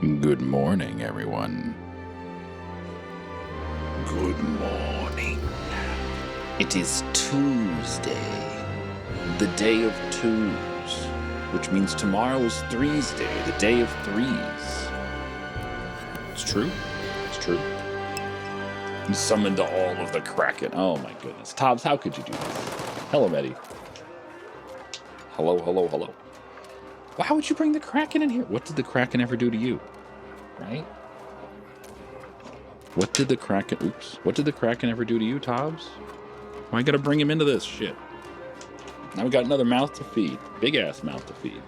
Good morning, everyone. Good morning. It is Tuesday, the day of twos, which means tomorrow is Threes Day, the day of threes. It's true. It's true. You summoned all of the Kraken. Oh my goodness. Tobbs, how could you do this? Hello, Medi. Hello, hello, hello. Why would you bring the Kraken in here? What did the Kraken ever do to you? Right? What did the Kraken... Oops. What did the Kraken ever do to you, Tobbs? Why I gotta bring him into this shit? Now we got another mouth to feed. Big-ass mouth to feed.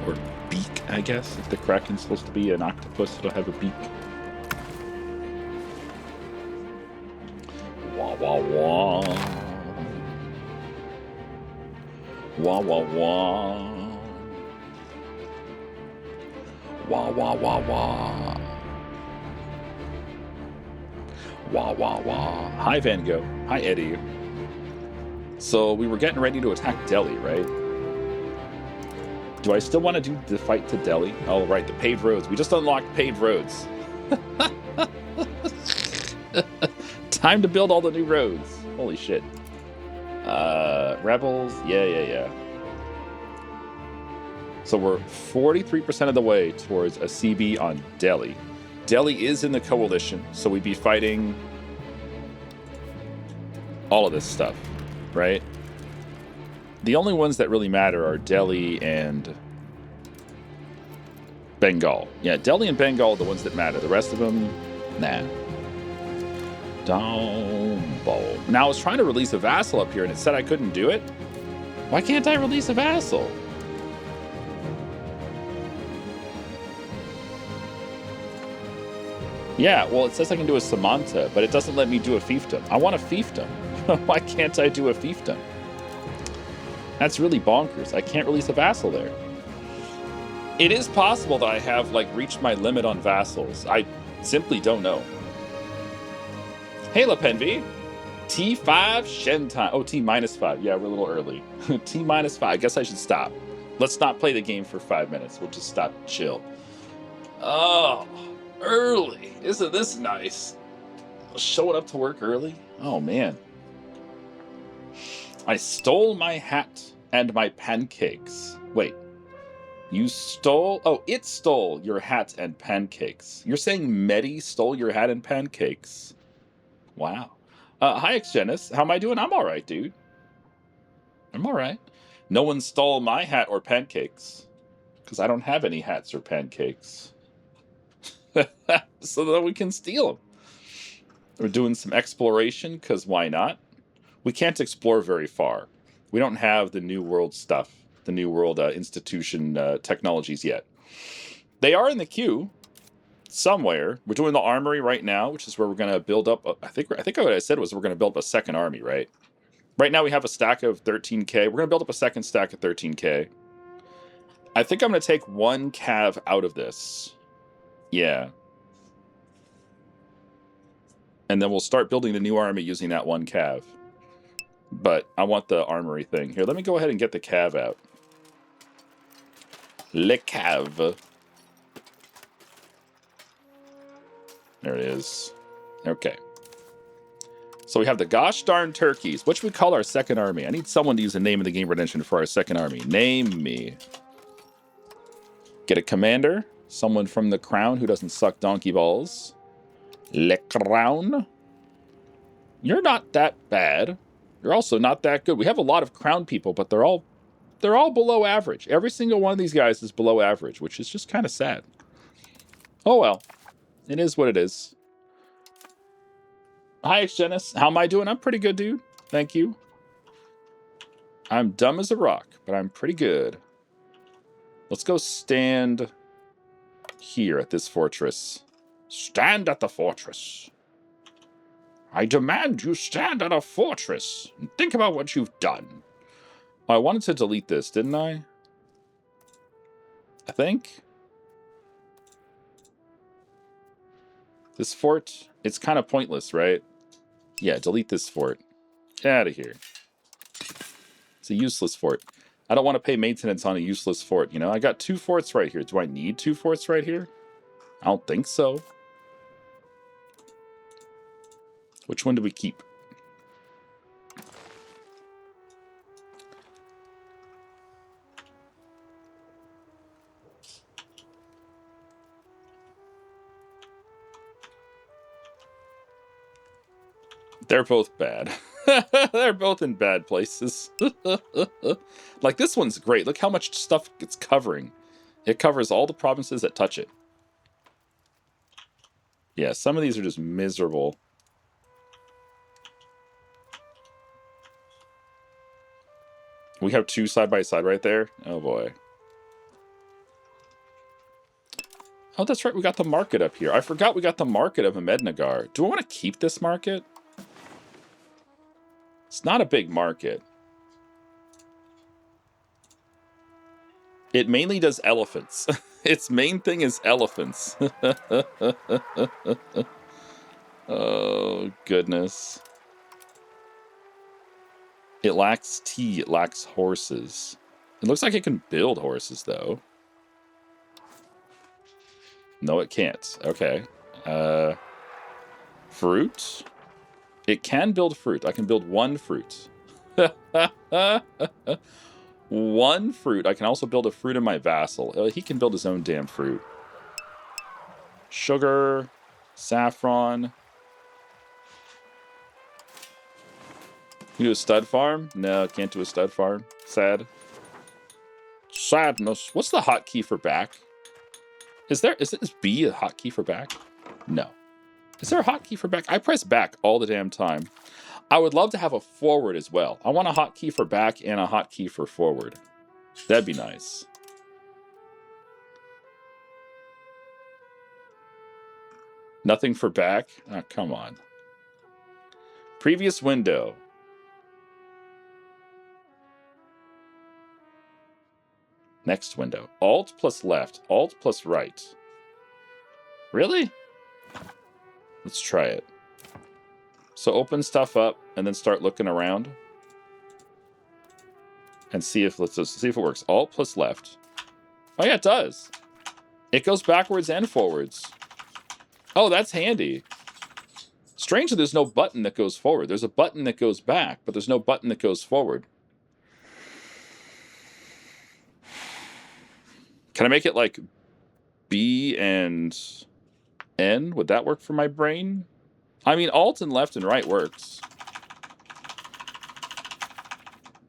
Or beak, I guess. If the Kraken's supposed to be an octopus, it'll have a beak. Wah, wah, wah. Wah, wah, wah. Wah, wah, wah, wah. Wah, wah, wah. Hi, Van Gogh. Hi, Eddie. So we were getting ready to attack Delhi, right? Do I still want to do the fight to Delhi? Oh, right, the paved roads. We just unlocked paved roads. Time to build all the new roads. Holy shit. Rebels. Yeah. So we're 43% of the way towards a CB on Delhi. Delhi is in the coalition, so we'd be fighting all of this stuff, right? The only ones that really matter are Delhi and Bengal. Yeah, Delhi and Bengal are the ones that matter. The rest of them, nah. Dombo. Now, I was trying to release a vassal up here, and it said I couldn't do it. Why can't I release a vassal? Yeah, well, it says I can do a Samanta, but it doesn't let me do a fiefdom. I want a fiefdom. Why can't I do a fiefdom? That's really bonkers. I can't release a vassal there. It is possible that I have, like, reached my limit on vassals. I simply don't know. Hey, Lepenvi. T5 Shen time. Oh, T-5. Yeah, we're a little early. T-5. I guess I should stop. Let's not play the game for 5 minutes. We'll just stop and chill. Oh, early. Isn't this nice? Showing up to work early? Oh, man. I stole my hat and my pancakes. Wait. You stole... Oh, it stole your hat and pancakes. You're saying Medi stole your hat and pancakes? Wow. Hi, Xgenis. How am I doing? I'm all right, dude. I'm all right. No one stole my hat or pancakes. Because I don't have any hats or pancakes. So that we can steal them. We're doing some exploration, because why not? We can't explore very far. We don't have the New World stuff. The New World institution technologies yet. They are in the queue. Somewhere. We're doing the armory right now, which is where we're going to build up. I think what I said was we're going to build up a second army, right? Right now we have a stack of 13k. We're going to build up a second stack of 13k. I think I'm going to take one cav out of this. Yeah. And then we'll start building the new army using that one cav. But I want the armory thing. Here, let me go ahead and get the cav out. Le cav. There it is. Okay. So we have the gosh darn turkeys. What should we call our second army? I need someone to use the name of the game redemption for our second army. Name me. Get a commander. Someone from the crown who doesn't suck donkey balls. Le Crown. You're not that bad. You're also not that good. We have a lot of crown people, but they're all below average. Every single one of these guys is below average, which is just kind of sad. Oh well. It is what it is. Hi, Xgenis. How am I doing? I'm pretty good, dude. Thank you. I'm dumb as a rock, but I'm pretty good. Let's go stand here at this fortress. Stand at the fortress. I demand you stand at a fortress and think about what you've done. Oh, I wanted to delete this, didn't I? I think. This fort, it's kind of pointless, right? Yeah, delete this fort. Get out of here. It's a useless fort. I don't want to pay maintenance on a useless fort, you know? I got 2 forts right here. Do I need 2 forts right here? I don't think so. Which one do we keep? They're both bad. They're both in bad places. Like, this one's great. Look how much stuff it's covering. It covers all the provinces that touch it. Yeah, some of these are just miserable. We have 2 side by side right there. Oh, boy. Oh, that's right. We got the market up here. I forgot we got the market of Vijayanagar. Do I want to keep this market? It's not a big market. It mainly does elephants. Its main thing is elephants. Oh, goodness. It lacks tea. It lacks horses. It looks like it can build horses, though. No, it can't. Okay. Fruit? It can build fruit. I can build 1 fruit. 1 fruit. I can also build a fruit in my vassal. He can build his own damn fruit. Sugar. Saffron. Can you do a stud farm? No, can't do a stud farm. Sad. Sadness. What's the hotkey for back? Is this B a hotkey for back? No. Is there a hotkey for back? I press back all the damn time. I would love to have a forward as well. I want a hotkey for back and a hotkey for forward. That'd be nice. Nothing for back? Oh, come on. Previous window. Next window. Alt plus left. Alt plus right. Really? Let's try it. So open stuff up and then start looking around. And see if it works. Alt plus left. Oh yeah, it does. It goes backwards and forwards. Oh, that's handy. Strangely, there's no button that goes forward. There's a button that goes back, but there's no button that goes forward. Can I make it like B and N? Would that work for my brain? I mean, Alt and left and right works.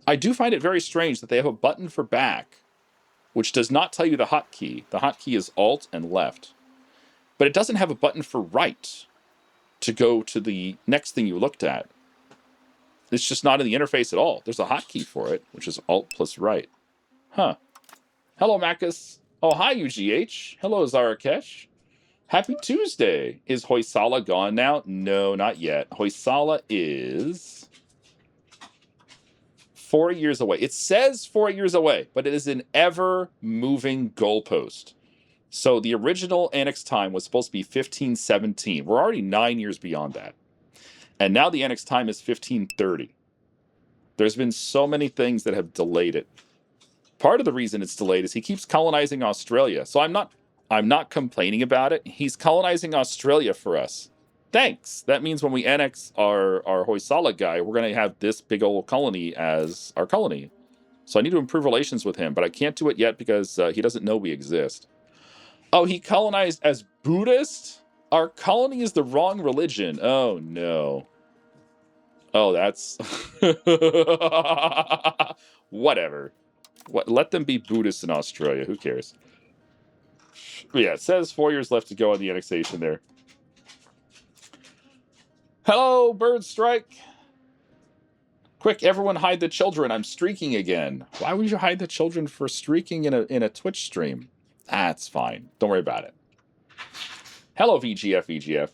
I do find it very strange that they have a button for back, which does not tell you the hotkey. The hotkey is Alt and left. But it doesn't have a button for right to go to the next thing you looked at. It's just not in the interface at all. There's a hotkey for it, which is Alt plus right. Huh. Hello, Macus. Oh, hi, UGH. Hello, Zarakesh. Happy Tuesday. Is Hoysala gone now? No, not yet. Hoysala is 4 years away. It says 4 years away, but it is an ever-moving goalpost. So the original annex time was supposed to be 1517. We're already 9 years beyond that. And now the annex time is 1530. There's been so many things that have delayed it. Part of the reason it's delayed is he keeps colonizing Australia. So I'm not complaining about it. He's colonizing Australia for us. Thanks. That means when we annex our Hoysala guy, we're going to have this big old colony as our colony. So I need to improve relations with him, but I can't do it yet because he doesn't know we exist. Oh, he colonized as Buddhist? Our colony is the wrong religion. Oh, no. Oh, that's... Whatever. Let them be Buddhists in Australia. Who cares? But yeah, it says 4 years left to go on the annexation there. Hello, Bird Strike. Quick, everyone hide the children. I'm streaking again. Why would you hide the children for streaking in a Twitch stream? That's fine. Don't worry about it. Hello, VGF.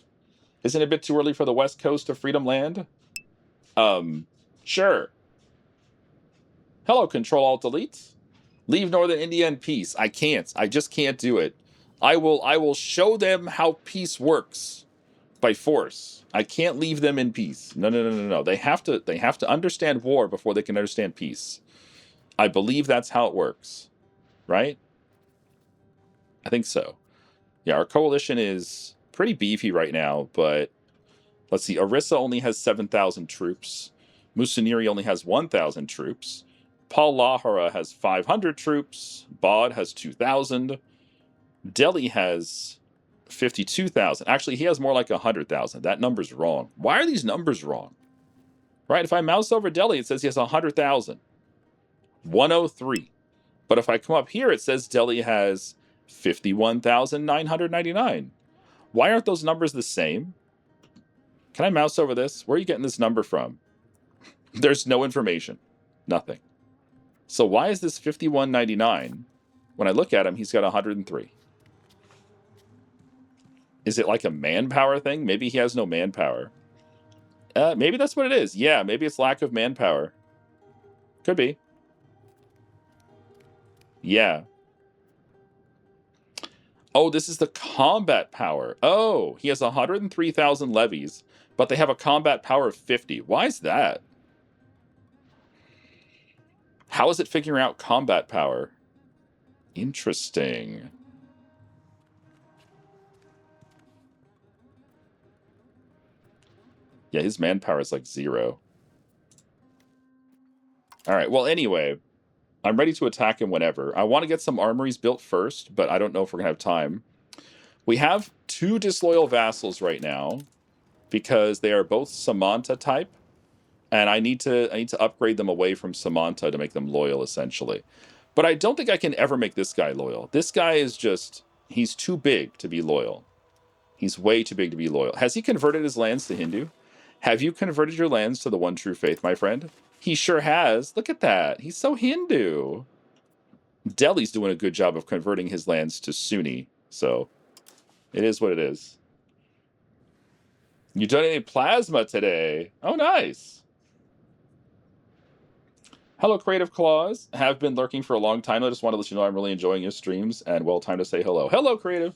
Isn't it a bit too early for the west coast of Freedom Land? Sure. Hello, Control-Alt-Delete. Leave Northern India in peace. I can't. I just can't do it. I will show them how peace works by force. I can't leave them in peace. No. They have to understand war before they can understand peace. I believe that's how it works, right? I think so. Yeah, our coalition is pretty beefy right now, but let's see. Orissa only has 7,000 troops. Musuniri only has 1,000 troops. Paul Lahara has 500 troops. Bod has 2,000. Delhi has 52,000. Actually, he has more like 100,000. That number's wrong. Why are these numbers wrong? Right? If I mouse over Delhi, it says he has 100,000. 103. But if I come up here, it says Delhi has 51,999. Why aren't those numbers the same? Can I mouse over this? Where are you getting this number from? There's no information. Nothing. So why is this 5199? When I look at him, he's got 103. Is it like a manpower thing? Maybe he has no manpower. Maybe that's what it is. Yeah, maybe it's lack of manpower. Could be. Yeah. Oh, this is the combat power. Oh, he has 103,000 levies, but they have a combat power of 50. Why is that? How is it figuring out combat power? Interesting. Yeah, his manpower is like 0. All right, well, anyway, I'm ready to attack him whenever. I want to get some armories built first, but I don't know if we're going to have time. We have 2 disloyal vassals right now because they are both Samanta type, and I need to upgrade them away from Samanta to make them loyal, essentially. But I don't think I can ever make this guy loyal. This guy is just, he's too big to be loyal. He's way too big to be loyal. Has he converted his lands to Hindu? Have you converted your lands to the one true faith, my friend? He sure has. Look at that. He's so Hindu. Delhi's doing a good job of converting his lands to Sunni, so it is what it is. You donated plasma today. Oh, nice. Hello, Creative Claws. Have been lurking for a long time. I just want to let you know I'm really enjoying your streams, and well, time to say hello. Hello, Creative.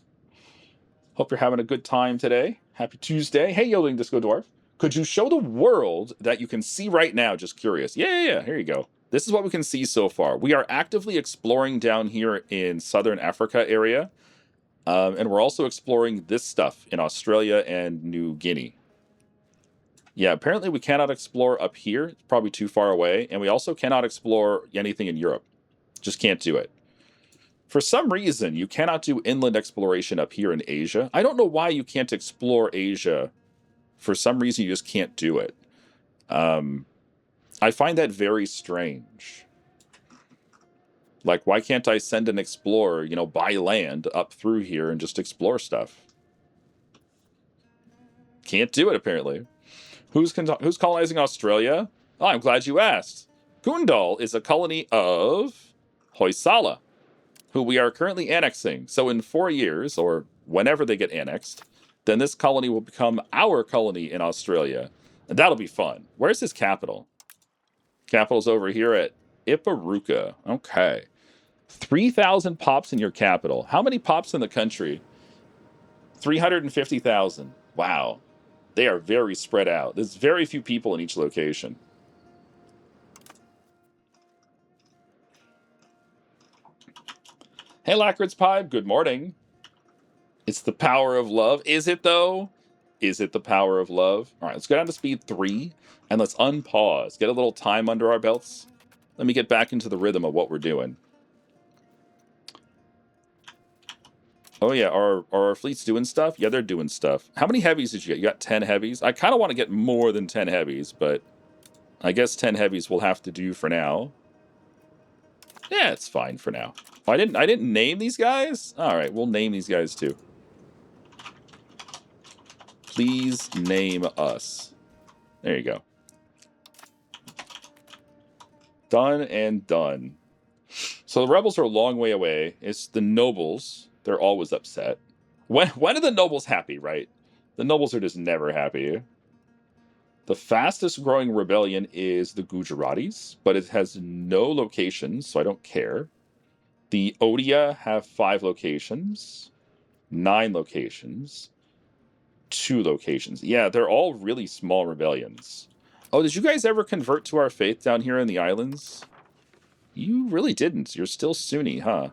Hope you're having a good time today. Happy Tuesday. Hey, Yodeling Disco Dwarf. Could you show the world that you can see right now? Just curious. Yeah. Here you go. This is what we can see so far. We are actively exploring down here in Southern Africa area. And we're also exploring this stuff in Australia and New Guinea. Yeah, apparently we cannot explore up here. It's probably too far away. And we also cannot explore anything in Europe. Just can't do it. For some reason, you cannot do inland exploration up here in Asia. I don't know why you can't explore Asia. For some reason, you just can't do it. I find that very strange. Like, why can't I send an explorer, by land up through here and just explore stuff? Can't do it, apparently. Who's colonizing Australia? Oh, I'm glad you asked. Kundal is a colony of Hoysala, who we are currently annexing. So in 4 years, or whenever they get annexed, then this colony will become our colony in Australia. And that'll be fun. Where's his capital? Capital's over here at Iparuka. Okay. 3,000 pops in your capital. How many pops in the country? 350,000. Wow. They are very spread out. There's very few people in each location. Hey, Lacquer's Pipe. Good morning. It's the power of love. Is it, though? Is it the power of love? All right, let's go down to speed 3, and let's unpause. Get a little time under our belts. Let me get back into the rhythm of what we're doing. Oh, yeah, are our fleets doing stuff? Yeah, they're doing stuff. How many heavies did you get? You got 10 heavies? I kind of want to get more than 10 heavies, but I guess 10 heavies will have to do for now. Yeah, it's fine for now. Oh, I didn't name these guys? All right, we'll name these guys too. Please name us. There you go. Done and done. So the rebels are a long way away. It's the nobles. They're always upset. When are the nobles happy, right? The nobles are just never happy. The fastest growing rebellion is the Gujaratis, but it has no locations, so I don't care. The Odia have 5 locations, 9 locations, 2 locations. Yeah, they're all really small rebellions. Oh, did you guys ever convert to our faith down here in the islands? You really didn't. You're still Sunni, huh?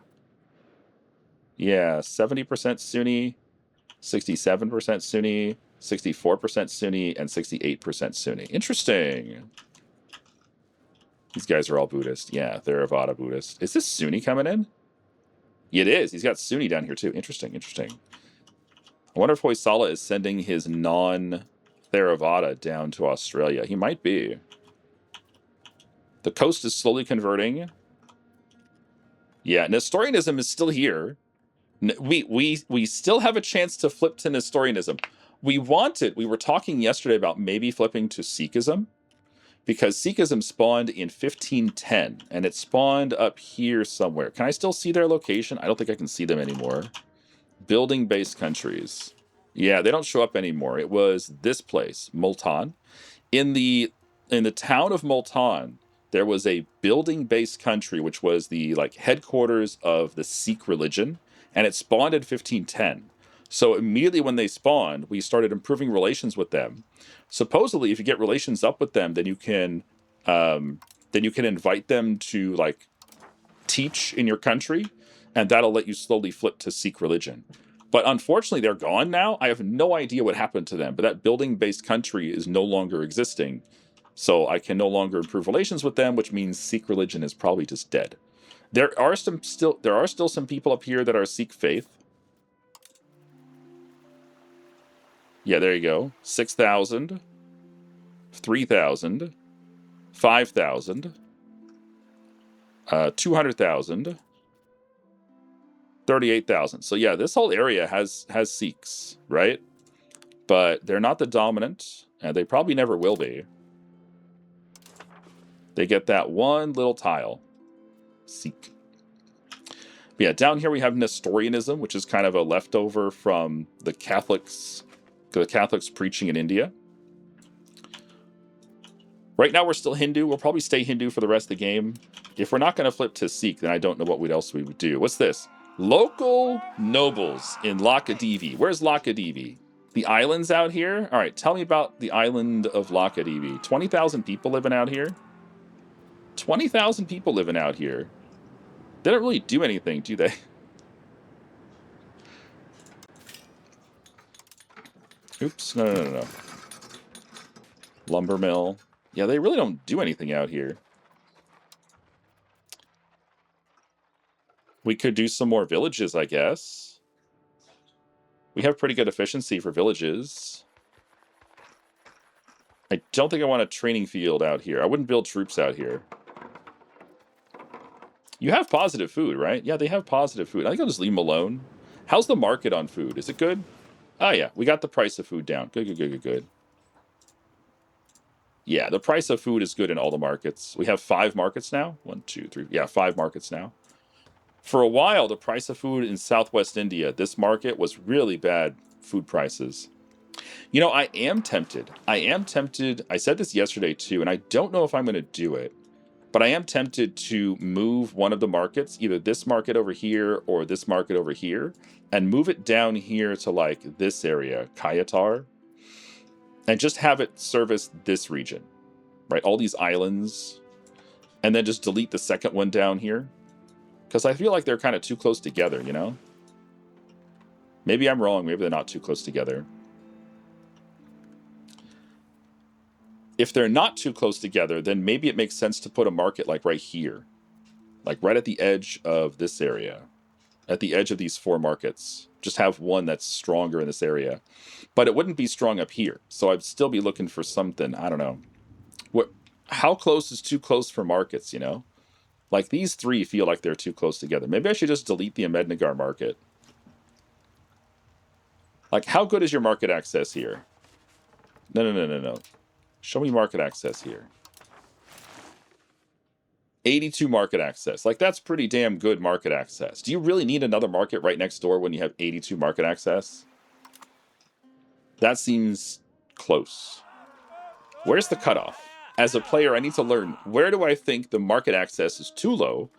Yeah, 70% Sunni, 67% Sunni, 64% Sunni, and 68% Sunni. Interesting. These guys are all Buddhist. Yeah, Theravada Buddhist. Is this Sunni coming in? It is. He's got Sunni down here too. Interesting, interesting. I wonder if Hoysala is sending his non-Theravada down to Australia. He might be. The coast is slowly converting. Yeah, Nestorianism is still here. We still have a chance to flip to Nestorianism. We wanted. We were talking yesterday about maybe flipping to Sikhism, because Sikhism spawned in 1510, and it spawned up here somewhere. Can I still see their location? I don't think I can see them anymore. Building-based countries. Yeah, they don't show up anymore. It was this place, Multan. In the town of Multan, there was a building-based country, which was the headquarters of the Sikh religion, and it spawned in 1510. So immediately when they spawned, we started improving relations with them. Supposedly, if you get relations up with them, then you can invite them to teach in your country, and that'll let you slowly flip to Sikh religion. But unfortunately, they're gone now. I have no idea what happened to them, but that building-based country is no longer existing. So I can no longer improve relations with them, which means Sikh religion is probably just dead. There are still some people up here that are Sikh faith. Yeah, there you go. 6,000, 3,000, 5,000, 200,000, 38,000. So yeah, this whole area has Sikhs, right? But they're not the dominant, and they probably never will be. They get that one little tile. Sikh. But yeah, down here we have Nestorianism, which is kind of a leftover from the Catholics preaching in India. Right now we're still Hindu. We'll probably stay Hindu for the rest of the game. If we're not going to flip to Sikh, then I don't know what else we would do. What's this? Local nobles in Lakadivi. Where's Lakadivi? The islands out here? All right, tell me about the island of Lakadivi. 20,000 people living out here? 20,000 people living out here. They don't really do anything, do they? Oops, no. Lumber mill. Yeah, they really don't do anything out here. We could do some more villages, I guess. We have pretty good efficiency for villages. I don't think I want a training field out here. I wouldn't build troops out here. You have positive food, right? Yeah, they have positive food. I think I'll just leave them alone. How's the market on food? Is it good? Oh, yeah. We got the price of food down. Good. Yeah, the price of food is good in all the markets. We have 5 markets now. 1, 2, 3. Yeah, 5 markets now. For a while, the price of food in Southwest India, this market was really bad food prices. You know, I am tempted. I said this yesterday too, and I don't know if I'm going to do it. But I am tempted to move one of the markets, either this market over here or this market over here, and move it down here to this area, Kayatar, and just have it service this region, right? All these islands, and then just delete the second one down here. Because I feel like they're kind of too close together, you know? Maybe I'm wrong. Maybe they're not too close together. If they're not too close together, then maybe it makes sense to put a market right here. Right at the edge of this area. At the edge of these 4 markets. Just have one that's stronger in this area. But it wouldn't be strong up here. So I'd still be looking for something. I don't know. How close is too close for markets, you know? These 3 feel like they're too close together. Maybe I should just delete the Ahmednagar market. How good is your market access here? No. Show me market access here. 82 market access. That's pretty damn good market access. Do you really need another market right next door when you have 82 market access? That seems close. Where's the cutoff? As a player, I need to learn, where do I think the market access is too low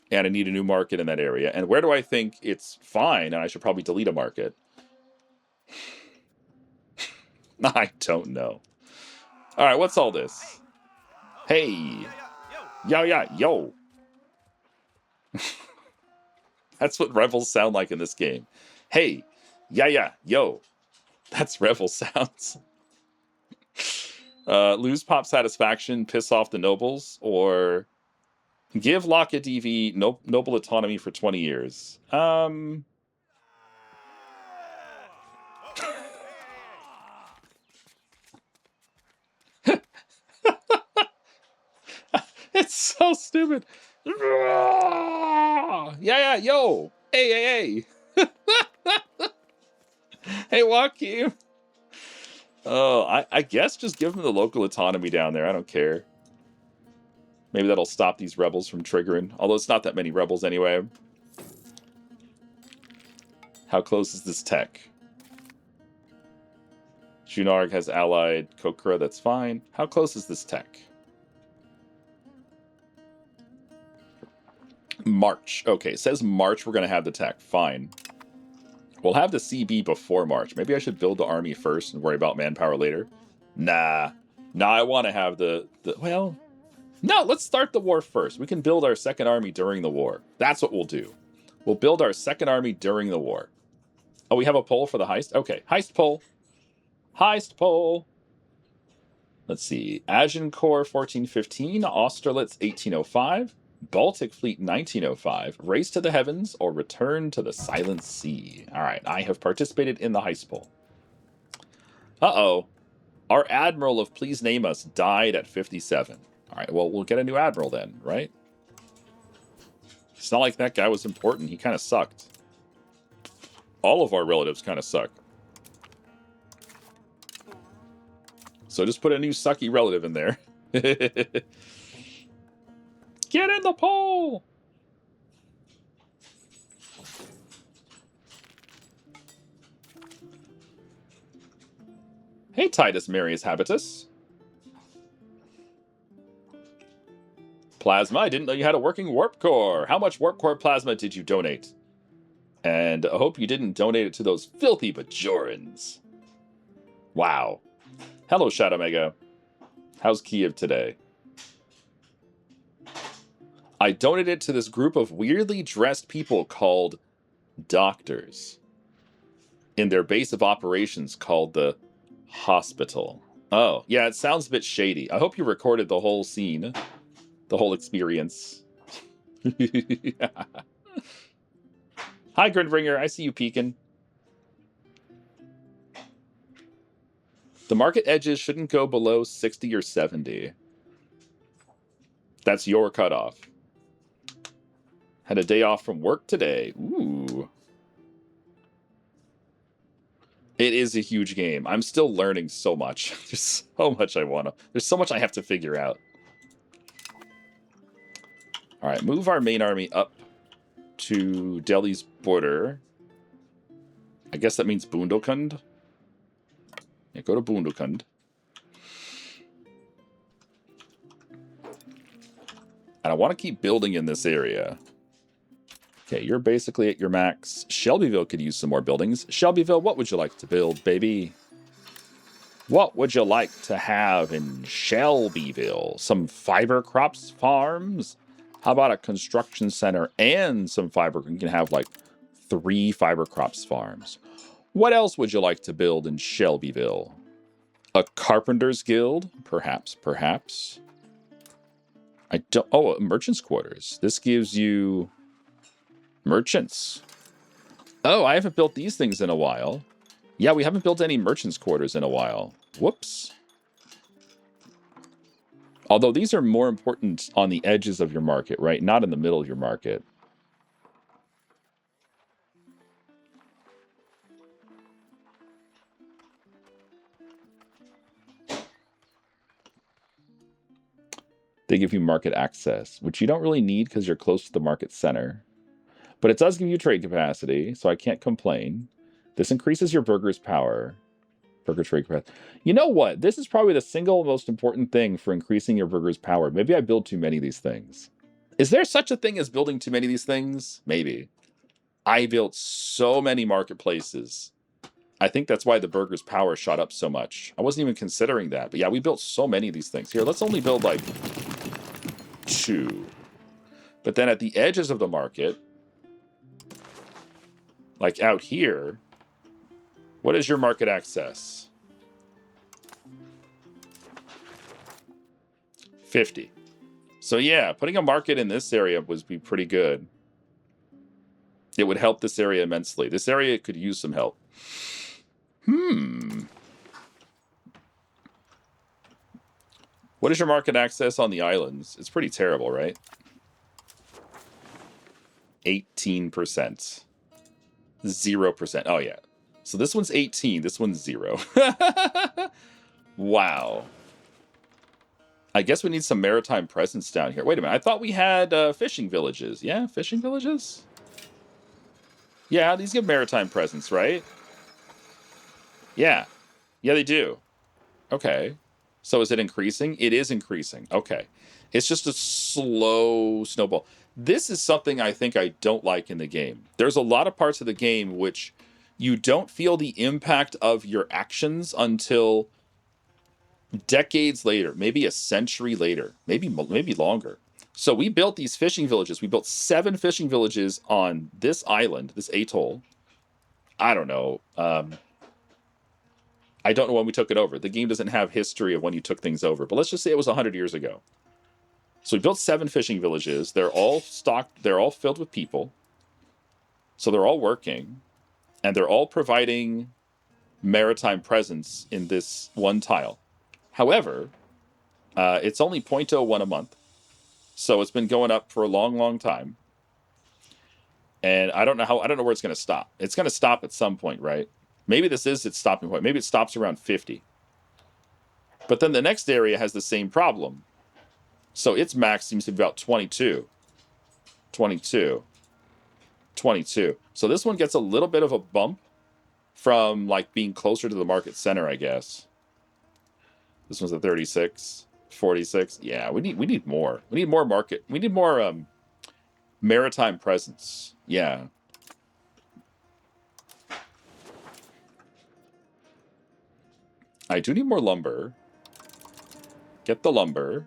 and I need a new market in that area? And where do I think it's fine and I should probably delete a market? I don't know. All right, what's all this? Hey. Yo. That's what rebels sound like in this game. Hey, yeah, yo. That's rebel sounds. Lose pop satisfaction, piss off the nobles, or give Laka DV noble autonomy for 20 years. It's so stupid. Yeah, yo. Hey. Hey, Joaquin. Oh, I guess just give them the local autonomy down there. I don't care. Maybe that'll stop these rebels from triggering. Although it's not that many rebels anyway. How close is this tech? Junarg has allied Kokura. That's fine. How close is this tech? March. Okay, it says March we're going to have the tech. Fine. We'll have the CB before March. Maybe I should build the army first and worry about manpower later. Nah, I want to have the... Well, no, let's start the war first. We can build our second army during the war. That's what we'll do. We'll build our second army during the war. Oh, we have a poll for the heist? Okay, heist poll. Heist poll. Let's see. Agincourt 1415, Austerlitz 1805, Baltic Fleet 1905, Race to the Heavens, or Return to the Silent Sea. All right, I have participated in the heist poll. Uh-oh. Our Admiral of Please Name Us died at 57. All right, well, we'll get a new Admiral then, right? It's not like that guy was important. He kind of sucked. All of our relatives kind of suck. So just put a new sucky relative in there. Get in the poll! Hey, Titus Marius Habitus. Plasma, I didn't know you had a working warp core. How much warp core plasma did you donate? And I hope you didn't donate it to those filthy Bajorans. Wow. Hello, Shadow Mega. How's Kiev today? I donated to this group of weirdly dressed people called doctors in their base of operations called the hospital. Oh, yeah, it sounds a bit shady. I hope you recorded the whole scene, the whole experience. Hi, Gridbringer. I see you peeking. The market edges shouldn't go below 60 or 70. That's your cutoff. Had a day off from work today. Ooh. It is a huge game. I'm still learning so much. There's so much I want to... There's so much I have to figure out. All right, move our main army up to Delhi's border. I guess that means Bundelkund. Yeah, go to Bundelkund. And I want to keep building in this area. Okay, you're basically at your max. Shelbyville could use some more buildings. Shelbyville, what would you like to build, baby? What would you like to have in Shelbyville? Some fiber crops farms? How about a construction center and some fiber? You can have like 3 fiber crops farms. What else would you like to build in Shelbyville? A carpenter's guild? Perhaps. I don't... Oh, merchant's quarters. This gives you... merchants. Oh, I haven't built these things in a while. Yeah, we haven't built any merchants' quarters in a while. Whoops. Although these are more important on the edges of your market, right? Not in the middle of your market. They give you market access, which you don't really need because you're close to the market center. But it does give you trade capacity, so I can't complain. This increases your burger's power. Burger trade capacity. You know what? This is probably the single most important thing for increasing your burger's power. Maybe I build too many of these things. Is there such a thing as building too many of these things? Maybe. I built so many marketplaces. I think that's why the burger's power shot up so much. I wasn't even considering that. But yeah, we built so many of these things. Here, let's only build like 2. But then at the edges of the market, like out here, what is your market access? 50. So yeah, putting a market in this area would be pretty good. It would help this area immensely. This area could use some help. What is your market access on the islands? It's pretty terrible, right? 18%. 0%. Oh, yeah. So this one's 18. This one's 0. Wow. I guess we need some maritime presence down here. Wait a minute. I thought we had fishing villages. Yeah, fishing villages? Yeah, these give maritime presence, right? Yeah. Yeah, they do. Okay. So is it increasing? It is increasing. Okay. It's just a slow snowball. This is something I think I don't like in the game. There's a lot of parts of the game which you don't feel the impact of your actions until decades later, maybe a century later, maybe longer. So we built these fishing villages. We built 7 fishing villages on this island, this atoll. I don't know. I don't know when we took it over. The game doesn't have history of when you took things over, but let's just say it was 100 years ago. So we built 7 fishing villages. They're all stocked. They're all filled with people. So they're all working, and they're all providing maritime presence in this one tile. However, it's only 0.01 a month. So it's been going up for a long, long time. And I don't know where it's going to stop. It's going to stop at some point, right? Maybe this is its stopping point. Maybe it stops around 50. But then the next area has the same problem. So its max seems to be about 22. 22. 22. So this one gets a little bit of a bump from like being closer to the market center, I guess. This one's a 36. 46. Yeah, we need more. We need more market. We need more maritime presence. Yeah. I do need more lumber. Get the lumber.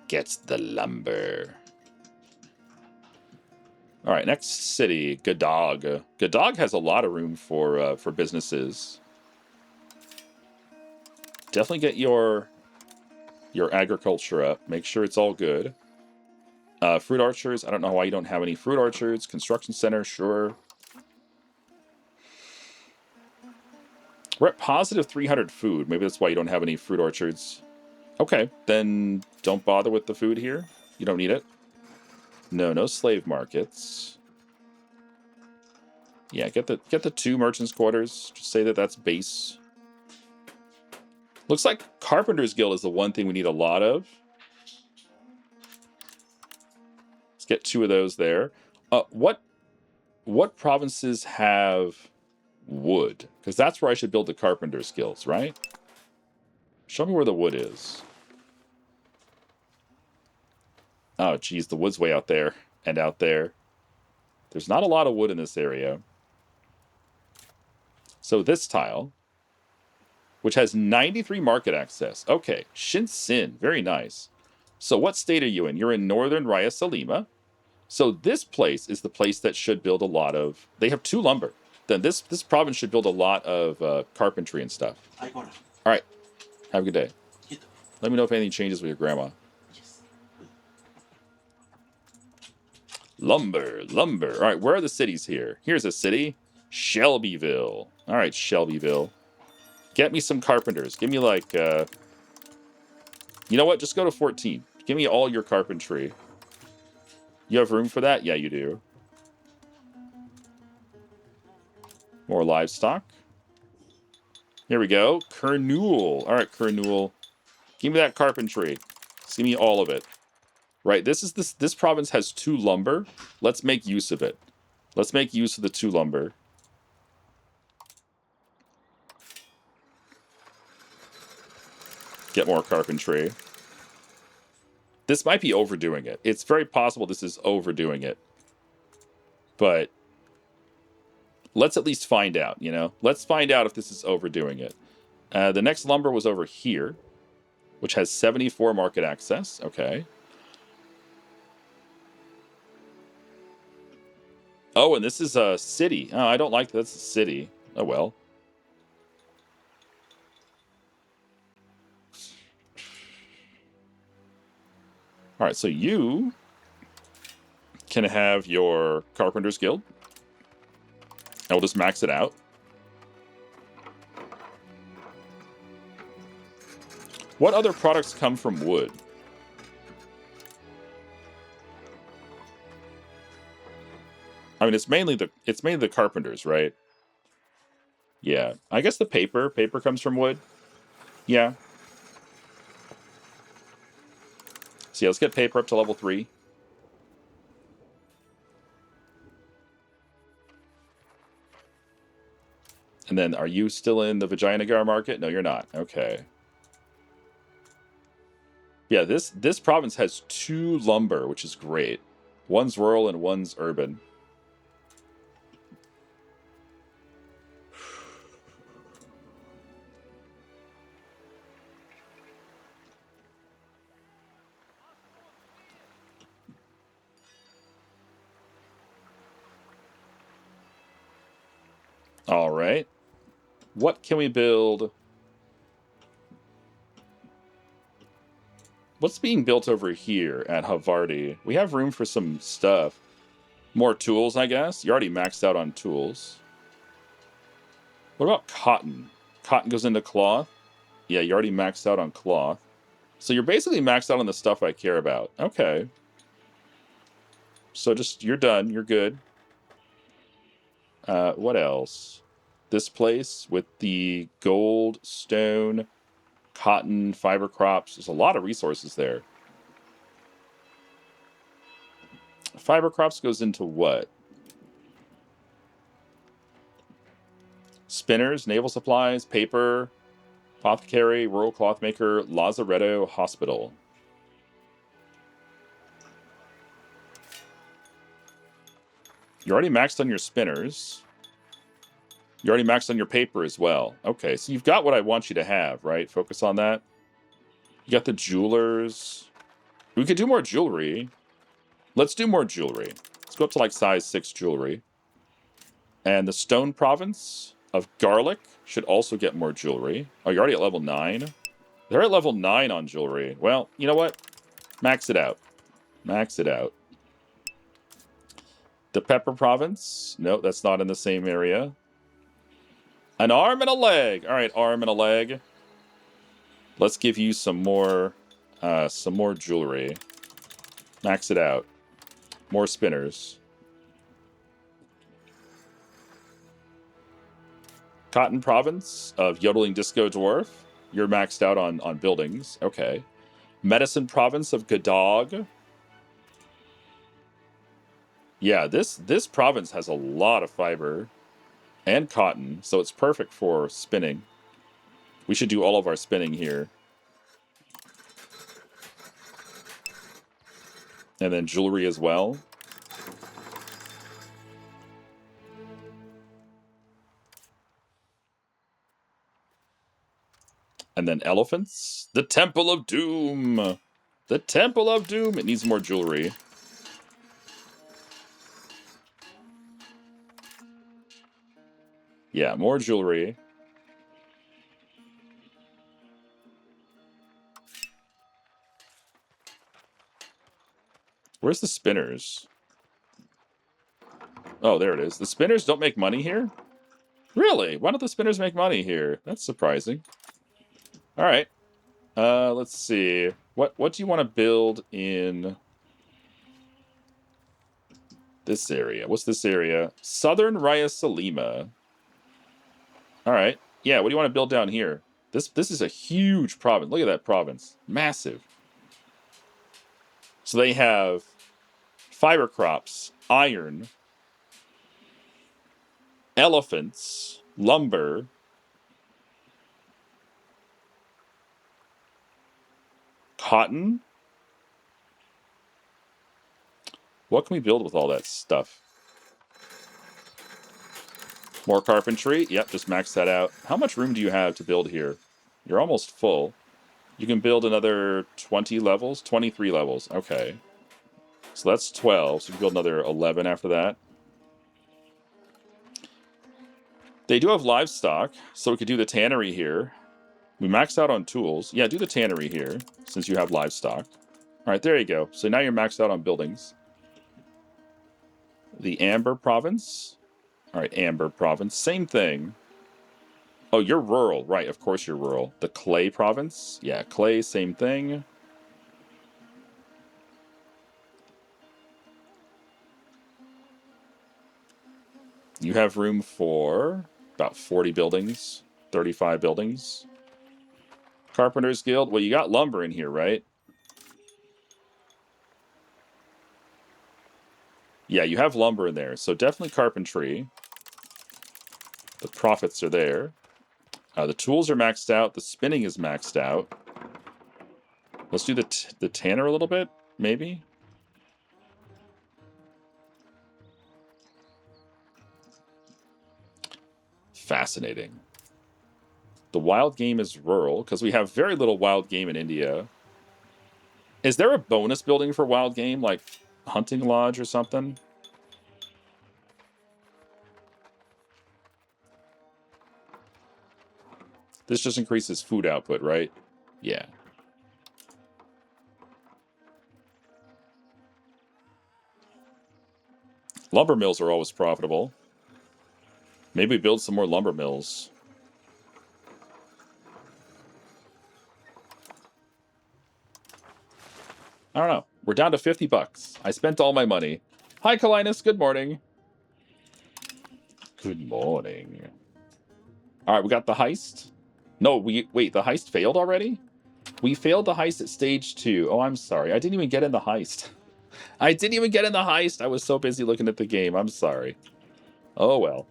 Gets the lumber. All right, next city, Gadag. Gadag has a lot of room for businesses. Definitely get your agriculture up. Make sure it's all good. Fruit orchards. I don't know why you don't have any fruit orchards. Construction center, sure. We're at positive 300 food. Maybe that's why you don't have any fruit orchards. Okay, then don't bother with the food here. You don't need it. No slave markets. Yeah, get the 2 merchants' quarters. Just say that that's base. Looks like Carpenter's Guild is the one thing we need a lot of. Let's get 2 of those there. What provinces have wood? Because that's where I should build the Carpenter's Guilds, right? Show me where the wood is. Oh, geez, the wood's way out there and out there. There's not a lot of wood in this area. So this tile, which has 93 market access. Okay, Shinsin, very nice. So what state are you in? You're in northern Raya Salima. So this place is the place that should build a lot of... They have 2 lumber. Then this province should build a lot of carpentry and stuff. All right, have a good day. Let me know if anything changes with your grandma. Lumber. All right, where are the cities here? Here's a city. Shelbyville. All right, Shelbyville. Get me some carpenters. Give me like... you know what? Just go to 14. Give me all your carpentry. You have room for that? Yeah, you do. More livestock. Here we go. Kernul. All right, Kernul. Give me that carpentry. Just give me all of it. Right, this province has 2 lumber. Let's make use of it. Let's make use of the 2 lumber. Get more carpentry. This might be overdoing it. It's very possible this is overdoing it. But let's at least find out, you know? Let's find out if this is overdoing it. The next lumber was over here, which has 74 market access. Okay. Oh, and this is a city. Oh, I don't like that's a city. Oh, well. All right, so you can have your Carpenter's Guild. And we'll just max it out. What other products come from wood? I mean, it's mainly the carpenters, right? Yeah, I guess the paper comes from wood. Yeah. So yeah, let's get paper up to level 3. And then, are you still in the Vijayanagar market? No, you're not. Okay. Yeah, this province has 2 lumber, which is great. One's rural and one's urban. All right. What can we build? What's being built over here at Havarti? We have room for some stuff. More tools, I guess. You're already maxed out on tools. What about cotton? Cotton goes into cloth. Yeah, you already maxed out on cloth. So you're basically maxed out on the stuff I care about. Okay. So just, you're done. You're good. What else? This place with the gold, stone, cotton, fiber crops. There's a lot of resources there. Fiber crops goes into what? Spinners, naval supplies, paper, apothecary, rural cloth maker, lazaretto, hospital. You're already maxed on your spinners. You're already maxed on your paper as well. Okay, so you've got what I want you to have, right? Focus on that. You got the jewelers. We could do more jewelry. Let's do more jewelry. Let's go up to like size 6 jewelry. And the stone province of garlic should also get more jewelry. Oh, you're already at level 9? They're at level 9 on jewelry. Well, you know what? Max it out. Max it out. The pepper province. No, that's not in the same area. An arm and a leg. All right, arm and a leg. Let's give you some more jewelry. Max it out. More spinners. Cotton province of yodeling disco dwarf. You're maxed out on buildings. Okay. Medicine province of Gadog. Yeah, this province has a lot of fiber and cotton, so it's perfect for spinning. We should do all of our spinning here. And then jewelry as well. And then elephants. The Temple of Doom. The Temple of Doom. It needs more jewelry. Yeah, more jewelry. Where's the spinners? Oh, there it is. The spinners don't make money here? Really? Why don't the spinners make money here? That's surprising. All right. Let's see. What do you want to build in this area? What's this area? Southern Raya Salima. All right. Yeah, what do you want to build down here? This is a huge province. Look at that province. Massive. So they have fiber crops, iron, elephants, lumber, cotton. What can we build with all that stuff? More carpentry. Yep, just max that out. How much room do you have to build here? You're almost full. You can build another 20 levels? 23 levels. Okay. So that's 12. So you can build another 11 after that. They do have livestock, so we could do the tannery here. We maxed out on tools. Yeah, do the tannery here, since you have livestock. All right, there you go. So now you're maxed out on buildings. The Amber Province. All right, Amber Province. Same thing. Oh, you're rural. Right, of course you're rural. The Clay Province. Yeah, Clay, same thing. You have room for about 40 buildings, 35 buildings. Carpenters Guild. Well, you got lumber in here, right? Yeah, you have lumber in there. So definitely carpentry. The profits are there. The tools are maxed out. The spinning is maxed out. Let's do the tanner a little bit, maybe. Fascinating. The wild game is rural, because we have very little wild game in India. Is there a bonus building for wild game, like hunting lodge or something? This just increases food output, right? Yeah. Lumber mills are always profitable. Maybe we build some more lumber mills. I don't know. We're down to 50 bucks. I spent all my money. Hi, Kalinus. Good morning. Good morning. All right, we got the heist. No, wait, the heist failed already? We failed the heist at stage 2. Oh, I'm sorry. I didn't even get in the heist. I didn't even get in the heist. I was so busy looking at the game. I'm sorry. Oh, well.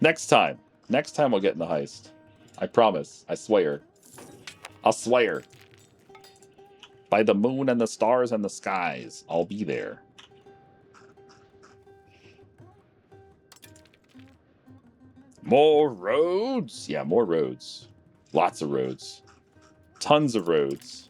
Next time. Next time we'll get in the heist. I promise. I swear. I'll swear. By the moon and the stars and the skies, I'll be there. More roads? Yeah, more roads. Lots of roads. Tons of roads.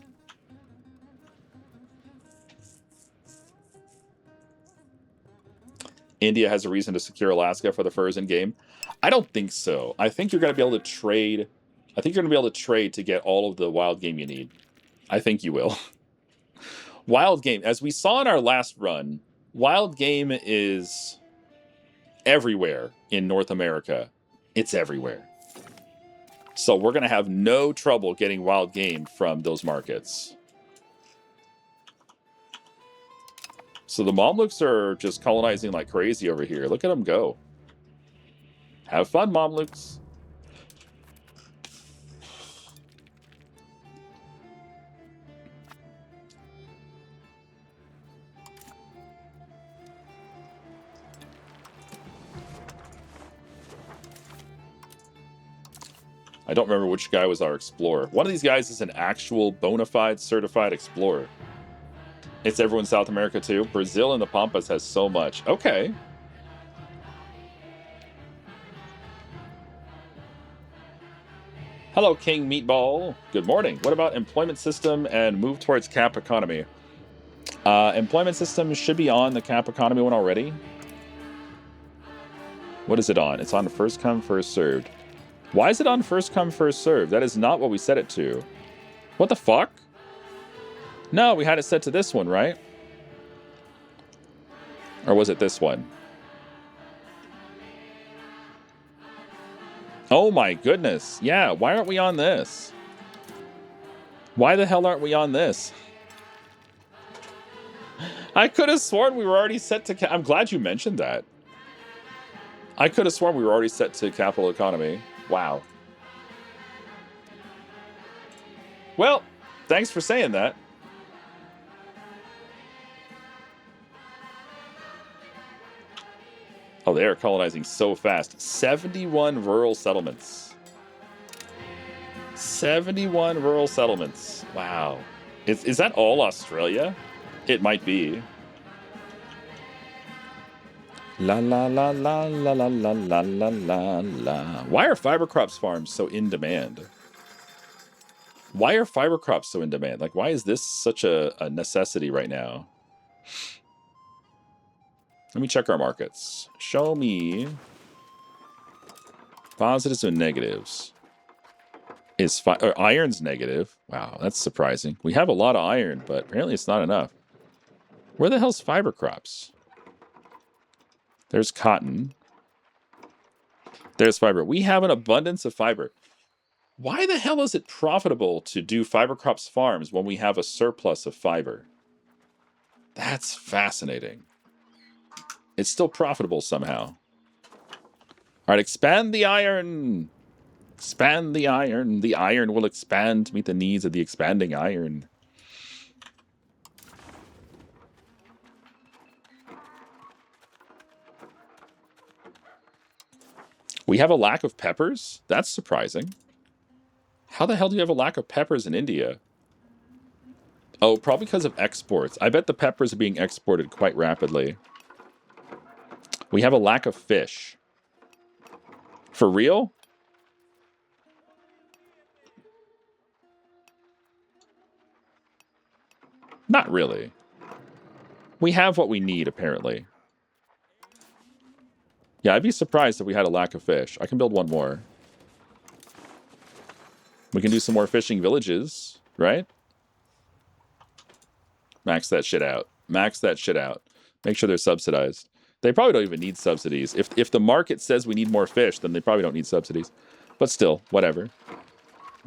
India has a reason to secure Alaska for the furs in game. I don't think so. I think you're going to be able to trade. I think you're going to be able to trade to get all of the wild game you need. I think you will. Wild game, as we saw in our last run, wild game is everywhere in North America. It's everywhere. So we're going to have no trouble getting wild game from those markets. So the Mamluks are just colonizing like crazy over here. Look at them go. Have fun, Mamluks. I don't remember which guy was our explorer. One of these guys is an actual bona fide certified explorer. It's everyone in South America too. Brazil and the Pampas has so much. Okay. Hello, King Meatball. Good morning. What about employment system and move towards cap economy? Employment system should be on the cap economy one already. What is it on? It's on first come, first served. Why is it on first come, first served? That is not what we set it to. What the fuck? No, we had it set to this one, right? Or was it this one? Oh my goodness. Yeah, why aren't we on this? Why the hell aren't we on this? I could have sworn we were already set to... I'm glad you mentioned that. I could have sworn we were already set to capital economy. Wow. Well, thanks for saying that. Oh, they are colonizing so fast. 71 rural settlements. 71 rural settlements. Wow. Is that all Australia? It might be. La la la la la la la la la la la. Why are fiber crops farms so in demand? Why are fiber crops so in demand? Like, why is this such a necessity right now? Let me check our markets. Show me Positives and negatives. Or iron's negative. Wow, that's surprising. We have a lot of iron, but apparently it's not enough. Where the hell's fiber crops? There's cotton. There's fiber. We have an abundance of fiber. Why the hell is it profitable to do fiber crops farms when we have a surplus of fiber? That's fascinating. It's still profitable somehow. All right, expand the iron. Expand the iron. The iron will expand to meet the needs of the expanding iron. We have a lack of peppers? That's surprising. How the hell do you have a lack of peppers in India? Oh, probably because of exports. I bet the peppers are being exported quite rapidly. We have a lack of fish. For real? Not really. We have what we need, apparently. Yeah, I'd be surprised if we had a lack of fish. I can build one more. We can do some more fishing villages, right? Max that shit out. Max that shit out. Make sure they're subsidized. They probably don't even need subsidies. If the market says we need more fish, then they probably don't need subsidies. But still, whatever.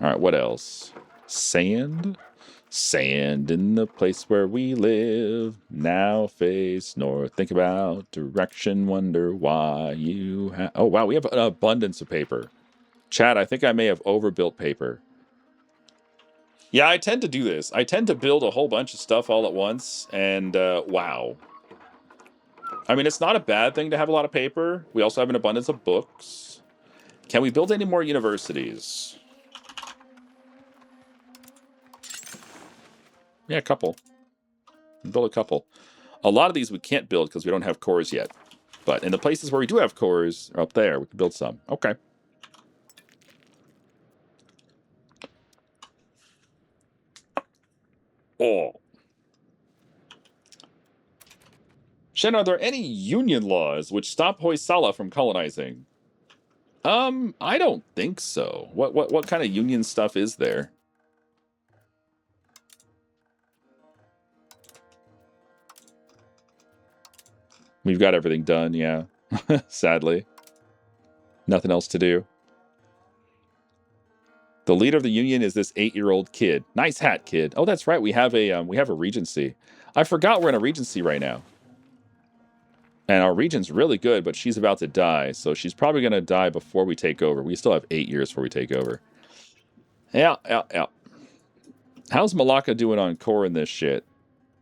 All right, what else? Sand? Sand in the place where we live. Now face north. Think about direction. Wonder why you have... Oh, wow, we have an abundance of paper. Chat, I think I may have overbuilt paper. Yeah, I tend to do this. I tend to build a whole bunch of stuff all at once, and wow. I mean, it's not a bad thing to have a lot of paper. We also have an abundance of books. Can we build any more universities? Yeah, a couple. Build a couple. A lot of these we can't build because we don't have cores yet. But in the places where we do have cores, up there, we can build some. Okay. Oh. Shen, are there any union laws which stop Hoysala from colonizing? I don't think so. What kind of union stuff is there? We've got everything done, yeah. Sadly. Nothing else to do. The leader of the union is this 8-year-old kid. Nice hat, kid. Oh, that's right. We have a regency. I forgot we're in a regency right now. And our region's really good, but she's about to die, so she's probably going to die before we take over. We still have 8 years before we take over. Yeah. How's Malacca doing on core in this shit?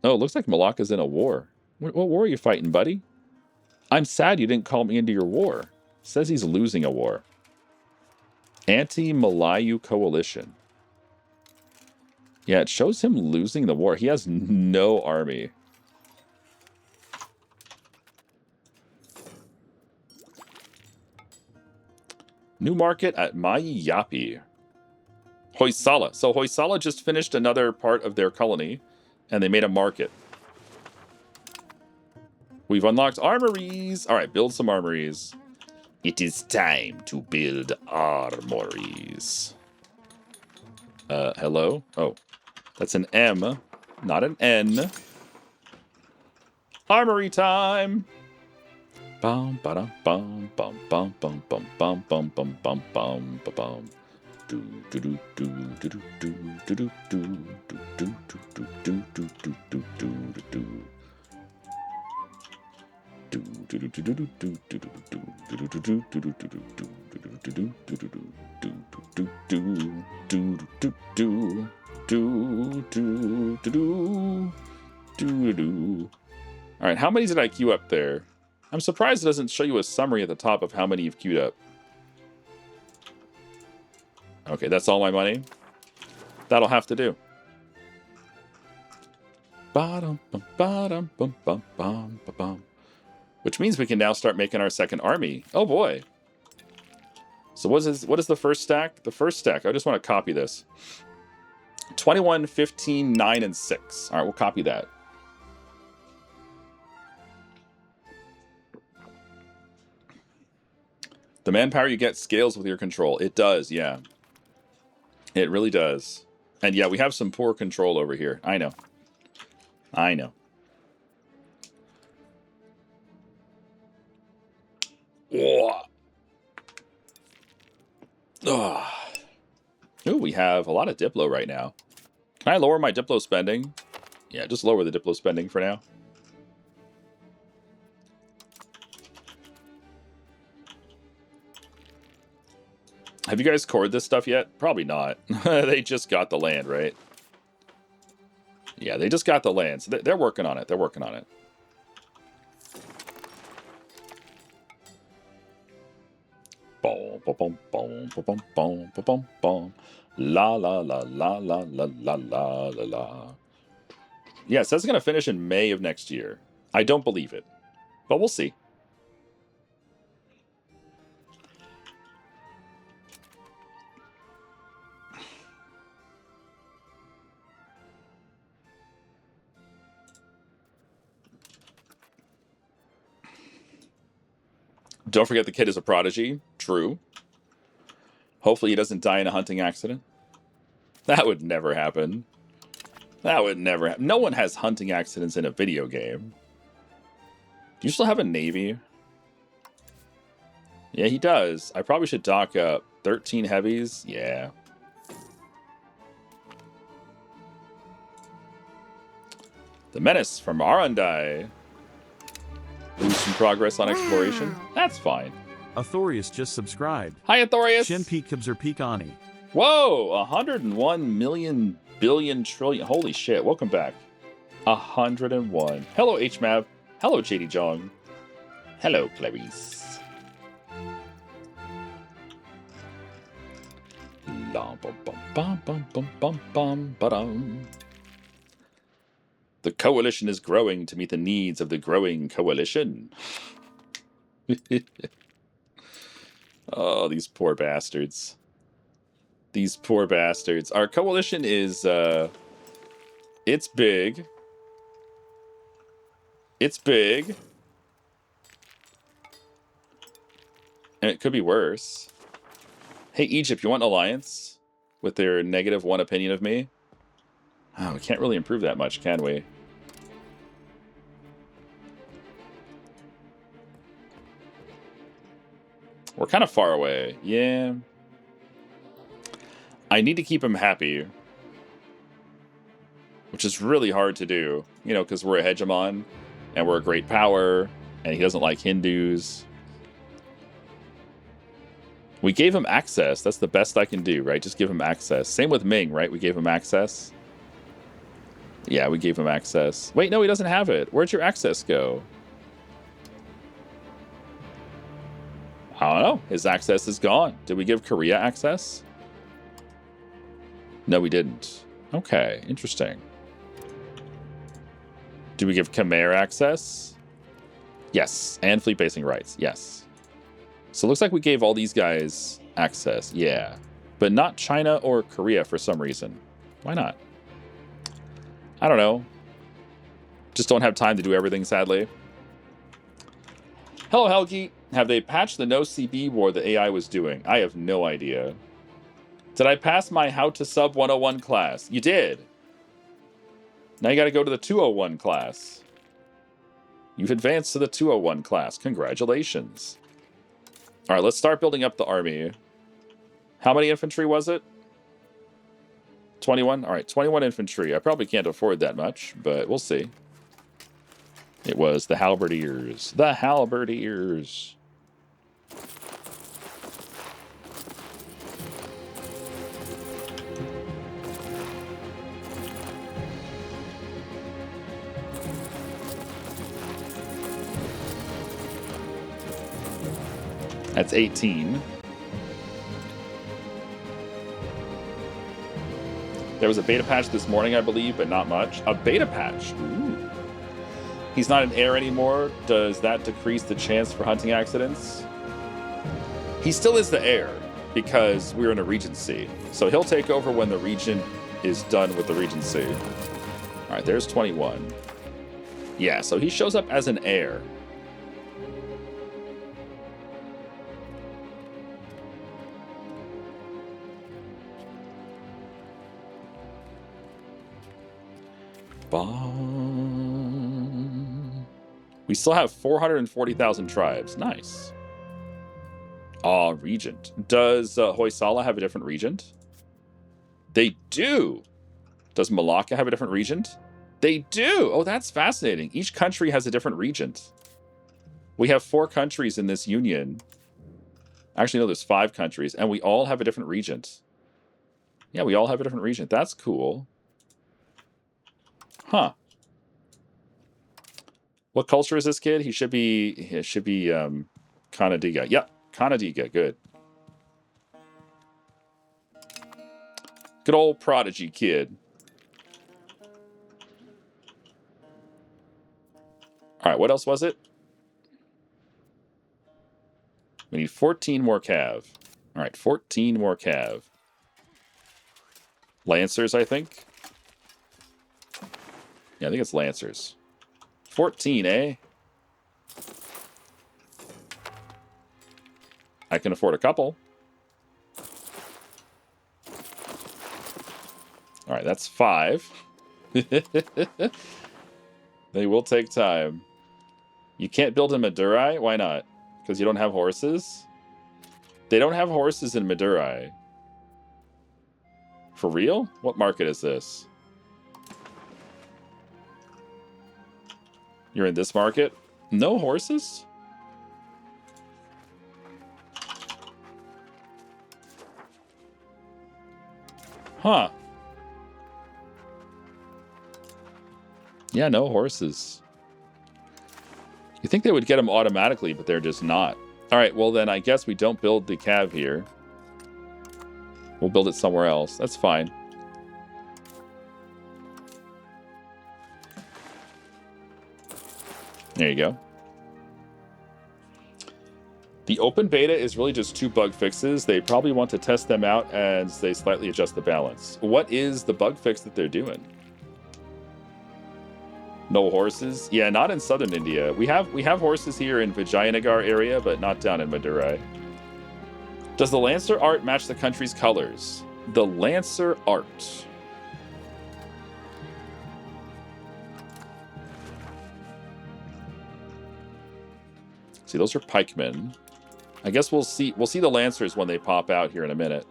Oh, it looks like Malacca's in a war. What war are you fighting, buddy? I'm sad you didn't call me into your war. Says he's losing a war. Anti-Malayu coalition. Yeah, it shows him losing the war. He has no army. New market at Mayapi. Hoysala. So Hoysala just finished another part of their colony, and they made a market. We've unlocked armories. All right, build some armories. It is time to build armories. Hello? Oh, that's an M, not an N. Armory time! Bum ba bum bum bum bum bum bum bum bum bum bum bum. Do do do do do do do do do do do do do do do do do. All right, how many did I queue up there? I'm surprised it doesn't show you a summary at the top of how many you've queued up. Okay, that's all my money. That'll have to do. Which means we can now start making our second army. Oh boy. So what is the first stack? The first stack, I just want to copy this. 21, 15, 9, and 6. All right, we'll copy that. The manpower you get scales with your control. It does, yeah. It really does. And yeah, we have some poor control over here. I know. I know. Oh. Oh. Ooh, we have a lot of Diplo right now. Can I lower my Diplo spending? Yeah, just lower the Diplo spending for now. Have you guys cored this stuff yet? Probably not. They just got the land, right? Yeah, they just got the land. So they're working on it. They're working on it. Boom, boom, boom, boom, boom, boom, boom, boom. La la la la la la la la la la. Yeah, it says it's going to finish in May of next year. I don't believe it, but we'll see. Don't forget the kid is a prodigy. True. Hopefully he doesn't die in a hunting accident. That would never happen. That would never happen. No one has hunting accidents in a video game. Do you still have a navy? Yeah, he does. I probably should dock up 13 heavies. Yeah. The Menace from Arundai. Lose some progress on exploration. That's fine. Authorius just subscribed. Hi, Authorius. Shen Peekabs or Peekani. Whoa, 101 million billion trillion. Holy shit, welcome back. 101. Hello, HMAV. Hello, JD Jong. Hello, Clarice. The coalition is growing to meet the needs of the growing coalition. Oh, these poor bastards. These poor bastards. Our coalition is, it's big. It's big. And it could be worse. Hey, Egypt, you want an alliance? With their -1 opinion of me? Oh, we can't really improve that much, can we? We're kind of far away. Yeah. I need to keep him happy. Which is really hard to do. You know, because we're a hegemon. And we're a great power. And he doesn't like Hindus. We gave him access. That's the best I can do, right? Just give him access. Same with Ming, right? We gave him access. Yeah, we gave him access. Wait, no, he doesn't have it. Where'd your access go? I don't know. His access is gone. Did we give Korea access? No, we didn't. Okay, interesting. Did we give Khmer access? Yes, and fleet basing rights. Yes. So it looks like we gave all these guys access. Yeah. But not China or Korea for some reason. Why not? I don't know. Just don't have time to do everything, sadly. Hello, Helgi. Have they patched the no CB war the AI was doing? I have no idea. Did I pass my How to Sub 101 class? You did. Now you got to go to the 201 class. You've advanced to the 201 class. Congratulations. All right, let's start building up the army. How many infantry was it? 21? All right, 21 infantry. I probably can't afford that much, but we'll see. It was the halberdiers. The halberdiers. That's 18. There was a beta patch this morning, I believe, but not much. A beta patch. Ooh. He's not an heir anymore. Does that decrease the chance for hunting accidents? He still is the heir because we're in a regency. So he'll take over when the regent is done with the regency. All right, there's 21. Yeah, so he shows up as an heir. We still have 440,000 tribes. Nice. Regent. Does Hoysala have a different regent? They do. Does Malacca have a different regent? They do. Oh, that's fascinating. Each country has a different regent. We have 4 countries in this union. Actually, no, there's 5 countries, and we all have a different regent. Yeah, we all have a different regent. That's cool. Huh. What culture is this kid? He should be Kanadiga. Yep, Kanadiga. Good. Good old prodigy kid. All right, what else was it? We need 14 more cav. All right, 14 more cav. Lancers, I think. Yeah, I think it's Lancers. 14, eh? I can afford a couple. All right, that's 5. They will take time. You can't build in Madurai? Why not? Because you don't have horses? They don't have horses in Madurai. For real? What market is this? You're in this market? No horses? Huh. Yeah, no horses. You think they would get them automatically, but they're just not. All right, well then I guess we don't build the cav here. We'll build it somewhere else. That's fine. There you go. The open beta is really just 2 bug fixes. They probably want to test them out as they slightly adjust the balance. What is the bug fix that they're doing? No horses? Yeah, not in southern India. We have horses here in Vijayanagar area, but not down in Madurai. Does the Lancer art match the country's colors? The Lancer art. See, those are pikemen. I guess we'll see the Lancers when they pop out here in a minute.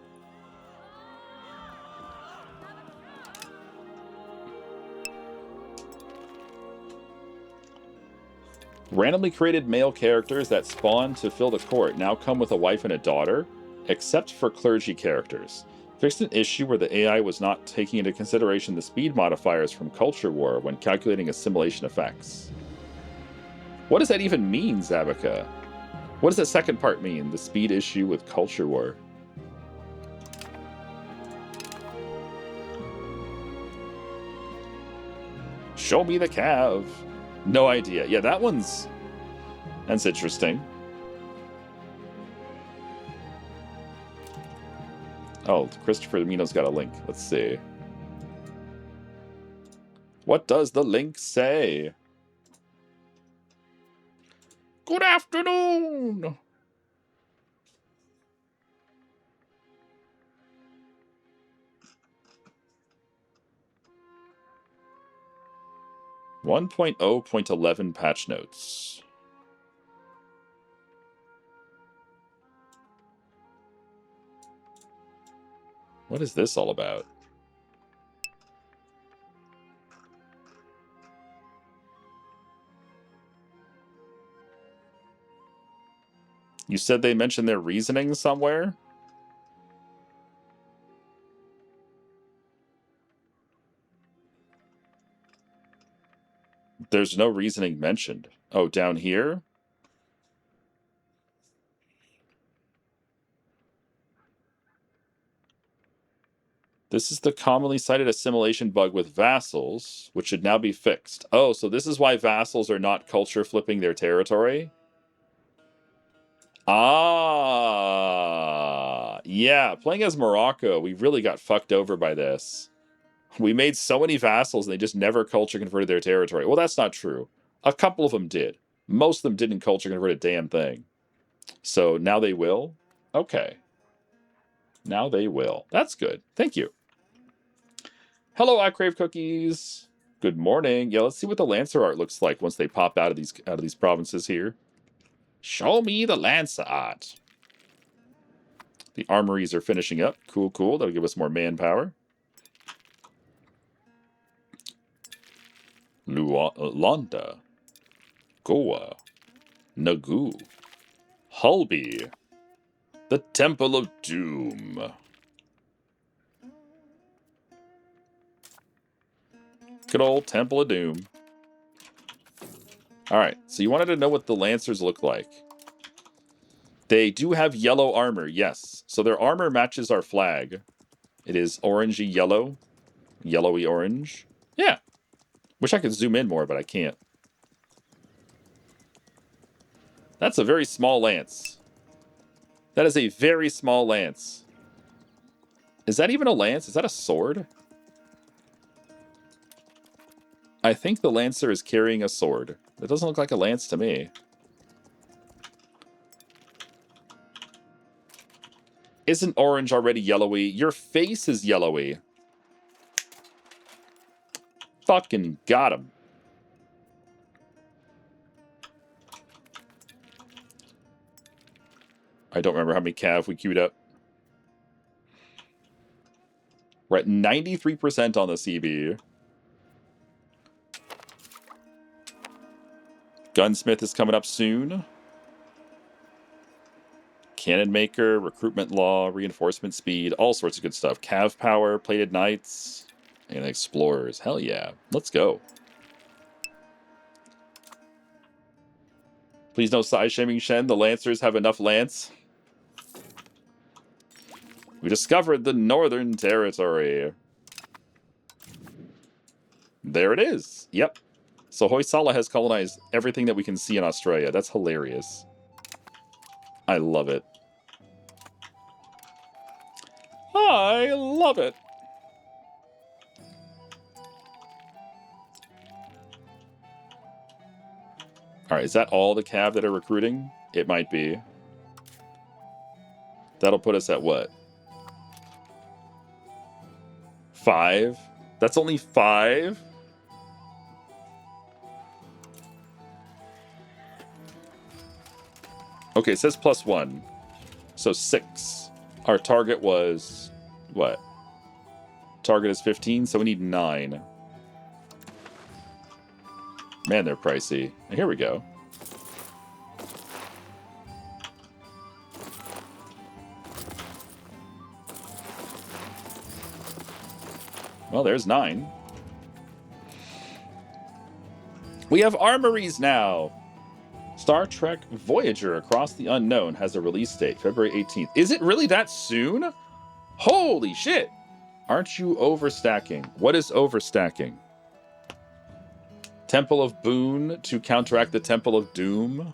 Randomly created male characters that spawn to fill the court now come with a wife and a daughter, except for clergy characters. Fixed an issue where the AI was not taking into consideration the speed modifiers from Culture War when calculating assimilation effects. What does that even mean, Zabaka? What does that second part mean? The speed issue with Culture War. Show me the cav. No idea. Yeah, that's interesting. Oh, Christopher Mino's got a link. Let's see. What does the link say? Good afternoon. .0.11 patch notes. What is this all about? You said they mentioned their reasoning somewhere? There's no reasoning mentioned. Oh, down here? This is the commonly cited assimilation bug with vassals, which should now be fixed. Oh, so this is why vassals are not culture flipping their territory? Ah, yeah. Playing as Morocco, we really got fucked over by this. We made so many vassals and they just never culture converted their territory. Well, that's not true. A couple of them did. Most of them didn't culture convert a damn thing. So now they will? Okay. Now they will. That's good. Thank you. Hello, I Crave Cookies. Good morning. Yeah, let's see what the Lancer art looks like once they pop out of these provinces here. Show me the Lancer art. The armories are finishing up. Cool, cool. That'll give us more manpower. Londa. Goa. Nagu. Hulby. The Temple of Doom. Good old Temple of Doom. Alright, so you wanted to know what the Lancers look like. They do have yellow armor, yes. So their armor matches our flag. It is orangey yellow. Yellowy orange. Yeah. Wish I could zoom in more, but I can't. That's a very small lance. That is a very small lance. Is that even a lance? Is that a sword? I think the Lancer is carrying a sword. That doesn't look like a lance to me. Isn't orange already yellowy? Your face is yellowy. Fucking got him. I don't remember how many cav we queued up. We're at 93% on the CB. Gunsmith is coming up soon. Cannon Maker, Recruitment Law, Reinforcement Speed, all sorts of good stuff. Cav Power, Plated Knights, and Explorers. Hell yeah. Let's go. Please no size shaming, Shen. The Lancers have enough lance. We discovered the Northern Territory. There it is. Yep. So Hoysala has colonized everything that we can see in Australia. That's hilarious. I love it. I love it. Alright, is that all the cav that are recruiting? It might be. That'll put us at what? 5? That's only 5? Okay, it says +1. So 6. Our target was... what? Target is 15, so we need 9. Man, they're pricey. Here we go. Well, there's 9. We have armories now! Star Trek Voyager Across the Unknown has a release date, February 18th. Is it really that soon? Holy shit! Aren't you overstacking? What is overstacking? Temple of Boon to counteract the Temple of Doom?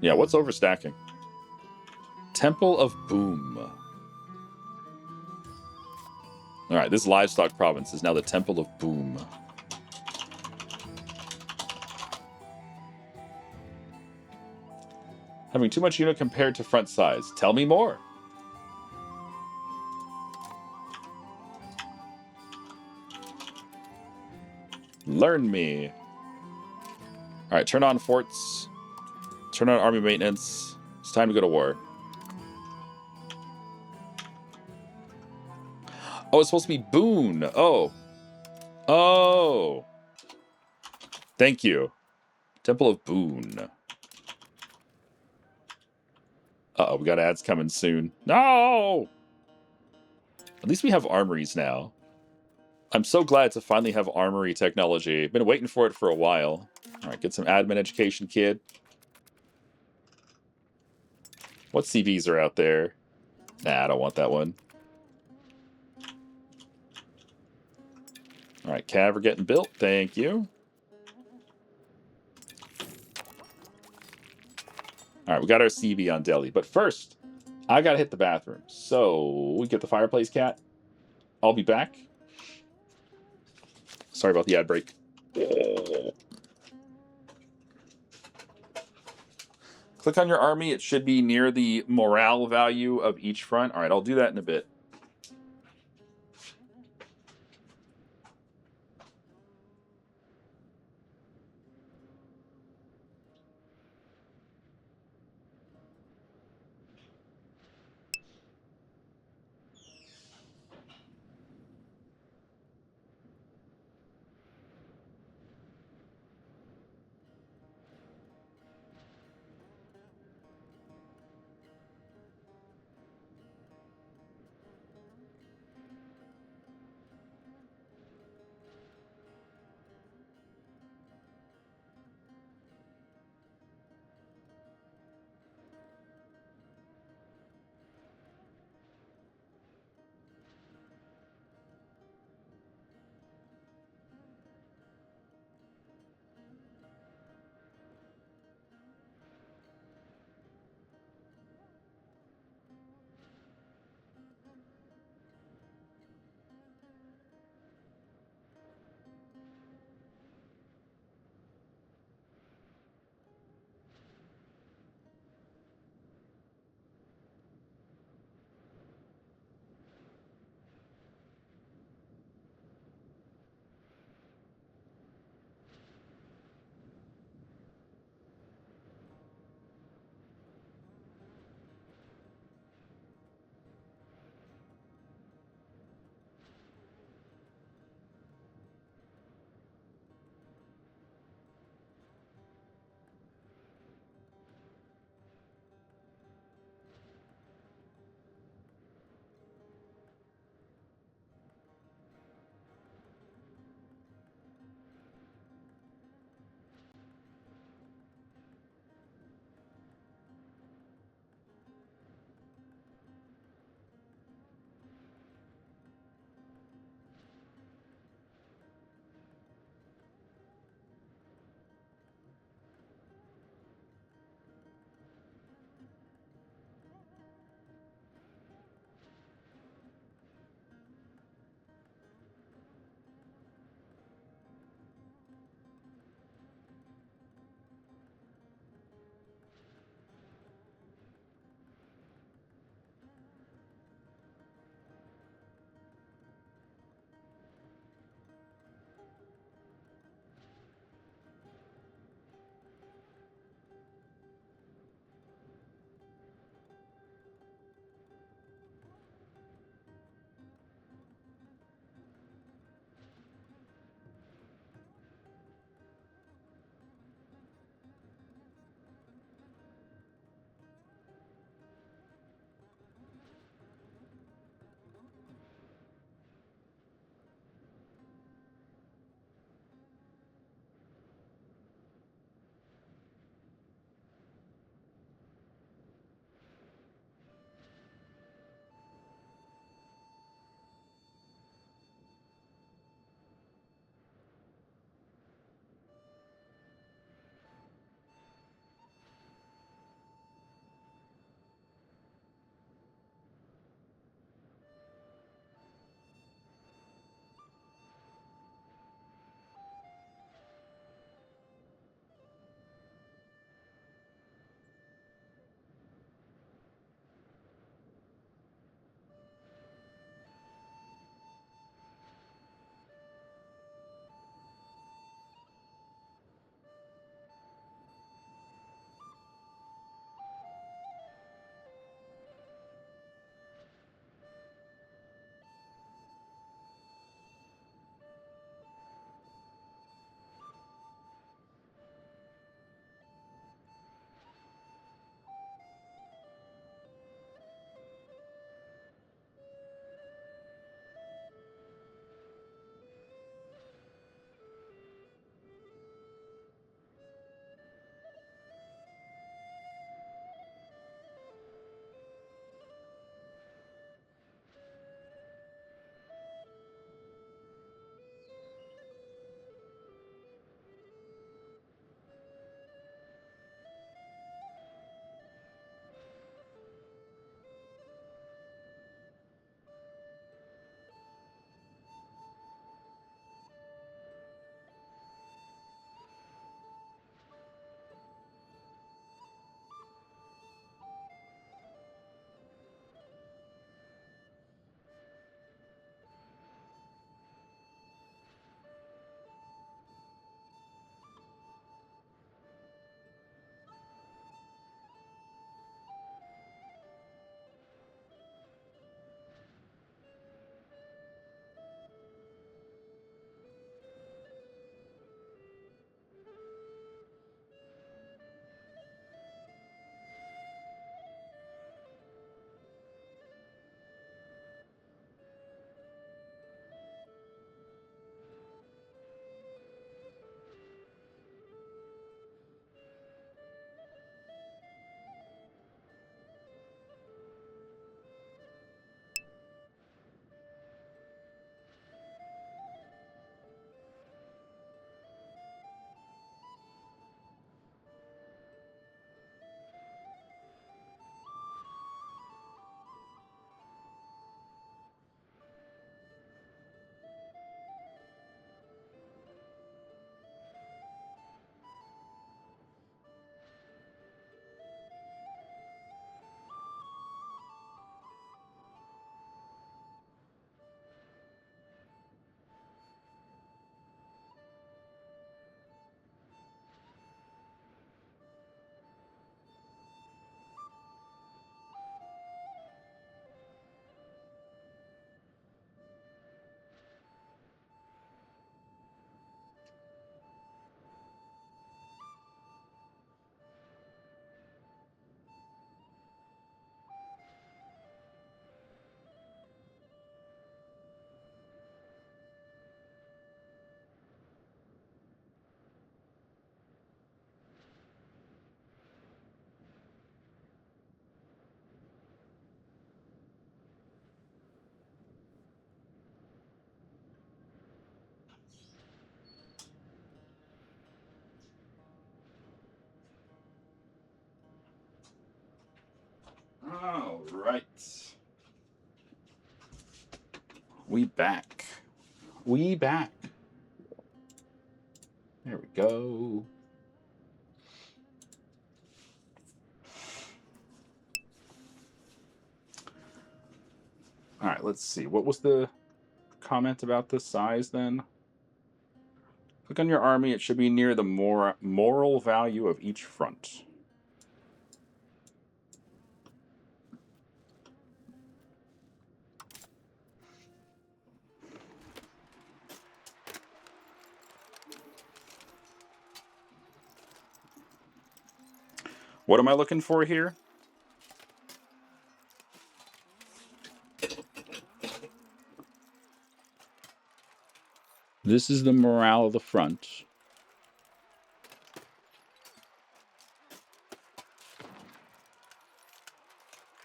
Yeah, what's overstacking? Temple of Boom. Alright, this livestock province is now the Temple of Boom. Having too much unit compared to front size. Tell me more. Learn me. Alright, turn on forts. Turn on army maintenance. It's time to go to war. Oh, it's supposed to be Boon. Oh. Oh. Thank you. Temple of Boon. Uh-oh, we got ads coming soon. No! At least we have armories now. I'm so glad to finally have armory technology. Been waiting for it for a while. Alright, get some admin education, kid. What CVs are out there? Nah, I don't want that one. Alright, cav are getting built. Thank you. Alright, we got our CV on Delhi. But first, I gotta hit the bathroom. So, we get the fireplace cat. I'll be back. Sorry about the ad break. Click on your army. It should be near the morale value of each front. Alright, I'll do that in a bit. right. We back. We back. There we go. All right, let's see. What was the comment about the size then? Click on your army. It should be near the moral value of each front. What am I looking for here? This is the morale of the front.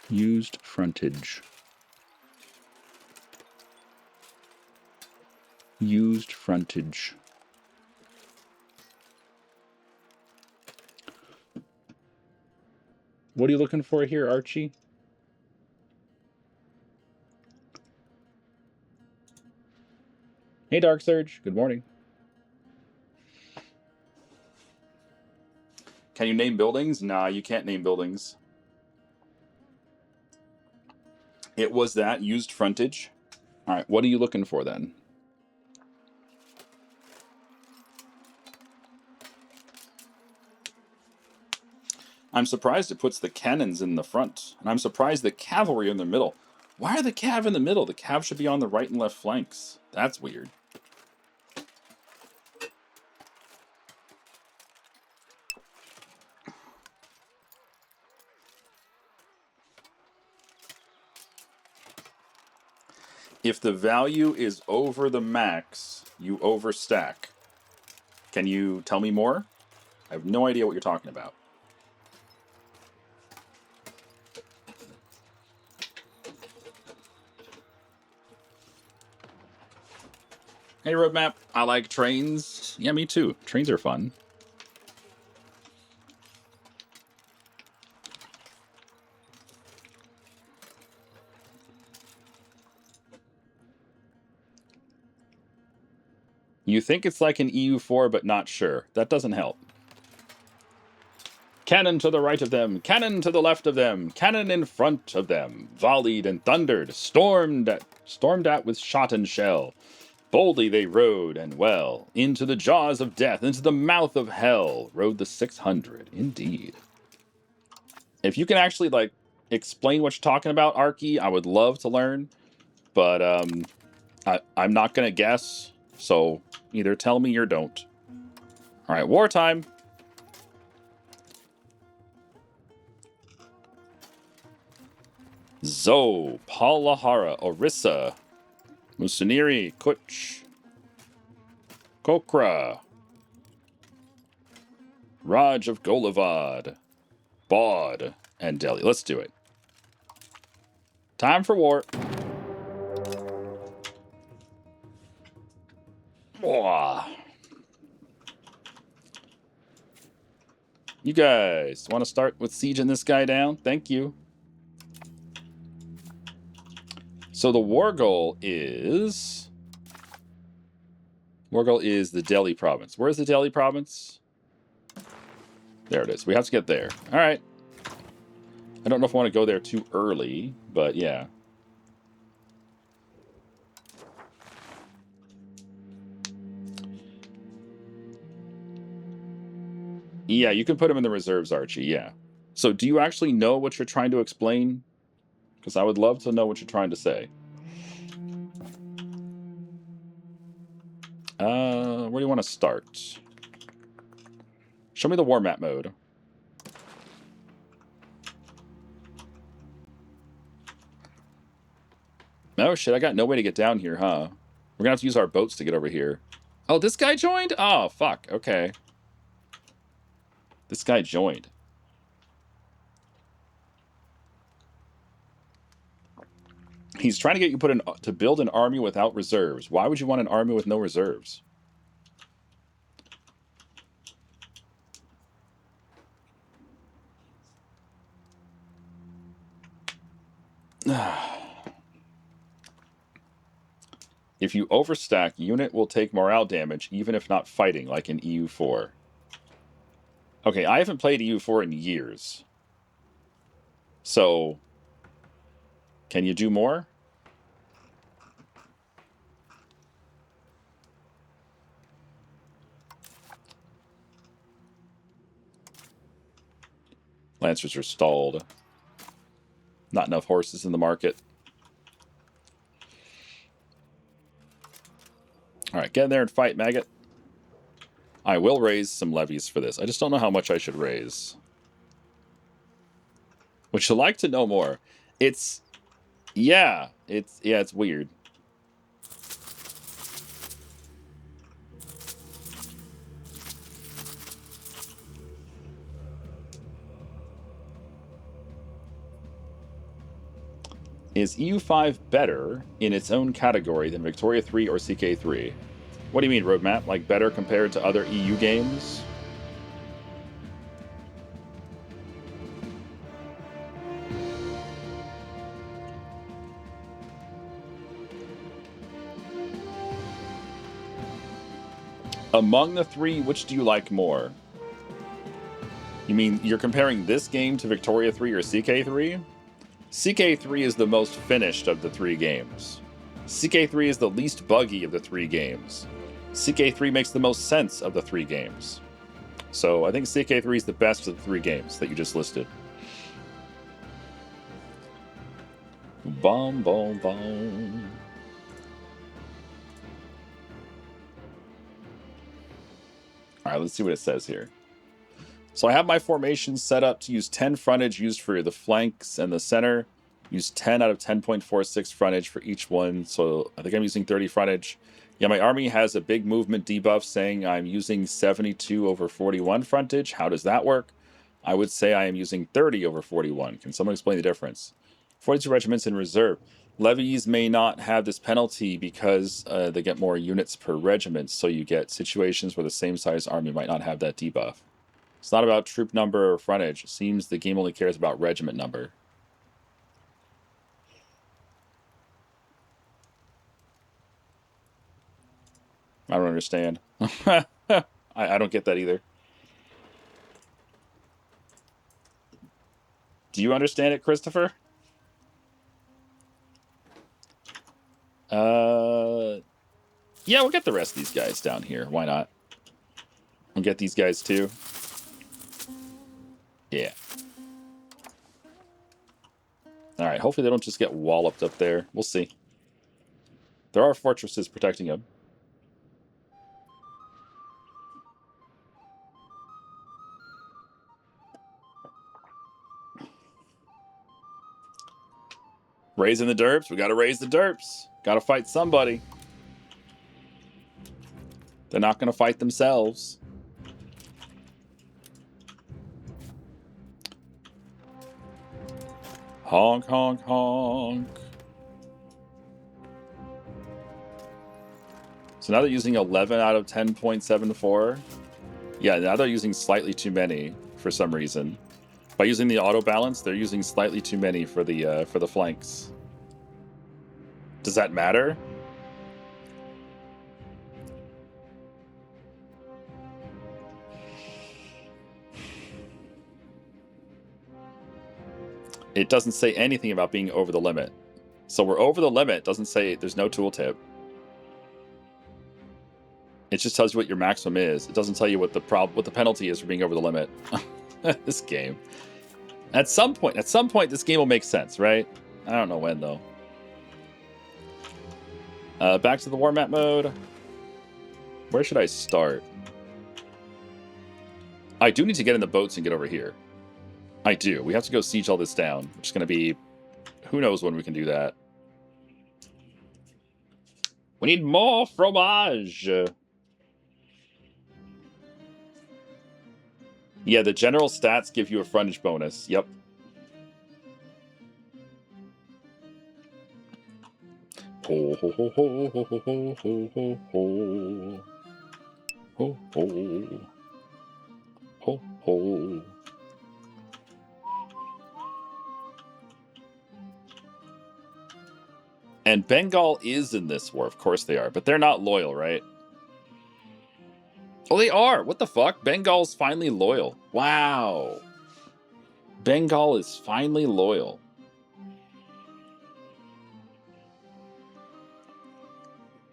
Used frontage. Used frontage. What are you looking for here, Archie? Hey, Dark Surge. Good morning. Can you name buildings? Nah, you can't name buildings. It was that used frontage. All right, what are you looking for then? I'm surprised it puts the cannons in the front, and I'm surprised the cavalry in the middle. Why are the cav in the middle? The cav should be on the right and left flanks. That's weird. If the value is over the max, you overstack. Can you tell me more? I have no idea what you're talking about. Hey, Roadmap. I like trains. Yeah, me too. Trains are fun. You think it's like an EU4, but not sure. That doesn't help. Cannon to the right of them, cannon to the left of them, cannon in front of them, volleyed and thundered, stormed at with shot and shell. Boldly they rode, and well, into the jaws of death, into the mouth of hell, rode the 600, indeed. If you can actually, like, explain what you're talking about, Arky, I would love to learn, but I'm not going to guess, so either tell me or don't. All right, wartime. Zo, Palahara, Orissa, Musuniri, Kuch, Kokra, Raj of Golavad, Bod, and Delhi. Let's do it. Time for war. Wah. You guys want to start with sieging this guy down? Thank you. So the war goal is the Delhi province. Where's the Delhi province? There it is. We have to get there. All right. I don't know if I want to go there too early, but yeah. Yeah, you can put him in the reserves, Archie. Yeah. So do you actually know what you're trying to explain? Because I would love to know what you're trying to say. Where do you want to start? Show me the war map mode. Oh shit, I got no way to get down here, huh? We're gonna have to use our boats to get over here. Oh, this guy joined? Oh, fuck. Okay. This guy joined. He's trying to get you to build an army without reserves. Why would you want an army with no reserves? If you overstack, unit will take morale damage even if not fighting, like in EU4. Okay, I haven't played EU4 in years. So, can you do more? Lancers are stalled. Not enough horses in the market. Alright, get in there and fight, maggot. I will raise some levies for this. I just don't know how much I should raise. Would you like to know more? It's weird. Is EU5 better in its own category than Victoria 3 or CK3? What do you mean, roadmap? Like better compared to other EU games? Among the three, which do you like more? You mean you're comparing this game to Victoria 3 or CK3? CK3 is the most finished of the three games. CK3 is the least buggy of the three games. CK3 makes the most sense of the three games. So I think CK3 is the best of the three games that you just listed. Bom, bom, bom. All right, let's see what it says here. So I have my formation set up to use 10 frontage used for the flanks and the center. Use 10 out of 10.46 frontage for each one. So I think I'm using 30 frontage. Yeah, my army has a big movement debuff saying I'm using 72 over 41 frontage. How does that work? I would say I am using 30 over 41. Can someone explain the difference? 42 regiments in reserve. Levies may not have this penalty because they get more units per regiment. So you get situations where the same size army might not have that debuff. It's not about troop number or frontage. It seems the game only cares about regiment number. I don't understand. I don't get that either. Do you understand it, Christopher? Yeah, we'll get the rest of these guys down here. Why not? We'll get these guys too. Yeah. Alright, hopefully they don't just get walloped up there. We'll see. There are fortresses protecting them. Raising the derps. We gotta raise the derps. Gotta fight somebody. They're not gonna fight themselves. Honk, honk, honk. So now they're using 11 out of 10.74. Yeah, now they're using slightly too many for some reason. By using the auto balance, they're using slightly too many for the flanks. Does that matter? It doesn't say anything about being over the limit. So we're over the limit. It doesn't say there's no tooltip. It just tells you what your maximum is. It doesn't tell you what the penalty is for being over the limit. This game. At some point, this game will make sense, right? I don't know when though. Back to the war map mode. Where should I start? I do need to get in the boats and get over here. I do. We have to go siege all this down, which is going to be... Who knows when we can do that. We need more fromage. Yeah, the general stats give you a frontage bonus. Yep. Ho, ho, ho, ho, ho, ho, ho, ho, ho. Ho, ho. Ho, ho. And Bengal is in this war. Of course they are. But they're not loyal, right? Oh, they are. What the fuck? Bengal's finally loyal. Wow. Bengal is finally loyal.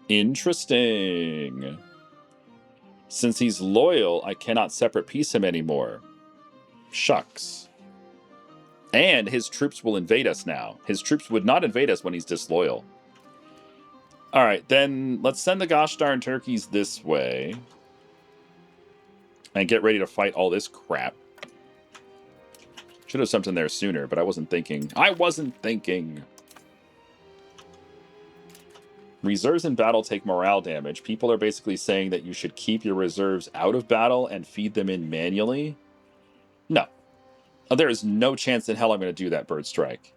Interesting. Since he's loyal, I cannot separate peace him anymore. Shucks. And his troops will invade us now. His troops would not invade us when he's disloyal. Alright, then let's send the gosh darn turkeys this way. And get ready to fight all this crap. Should have something there sooner, but I wasn't thinking. Reserves in battle take morale damage. People are basically saying that you should keep your reserves out of battle and feed them in manually. No. There is no chance in hell I'm going to do that, Bird Strike.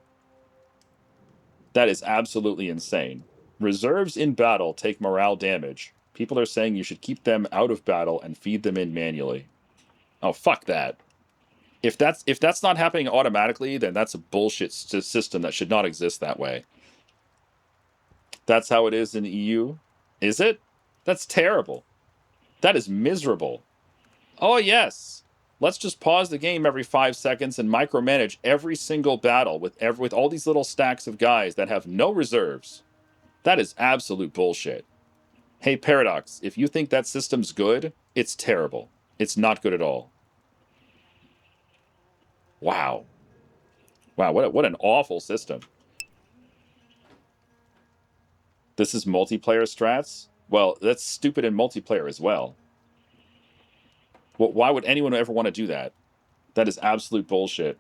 That is absolutely insane. Reserves in battle take morale damage. People are saying you should keep them out of battle and feed them in manually. Oh, fuck that. If that's not happening automatically, then that's a bullshit system that should not exist that way. That's how it is in the EU? Is it? That's terrible. That is miserable. Oh, yes. Let's just pause the game every 5 seconds and micromanage every single battle with all these little stacks of guys that have no reserves. That is absolute bullshit. Hey, Paradox, if you think that system's good, it's terrible. It's not good at all. Wow. Wow, what an awful system. This is multiplayer strats? Well, that's stupid in multiplayer as well. Well, why would anyone ever want to do that? That is absolute bullshit.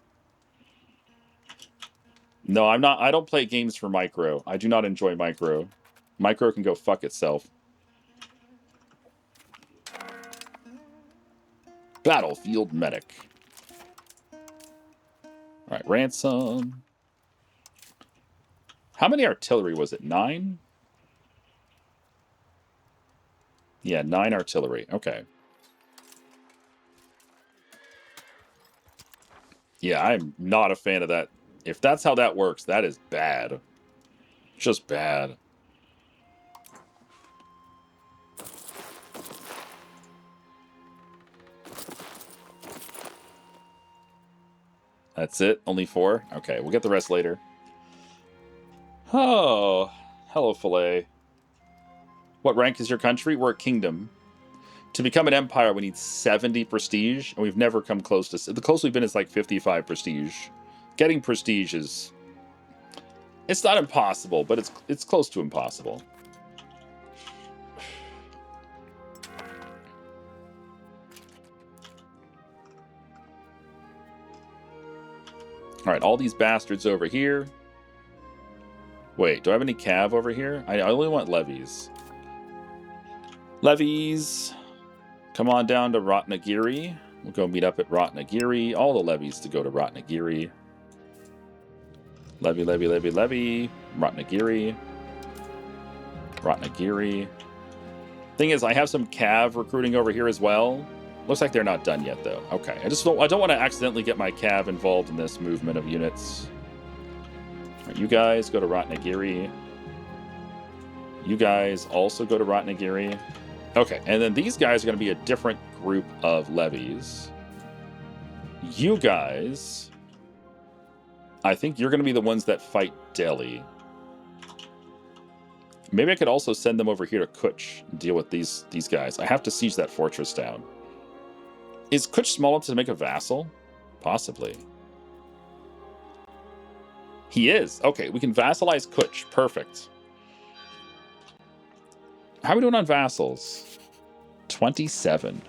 No, I don't play games for micro. I do not enjoy micro. Micro can go fuck itself. Battlefield medic. Alright, ransom. How many artillery was it? 9? Yeah, 9 artillery. Okay. Yeah, I'm not a fan of that. If that's how that works, that is bad. Just bad. That's it? Only 4? Okay, we'll get the rest later. Oh, hello, Filet. What rank is your country? We're a kingdom. To become an empire, we need 70 prestige, and we've never come close to... The closest we've been is like 55 prestige. Getting prestige is... It's not impossible, but it's close to impossible. Alright, all these bastards over here. Wait, do I have any cav over here? I only want levies. Levies. Come on down to Ratnagiri. We'll go meet up at Ratnagiri. All the levies to go to Ratnagiri. Levy, levy, levy, levy. Ratnagiri. Ratnagiri. Thing is, I have some cav recruiting over here as well. Looks like they're not done yet, though. Okay, I don't want to accidentally get my cav involved in this movement of units. All right, you guys go to Ratnagiri. You guys also go to Ratnagiri. Okay, and then these guys are going to be a different group of levies. You guys... I think you're going to be the ones that fight Delhi. Maybe I could also send them over here to Kuch and deal with these guys. I have to siege that fortress down. Is Kuch small enough to make a vassal? Possibly. He is. Okay, we can vassalize Kuch. Perfect. How are we doing on vassals? 27.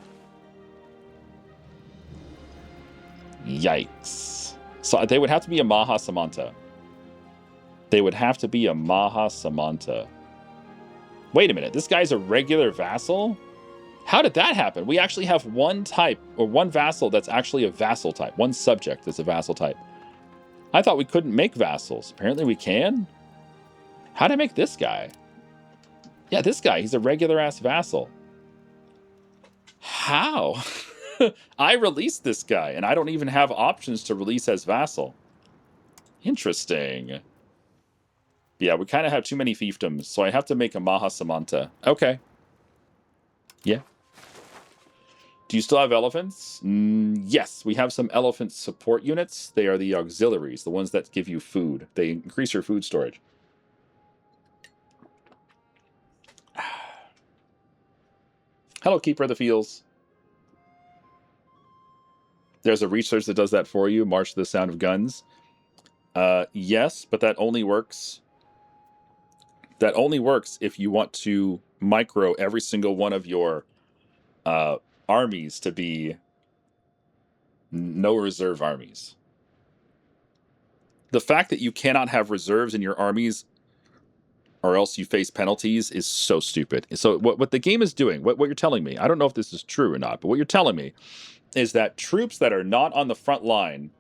Yikes. So they would have to be a Maha Samanta. They would have to be a Maha Samanta. Wait a minute. This guy's a regular vassal? How did that happen? We actually have one type, or one vassal that's actually a vassal type. One subject that's a vassal type. I thought we couldn't make vassals. Apparently we can? How did I make this guy? Yeah, this guy. He's a regular-ass vassal. How? I released this guy, and I don't even have options to release as vassal. Interesting. Yeah, we kind of have too many fiefdoms, so I have to make a Maha Samanta. Okay. Yeah. Do you still have elephants? Yes, we have some elephant support units. They are the auxiliaries, the ones that give you food. They increase your food storage. Hello, Keeper of the Fields. There's a research that does that for you. March to the Sound of Guns. Yes, but that only works. That only works if you want to micro every single one of your armies to be no reserve armies. The fact that you cannot have reserves in your armies or else you face penalties is so stupid. So what the game is doing, what you're telling me, I don't know if this is true or not, but what you're telling me is that troops that are not on the front line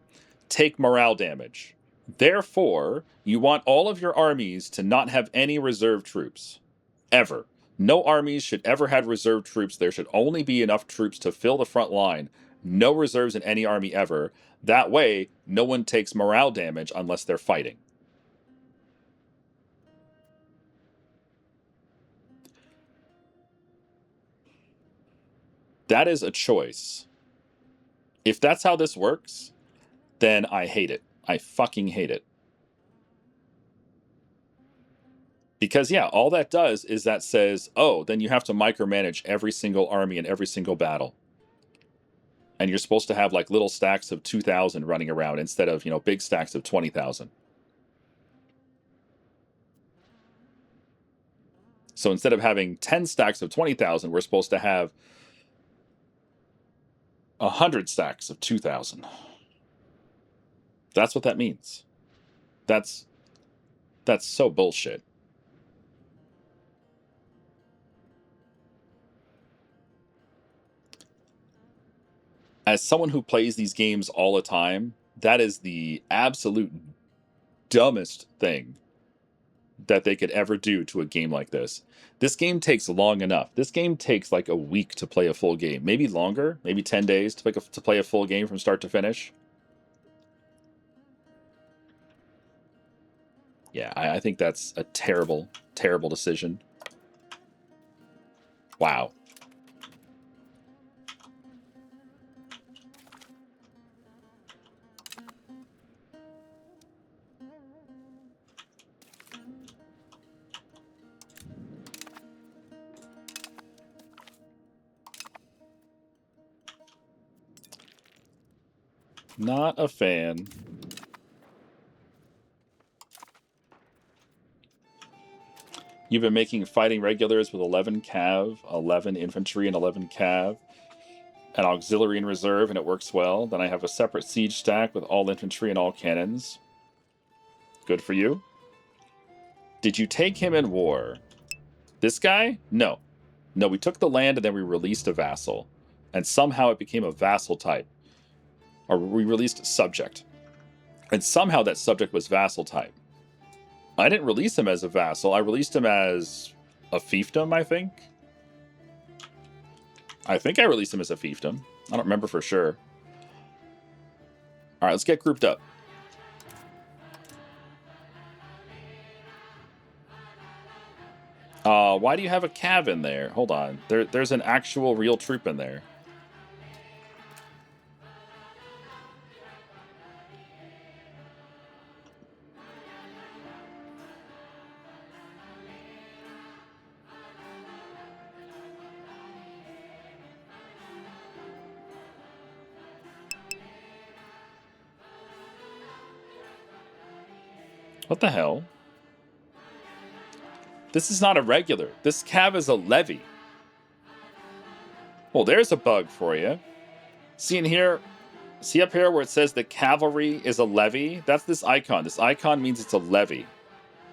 take morale damage. Therefore, you want all of your armies to not have any reserve troops. Ever. No armies should ever have reserve troops. There should only be enough troops to fill the front line. No reserves in any army ever. That way, no one takes morale damage unless they're fighting. That is a choice. If that's how this works, then I hate it. I fucking hate it. Because, yeah, all that does is that says, oh, then you have to micromanage every single army in every single battle. And you're supposed to have, like, little stacks of 2,000 running around instead of, big stacks of 20,000. So instead of having 10 stacks of 20,000, we're supposed to have 100 stacks of 2,000. That's what that means. That's so bullshit. As someone who plays these games all the time, that is the absolute dumbest thing that they could ever do to a game like this. This game takes long enough. This game takes like a week to play a full game. Maybe longer, maybe 10 days to play a full game from start to finish. Yeah, I think that's a terrible, terrible decision. Wow. Not a fan. You've been making fighting regulars with 11 cav, 11 infantry, and 11 cav, an auxiliary in reserve, and it works well. Then I have a separate siege stack with all infantry and all cannons. Good for you. Did you take him in war? This guy? No. No, we took the land and then we released a vassal. And somehow it became a vassal type. Or we released subject. And somehow that subject was vassal type. I didn't release him as a vassal. I released him as a fiefdom, I think. I think I released him as a fiefdom. I don't remember for sure. All right, let's get grouped up. Why do you have a cav in there? Hold on. There's an actual real troop in there. What the hell? This is not a regular. This cav is a levy. Well, there's a bug for you. See in here, see up here where it says the cavalry is a levy? That's this icon. This icon means it's a levy.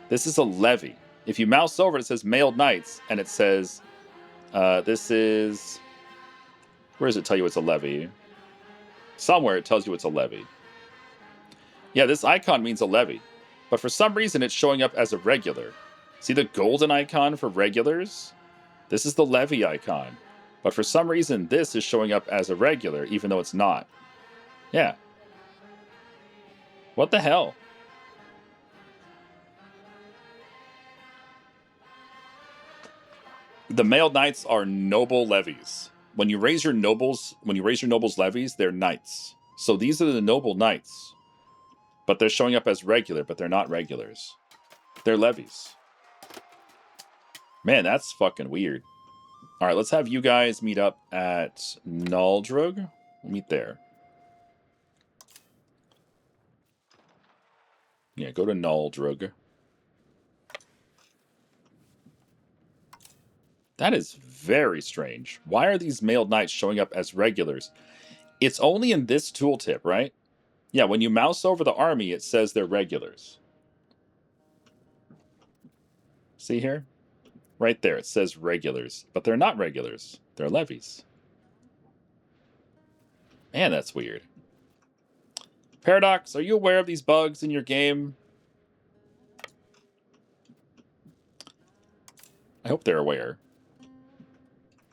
This is a levy. If you mouse over it, it says mailed knights, and it says, this is... Where does it tell you it's a levy? Somewhere it tells you it's a levy. Yeah, this icon means a levy. But for some reason, it's showing up as a regular. See the golden icon for regulars? This is the levy icon. But for some reason, this is showing up as a regular, even though it's not. Yeah. What the hell? The mailed knights are noble levies. When you raise your nobles levies, they're knights. So these are the noble knights. But they're showing up as regular, but they're not regulars. They're levies. Man, that's fucking weird. All right, let's have you guys meet up at Naldrug. We'll meet there. Yeah, go to Naldrug. That is very strange. Why are these mailed knights showing up as regulars? It's only in this tooltip, right? Yeah, when you mouse over the army, it says they're regulars. See here? Right there, it says regulars. But they're not regulars. They're levies. Man, that's weird. Paradox, are you aware of these bugs in your game? I hope they're aware.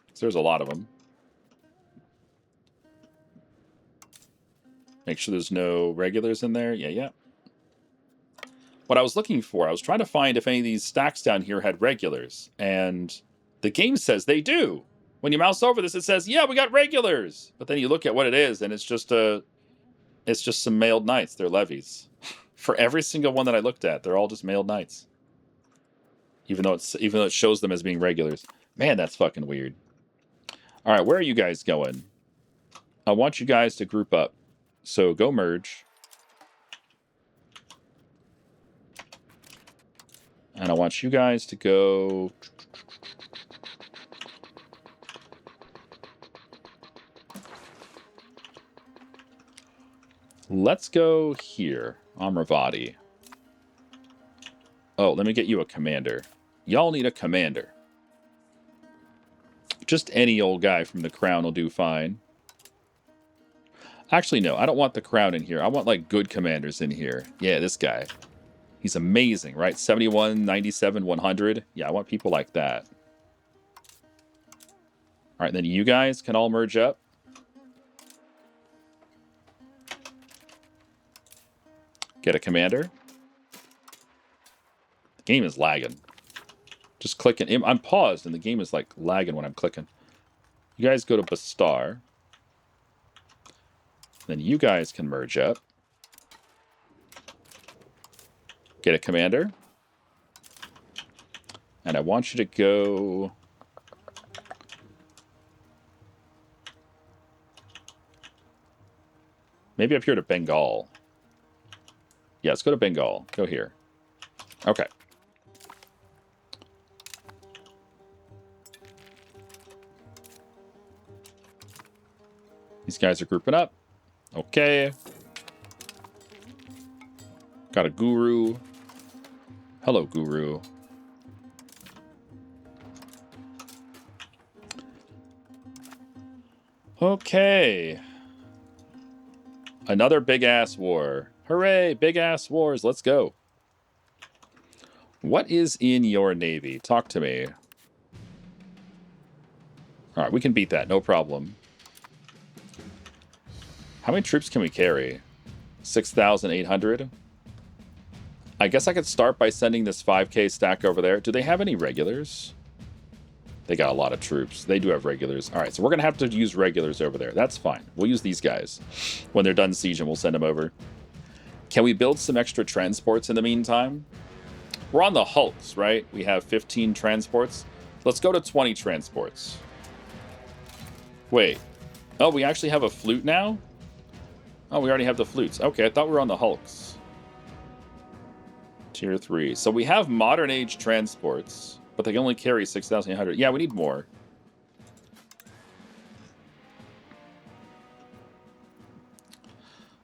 Because there's a lot of them. Make sure there's no regulars in there. Yeah. What I was looking for, I was trying to find if any of these stacks down here had regulars. And the game says they do. When you mouse over this, it says, yeah, we got regulars. But then you look at what it is, and it's just some mailed knights. They're levies. For every single one that I looked at, they're all just mailed knights. Even though it shows them as being regulars. Man, that's fucking weird. All right, where are you guys going? I want you guys to group up. So go merge. And I want you guys to go... Let's go here. Amravati. Oh, let me get you a commander. Y'all need a commander. Just any old guy from the crown will do fine. Actually, no. I don't want the crown in here. I want, like, good commanders in here. Yeah, this guy. He's amazing, right? 71, 97, 100. Yeah, I want people like that. All right, then you guys can all merge up. Get a commander. The game is lagging. Just clicking. I'm paused, and the game is, like, lagging when I'm clicking. You guys go to Bastar. Then you guys can merge up. Get a commander. And I want you to go... Maybe up here to Bengal. Yeah, let's go to Bengal. Go here. Okay. These guys are grouping up. Okay. Got a guru. Hello, guru. Okay. Another big-ass war. Hooray, big-ass wars. Let's go. What is in your navy? Talk to me. All right, we can beat that. No problem. How many troops can we carry? 6,800? I guess I could start by sending this 5K stack over there. Do they have any regulars? They got a lot of troops. They do have regulars. All right, so we're going to have to use regulars over there. That's fine. We'll use these guys. When they're done sieging, we'll send them over. Can we build some extra transports in the meantime? We're on the hulks, right? We have 15 transports. Let's go to 20 transports. Wait. Oh, we actually have a flute now? Oh, we already have the flutes. Okay, I thought we were on the hulks. Tier 3. So we have modern age transports, but they can only carry 6,800. Yeah, we need more.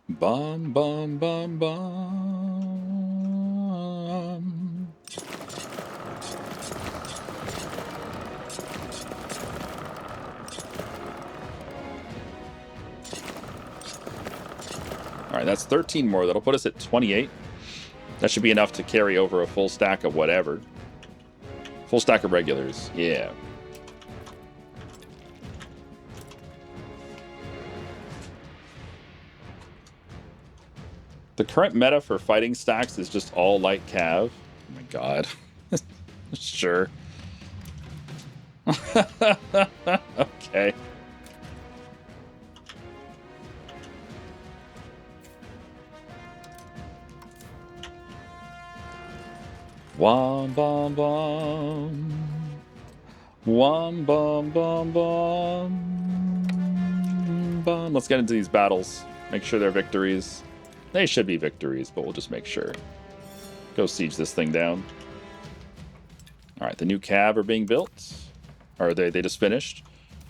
Bum, bum, bum, bum. All right, that's 13 more. That'll put us at 28. That should be enough to carry over a full stack of whatever. Full stack of regulars. Yeah. The current meta for fighting stacks is just all light cav. Oh my god. Sure. Okay. Wom bom bom. Wom bom bom bom. Bom. Let's get into these battles. Make sure they're victories. They should be victories, but we'll just make sure. Go siege this thing down. Alright, the new cab are being built. Or are they just finished?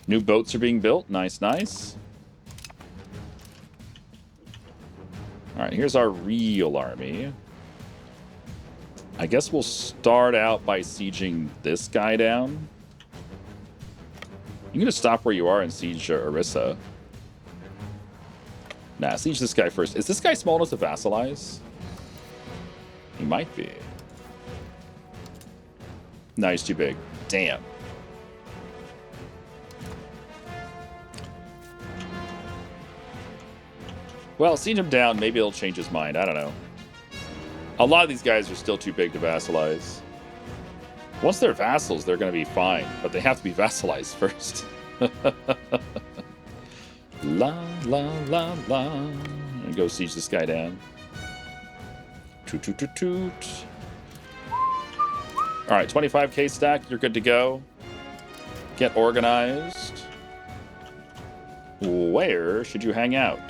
New boats are being built. Nice, nice. Alright, here's our real army. I guess we'll start out by sieging this guy down. You can just stop where you are and siege Orissa. Nah, siege this guy first. Is this guy small enough to vassalize? He might be. No, he's too big. Damn. Well, siege him down. Maybe it'll change his mind. I don't know. A lot of these guys are still too big to vassalize. Once they're vassals, they're going to be fine. But they have to be vassalized first. La, la, la, la. And go siege this guy down. Toot, toot, toot, toot. Alright, 25k stack. You're good to go. Get organized. Where should you hang out?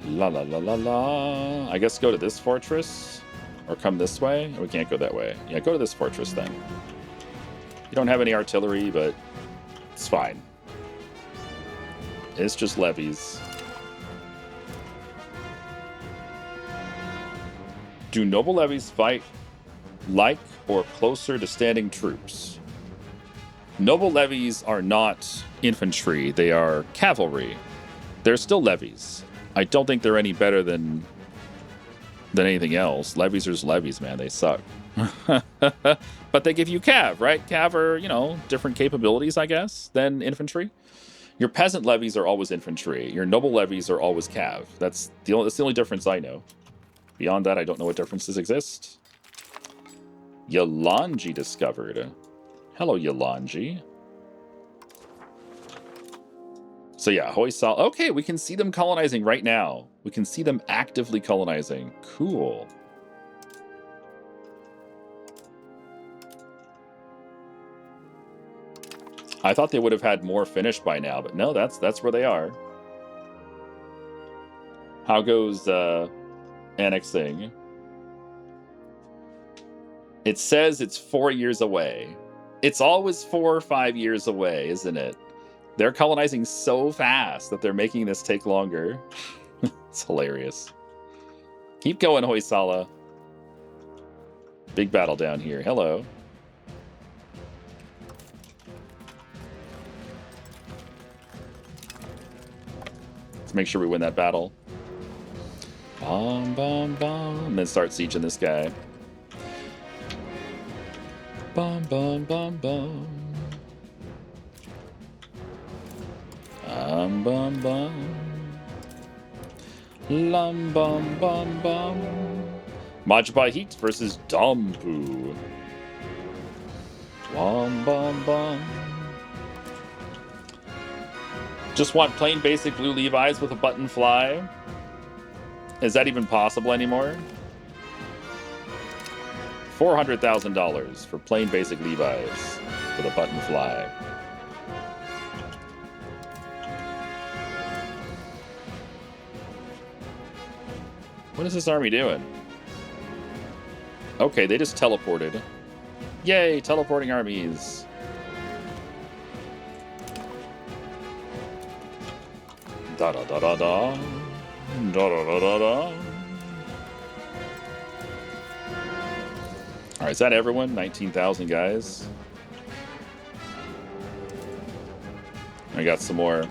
La la la la la. I guess go to this fortress. Or come this way. We can't go that way. Yeah, go to this fortress then. You don't have any artillery, but it's fine. It's just levies. Do noble levies fight like or closer to standing troops? Noble levies are not infantry. They are cavalry. They're still levies. I don't think they're any better than anything else. Levies are just levies, man. They suck. But they give you cav, right? Cav are, you know, different capabilities, I guess, than infantry. Your peasant levies are always infantry. Your noble levies are always cav. That's the only difference I know. Beyond that, I don't know what differences exist. Yalanji discovered. Hello, Yalanji. So yeah, Hoysala. Okay, we can see them colonizing right now. We can see them actively colonizing. Cool. I thought they would have had more finished by now, but no, that's where they are. How goes annexing? It says it's 4 years away. It's always 4 or 5 years away, isn't it? They're colonizing so fast that they're making this take longer. It's hilarious. Keep going, Hoysala. Big battle down here. Hello. Let's make sure we win that battle. Bomb, bomb, bomb. And then start sieging this guy. Bomb, bomb, bomb, bomb. Bum, bum. Lum, bum, bum, bum. Majbai Heat versus Dompu. Bum, bum, bum. Just want plain basic blue Levi's with a button fly. Is that even possible anymore? $400,000 for plain basic Levi's with a button fly. What is this army doing? Okay, they just teleported. Yay, teleporting armies. Da da da da da. Da da da da da. Alright, is that everyone? 19,000 guys. I got some more.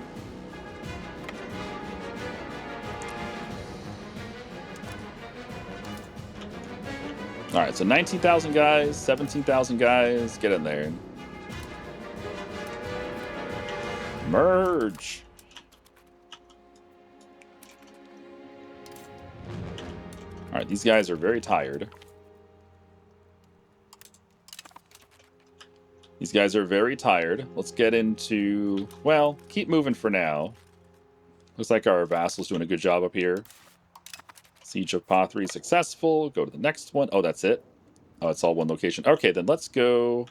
Alright, so 19,000 guys, 17,000 guys. Get in there. Merge! Alright, these guys are very tired. These guys are very tired. Let's get into... Well, keep moving for now. Looks like our vassal's doing a good job up here. Siege of Pathri successful. Go to the next one. Oh, that's it. Oh, it's all one location. Okay, then let's go...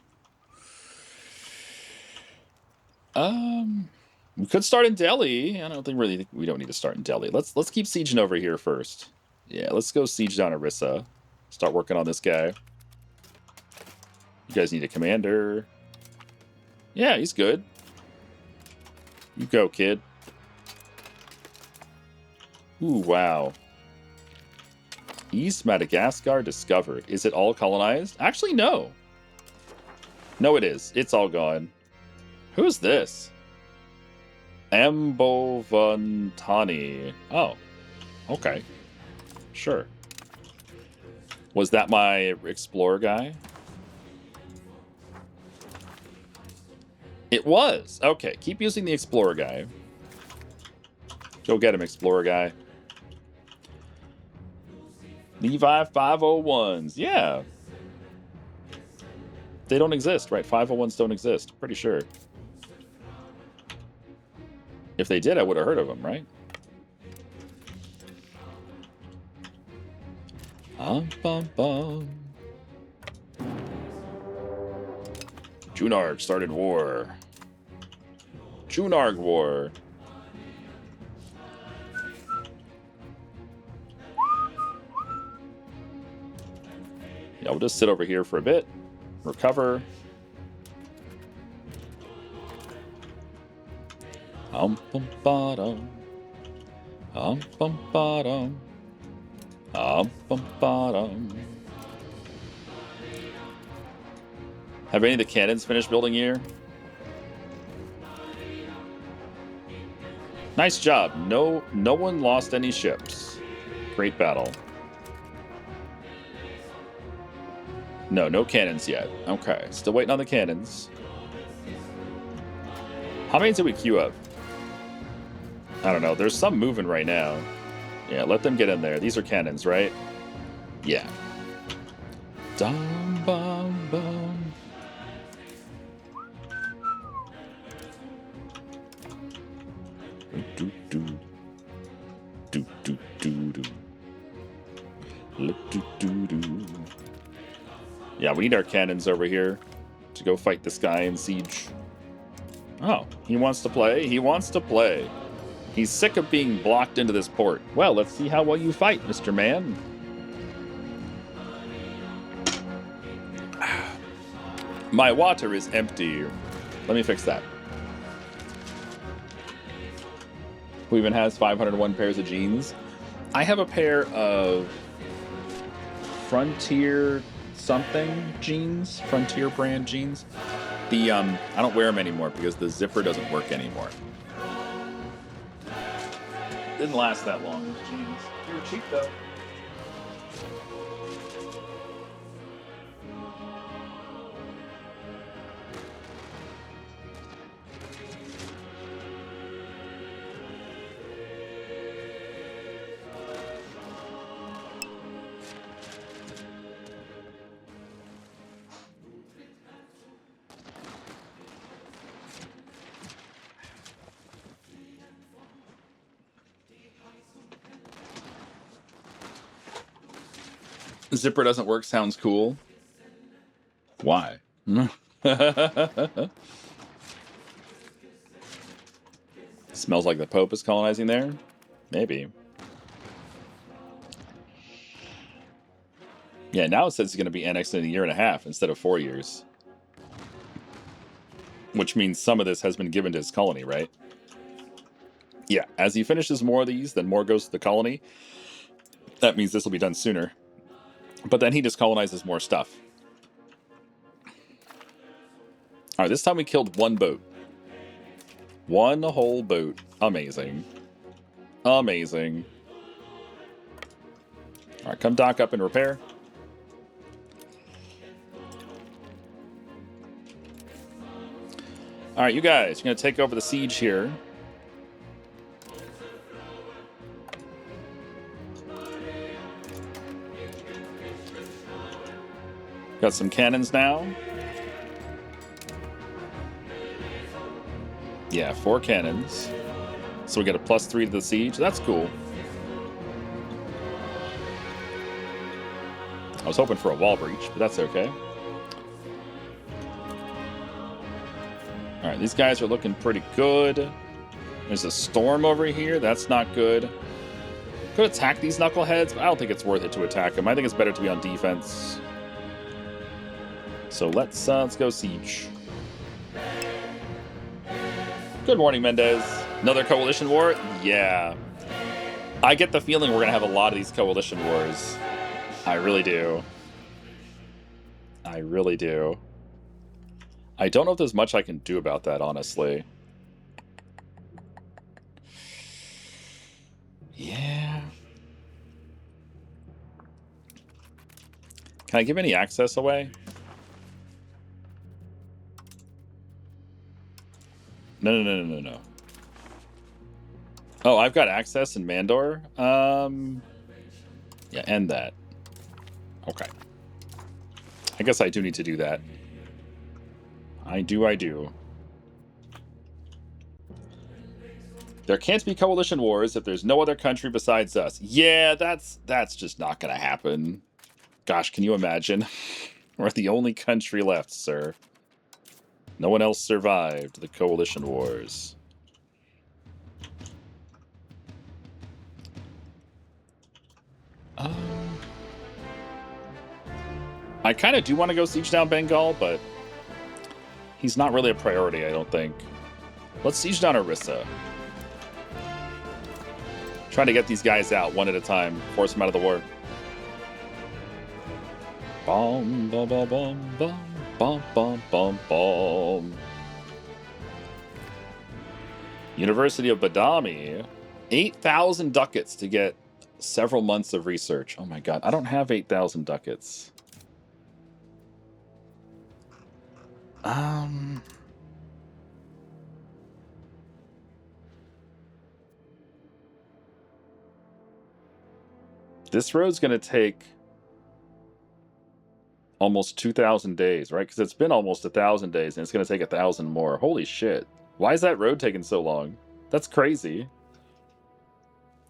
We could start in Delhi. I don't think really we don't need to start in Delhi. Let's keep sieging over here first. Yeah, let's go siege down Orissa. Start working on this guy. You guys need a commander. Yeah, he's good. You go, kid. Ooh, wow. East Madagascar discovered. Is it all colonized? Actually, no. No, it is. It's all gone. Who's this? Ambovantani. Oh, okay. Sure. Was that my explorer guy? It was. Okay, keep using the explorer guy. Go get him, explorer guy. Levi 501s. Yeah. They don't exist, right? 501s don't exist. Pretty sure. If they did, I would have heard of them, right? Bum, bum. Junarg started war. Junarg war. Yeah, we'll just sit over here for a bit. Recover. Bum bottom. Bum bottom. Bum bottom. Have any of the cannons finished building here? Nice job. No one lost any ships. Great battle. No cannons yet. Okay, still waiting on the cannons. How many did we queue up? I don't know. There's some moving right now. Yeah, let them get in there. These are cannons, right? Yeah. Dum bum bum. Do do do do do do. Do do do. Yeah, we need our cannons over here to go fight this guy in siege. Oh, he wants to play. He wants to play. He's sick of being blocked into this port. Well, let's see how well you fight, Mr. Man. My water is empty. Let me fix that. Who even has 501 pairs of jeans? I have a pair of Frontier something jeans, Frontier brand jeans. The I don't wear them anymore because the zipper doesn't work anymore. Didn't last that long, those jeans. They were cheap though. Zipper doesn't work sounds cool. Why? Smells like the Pope is colonizing there? Maybe. Yeah, now it says it's going to be annexed in a year and a half instead of 4 years. Which means some of this has been given to his colony, right? Yeah, as he finishes more of these, then more goes to the colony. That means this will be done sooner. But then he just colonizes more stuff. Alright, this time we killed one boat. One whole boat. Amazing. Amazing. Alright, come dock up and repair. Alright, you guys, you're going to take over the siege here. Got some cannons now. Yeah, 4 cannons. So we get a +3 to the siege. That's cool. I was hoping for a wall breach, but that's okay. All right, these guys are looking pretty good. There's a storm over here. That's not good. Could attack these knuckleheads, but I don't think it's worth it to attack them. I think it's better to be on defense. So let's go siege. Good morning, Mendez. Another coalition war? Yeah. I get the feeling we're going to have a lot of these coalition wars. I really do. I really do. I don't know if there's much I can do about that, honestly. Yeah. Can I give any access away? No. Oh, I've got access in Mandor? Yeah, end that. Okay. I guess I do need to do that. I do. There can't be coalition wars if there's no other country besides us. Yeah, that's just not gonna happen. Gosh, can you imagine? We're the only country left, sir. No one else survived the coalition wars. I kind of do want to go siege down Bengal, but he's not really a priority, I don't think. Let's siege down Orissa. Trying to get these guys out one at a time, force them out of the war. Bom, bom, bom, bom, bom, bom, bom, bom, bom. University of Badami. 8,000 ducats to get several months of research. Oh my god, I don't have 8,000 ducats. This road's going to take almost 2,000 days, right? Because it's been almost 1,000 days, and it's going to take 1,000 more. Holy shit. Why is that road taking so long? That's crazy.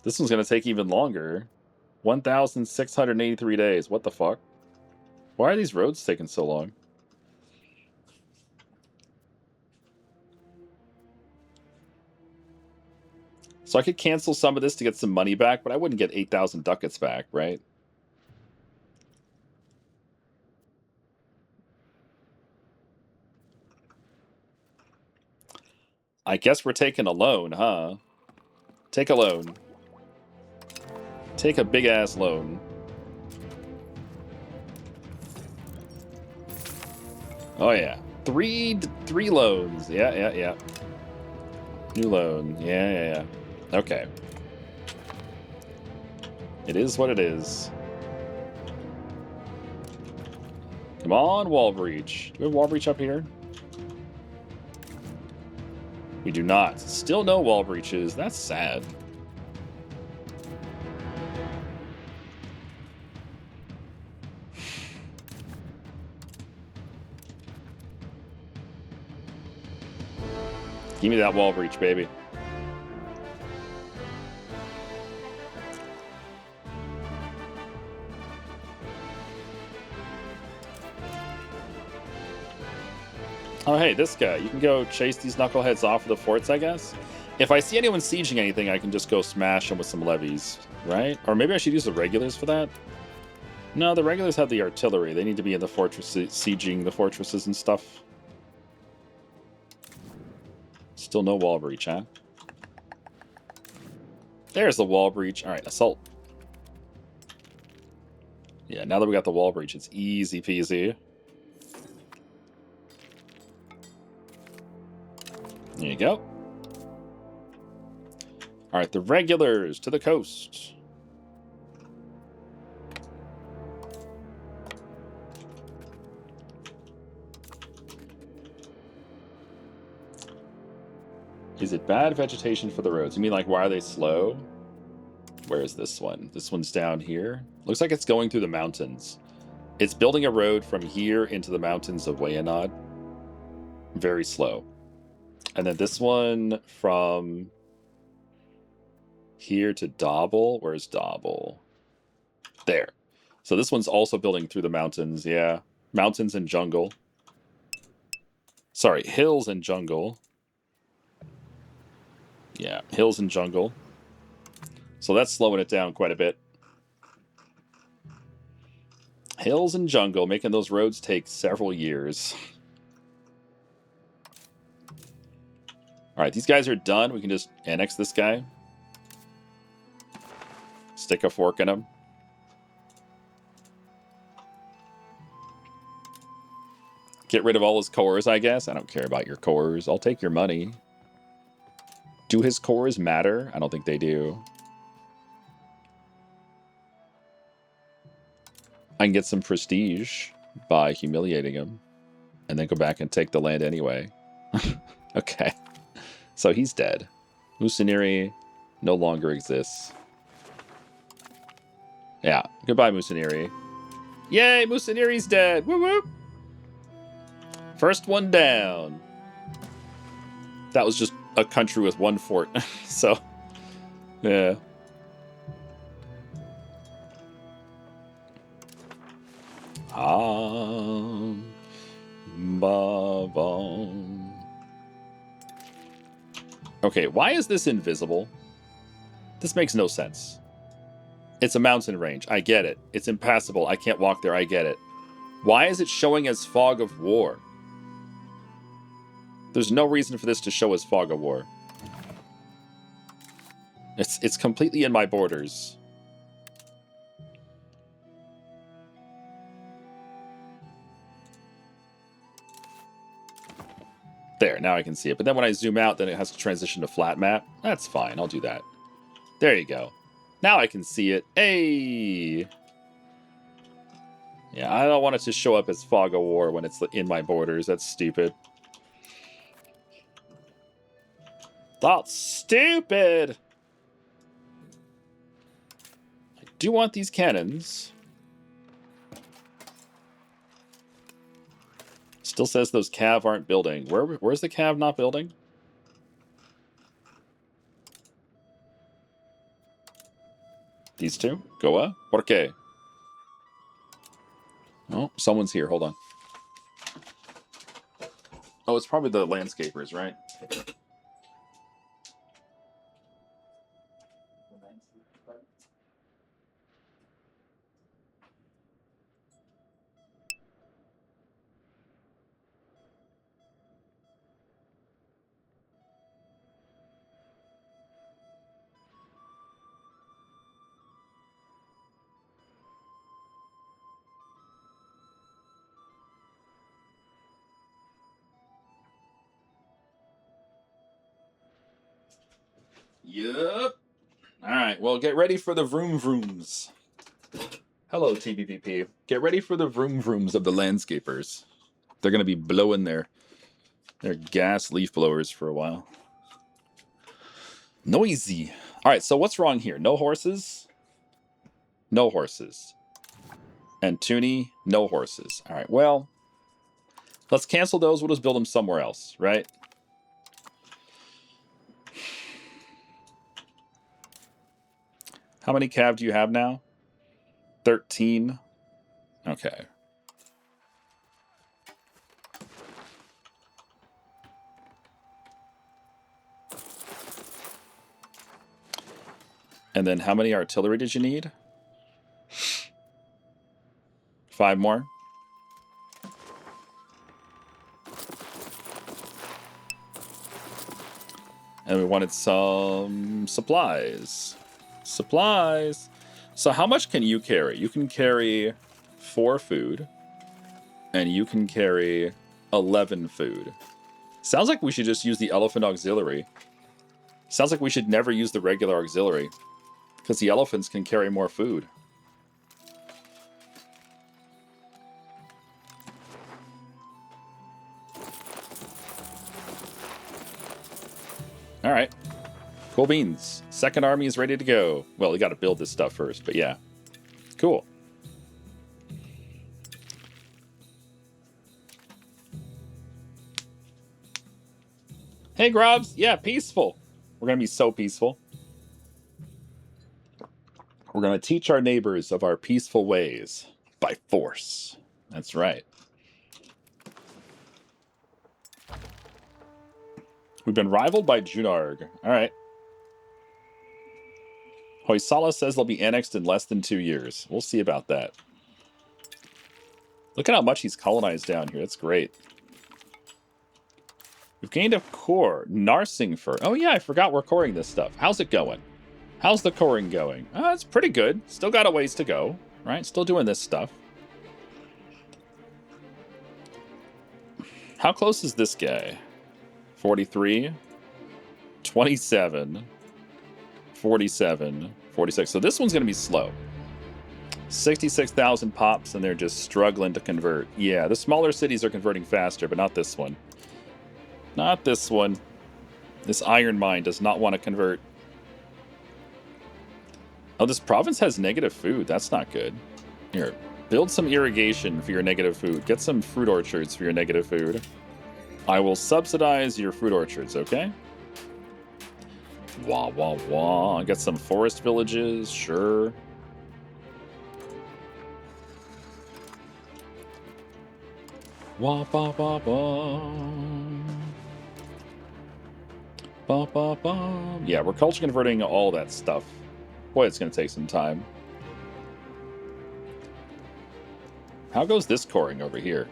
This one's going to take even longer. 1,683 days. What the fuck? Why are these roads taking so long? So I could cancel some of this to get some money back, but I wouldn't get 8,000 ducats back, right? I guess we're taking a loan, huh? Take a loan. Take a big-ass loan. Oh, yeah. Three loans. Yeah. New loan. Yeah. Okay. It is what it is. Come on, wall breach. Do we have wall breach up here? We do not. Still no wall breaches. That's sad. Give me that wall breach, baby. Oh, hey, this guy. You can go chase these knuckleheads off of the forts, I guess. If I see anyone sieging anything, I can just go smash them with some levies, right? Or maybe I should use the regulars for that? No, the regulars have the artillery. They need to be in the fortresses, sieging the fortresses and stuff. Still no wall breach, huh? There's the wall breach. All right, assault. Yeah, now that we got the wall breach, it's easy peasy. There you go. All right, the regulars to the coast. Is it bad vegetation for the roads? You mean like, why are they slow? Where is this one? This one's down here. Looks like it's going through the mountains. It's building a road from here into the mountains of Wayanad. Very slow. And then this one from here to Dobble. Where's Dobble? There. So this one's also building through the mountains. Yeah. Mountains and jungle. Sorry, hills and jungle. Yeah, hills and jungle. So that's slowing it down quite a bit. Hills and jungle, making those roads take several years. Alright, these guys are done. We can just annex this guy. Stick a fork in him. Get rid of all his cores, I guess. I don't care about your cores. I'll take your money. Do his cores matter? I don't think they do. I can get some prestige by humiliating him. And then go back and take the land anyway. Okay. So he's dead. Musaniri no longer exists. Yeah. Goodbye, Musaniri. Yay, Musaniri's dead. Woo woo. First one down. That was just a country with one fort. So, yeah. Okay, why is this invisible? This makes no sense. It's a mountain range. I get it. It's impassable. I can't walk there. I get it. Why is it showing as fog of war? There's no reason for this to show as fog of war. It's completely in my borders. There, now I can see it. But then when I zoom out, then it has to transition to flat map. That's fine. I'll do that. There you go. Now I can see it. Hey! Yeah, I don't want it to show up as fog of war when it's in my borders. That's stupid. That's stupid! I do want these cannons. Still says those cav aren't building. Where's the cav not building? These two? Goa? Por qué? Oh, someone's here. Hold on. Oh, it's probably the landscapers, right? Yup. All right, well, get ready for the vroom vrooms. Hello, TBPP. Get ready for the vroom vrooms of the landscapers. They're going to be blowing their gas leaf blowers for a while. Noisy. All right, so what's wrong here? No horses? No horses. And Toonie, no horses. All right, well, let's cancel those. We'll just build them somewhere else, right? How many cav do you have now? 13. Okay. And then how many artillery did you need? 5 more. And we wanted some supplies. Supplies. So how much can you carry? You can carry 4 food. And you can carry 11 food. Sounds like we should just use the elephant auxiliary. Sounds like we should never use the regular auxiliary. Because the elephants can carry more food. Alright. Cool beans. Second army is ready to go. Well, we got to build this stuff first, but yeah. Cool. Hey, Grubs. Yeah, peaceful. We're going to be so peaceful. We're going to teach our neighbors of our peaceful ways by force. That's right. We've been rivaled by Junarg. All right. Hoysala says they'll be annexed in less than 2 years. We'll see about that. Look at how much he's colonized down here. That's great. We've gained a core. Narsingfur. Oh, yeah, I forgot we're coring this stuff. How's it going? How's the coring going? It's pretty good. Still got a ways to go, right? Still doing this stuff. How close is this guy? 43, 27, 47, 46. So this one's going to be slow. 66,000 pops, and they're just struggling to convert. Yeah, the smaller cities are converting faster, but not this one. Not this one. This iron mine does not want to convert. Oh, this province has negative food. That's not good. Here, build some irrigation for your negative food. Get some fruit orchards for your negative food. I will subsidize your fruit orchards, okay? Wah, wah, wah. Get some forest villages, sure. Wah, ba, ba, ba. Ba, ba, ba. Yeah, we're culture converting all that stuff. Boy, it's going to take some time. How goes this coring over here?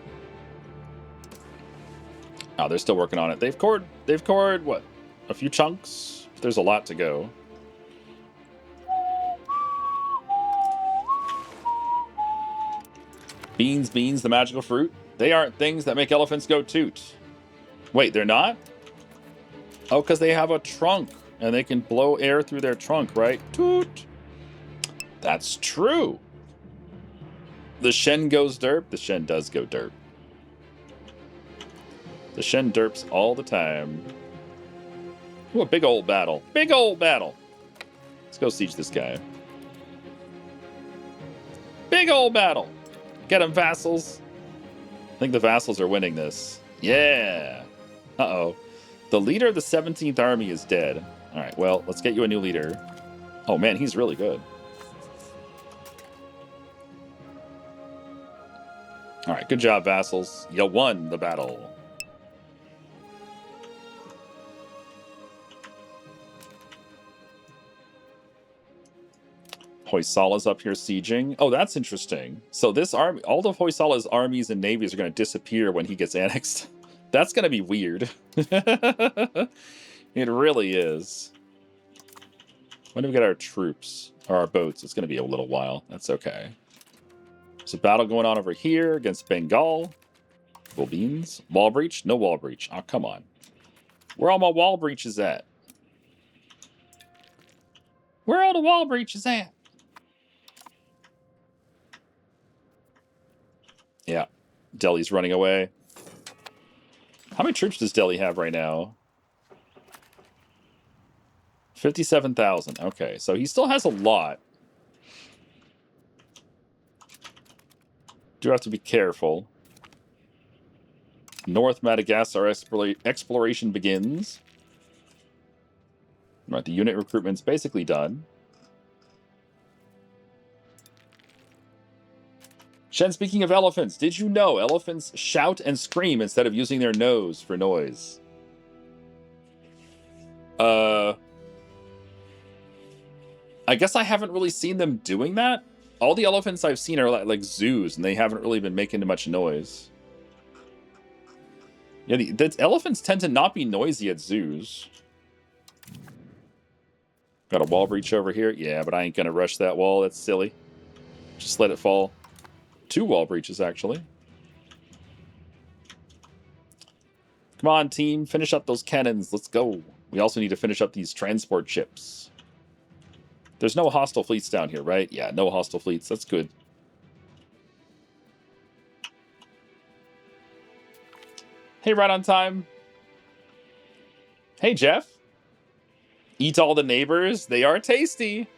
Oh, they're still working on it. They've cored, what? A few chunks? There's a lot to go. Beans, the magical fruit. They aren't things that make elephants go toot. Wait, they're not? Oh, because they have a trunk, and they can blow air through their trunk, right? Toot! That's true. The Shen goes derp. The Shen does go derp. The Shen derps all the time. Ooh, a big old battle. Big old battle. Let's go siege this guy. Big old battle. Get him, vassals. I think the vassals are winning this. Yeah. Uh-oh. The leader of the 17th army is dead. All right, well, let's get you a new leader. Oh, man, he's really good. All right, good job, vassals. You won the battle. Hoysala's up here sieging. Oh, that's interesting. So this army, all of Hoysala's armies and navies are going to disappear when he gets annexed. That's going to be weird. It really is. When do we get our troops? Or our boats? It's going to be a little while. That's okay. There's a battle going on over here against Bengal. Beans. Wall breach? No wall breach. Oh, come on. Where all my wall breaches at? Where all the wall breaches at? Yeah. Delhi's running away. How many troops does Delhi have right now? 57,000. Okay, so he still has a lot. Do have to be careful. North Madagascar exploration begins. Right, the unit recruitment's basically done. Shen, speaking of elephants, did you know elephants shout and scream instead of using their nose for noise? I guess I haven't really seen them doing that. All the elephants I've seen are like zoos, and they haven't really been making much noise. Yeah, the elephants tend to not be noisy at zoos. Got a wall breach over here. Yeah, but I ain't gonna rush that wall. That's silly. Just let it fall. 2 wall breaches, actually. Come on, team. Finish up those cannons. Let's go. We also need to finish up these transport ships. There's no hostile fleets down here, right? Yeah, no hostile fleets. That's good. Hey, right on time. Hey, Jeff. Eat all the neighbors. They are tasty.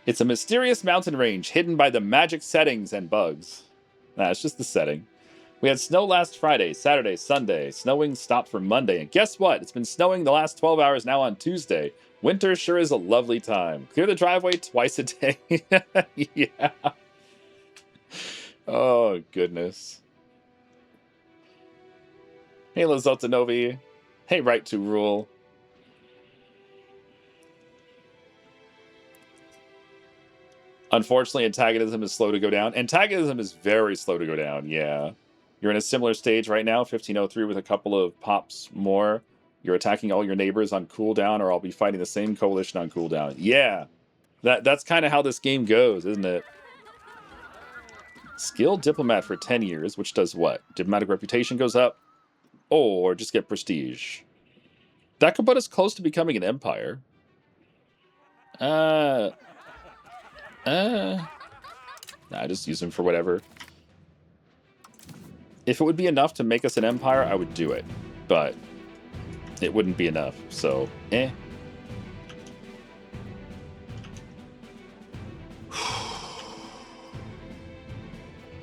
It's a mysterious mountain range hidden by the magic settings and bugs. Nah, it's just the setting. We had snow last Friday, Saturday, Sunday. Snowing stopped for Monday. And guess what? It's been snowing the last 12 hours now on Tuesday. Winter sure is a lovely time. Clear the driveway twice a day. Yeah. Oh, goodness. Hey, Lazotanovi. Hey, Right to Rule. Unfortunately, antagonism is slow to go down. Antagonism is very slow to go down, yeah. You're in a similar stage right now, 1503 with a couple of pops more. You're attacking all your neighbors on cooldown, or I'll be fighting the same coalition on cooldown. Yeah, that's kind of how this game goes, isn't it? Skilled diplomat for 10 years, which does what? Diplomatic reputation goes up, or just get prestige. That could put us close to becoming an empire. Nah, just use him for whatever. If it would be enough to make us an empire, I would do it. But it wouldn't be enough, so eh.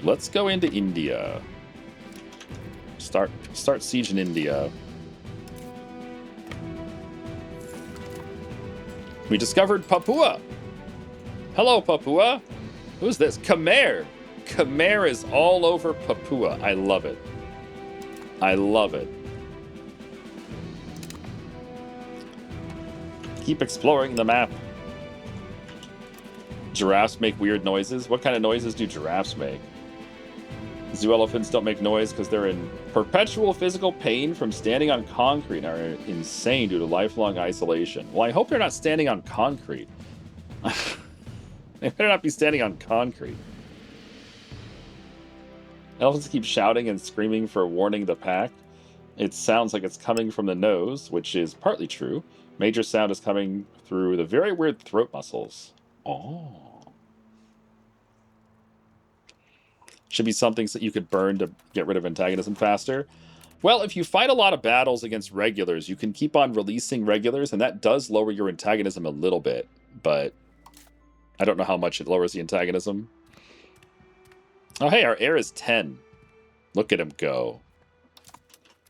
Let's go into India. Start siege in India. We discovered Papua. Hello, Papua. Who's this? Khmer. Khmer is all over Papua. I love it. I love it. Keep exploring the map. Giraffes make weird noises. What kind of noises do giraffes make? Zoo elephants don't make noise because they're in perpetual physical pain from standing on concrete and are insane due to lifelong isolation. Well, I hope they're not standing on concrete. They better not be standing on concrete. Elephants keep shouting and screaming for warning the pack. It sounds like it's coming from the nose, which is partly true. Major sound is coming through the very weird throat muscles. Oh. Should be something that you could burn to get rid of antagonism faster. Well, if you fight a lot of battles against regulars, you can keep on releasing regulars, and that does lower your antagonism a little bit, but I don't know how much it lowers the antagonism. Oh, hey, our heir is 10. Look at him go.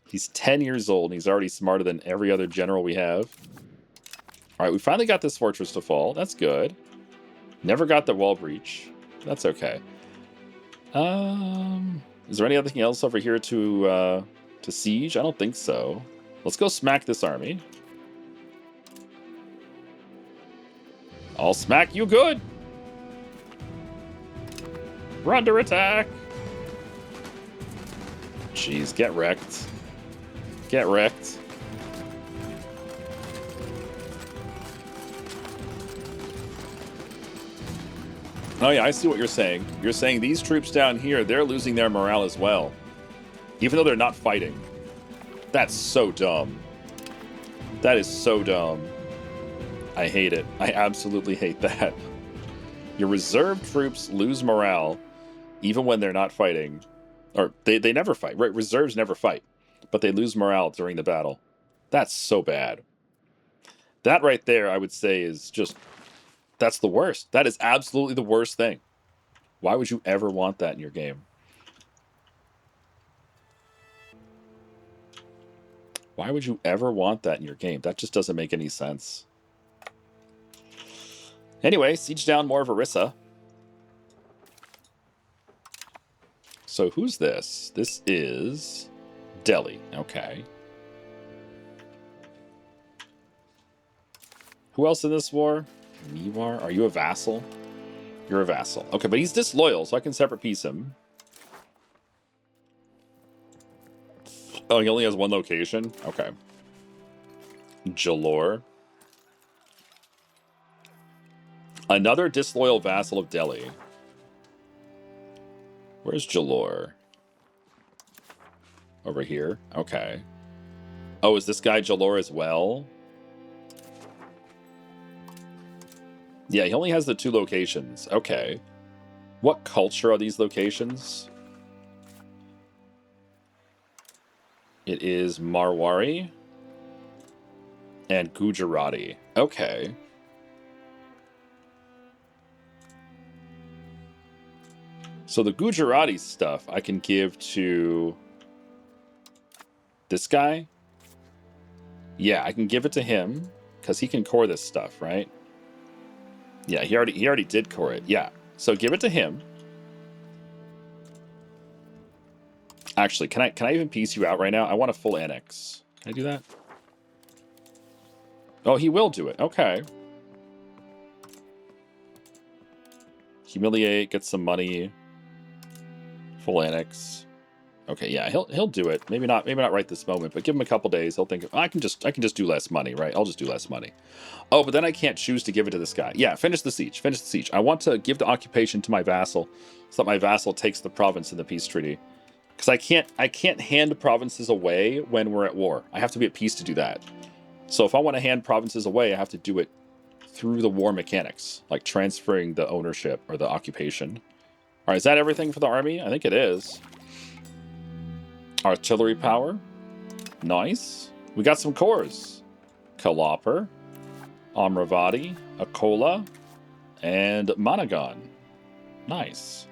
He's 10 years old, and he's already smarter than every other general we have. All right, we finally got this fortress to fall. That's good. Never got the wall breach. That's okay. Is there anything else over here to siege? I don't think so. Let's go smack this army. I'll smack you good. We're under attack. Jeez, get wrecked. Get wrecked. Oh yeah, I see what you're saying. You're saying these troops down here, they're losing their morale as well. Even though they're not fighting. That's so dumb. That is so dumb. I hate it. I absolutely hate that. Your reserve troops lose morale even when they're not fighting. Or they never fight, right? Reserves never fight. But they lose morale during the battle. That's so bad. That right there, I would say, is just... That's the worst. That is absolutely the worst thing. Why would you ever want that in your game? Why would you ever want that in your game? That just doesn't make any sense. Anyway, siege down more of Orissa. So who's this? This is Delhi. Okay. Who else in this war? Mewar? Are you a vassal? You're a vassal. Okay, but he's disloyal, so I can separate peace him. Oh, he only has one location? Okay. Jalore. Another disloyal vassal of Delhi. Where's Jalore? Over here? Okay. Oh, is this guy Jalore as well? Yeah, he only has the 2 locations. Okay. What culture are these locations? It is Marwari and Gujarati. Okay. So the Gujarati stuff I can give to this guy. Yeah, I can give it to him because he can core this stuff, right? Yeah, he already did core it. Yeah, so give it to him. Actually, can I even piece you out right now? I want a full annex. Can I do that? Oh, he will do it. Okay. Humiliate, get some money. Full annex. Okay, yeah, he'll do it. Maybe not right this moment, but give him a couple days. He'll think, oh, I can just do less money, right? I'll just do less money. Oh, but then I can't choose to give it to this guy. Yeah, finish the siege. Finish the siege. I want to give the occupation to my vassal so that my vassal takes the province in the peace treaty. Because I can't hand provinces away when we're at war. I have to be at peace to do that. So if I want to hand provinces away, I have to do it through the war mechanics, like transferring the ownership or the occupation. All right, is that everything for the army? I think it is. Artillery power. Nice. We got some cores. Kalopper, Amravati, Akola, and Managan. Nice.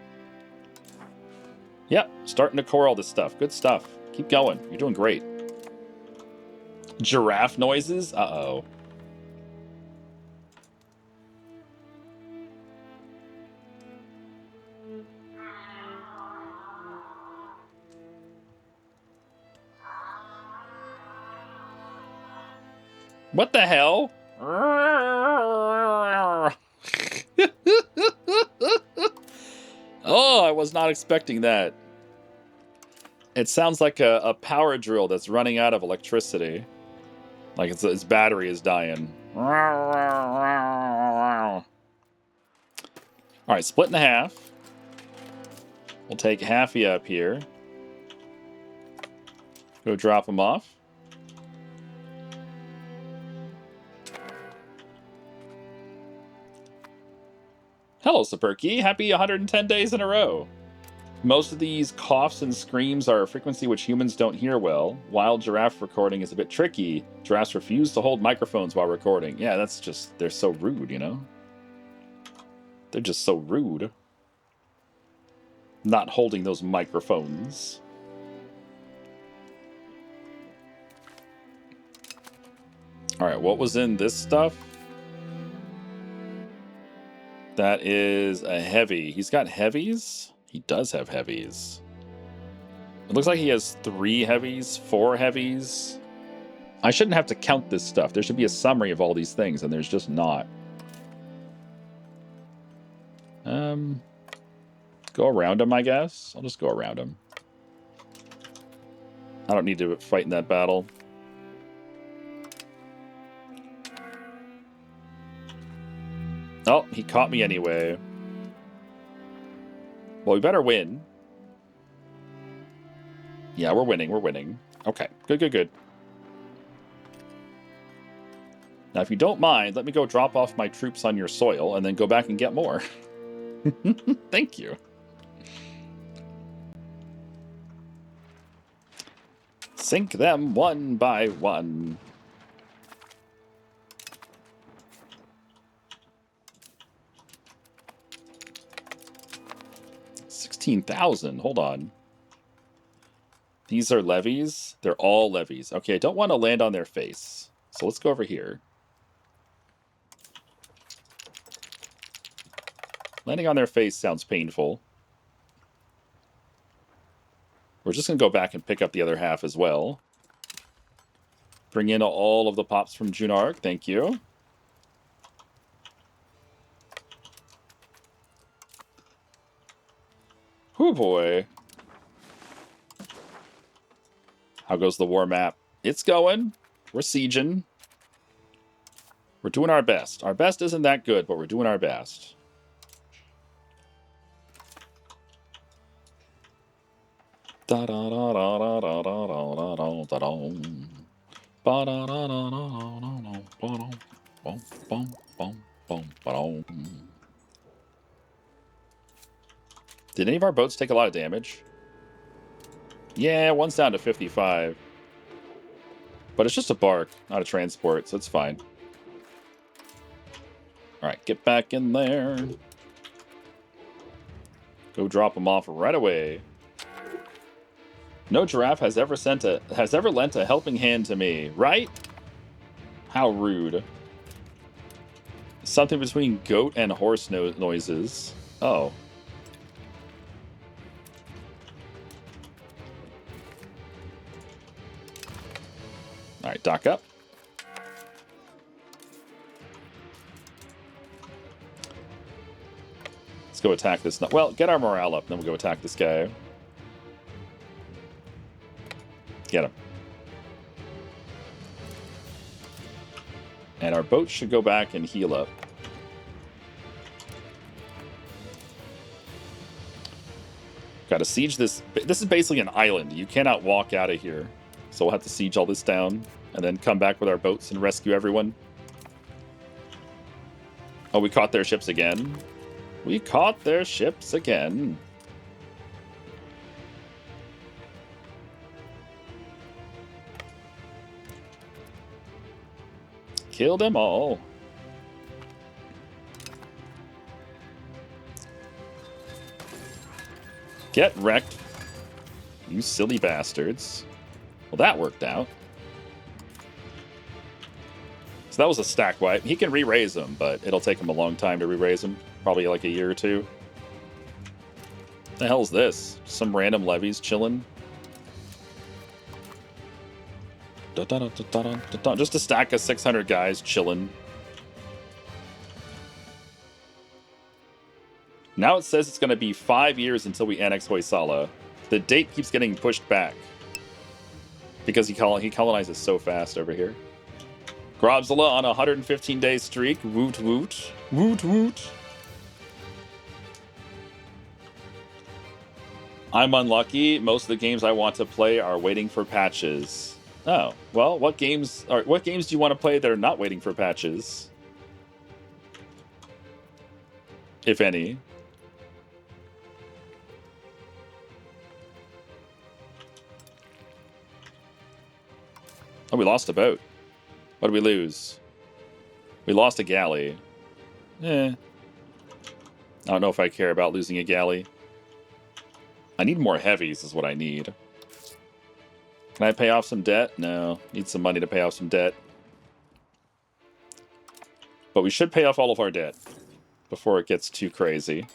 Yep, starting to core all this stuff. Good stuff. Keep going. You're doing great. Giraffe noises? Uh-oh. What the hell? Oh, I was not expecting that. It sounds like a power drill that's running out of electricity. Like its battery is dying. Alright, split in half. We'll take Halfy up here. Go drop him off. Hello, Saperky. Happy 110 days in a row. Most of these coughs and screams are a frequency which humans don't hear well. Wild giraffe recording is a bit tricky. Giraffes refuse to hold microphones while recording. Yeah, that's just, they're so rude, you know? They're just so rude. Not holding those microphones. Alright, what was in this stuff? That is a heavy. He's got heavies? He does have heavies. It looks like he has 3 heavies, 4 heavies. I shouldn't have to count this stuff. There should be a summary of all these things, and there's just not. Go around him, I guess. I'll just go around him. I don't need to fight in that battle. Oh, he caught me anyway. Well, we better win. Yeah, we're winning. We're winning. Okay. Good, good, good. Now, if you don't mind, let me go drop off my troops on your soil and then go back and get more. Thank you. Sink them one by one. 16,000. Hold on. These are levies? They're all levies. Okay, I don't want to land on their face. So let's go over here. Landing on their face sounds painful. We're just going to go back and pick up the other half as well. Bring in all of the pops from Junark. Thank you. Whoo boy. How goes the war map? It's going. We're sieging. We're doing our best. Our best isn't that good, but we're doing our best. Da da da da da da da da da da da. Ba da da da da da da da. Bum bum bum bum bum. Did any of our boats take a lot of damage? Yeah, one's down to 55. But it's just a bark, not a transport, so it's fine. Alright, get back in there. Go drop them off right away. No giraffe has ever lent a helping hand to me, right? How rude. Something between goat and horse noises. Oh. Alright, dock up. Let's go attack this. Well, get our morale up, then we'll go attack this guy. Get him. And our boat should go back and heal up. Gotta siege this. This is basically an island. You cannot walk out of here. So we'll have to siege all this down and then come back with our boats and rescue everyone. Oh, we caught their ships again. We caught their ships again. Kill them all. Get wrecked, you silly bastards. Well, that worked out. So that was a stack wipe. He can re-raise them, but it'll take him a long time to re-raise them. Probably like a year or two. The hell is this? Some random levies chilling? Just a stack of 600 guys chilling. Now it says it's going to be 5 years until we annex Hoysala. The date keeps getting pushed back. Because he colonizes so fast over here. Grobzilla on a 115-day streak. Woot woot. Woot woot. I'm unlucky. Most of the games I want to play are waiting for patches. Oh, well, what games do you want to play that are not waiting for patches? If any. Oh, we lost a boat. What did we lose? We lost a galley. I don't know if I care about losing a galley. I need more heavies is what I need. Can I pay off some debt? No. Need some money to pay off some debt. But we should pay off all of our debt before it gets too crazy.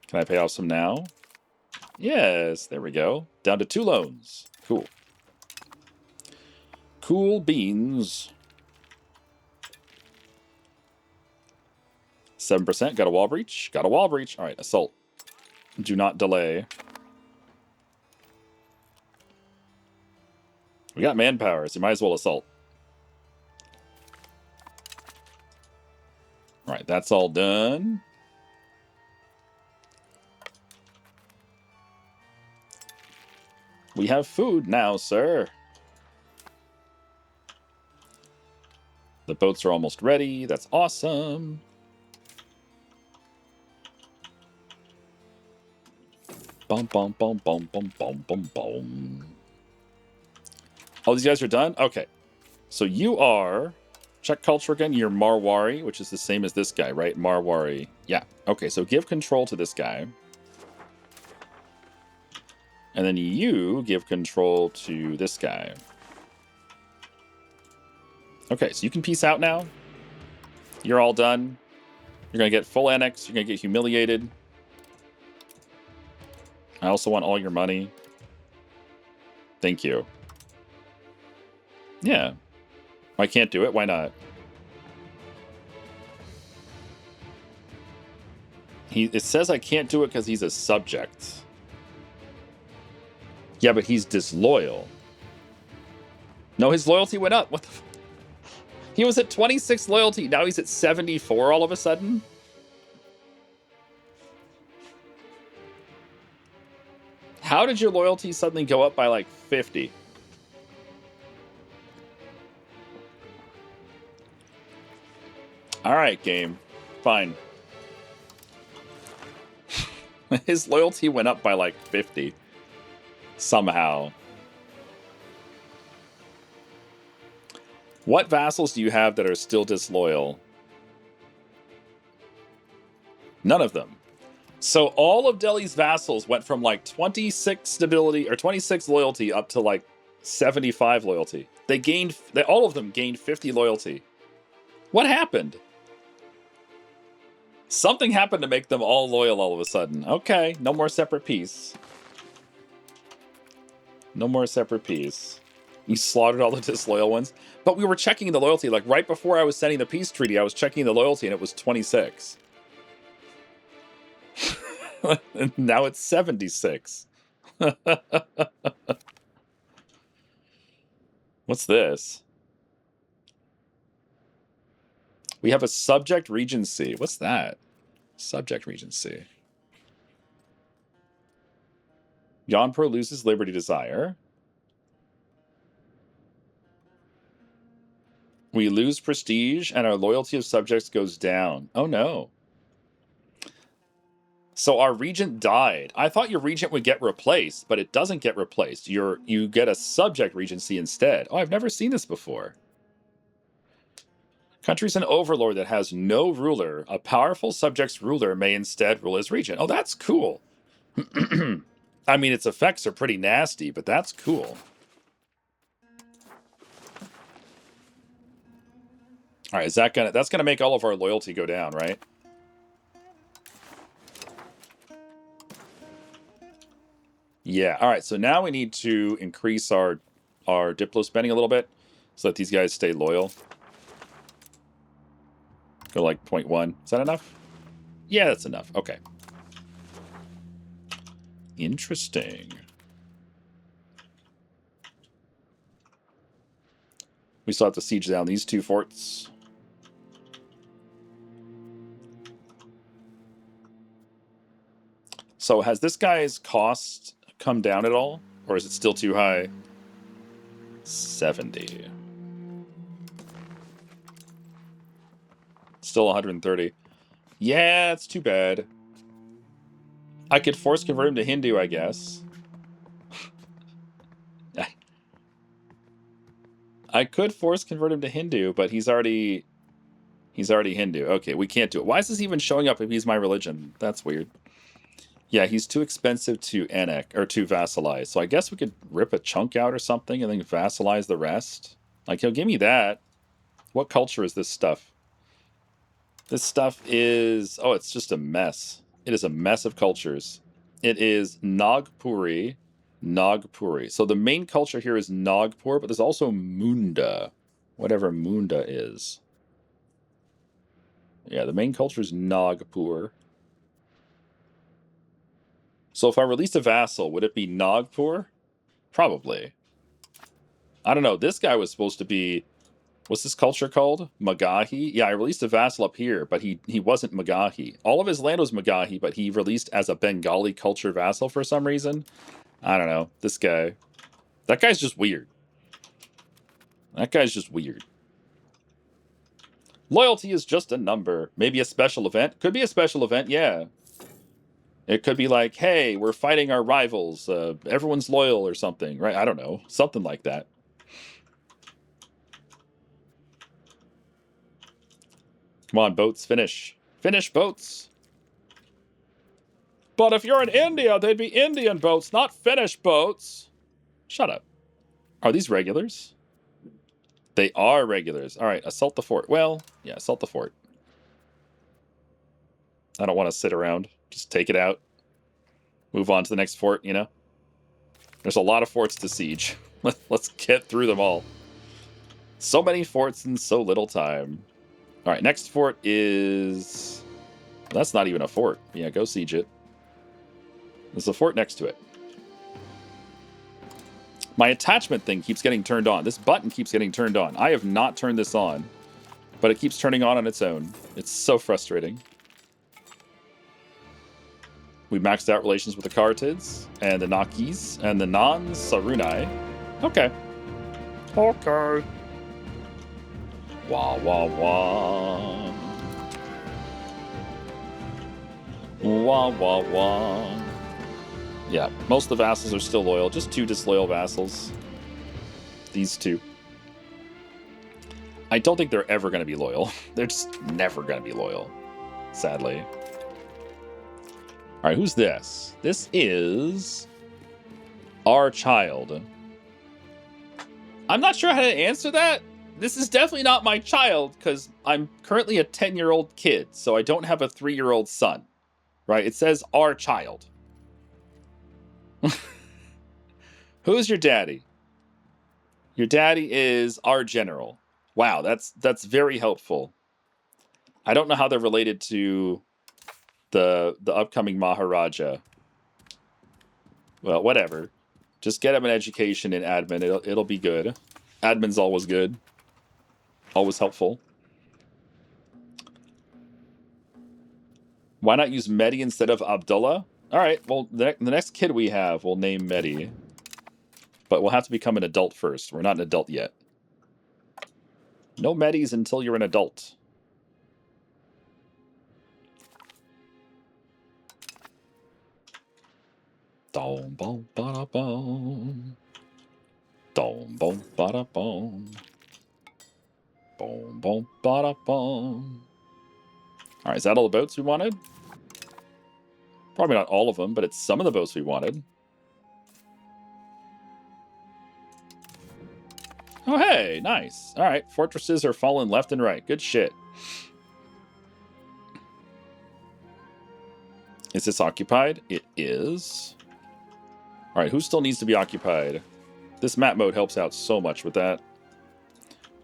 Can I pay off some now? Yes, there we go. Down to 2 loans. Cool. Cool beans. 7%. Got a wall breach. Got a wall breach. All right, assault. Do not delay. We got manpower, so you might as well assault. All right, that's all done. We have food now, sir. The boats are almost ready. That's awesome. Bum, bum, bum, bum, bum, bum, bum, bum. Oh, these guys are done? Okay. So you are... Check culture again. You're Marwari, which is the same as this guy, right? Marwari. Yeah. Okay, so give control to this guy. And then you give control to this guy. Okay, so you can peace out now. You're all done. You're going to get full annex. You're going to get humiliated. I also want all your money. Thank you. Yeah. I can't do it. Why not? It says I can't do it because he's a subject. Yeah, but he's disloyal. No, his loyalty went up. What the f... He was at 26 loyalty. Now he's at 74 all of a sudden. How did your loyalty suddenly go up by like 50? All right, game. Fine. His loyalty went up by like 50. Somehow. What vassals do you have that are still disloyal? None of them. So all of Delhi's vassals went from like 26 stability or 26 loyalty up to like 75 loyalty. All of them gained 50 loyalty. What happened? Something happened to make them all loyal all of a sudden. Okay, no more separate peace. No more separate peace. You slaughtered all the disloyal ones. But we were checking the loyalty. Like right before I was sending the peace treaty, I was checking the loyalty and it was 26. And now it's 76. What's this? We have a subject regency. What's that? Subject regency. Yanpur loses liberty desire. We lose prestige and our loyalty of subjects goes down. Oh no. So our regent died. I thought your regent would get replaced, but it doesn't get replaced. You get a subject regency instead. Oh, I've never seen this before. Countries an overlord that has no ruler. A powerful subject's ruler may instead rule as regent. Oh, that's cool. I mean, its effects are pretty nasty, but that's cool. All right, that's gonna make all of our loyalty go down, right? Yeah. All right. So now we need to increase our Diplo spending a little bit so that these guys stay loyal. Go like 0.1. Is that enough? Yeah, that's enough. Okay. Interesting. We still have to siege down these two forts. So has this guy's cost come down at all? Or is it still too high? 70. Still 130. Yeah, it's too bad. I could force convert him to Hindu, I guess. I could force convert him to Hindu, but he's already Hindu. Okay, we can't do it. Why is this even showing up if he's my religion? That's weird. Yeah, he's too expensive to annex or to vassalize. So I guess we could rip a chunk out or something and then vassalize the rest. Like, he'll give me that. What culture is this stuff? This stuff is... Oh, it's just a mess. It is a mess of cultures. It is Nagpuri. Nagpuri. So the main culture here is Nagpur, but there's also Munda. Whatever Munda is. Yeah, the main culture is Nagpur. So if I released a vassal, would it be Nagpur? Probably. I don't know. This guy was supposed to be... What's this culture called? Magahi? Yeah, I released a vassal up here, but he wasn't Magahi. All of his land was Magahi, but he released as a Bengali culture vassal for some reason. I don't know. This guy. That guy's just weird. That guy's just weird. Loyalty is just a number. Maybe a special event. Could be a special event, yeah. It could be like, hey, we're fighting our rivals. Everyone's loyal or something, right? I don't know. Something like that. Come on, boats, finish. Finish, boats. But if you're in India, they'd be Indian boats, not Finnish boats. Shut up. Are these regulars? They are regulars. All right, assault the fort. Well, yeah, assault the fort. I don't want to sit around. Just take it out. Move on to the next fort, you know? There's a lot of forts to siege. Let's get through them all. So many forts in so little time. All right, next fort is... Well, that's not even a fort. Yeah, go siege it. There's a fort next to it. My attachment thing keeps getting turned on. This button keeps getting turned on. I have not turned this on, but it keeps turning on its own. It's so frustrating. We maxed out relations with the Kartids, and the Nakis, and the non-Sarunai. Okay. Okay. Wah, wah, wah. Wah, wah, wah. Yeah, most of the vassals are still loyal. Just 2 disloyal vassals. These 2. I don't think they're ever going to be loyal. They're just never going to be loyal, sadly. All right, who's this? This is our child. I'm not sure how to answer that. This is definitely not my child because I'm currently a 10-year-old kid, so I don't have a 3-year-old son. Right? It says our child. Who's your daddy? Your daddy is our general. Wow, that's very helpful. I don't know how they're related to the upcoming Maharaja. Well, whatever. Just get him an education in admin. It'll be good. Admin's always good. Always helpful. Why not use Mehdi instead of Abdullah? All right, well, the next kid we have, we'll name Mehdi. But we'll have to become an adult first. We're not an adult yet. No Mehdis until you're an adult. Dom bom ba da bom. Dom bom ba da bom. Boom boom ba da bom. Alright, is that all the boats we wanted? Probably not all of them, but it's some of the boats we wanted. Oh hey, nice. Alright, fortresses are falling left and right. Good shit. Is this occupied? It is. Alright, who still needs to be occupied? This map mode helps out so much with that.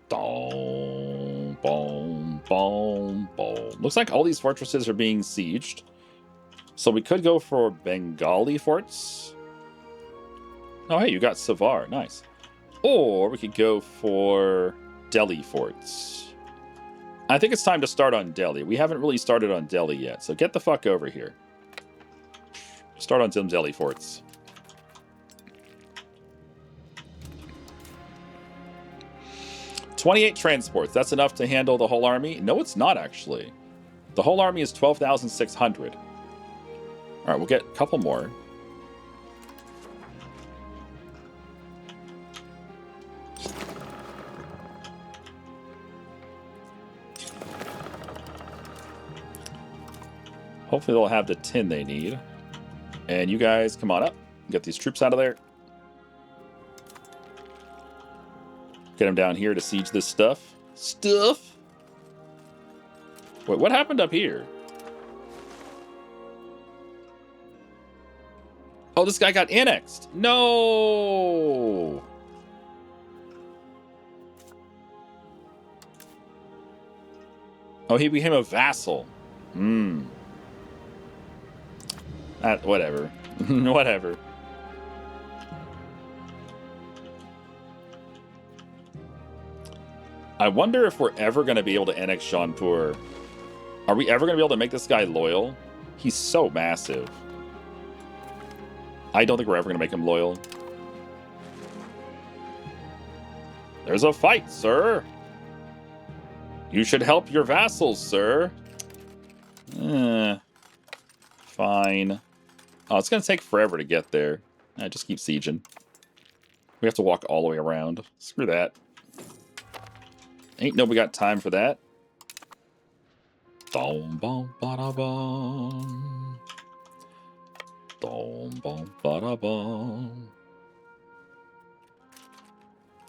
Boom, boom, boom, boom. Looks like all these fortresses are being sieged. So we could go for Bengali forts. Oh, hey, you got Savar. Nice. Or we could go for Delhi forts. I think it's time to start on Delhi. We haven't really started on Delhi yet, so get the fuck over here. Start on some Delhi forts. "28 transports. That's enough to handle the whole army?" No, it's not, actually. The whole army is 12,600. All right, we'll get a couple more. Hopefully they'll have the tin they need. And you guys, come on up. Get these troops out of there. Get them down here to siege this stuff. Wait, what happened up here? Oh, this guy got annexed. No! Oh, he became a vassal. Whatever. Whatever. I wonder if we're ever going to be able to annex Jaunpur. Are we ever going to be able to make this guy loyal? He's so massive. I don't think we're ever going to make him loyal. There's a fight, sir. You should help your vassals, sir. Fine. Oh, it's going to take forever to get there. Just keep sieging. We have to walk all the way around. Screw that. Ain't nobody got time for that. Dom bom ba da bom. Dom bom ba da bom.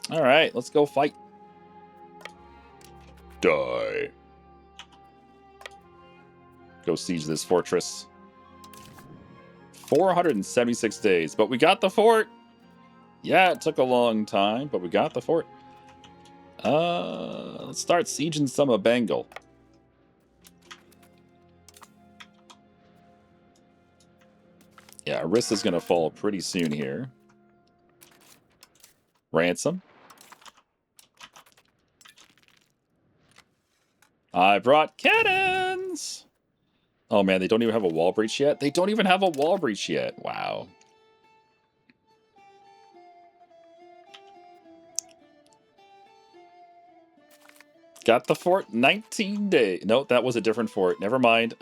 All right, let's go fight. Die. Go siege this fortress. 476 days, but we got the fort. Yeah, it took a long time, but we got the fort. Let's start sieging some of Bengal. Yeah, Arissa's gonna fall pretty soon here. Ransom. I brought cannons! Oh man, they don't even have a wall breach yet? They don't even have a wall breach yet. Wow. Got the fort, 19 days. No, that was a different fort. Never mind.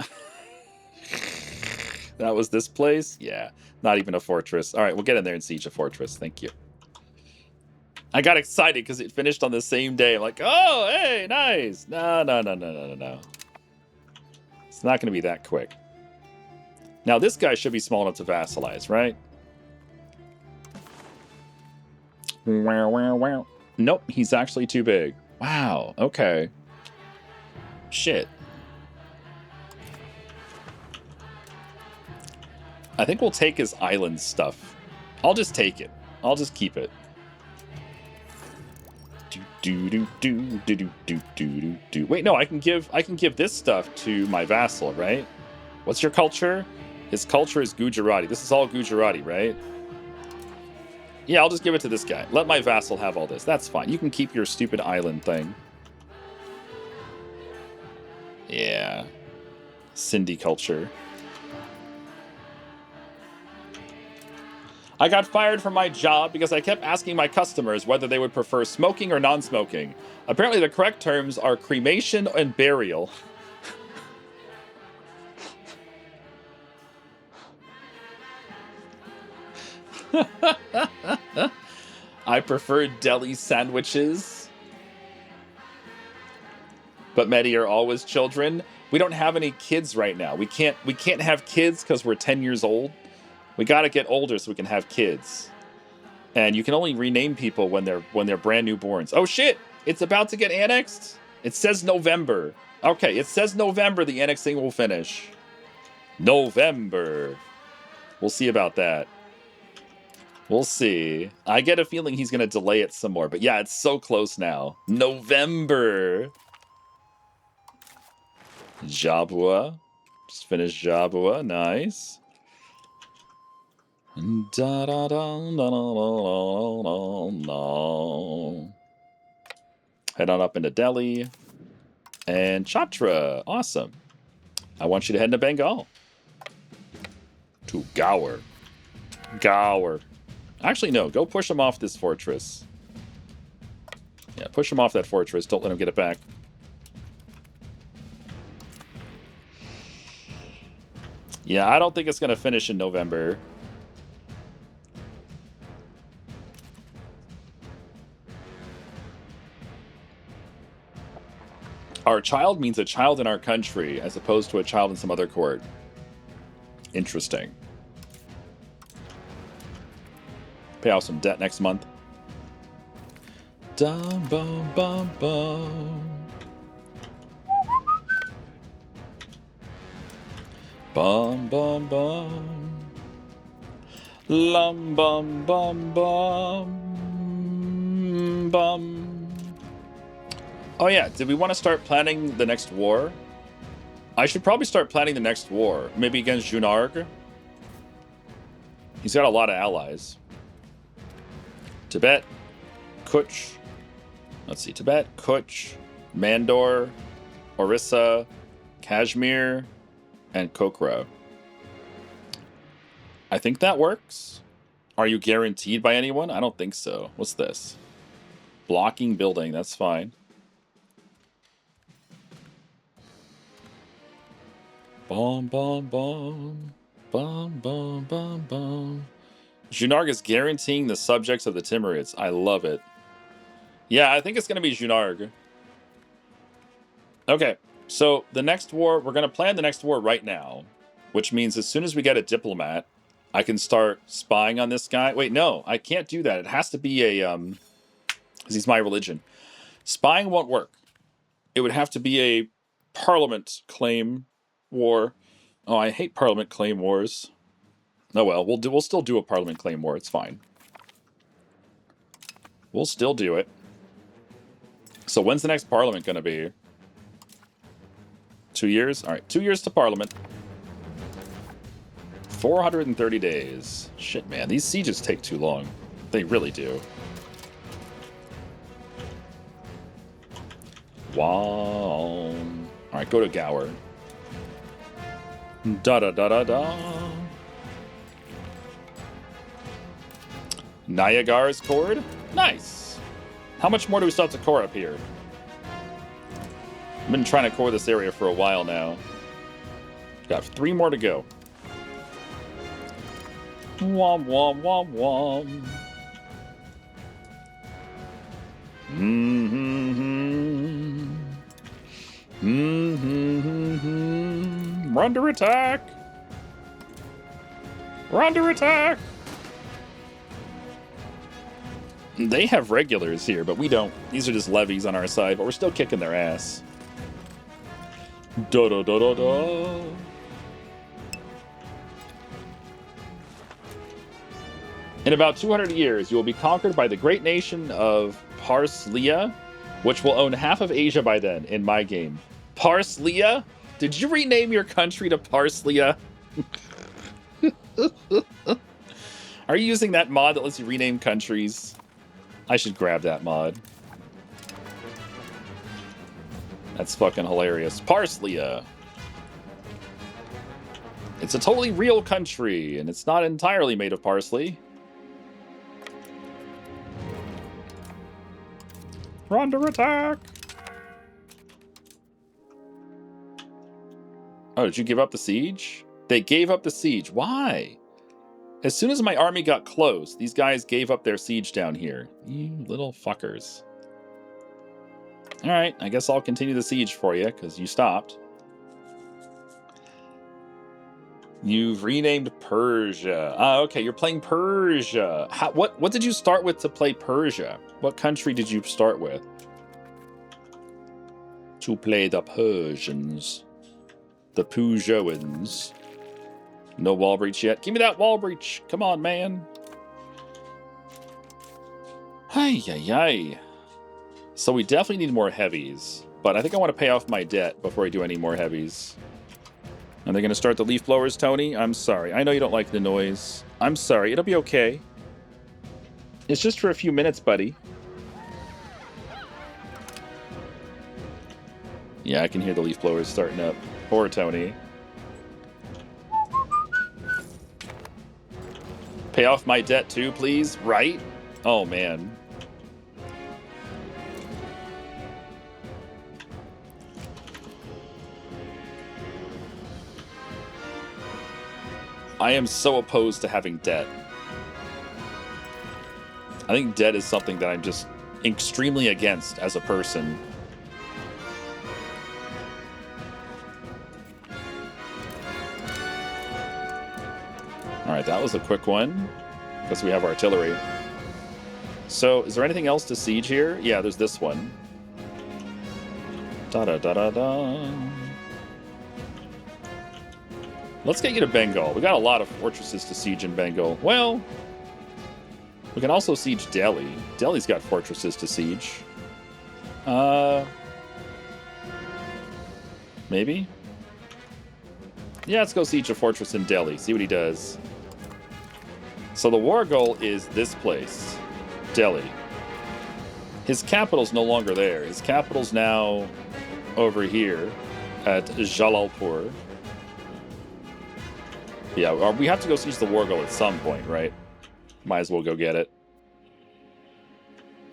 That was this place? Yeah, not even a fortress. All right, we'll get in there and siege a fortress. Thank you. I got excited because it finished on the same day. I'm like, oh, hey, nice. No. It's not going to be that quick. Now this guy should be small enough to vassalize, right? Wow, wow, wow. Nope, he's actually too big. Wow, okay. Shit. I think we'll take his island stuff. I'll just take it. I'll just keep it. Wait, no, I can give this stuff to my vassal, right? What's your culture? His culture is Gujarati. This is all Gujarati, right? Yeah, I'll just give it to this guy. Let my vassal have all this. That's fine. You can keep your stupid island thing. Yeah. Sindhi culture. I got fired from my job because I kept asking my customers whether they would prefer smoking or non-smoking. Apparently the correct terms are cremation and burial. I prefer deli sandwiches. But many are always children. We don't have any kids right now. We can't have kids because we're 10 years old. We gotta get older so we can have kids. And you can only rename people when they're brand new borns. Oh shit! It's about to get annexed? It says November. Okay, it says November the annexing will finish. November. We'll see about that. We'll see. I get a feeling he's gonna delay it some more, but yeah, it's so close now. November. Jabua. Just finished Jabua. Nice. Da da da da da da. Head on up into Delhi. And Chhatra. Awesome. I want you to head into Bengal. To Gaur. Gaur. Actually, no. Go push him off this fortress. Yeah, push him off that fortress. Don't let him get it back. Yeah, I don't think it's going to finish in November. Our child means a child in our country as opposed to a child in some other court. Interesting. Pay off some debt next month. Dum bum bum bum. Bum bum bum. Lum bum bum bum. Bum. Oh yeah, did we want to start planning the next war? I should probably start planning the next war. Maybe against Junarg. He's got a lot of allies. Tibet, Kutch. Let's see, Tibet, Kutch, Mandor, Orissa, Kashmir, and Kokra. I think that works. Are you guaranteed by anyone? I don't think so. What's this? Blocking building, that's fine. Bom, bom, bom. Bom, bom, bom, bom. Junarg is guaranteeing the subjects of the Timurids. I love it. Yeah, I think it's going to be Junarg. Okay, so the next war, we're going to plan the next war right now, which means as soon as we get a diplomat, I can start spying on this guy. Wait, no, I can't do that. It has to be a, because he's my religion. Spying won't work. It would have to be a parliament claim war. Oh, I hate parliament claim wars. Oh well, we'll still do a parliament claim war. It's fine. We'll still do it. So when's the next parliament going to be? 2 years? All right, 2 years to parliament. 430 days. Shit, man, these sieges take too long. They really do. Wow. All right, go to Gaur. Da da da da da. Niagara's cord? Nice. How much more do we still have to core up here? I've been trying to core this area for a while now. Got 3 more to go. Wom wom wom wom. We're under attack. We're under attack! They have regulars here, but we don't. These are just levies on our side, but we're still kicking their ass. Da da da da da. In about 200 years, you will be conquered by the great nation of Parslea, which will own half of Asia by then in my game. Parslea? Did you rename your country to Parslea? Are you using that mod that lets you rename countries? I should grab that mod. That's fucking hilarious. Parslea. It's a totally real country, and it's not entirely made of parsley. We're under attack! Oh, did you give up the siege? They gave up the siege. Why? As soon as my army got close, these guys gave up their siege down here. You little fuckers. Alright, I guess I'll continue the siege for you, because you stopped. You've renamed Persia. Okay, you're playing Persia. What did you start with to play Persia? What country did you start with? To play the Persians. The Pujoans. No wall breach yet. Give me that wall breach. Come on, man. Ay, ay, ay. So we definitely need more heavies. But I think I want to pay off my debt before I do any more heavies. Are they going to start the leaf blowers, Tony? I'm sorry. I know you don't like the noise. I'm sorry. It'll be okay. It's just for a few minutes, buddy. Yeah, I can hear the leaf blowers starting up. Poor Tony. Pay off my debt too, please. Right? Oh, man. I am so opposed to having debt. I think debt is something that I'm just extremely against as a person. Alright, that was a quick one, because we have artillery. So, is there anything else to siege here? Yeah, there's this one. Da-da-da-da-da. Let's get you to Bengal. We got a lot of fortresses to siege in Bengal. Well, we can also siege Delhi. Delhi's got fortresses to siege. Maybe? Yeah, let's go siege a fortress in Delhi. See what he does. So the war goal is this place. Delhi. His capital's no longer there. His capital's now over here at Jalalpur. Yeah, we have to go siege the war goal at some point, right? Might as well go get it.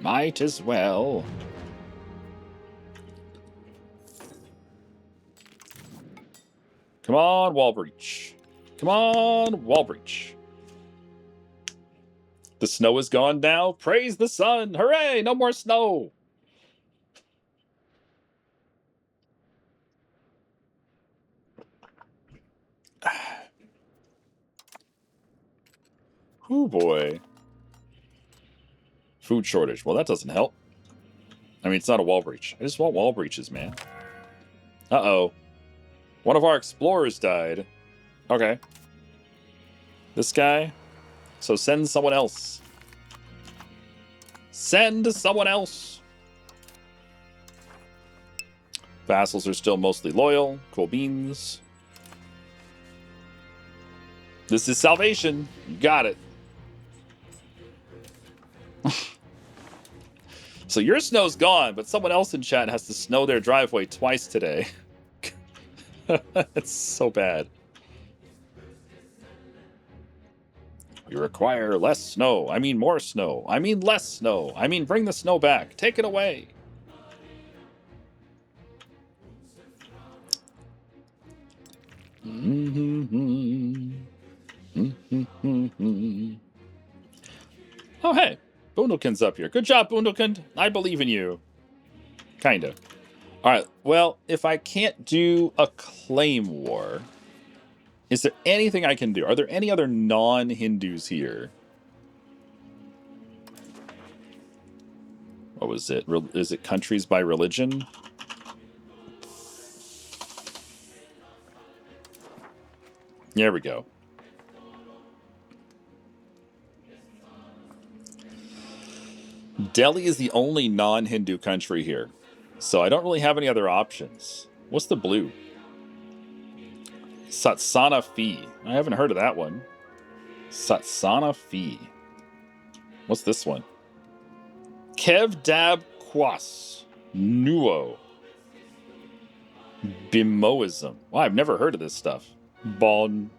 Might as well. Come on, wall breach. Come on, wall breach. The snow is gone now. Praise the sun. Hooray, no more snow. Oh boy. Food shortage. Well, that doesn't help. I mean, it's not a wall breach. I just want wall breaches, man. Uh-oh. One of our explorers died. Okay. This guy. So send someone else. Send someone else. Vassals are still mostly loyal. Cool beans. This is salvation. You got it. So your snow's gone, but someone else in chat has to snow their driveway twice today. It's so bad. We require less snow. I mean more snow. I mean less snow. I mean bring the snow back. Take it away. Oh, hey. Boondelkin's up here. Good job, Boondelkin. I believe in you. Kinda. Alright, well, if I can't do a claim war, Is there anything I can do? Are there any other non-Hindus here? What was it? Is it countries by religion? There we go. Delhi is the only non-Hindu country here. So I don't really have any other options. What's the blue? Satsana Fee. I haven't heard of that one. Satsana Fee. What's this one? Kev Dab Kwas. Nuo. Bimoism. Wow, I've never heard of this stuff. Bon.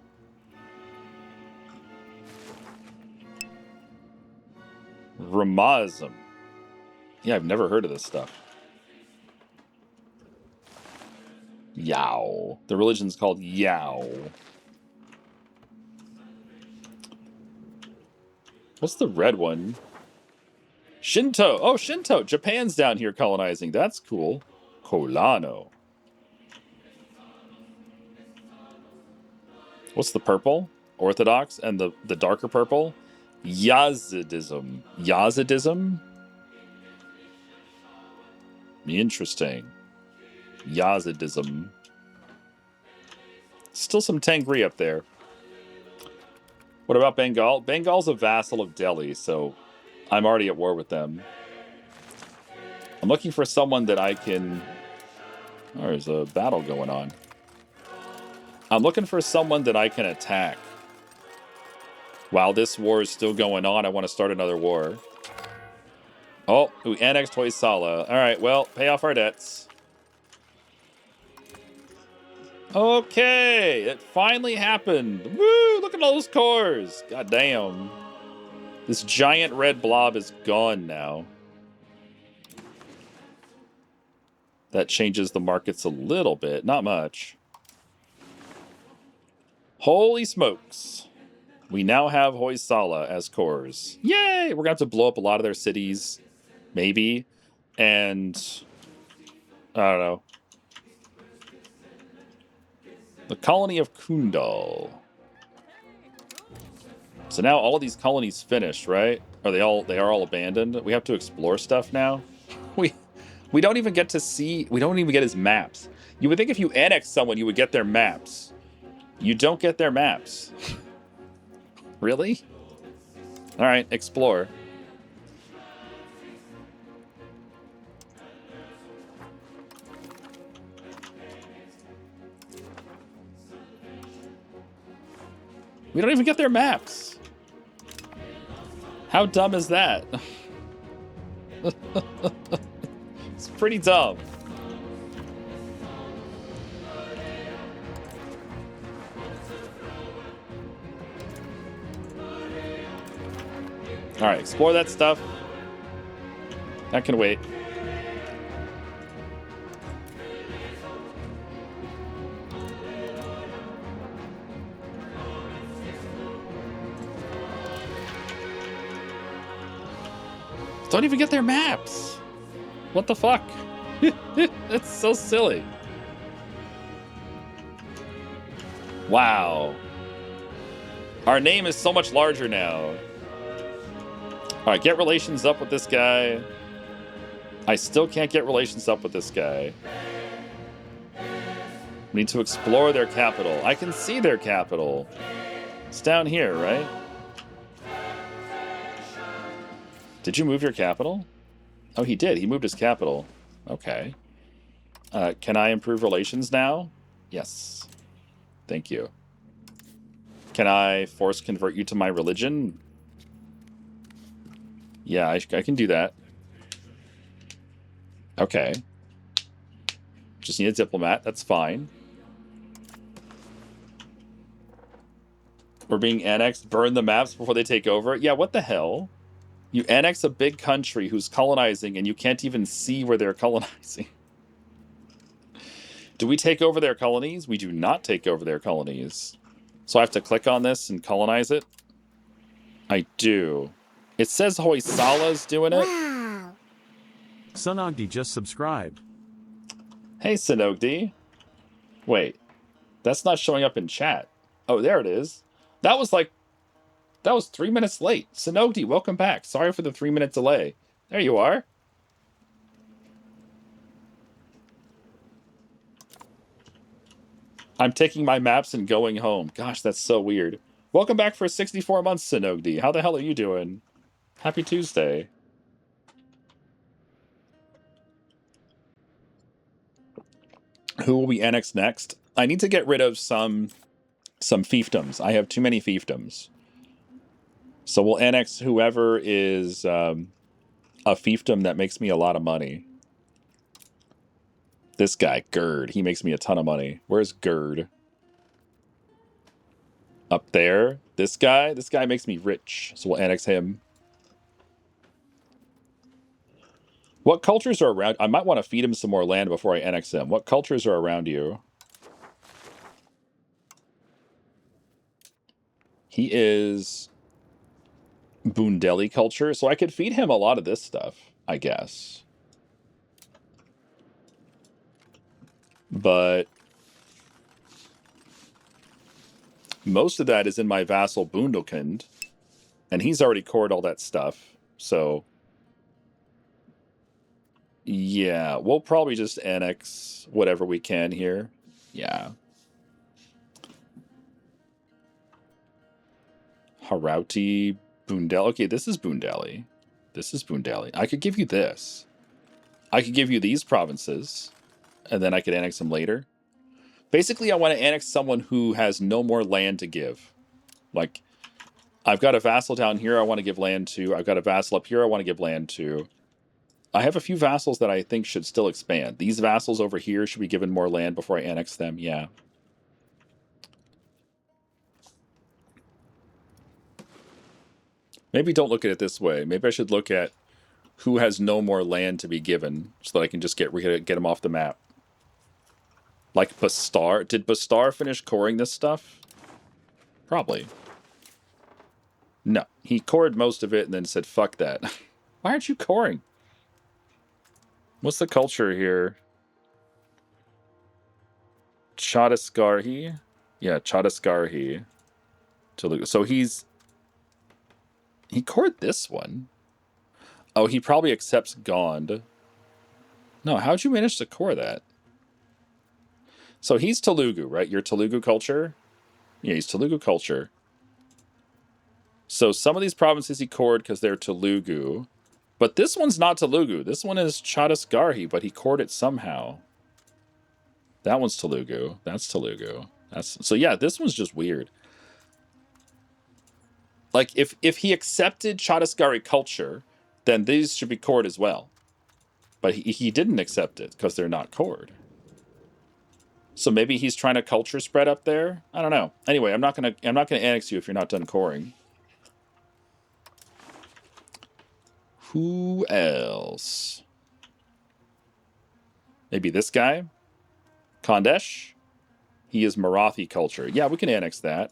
Ramazim. Yeah, I've never heard of this stuff. Yao. The religion's called Yao. What's the red one? Shinto. Oh, Shinto. Japan's down here colonizing. That's cool. Kolano. What's the purple? Orthodox. And the darker purple? Yazidism. Yazidism? Interesting. Yazidism. Still some Tengri up there. What about Bengal? Bengal's a vassal of Delhi, so I'm already at war with them. I'm looking for someone that I can... Oh, there's a battle going on. I'm looking for someone that I can attack. While this war is still going on, I want to start another war. Oh, we annexed Hoysala. Alright, well, pay off our debts. Okay, it finally happened. Woo, look at all those cores. God damn. This giant red blob is gone now. That changes the markets a little bit, not much. Holy smokes. We now have Hoysala as cores. Yay! We're going to have to blow up a lot of their cities. Maybe. And... I don't know. The colony of Kundal. So now all of these colonies finished, right? They are all abandoned? We have to explore stuff now? We don't even get to see... We don't even get his maps. You would think if you annex someone, you would get their maps. You don't get their maps. Really? Alright, explore. We don't even get their maps. How dumb is that? It's pretty dumb. Alright, explore that stuff. That can wait. Don't even get their maps. What the fuck? It's so silly. Wow. Our name is so much larger now. Alright, get relations up with this guy. I still can't get relations up with this guy. We need to explore their capital. I can see their capital. It's down here, right? Did you move your capital? Oh, he did. He moved his capital. Okay. Can I improve relations now? Yes. Thank you. Can I force convert you to my religion? Yeah, I can do that. Okay. Just need a diplomat. That's fine. We're being annexed. Burn the maps before they take over. Yeah, what the hell? You annex a big country who's colonizing and you can't even see where they're colonizing. Do we take over their colonies? We do not take over their colonies. So I have to click on this and colonize it? I do. It says Hoysala's doing it. Wow. Sunogdi just subscribed. Hey, Sinogdi. Wait, that's not showing up in chat. Oh, there it is. That was 3 minutes late. Sinogdi, welcome back. Sorry for the 3-minute delay. There you are. I'm taking my maps and going home. Gosh, that's so weird. Welcome back for 64 months, Sinogdi. How the hell are you doing? Happy Tuesday. Who will we annex next? I need to get rid of some fiefdoms. I have too many fiefdoms. So we'll annex whoever is a fiefdom that makes me a lot of money. This guy, Gerd, he makes me a ton of money. Where's Gerd? Up there. This guy makes me rich. So we'll annex him. What cultures are around? I might want to feed him some more land before I annex him. What cultures are around you? He is Bundeli culture, so I could feed him a lot of this stuff, I guess. But most of that is in my vassal Bundelkind, and he's already cored all that stuff, so yeah, we'll probably just annex whatever we can here. Yeah. Harauti, Bundeli. Okay, this is Bundeli. This is Bundeli. I could give you this. I could give you these provinces, and then I could annex them later. Basically, I want to annex someone who has no more land to give. Like, I've got a vassal down here I want to give land to. I've got a vassal up here I want to give land to. I have a few vassals that I think should still expand. These vassals over here should be given more land before I annex them. Yeah. Maybe don't look at it this way. Maybe I should look at who has no more land to be given so that I can just get them off the map. Like Bastar. Did Bastar finish coring this stuff? Probably. No. He cored most of it and then said, fuck that. Why aren't you coring? What's the culture here? Chadaskarhi? Yeah, Chadaskarhi. So he cored this one. Oh, he probably accepts Gond. No, how'd you manage to core that? So he's Telugu, right? You're Telugu culture? Yeah, he's Telugu culture. So some of these provinces he cored because they're Telugu. But this one's not Telugu. This one is Chhattisgarhi, but he cored it somehow. That one's Telugu. That's Telugu. So yeah, this one's just weird. Like, if he accepted Chhattisgarhi culture, then these should be cored as well. But he didn't accept it because they're not cored. So maybe he's trying to culture spread up there? I don't know. Anyway, I'm not gonna annex you if you're not done coring. Who else? Maybe this guy? Khandesh? He is Marathi culture. Yeah, we can annex that.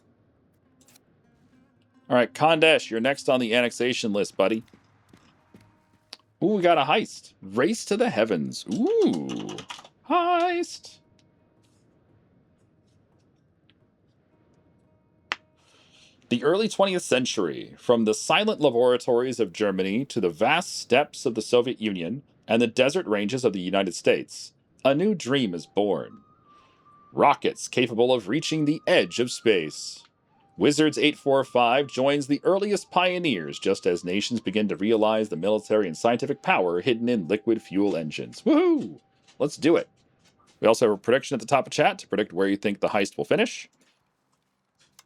All right, Khandesh, you're next on the annexation list, buddy. Ooh, we got a heist. Race to the heavens. Ooh, heist. The early 20th century, from the silent laboratories of Germany to the vast steppes of the Soviet Union and the desert ranges of the United States, a new dream is born. Rockets capable of reaching the edge of space. Wizards 845 joins the earliest pioneers just as nations begin to realize the military and scientific power hidden in liquid fuel engines. Woohoo! Let's do it. We also have a prediction at the top of chat to predict where you think the heist will finish.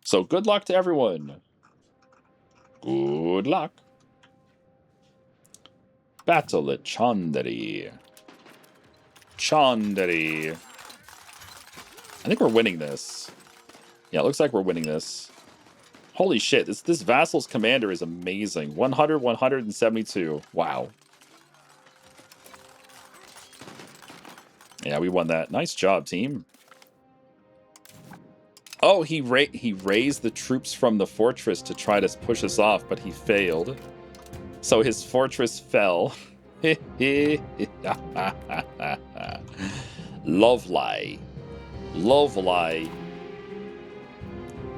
So good luck to everyone. Good luck. Battle at Chandari. Chandari. I think we're winning this. Yeah, it looks like we're winning this. Holy shit, this vassal's commander is amazing. 100, 172. Wow. Yeah, we won that. Nice job, team. Oh, he raised the troops from the fortress to try to push us off, but he failed. So his fortress fell. Lovely. Lovely.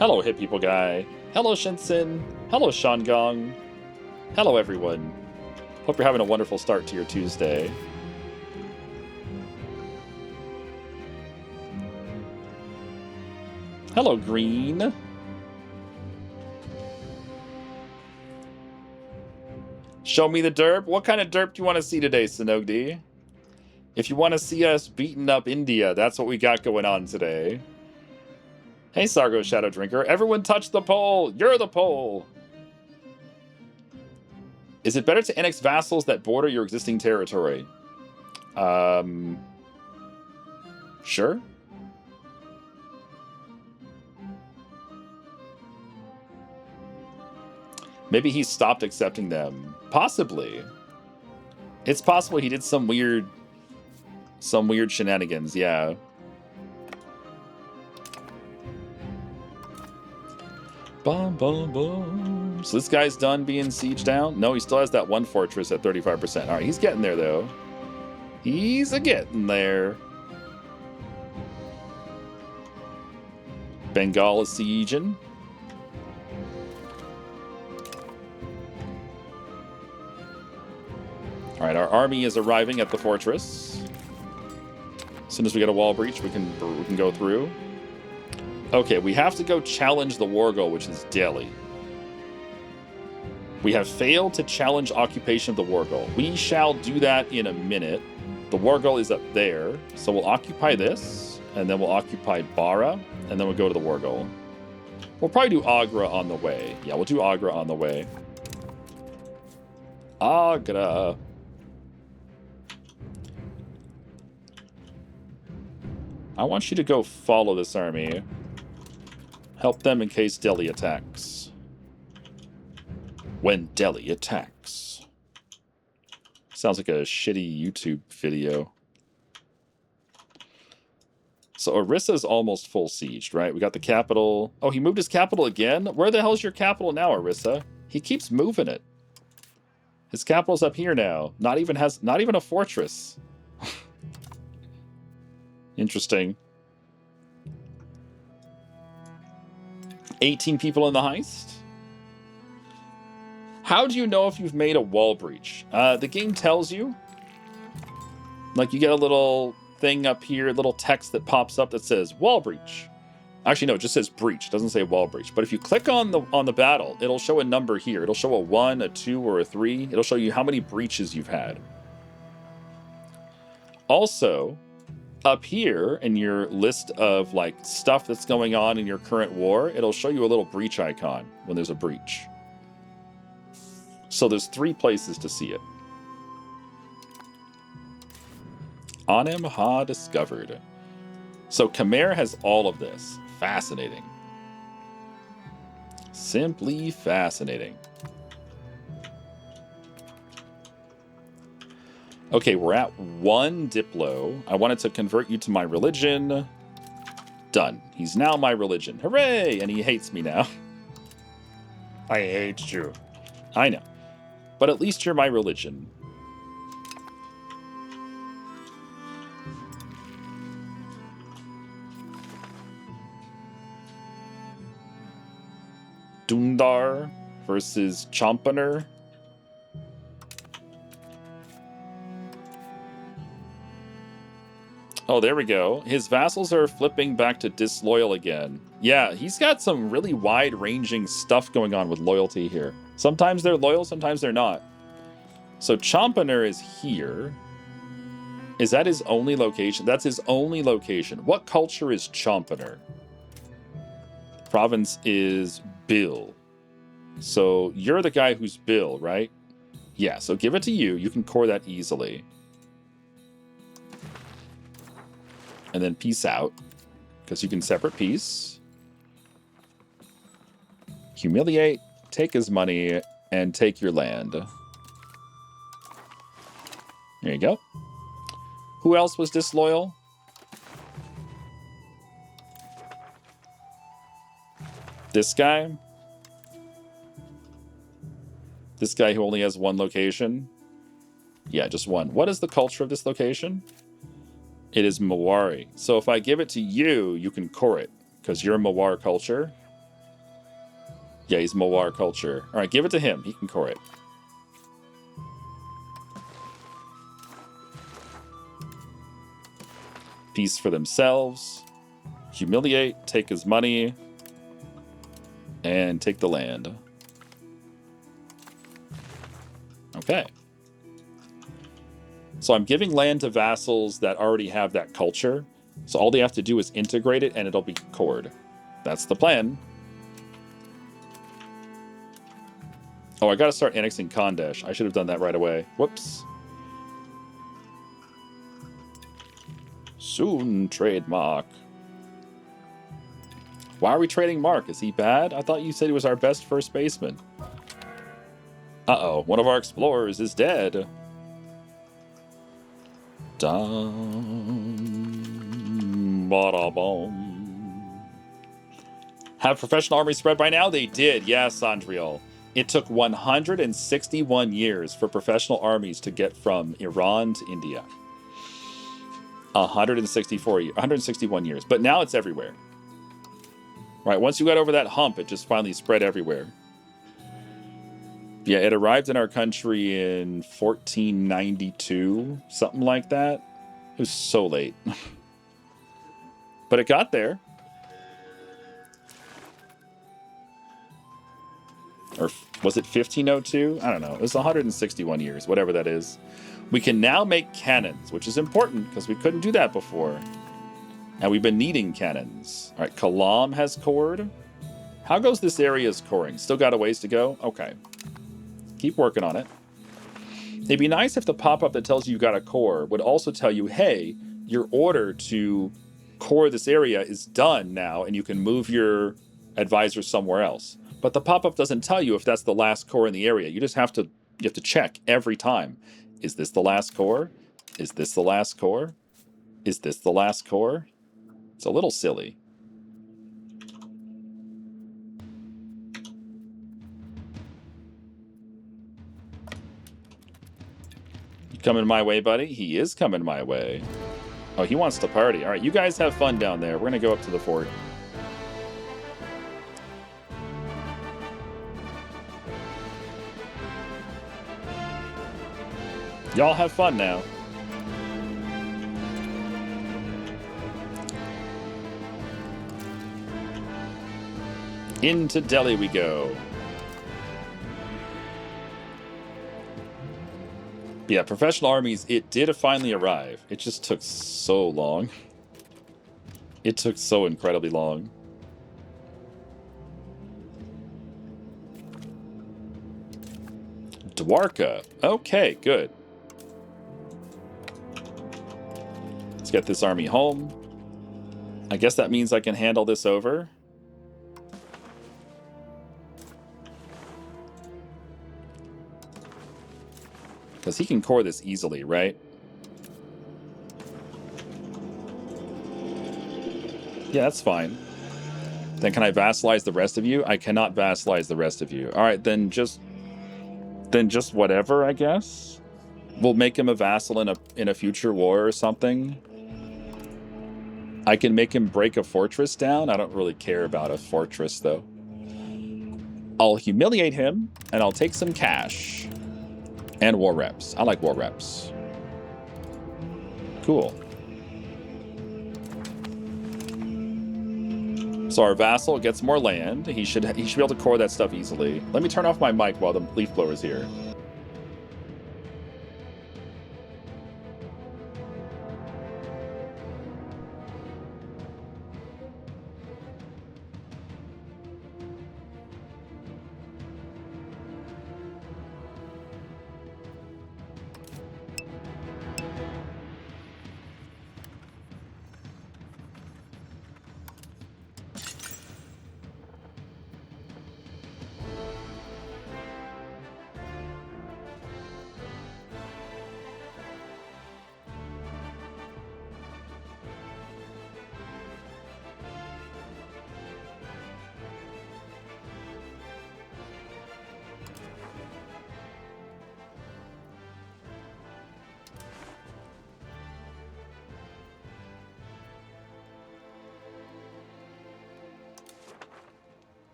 Hello, Hit People Guy. Hello, Shinsen. Hello, Shangong. Hello, everyone. Hope you're having a wonderful start to your Tuesday. Hello, Green. Show me the derp. What kind of derp do you want to see today, Sinogdi? If you want to see us beating up India, that's what we got going on today. Hey, Sargo Shadow Drinker. Everyone touch the pole. You're the pole. Is it better to annex vassals that border your existing territory? Sure. Maybe he stopped accepting them. Possibly. It's possible he did some weird shenanigans, yeah. Bum, bum, bum. So this guy's done being sieged down? No, he still has that one fortress at 35%. All right, he's getting there, though. He's a-getting there. Bengal is sieging. All right, our army is arriving at the fortress. As soon as we get a wall breach, we can go through. Okay, we have to go challenge the war goal, which is Delhi. We have failed to challenge occupation of the war goal. We shall do that in a minute. The war goal is up there, so we'll occupy this, and then we'll occupy Bara, and then we'll go to the war goal. We'll probably do Agra on the way. Yeah, we'll do Agra on the way. Agra. I want you to go follow this army. Help them in case Delhi attacks. When Delhi attacks. Sounds like a shitty YouTube video. So Orissa's almost full sieged, right? We got the capital. Oh, he moved his capital again? Where the hell's your capital now, Orissa? He keeps moving it. His capital's up here now. Not even a fortress. Interesting. 18 people in the heist? How do you know if you've made a wall breach? The game tells you. Like, you get a little thing up here, a little text that pops up that says wall breach. Actually, no, it just says breach. It doesn't say wall breach. But if you click on the battle, it'll show a number here. It'll show a 1, a 2, or a 3. It'll show you how many breaches you've had. Also, up here in your list of like stuff that's going on in your current war, it'll show you a little breach icon when there's a breach. So there's 3 places to see it. Anim ha discovered. So Khmer has all of this. Fascinating. Simply fascinating. Okay, we're at 1 Diplo. I wanted to convert you to my religion. Done. He's now my religion. Hooray! And he hates me now. I hate you. I know. But at least you're my religion. Dundar versus Champaner. Oh, there we go. His vassals are flipping back to disloyal again. Yeah, he's got some really wide-ranging stuff going on with loyalty here. Sometimes they're loyal, sometimes they're not. So Champaner is here. Is that his only location? That's his only location. What culture is Champaner? Province is Bill. So you're the guy who's Bill, right? Yeah, so give it to you. You can core that easily. And then peace out, because you can separate peace. Humiliate, take his money, and take your land. There you go. Who else was disloyal? This guy. This guy who only has 1 location. Yeah, just 1. What is the culture of this location? It is Mawari. So if I give it to you, you can core it, because you're Mawar culture. Yeah, he's Mawar culture. All right, give it to him. He can core it. Peace for themselves. Humiliate, take his money, and take the land. Okay. So I'm giving land to vassals that already have that culture. So all they have to do is integrate it and it'll be cored. That's the plan. Oh, I gotta start annexing Khandesh. I should have done that right away. Whoops. Soon trademark. Why are we trading Mark? Is he bad? I thought you said he was our best first baseman. Uh-oh, one of our explorers is dead. Dum, ba-da-bum. Have professional armies spread by now? They did, yes, Andriel. It took 161 years for professional armies to get from Iran to India. 161 years. But now it's everywhere. Right, once you got over that hump, it just finally spread everywhere. Yeah, it arrived in our country in 1492, something like that. It was so late. But it got there. Or was it 1502? I don't know. It was 161 years, whatever that is. We can now make cannons, which is important because we couldn't do that before. And we've been needing cannons. All right, Kalam has cored. How goes this area's coring? Still got a ways to go? Okay. Keep working on it. It'd be nice if the pop-up that tells you got a core would also tell you, hey, your order to core this area is done now and you can move your advisor somewhere else. But the pop-up doesn't tell you if that's the last core in the area. You have to check every time. Is this the last core? Is this the last core? Is this the last core? It's a little silly. You coming my way, buddy? He is coming my way. Oh, he wants to party. All right, you guys have fun down there. We're going to go up to the fort. Y'all have fun now. Into Delhi we go. Yeah, professional armies, it did finally arrive. It just took so long. It took so incredibly long. Dwarka. Okay, good. Let's get this army home. I guess that means I can handle this over. Because he can core this easily, right? Yeah, that's fine. Then can I vassalize the rest of you? I cannot vassalize the rest of you. All right, then just whatever, I guess. We'll make him a vassal in a future war or something. I can make him break a fortress down. I don't really care about a fortress, though. I'll humiliate him, and I'll take some cash. And war reps. I like war reps. Cool. So our vassal gets more land. He should be able to core that stuff easily. Let me turn off my mic while the leaf blower is here.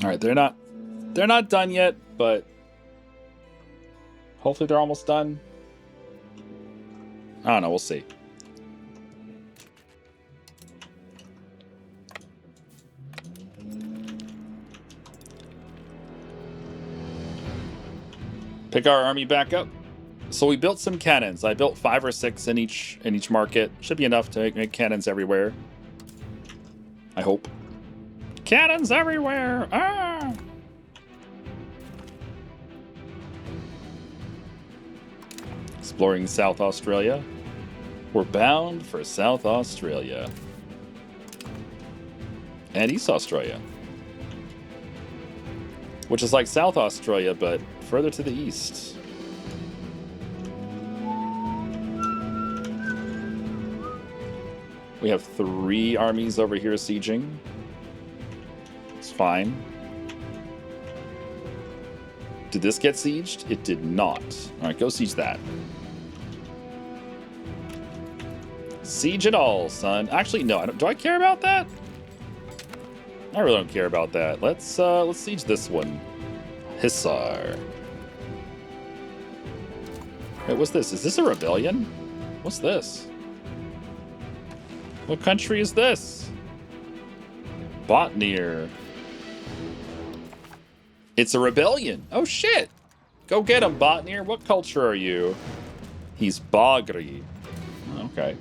All right, they're not done yet, but hopefully they're almost done. I don't know, we'll see. Pick our army back up. So we built some cannons. I built 5 or 6 in each market. Should be enough to make cannons everywhere. I hope. Cannons everywhere! Ah! Exploring South Australia. We're bound for South Australia. And East Australia. Which is like South Australia, but further to the east. We have 3 armies over here sieging. It's fine. Did this get sieged? It did not. Alright, go siege that. Siege it all, son. Actually, no. Do I care about that? I really don't care about that. Let's siege this one. Hissar. Wait, what's this? Is this a rebellion? What's this? What country is this? Botnir. It's a rebellion. Oh shit. Go get him, Botnir. What culture are you? He's Bagri. Okay.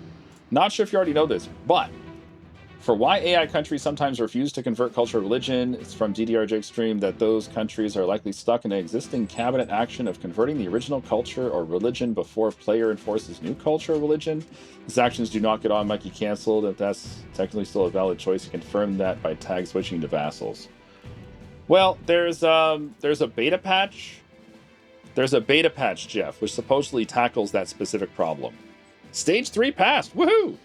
Not sure if you already know this, but for why AI countries sometimes refuse to convert culture or religion, it's from DDRJ Extreme that those countries are likely stuck in an existing cabinet action of converting the original culture or religion before a player enforces new culture or religion. These actions do not get automatically canceled. If that's technically still a valid choice, you confirm that by tag switching to vassals. Well, there's a beta patch. There's a beta patch, Jeff, which supposedly tackles that specific problem. Stage 3 passed. Woohoo!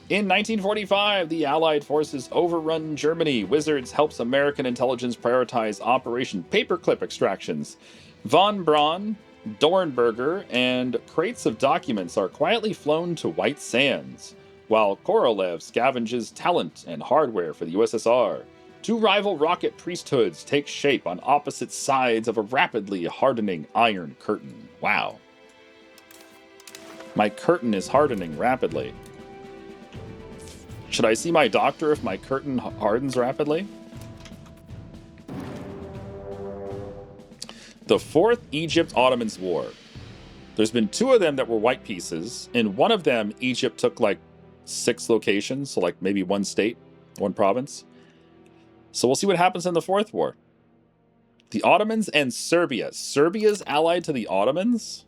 In 1945, the Allied forces overrun Germany. Wizards helps American intelligence prioritize Operation Paperclip extractions. Von Braun, Dornberger, and crates of documents are quietly flown to White Sands, while Korolev scavenges talent and hardware for the USSR. 2 rival rocket priesthoods take shape on opposite sides of a rapidly hardening Iron Curtain. Wow. My curtain is hardening rapidly. Should I see my doctor if my curtain hardens rapidly? The 4th Egypt-Ottomans War. There's been 2 of them that were white pieces. In one of them, Egypt took like 6 locations, so like maybe 1 state, 1 province. So we'll see what happens in the 4th war. The Ottomans and Serbia. Serbia's allied to the Ottomans?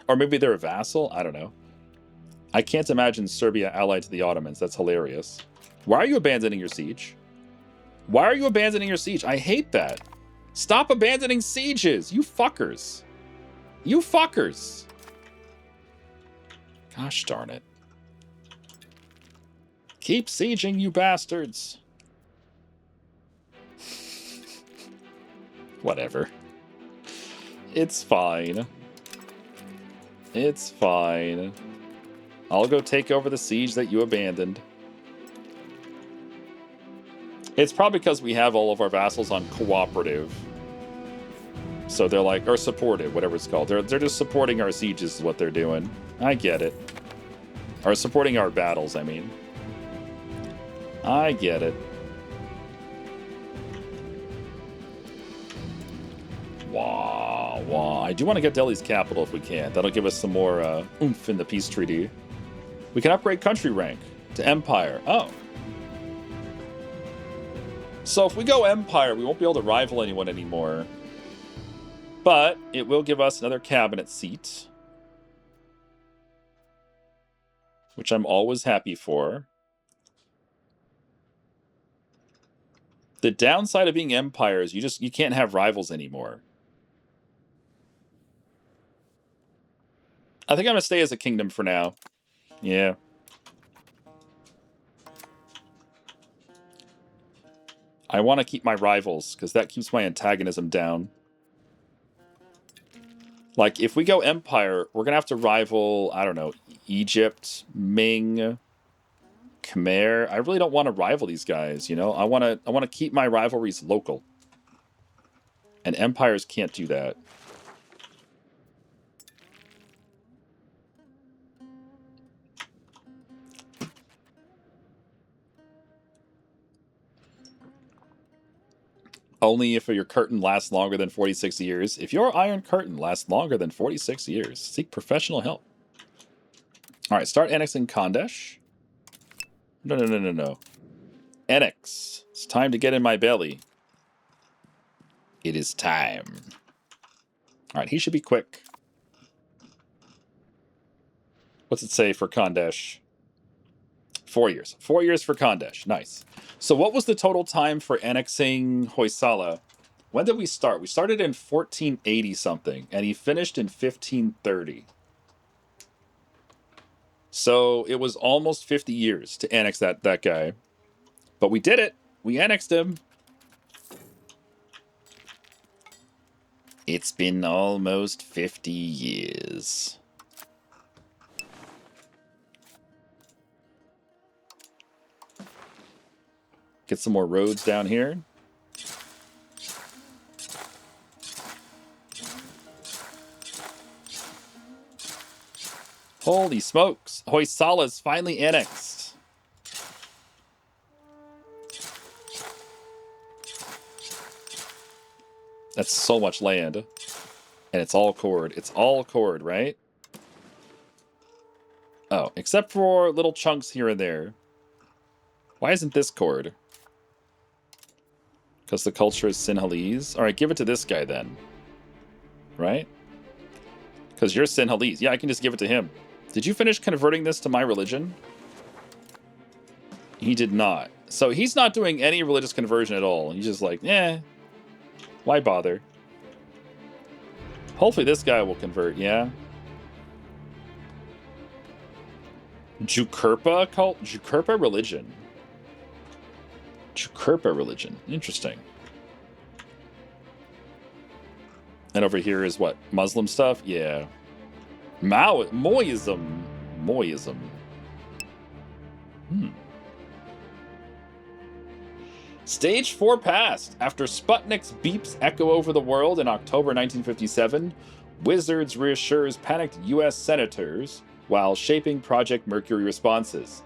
Or maybe they're a vassal? I don't know. I can't imagine Serbia allied to the Ottomans. That's hilarious. Why are you abandoning your siege? Why are you abandoning your siege? I hate that. Stop abandoning sieges, you fuckers. You fuckers. Gosh darn it. Keep sieging, you bastards. Whatever. It's fine. It's fine. I'll go take over the siege that you abandoned. It's probably because we have all of our vassals on cooperative. So they're like, or supportive, whatever it's called. They're just supporting our sieges is what they're doing. I get it. Or supporting our battles, I mean. I get it. Wah, wah. I do want to get Delhi's capital if we can. That'll give us some more oomph in the peace treaty. We can upgrade country rank to Empire. Oh. So if we go Empire, we won't be able to rival anyone anymore. But it will give us another cabinet seat. Which I'm always happy for. The downside of being Empire is you can't have rivals anymore. I think I'm going to stay as a kingdom for now. Yeah. I want to keep my rivals, because that keeps my antagonism down. Like, if we go Empire, we're going to have to rival, I don't know, Egypt, Ming, Khmer. I really don't want to rival these guys, you know? I want to keep my rivalries local. And empires can't do that. Only if your curtain lasts longer than 46 years. If your iron curtain lasts longer than 46 years, seek professional help. All right, start annexing Kandesh. No. Annex. It's time to get in my belly. It is time. All right, he should be quick. What's it say for Kandesh? 4 years. 4 years for Kandesh. Nice. So what was the total time for annexing Hoysala? When did we start? We started in 1480 something, and he finished in 1530. So it was almost 50 years to annex that guy. But we did it. We annexed him. It's been almost 50 years. Get some more roads down here. Holy smokes. Hoysala's finally annexed. That's so much land. And it's all cord. It's all cord, right? Oh, except for little chunks here and there. Why isn't this cord? Because the culture is Sinhalese? Alright, give it to this guy then. Right? Because you're Sinhalese. Yeah, I can just give it to him. Did you finish converting this to my religion? He did not. So he's not doing any religious conversion at all. He's just like, eh, why bother? Hopefully this guy will convert, yeah? Jukurpa cult? Jukurpa religion. Jukurpa religion. Interesting. And over here is what? Muslim stuff? Yeah. Moism. Stage 4 passed. After Sputnik's beeps echo over the world in October 1957, Wizards reassures panicked U.S. senators while shaping Project Mercury responses.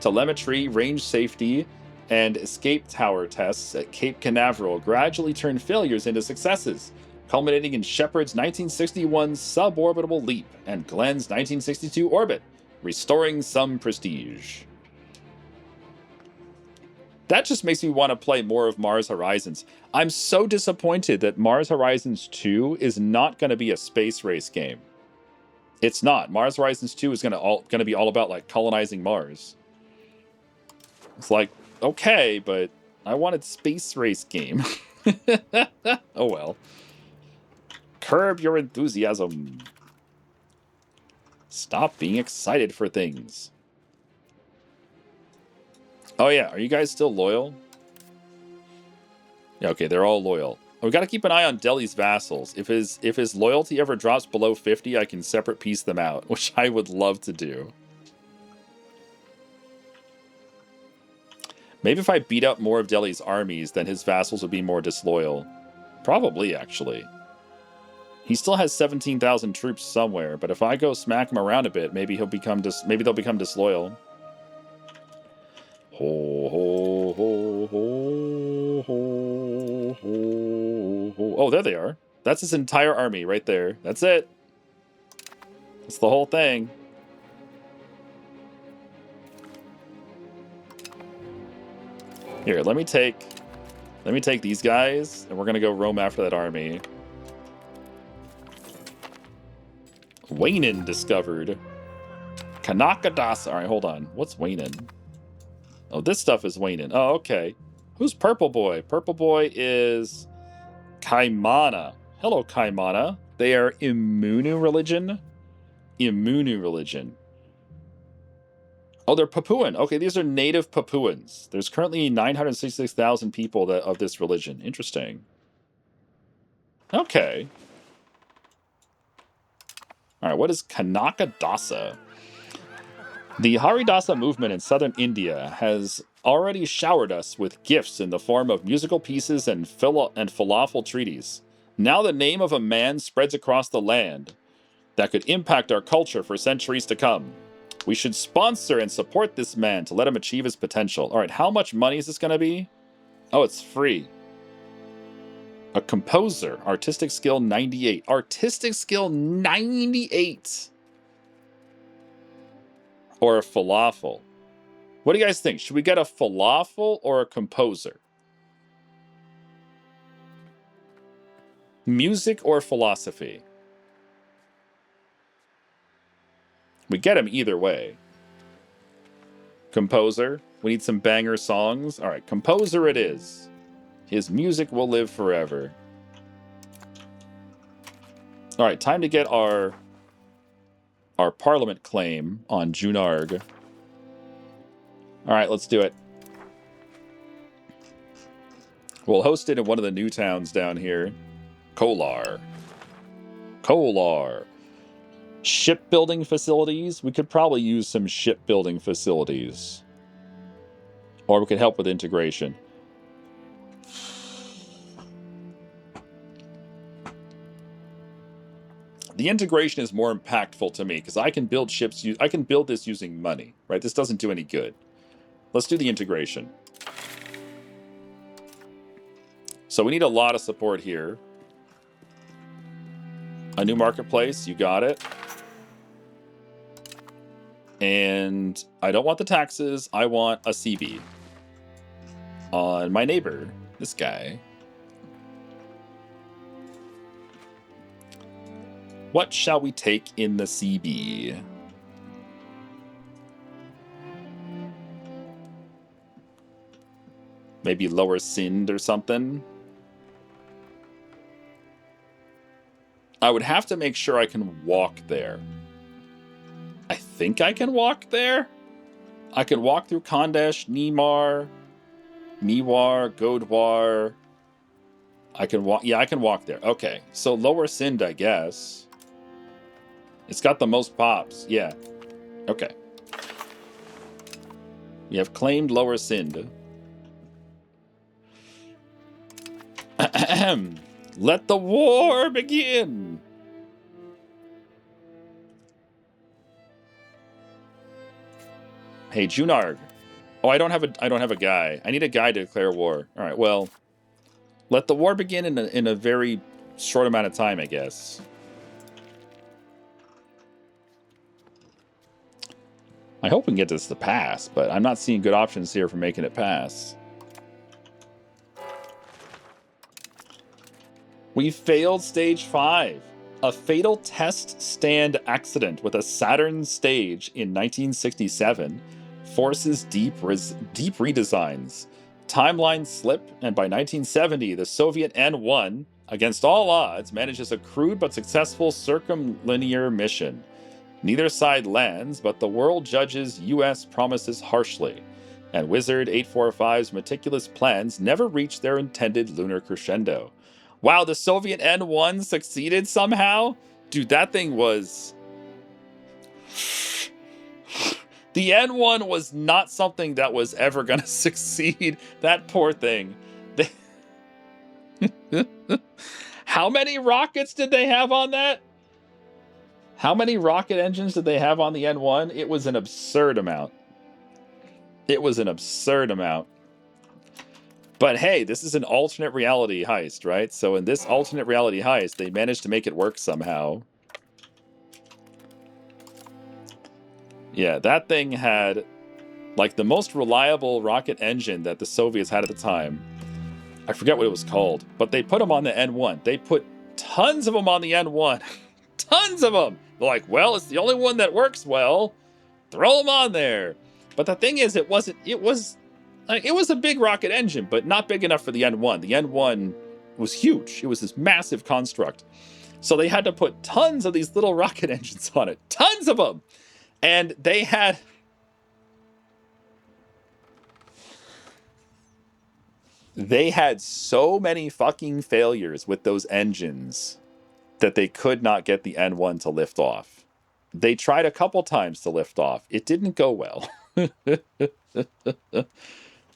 Telemetry, range safety, and escape tower tests at Cape Canaveral gradually turned failures into successes, culminating in Shepard's 1961 suborbital leap and Glenn's 1962 orbit, restoring some prestige. That just makes me want to play more of Mars Horizons. I'm so disappointed that Mars Horizons 2 is not going to be a space race game. It's not. Mars Horizons 2 is going to be all about like colonizing Mars. It's like, okay, but I wanted space race game. Oh well. Curb your enthusiasm. Stop being excited for things. Oh yeah, are you guys still loyal? Yeah, okay, they're all loyal. We got to keep an eye on Delhi's vassals. If his loyalty ever drops below 50, I can separate piece them out, which I would love to do. Maybe if I beat up more of Delhi's armies, then his vassals would be more disloyal. Probably, actually. He still has 17,000 troops somewhere, but if I go smack him around a bit, maybe they'll become disloyal. Ho, ho, ho, ho, ho, ho, ho. Oh, there they are. That's his entire army right there. That's it. That's the whole thing. Here, let me take these guys, and we're gonna go roam after that army. Wainin discovered. Kanakadasa. Alright, hold on. What's Wainin? Oh, this stuff is Wainin. Oh, okay. Who's Purple Boy? Purple Boy is Kaimana. Hello, Kaimana. They are Imunu religion. Imunu religion. Oh, they're Papuan. Okay, these are native Papuans. There's currently 966,000 people of this religion. Interesting. Okay. All right, what is Kanakadasa? The Haridasa movement in southern India has already showered us with gifts in the form of musical pieces and falafel treaties. Now the name of a man spreads across the land that could impact our culture for centuries to come. We should sponsor and support this man to let him achieve his potential. All right, how much money is this going to be? Oh, it's free. A composer, artistic skill 98. Artistic skill 98. Or a falafel. What do you guys think? Should we get a falafel or a composer? Music or philosophy? We get him either way. Composer. We need some banger songs. All right, composer it is. His music will live forever. All right, time to get our parliament claim on Junarg. All right, let's do it. We'll host it in one of the new towns down here. Kolar. Shipbuilding facilities. We could probably use some shipbuilding facilities. Or we could help with integration. The integration is more impactful to me because I can build ships. I can build this using money, right? This doesn't do any good. Let's do the integration. So we need a lot of support here. A new marketplace, you got it. And I don't want the taxes. I want a CB on my neighbor, this guy. What shall we take in the CB? Maybe Lower Sind or something. I would have to make sure I can walk there. I think I can walk there? I can walk through Khandesh, Nimar, Miwar, Godwar. I can walk. Yeah, I can walk there. Okay, so Lower Sind, I guess. It's got the most pops. Yeah. Okay. We have claimed Lower Sind. Let the war begin. Hey, Junarg. Oh, I don't have a guy. I need a guy to declare war. All right. Well, let the war begin in a very short amount of time, I guess. I hope we can get this to pass, but I'm not seeing good options here for making it pass. We failed stage 5. A fatal test stand accident with a Saturn stage in 1967 forces deep redesigns. Timeline slip, and by 1970, the Soviet N1, against all odds, manages a crude but successful circumlinear mission. Neither side lands, but the world judges US promises harshly, and Wizard 845's meticulous plans never reach their intended lunar crescendo. Wow, the Soviet N1 succeeded somehow? Dude, that thing was... The N1 was not something that was ever going to succeed. That poor thing. How many rockets did they have on that? How many rocket engines did they have on the N1? It was an absurd amount. It was an absurd amount. But hey, this is an alternate reality heist, right? So in this alternate reality heist, they managed to make it work somehow. Yeah, that thing had like the most reliable rocket engine that the Soviets had at the time. I forget what it was called, but they put them on the N1. They put tons of them on the N1. Tons of them. They're like, well, it's the only one that works well. Throw them on there. But the thing is, it was a big rocket engine, but not big enough for the N1. The N1 was huge. It was this massive construct. So they had to put tons of these little rocket engines on it. Tons of them. And they had... They had so many fucking failures with those engines that they could not get the N1 to lift off. They tried a couple times to lift off. It didn't go well.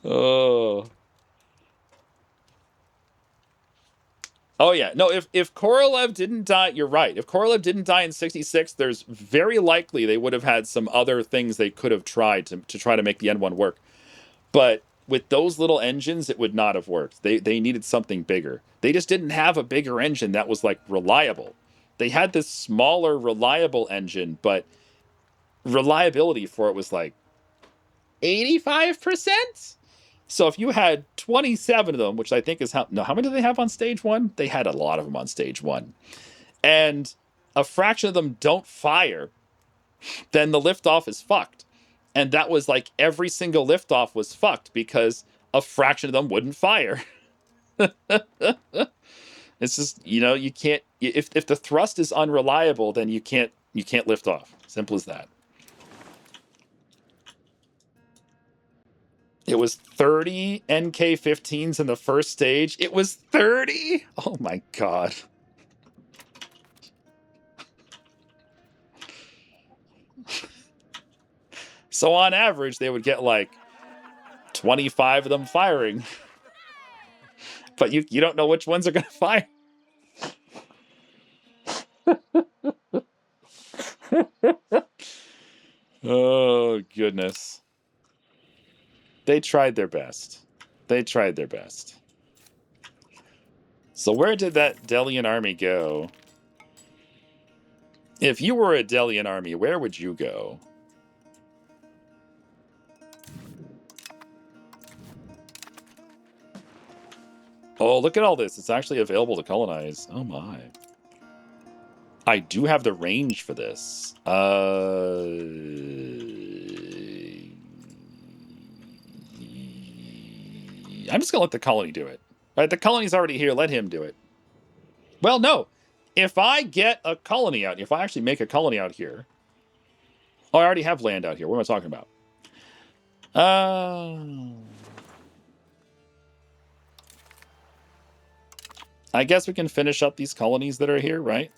Oh. Oh yeah. No, if Korolev didn't die, you're right. If Korolev didn't die in 66, there's very likely they would have had some other things they could have tried to try to make the N1 work. But with those little engines, it would not have worked. They needed something bigger. They just didn't have a bigger engine that was like reliable. They had this smaller, reliable engine, but reliability for it was like 85%. So if you had 27 of them, which I think is how many do they have on stage one? They had a lot of them on stage one. And a fraction of them don't fire, then the liftoff is fucked. And that was like every single liftoff was fucked because a fraction of them wouldn't fire. It's just, you can't, if the thrust is unreliable, then you can't lift off. Simple as that. It was 30 NK-15s in the first stage. It was 30? Oh my god. So on average, they would get like 25 of them firing. But you don't know which ones are going to fire. Oh, goodness. They tried their best. They tried their best. So where did that Delian army go? If you were a Delian army, where would you go? Oh, look at all this. It's actually available to colonize. Oh my. I do have the range for this. I'm just gonna let the colony do it. All right, the colony's already here. Let him do it. Well, no. If I get a colony out, if I actually make a colony out here. Oh, I already have land out here. What am I talking about? I guess we can finish up these colonies that are here, right?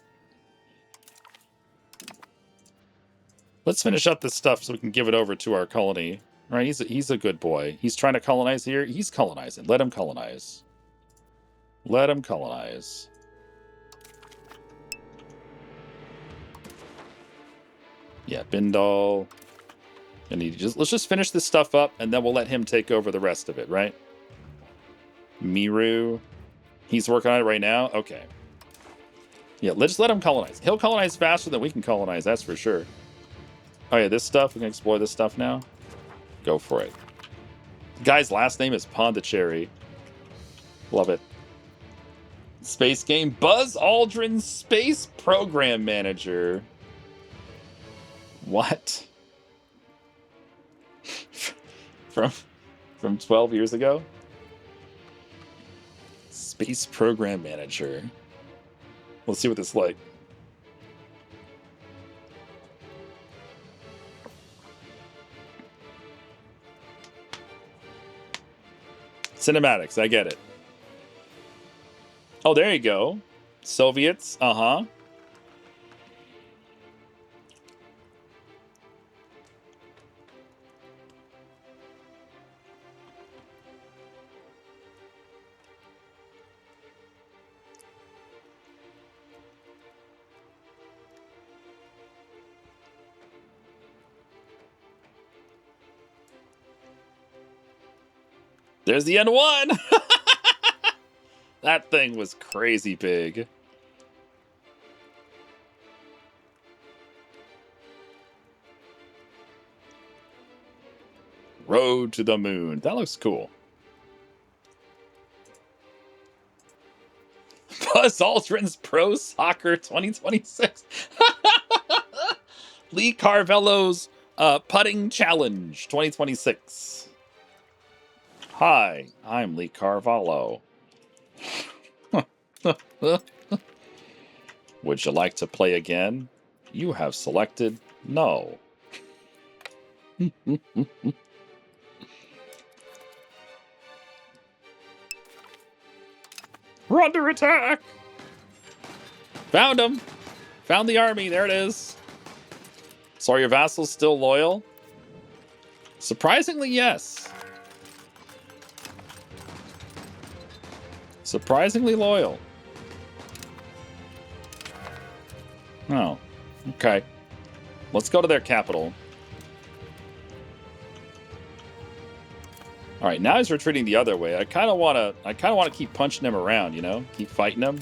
Let's finish up this stuff so we can give it over to our colony. Right? He's a good boy. He's trying to colonize here. He's colonizing. Let him colonize. Let him colonize. Yeah, Bindal. And let's just finish this stuff up, and then we'll let him take over the rest of it, right? Miru. He's working on it right now? Okay. Yeah, let's let him colonize. He'll colonize faster than we can colonize, that's for sure. Oh yeah, this stuff, we can explore this stuff now. Go for it. The guy's last name is Pondicherry. Love it. Space game. Buzz Aldrin's Space Program Manager. What? From 12 years ago? Space Program Manager. Let's see what this is like. Cinematics, I get it. Oh, there you go. Soviets, uh-huh. There's the N1! That thing was crazy big. Road to the Moon. That looks cool. Buzz Aldrin's Pro Soccer 2026. Lee Carvello's Putting Challenge 2026. Hi, I'm Lee Carvalho. Would you like to play again? You have selected no. We're under attack! Found him! Found the army, there it is. So are your vassals still loyal? Surprisingly, yes. Surprisingly loyal. Oh, okay. Let's go to their capital. All right, now he's retreating the other way. I kind of want to keep punching him around, you know? Keep fighting him.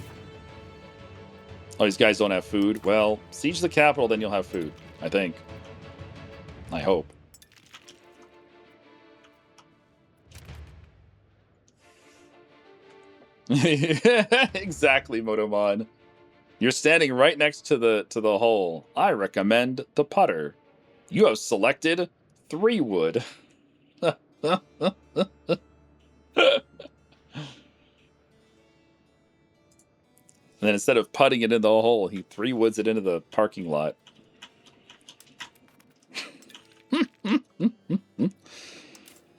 Oh, these guys don't have food. Well, siege the capital, then you'll have food, I think. I hope. Exactly, Motomon. You're standing right next to the hole. I recommend the putter. You have selected 3 wood. And then instead of putting it in the hole, he 3 woods it into the parking lot.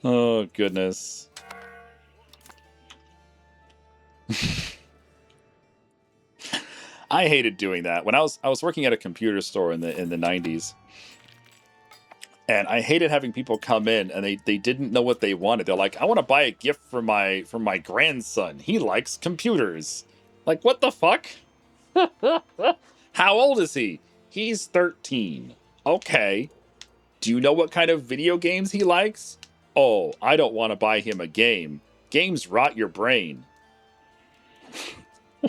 Oh goodness. I hated doing that when I was working at a computer store in the 90s. And I hated having people come in and they didn't know what they wanted. They're like, I want to buy a gift for my grandson. He likes computers. Like, what the fuck? How old is he? He's 13. Okay. Do you know what kind of video games he likes? Oh, I don't want to buy him a game. Games rot your brain.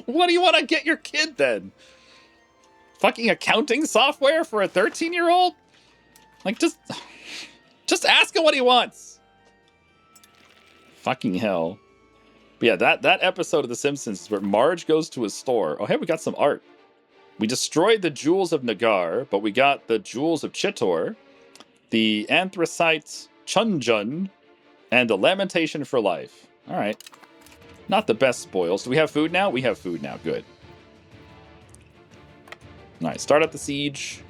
What do you want to get your kid then? Fucking accounting software for a 13-year-old? Like, just ask him what he wants. Fucking hell. But yeah, that episode of The Simpsons is where Marge goes to a store. Oh, hey, we got some art. We destroyed the jewels of Nagar, but we got the jewels of Chittor, the anthracite Chunjun, and the lamentation for life. All right. Not the best spoils. Do we have food now? We have food now. Good. All right, start up the siege.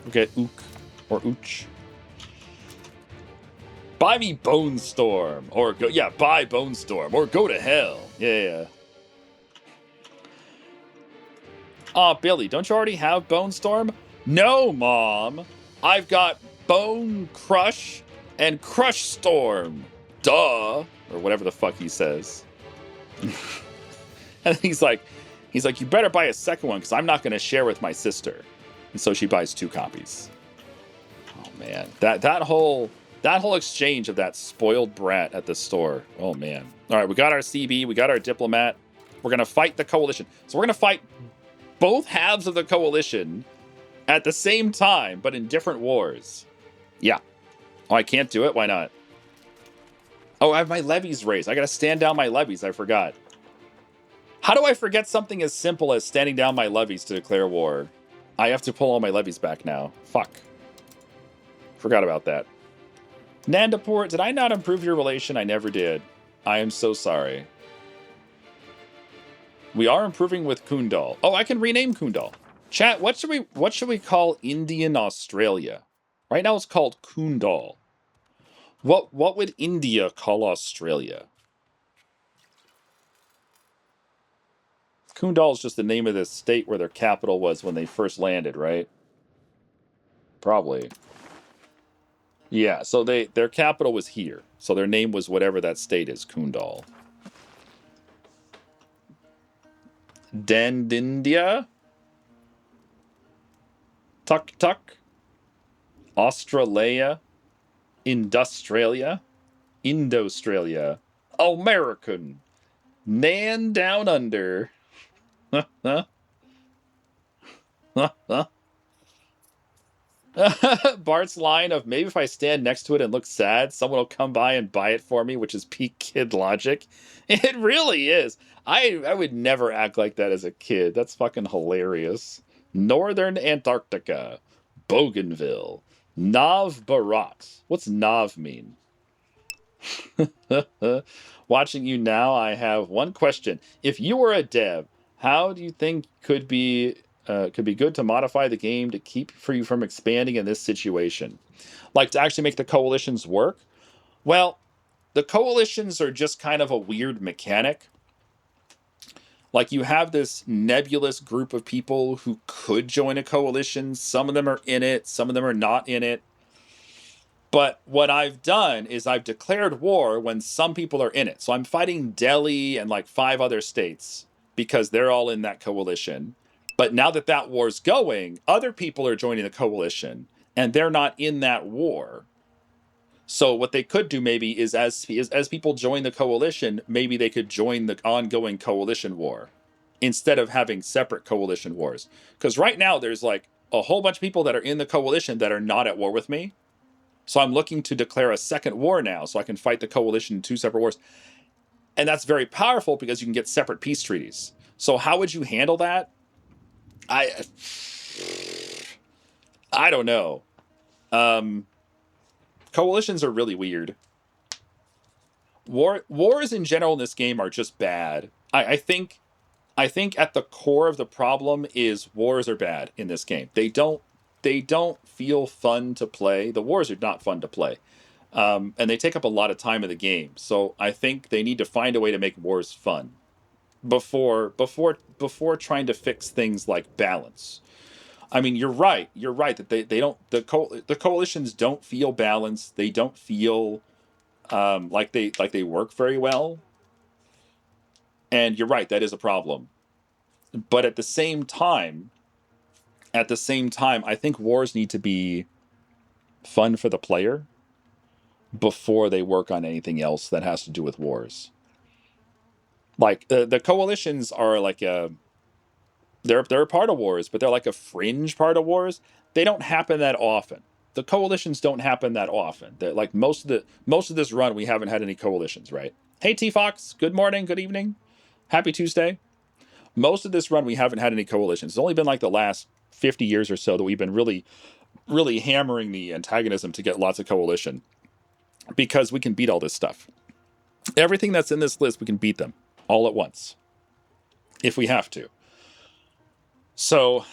We'll get Ook or Ooch. Buy me Bone Storm. Or go, yeah, buy Bone Storm. Or go to hell. Yeah. Aw, Billy, don't you already have Bone Storm? No, Mom. I've got Bone Crush and Crush Storm. Duh. Or whatever the fuck he says. And he's like, you better buy a second one because I'm not going to share with my sister. And so she buys 2 copies. Oh man, that whole exchange of that spoiled brat at the store. Oh man. All right, we got our CB, we got our diplomat. We're gonna fight the coalition. So we're gonna fight both halves of the coalition at the same time, but in different wars. Yeah. Oh, I can't do it. Why not? Oh, I have my levies raised. I gotta stand down my levies. I forgot. How do I forget something as simple as standing down my levies to declare war? I have to pull all my levies back now. Fuck. Forgot about that. Nandapur, did I not improve your relation? I never did. I am so sorry. We are improving with Kundal. Oh, I can rename Kundal. Chat, what should we call Indian Australia? Right now it's called Kundal. What would India call Australia? Kundal is just the name of the state where their capital was when they first landed, right? Probably. Yeah, so their capital was here. So their name was whatever that state is, Kundal. Dandindia? Tuk-tuk? Australia? Industralia? Indostralia? American? Nan down under? Bart's line of maybe if I stand next to it and look sad, someone will come by and buy it for me, which is peak kid logic. It really is. I would never act like that as a kid. That's fucking hilarious. Northern Antarctica. Bougainville. Nav Barat. What's Nav mean? Watching you now, I have one question. If you were a dev, how do you think could be good to modify the game to keep you from expanding in this situation? Like to actually make the coalitions work? Well, the coalitions are just kind of a weird mechanic. Like, you have this nebulous group of people who could join a coalition. Some of them are in it, some of them are not in it. But what I've done is I've declared war when some people are in it. So I'm fighting Delhi and like 5 other states because they're all in that coalition. But now that that war's going, other people are joining the coalition and they're not in that war. So what they could do maybe is as people join the coalition, maybe they could join the ongoing coalition war instead of having separate coalition wars. Because right now there's like a whole bunch of people that are in the coalition that are not at war with me. So I'm looking to declare a second war now so I can fight the coalition in 2 separate wars. And that's very powerful because you can get separate peace treaties. So how would you handle that? I don't know. Coalitions are really weird. Wars in general in this game are just bad. I think at the core of the problem is wars are bad in this game. They don't feel fun to play. The wars are not fun to play. And they take up a lot of time in the game. So I think they need to find a way to make wars fun before trying to fix things like balance. I mean, you're right that they don't the coalitions don't feel balanced. They don't feel like they work very well. And you're right, that is a problem. But at the same time, I think wars need to be fun for the player before they work on anything else that has to do with wars. Like the coalitions are like they're a part of wars, but they're like a fringe part of wars. They don't happen that often. The coalitions don't happen that often. They're like most of this run we haven't had any coalitions, right? Hey T Fox, good morning, good evening. Happy Tuesday. Most of this run we haven't had any coalitions. It's only been like the last 50 years or so that we've been really hammering the antagonism to get lots of coalition because we can beat all this stuff. Everything that's in this list, we can beat them all at once if we have to. So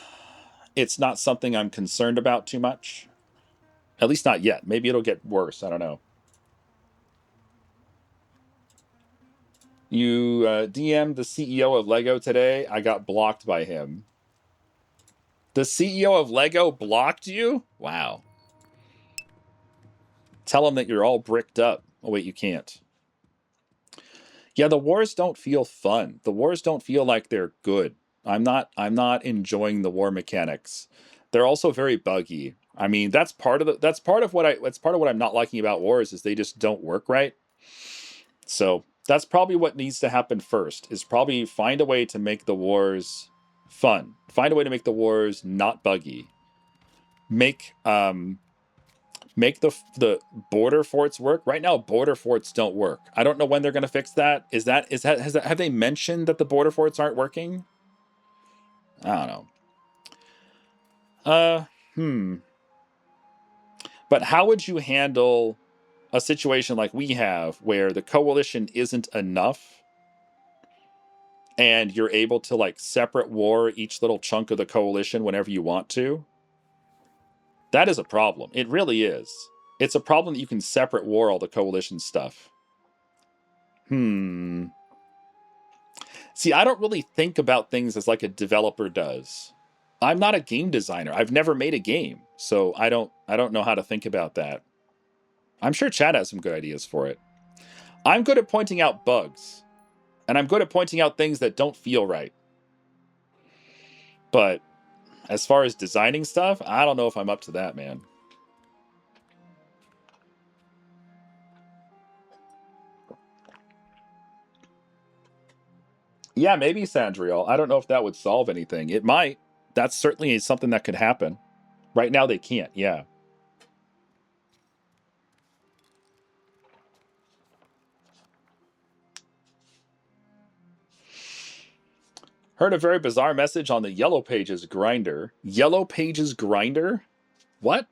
it's not something I'm concerned about too much. At least not yet. Maybe it'll get worse. I don't know. You DM'd the CEO of Lego today. I got blocked by him. The CEO of Lego blocked you? Wow. Tell him that you're all bricked up. Oh, wait, you can't. Yeah, the wars don't feel fun. The wars don't feel like they're good. I'm not enjoying the war mechanics. They're also very buggy. I mean, that's part of what I'm not liking about wars is they just don't work right. So that's probably what needs to happen first, is probably find a way to make the wars fun. Find a way to make the wars not buggy. Make the border forts work. Right now, border forts don't work. I don't know when they're going to fix that. Have they mentioned that the border forts aren't working? I don't know. But how would you handle a situation like we have where the coalition isn't enough and you're able to like separate war each little chunk of the coalition whenever you want to? That is a problem. It really is. It's a problem that you can separate war all the coalition stuff. See, I don't really think about things as like a developer does. I'm not a game designer. I've never made a game, so I don't know how to think about that. I'm sure Chad has some good ideas for it. I'm good at pointing out bugs, and I'm good at pointing out things that don't feel right. But as far as designing stuff, I don't know if I'm up to that, man. Yeah, maybe Sandriel. I don't know if that would solve anything. It might. That's certainly something that could happen. Right now they can't, yeah. Heard a very bizarre message on the Yellow Pages grinder. Yellow Pages grinder? What?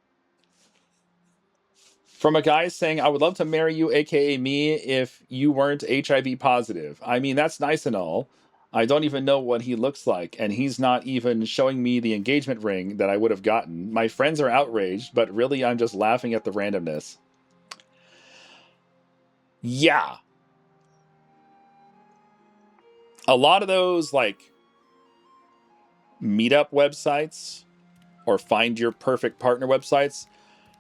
From a guy saying, I would love to marry you, aka me, if you weren't HIV positive. I mean, that's nice and all. I don't even know what he looks like, and he's not even showing me the engagement ring that I would have gotten. My friends are outraged, but really I'm just laughing at the randomness. Yeah. a lot of those like meetup websites or find your perfect partner websites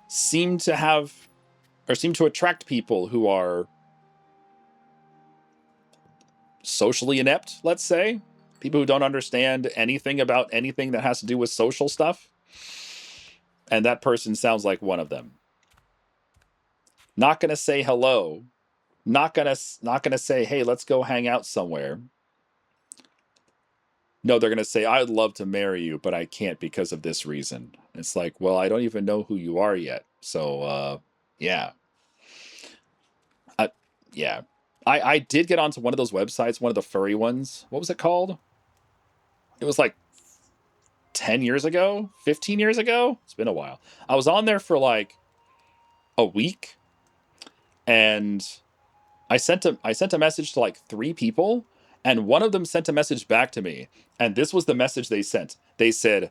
seem to attract people who are socially inept, let's say. People who don't understand anything about anything that has to do with social stuff. And that person sounds like one of them. Not gonna say hello. Not gonna say, hey, let's go hang out somewhere. No, they're gonna say, I'd love to marry you, but I can't because of this reason. It's like, well, I don't even know who you are yet. So yeah. Yeah. I did get onto one of those websites, one of the furry ones. What was it called? It was like 10 years ago, 15 years ago. It's been a while. I was on there for like a week, and I sent a message to like 3 people, and one of them sent a message back to me, and this was the message they sent. They said,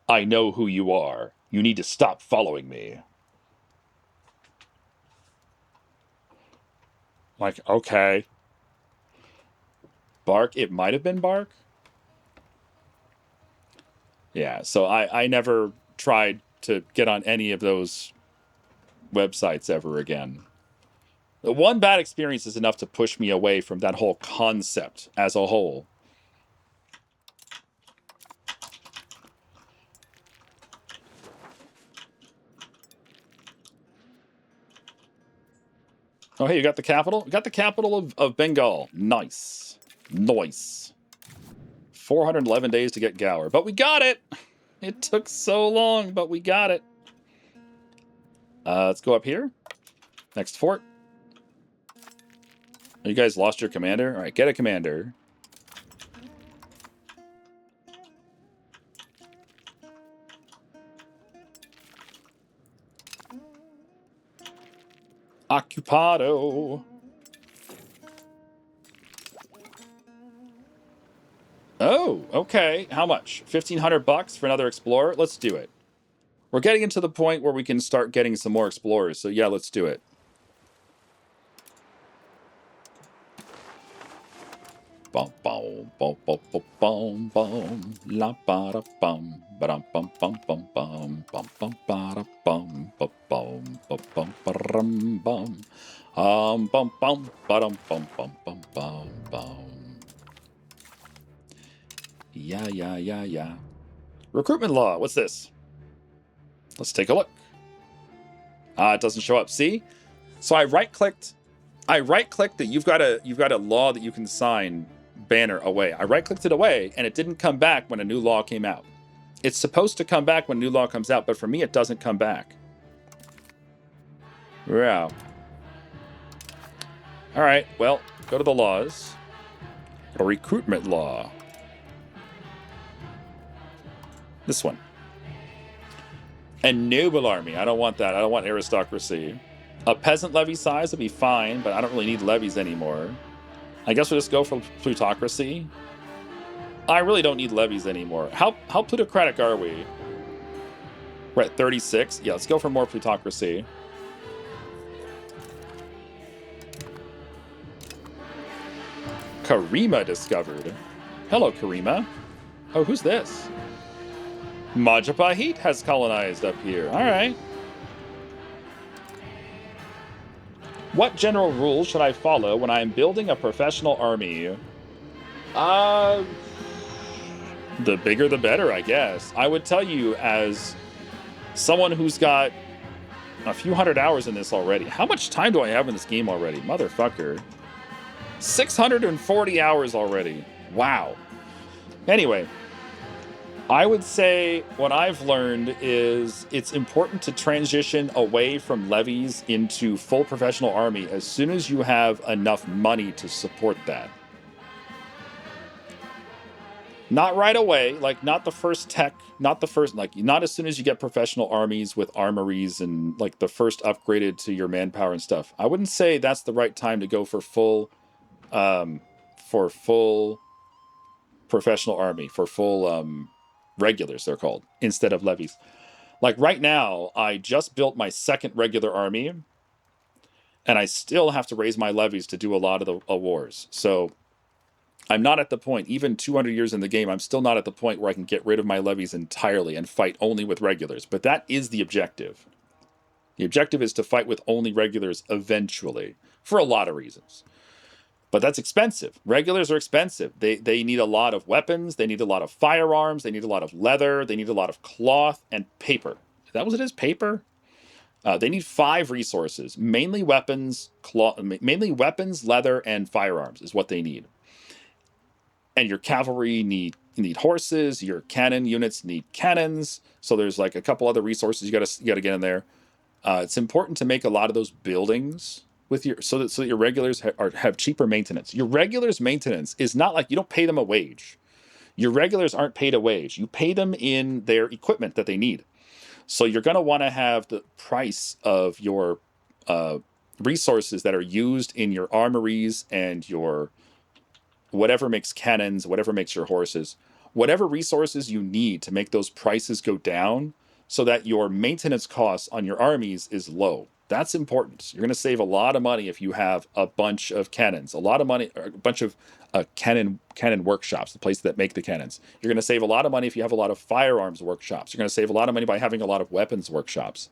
I know who you are. You need to stop following me. Like, okay. Bark? It might have been Bark. Yeah, so I never tried to get on any of those websites ever again. The one bad experience is enough to push me away from that whole concept as a whole. Oh, hey, you got the capital? You got the capital of Bengal. Nice. Nice. 411 days to get Gower. But we got it! It took so long, but we got it. Let's go up here. Next fort. You guys lost your commander? All right, get a commander. Occupado. Oh, okay. How much? 1,500 bucks for another explorer? Let's do it. We're getting into the point where we can start getting some more explorers, so yeah, let's do it. Bum bum bum bum bum bum la ba da bum ba dum bum bum bum bum bum bum ba da bum ba bum ba bum ba rum bum bum bum ba dum bum bum bum bum bum. Yeah. Recruitment law. What's this? Let's take a look. It doesn't show up. See? So I right-clicked that you've got a law that you can sign banner away. I right-clicked it away, and it didn't come back when a new law came out. It's supposed to come back when a new law comes out, but for me, it doesn't come back. Yeah. All right, well, go to the laws. A recruitment law. This one. A noble army. I don't want that. I don't want aristocracy. A peasant levy size would be fine, but I don't really need levies anymore. I guess we'll just go for plutocracy. I really don't need levies anymore. How plutocratic are we? We're at 36. Yeah, let's go for more plutocracy. Karima discovered. Hello, Karima. Oh, who's this? Majapahit has colonized up here. All right. What general rules should I follow when I am building a professional army? The bigger the better, I guess. I would tell you, as someone who's got a few hundred hours in this already. How much time do I have in this game already? Motherfucker. 640 hours already. Wow. Anyway, I would say what I've learned is it's important to transition away from levies into full professional army as soon as you have enough money to support that. Not right away, like not the first tech, not as soon as you get professional armies with armories and like the first upgraded to your manpower and stuff. I wouldn't say that's the right time to go for full professional army, for full regulars, they're called, instead of levies. Like right now, I just built my second regular army, and I still have to raise my levies to do a lot of the wars. So I'm not at the point, even 200 years in the game, I'm still not at the point where I can get rid of my levies entirely and fight only with regulars. But that is the objective. The objective is to fight with only regulars eventually, for a lot of reasons. But that's expensive. Regulars are expensive. They need a lot of weapons. They need a lot of firearms. They need a lot of leather. They need a lot of cloth and paper. Is that what it is? Paper? They need 5 resources, mainly weapons, leather, and firearms is what they need. And your cavalry need horses. Your cannon units need cannons. So there's like a couple other resources you gotta get in there. It's important to make a lot of those buildings with so that your regulars have cheaper maintenance. Your regulars maintenance is not like you don't pay them a wage. Your regulars aren't paid a wage. You pay them in their equipment that they need. So you're going to want to have the price of your resources that are used in your armories and your whatever makes cannons, whatever makes your horses, whatever resources you need to make those prices go down so that your maintenance costs on your armies is low. That's important. You're going to save a lot of money if you have a bunch of cannons, a lot of money, a bunch of cannon workshops, the places that make the cannons. You're going to save a lot of money if you have a lot of firearms workshops. You're going to save a lot of money by having a lot of weapons workshops.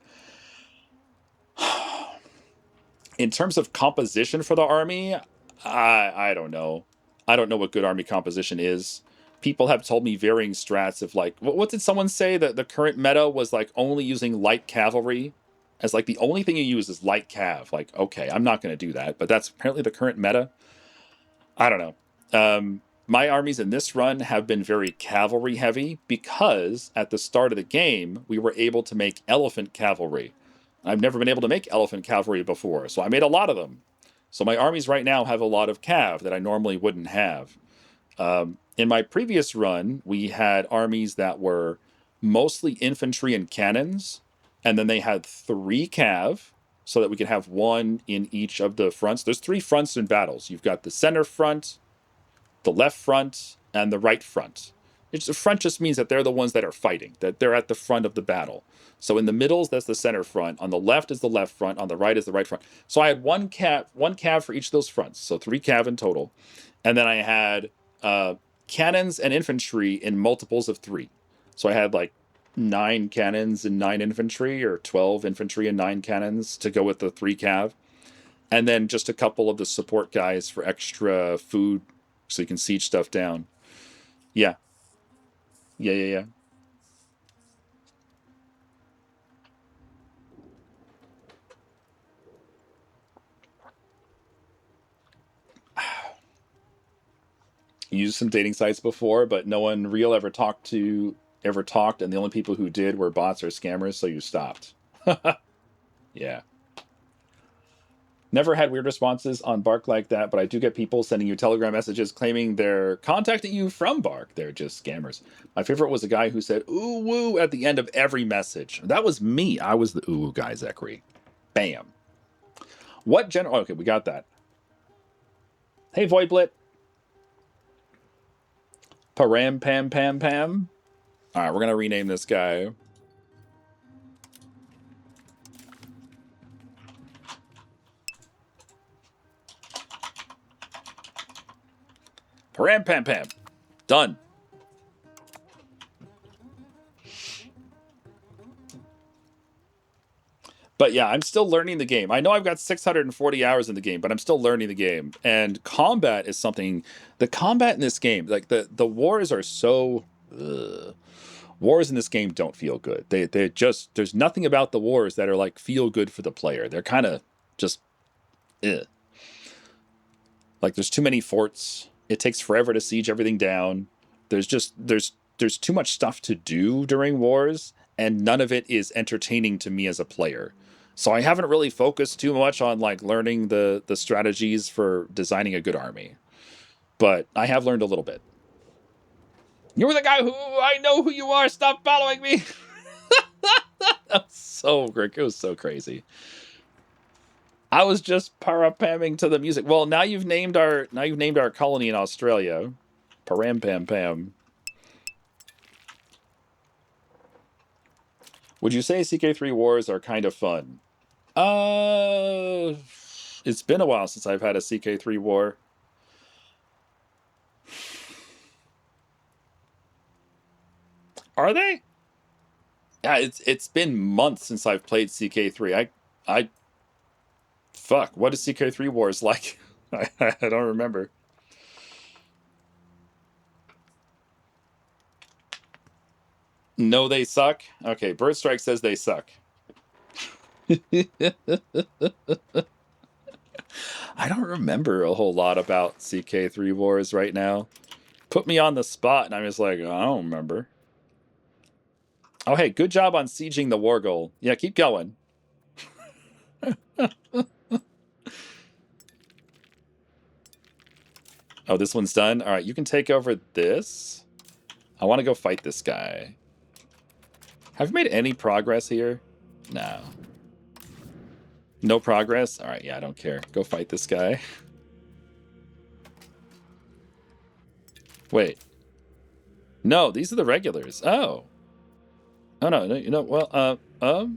In terms of composition for the army, I don't know. I don't know what good army composition is. People have told me varying strats of like, what did someone say that the current meta was like only using light cavalry as like the only thing you use is light cav. Like, okay, I'm not going to do that, but that's apparently the current meta. I don't know. My armies in this run have been very cavalry heavy because at the start of the game, we were able to make elephant cavalry. I've never been able to make elephant cavalry before, so I made a lot of them. So my armies right now have a lot of cav that I normally wouldn't have. In my previous run, we had armies that were mostly infantry and cannons, and then they had 3 cav, so that we could have 1 in each of the fronts. There's 3 fronts in battles. You've got the center front, the left front, and the right front. The front just means that they're the ones that are fighting, that they're at the front of the battle. So in the middles, that's the center front. On the left is the left front. On the right is the right front. So I had one cav for each of those fronts. So 3 cav in total. And then I had cannons and infantry in multiples of 3. So I had like 9 cannons and 9 infantry, or 12 infantry and 9 cannons to go with the 3 cav. And then just a couple of the support guys for extra food so you can siege stuff down. Yeah. Yeah. Used some dating sites before, but no one real ever talked, and the only people who did were bots or scammers, so you stopped. Yeah. Never had weird responses on Bark like that, but I do get people sending you Telegram messages claiming they're contacting you from Bark. They're just scammers. My favorite was a guy who said "ooh woo" at the end of every message. That was me. I was the ooh woo guy, Zachary. Bam. What general? Okay, we got that. Hey, Voidblit. Param pam pam pam. All right, we're gonna rename this guy. Param pam pam. Done. But yeah, I'm still learning the game. I know I've got 640 hours in the game, but I'm still learning the game. And combat is something. The combat in this game, like the wars are so. Wars in this game don't feel good. They just, there's nothing about the wars that are like feel good for the player. They're kind of just. Like there's too many forts. It takes forever to siege everything down. There's too much stuff to do during wars, and none of it is entertaining to me as a player. So I haven't really focused too much on like learning the strategies for designing a good army. But I have learned a little bit. You're the guy who I know who you are. Stop following me. That's so great. It was so crazy. I was just parapamming to the music. Well, now you've named our colony in Australia. Param pam pam. Would you say CK3 wars are kind of fun? It's been a while since I've had a CK3 war. Are they? Yeah, it's been months since I've played CK3. I fuck. What is CK3 Wars like? I don't remember. No, they suck. Okay, Bird Strike says they suck. I don't remember a whole lot about CK3 Wars right now. Put me on the spot, and I'm just like, I don't remember. Oh, hey, good job on sieging the war goal. Yeah, keep going. Oh, this one's done? All right, you can take over this. I want to go fight this guy. Have you made any progress here? No. No progress? All right, yeah, I don't care. Go fight this guy. Wait. No, these are the regulars. Oh. Oh, no, you know, well, All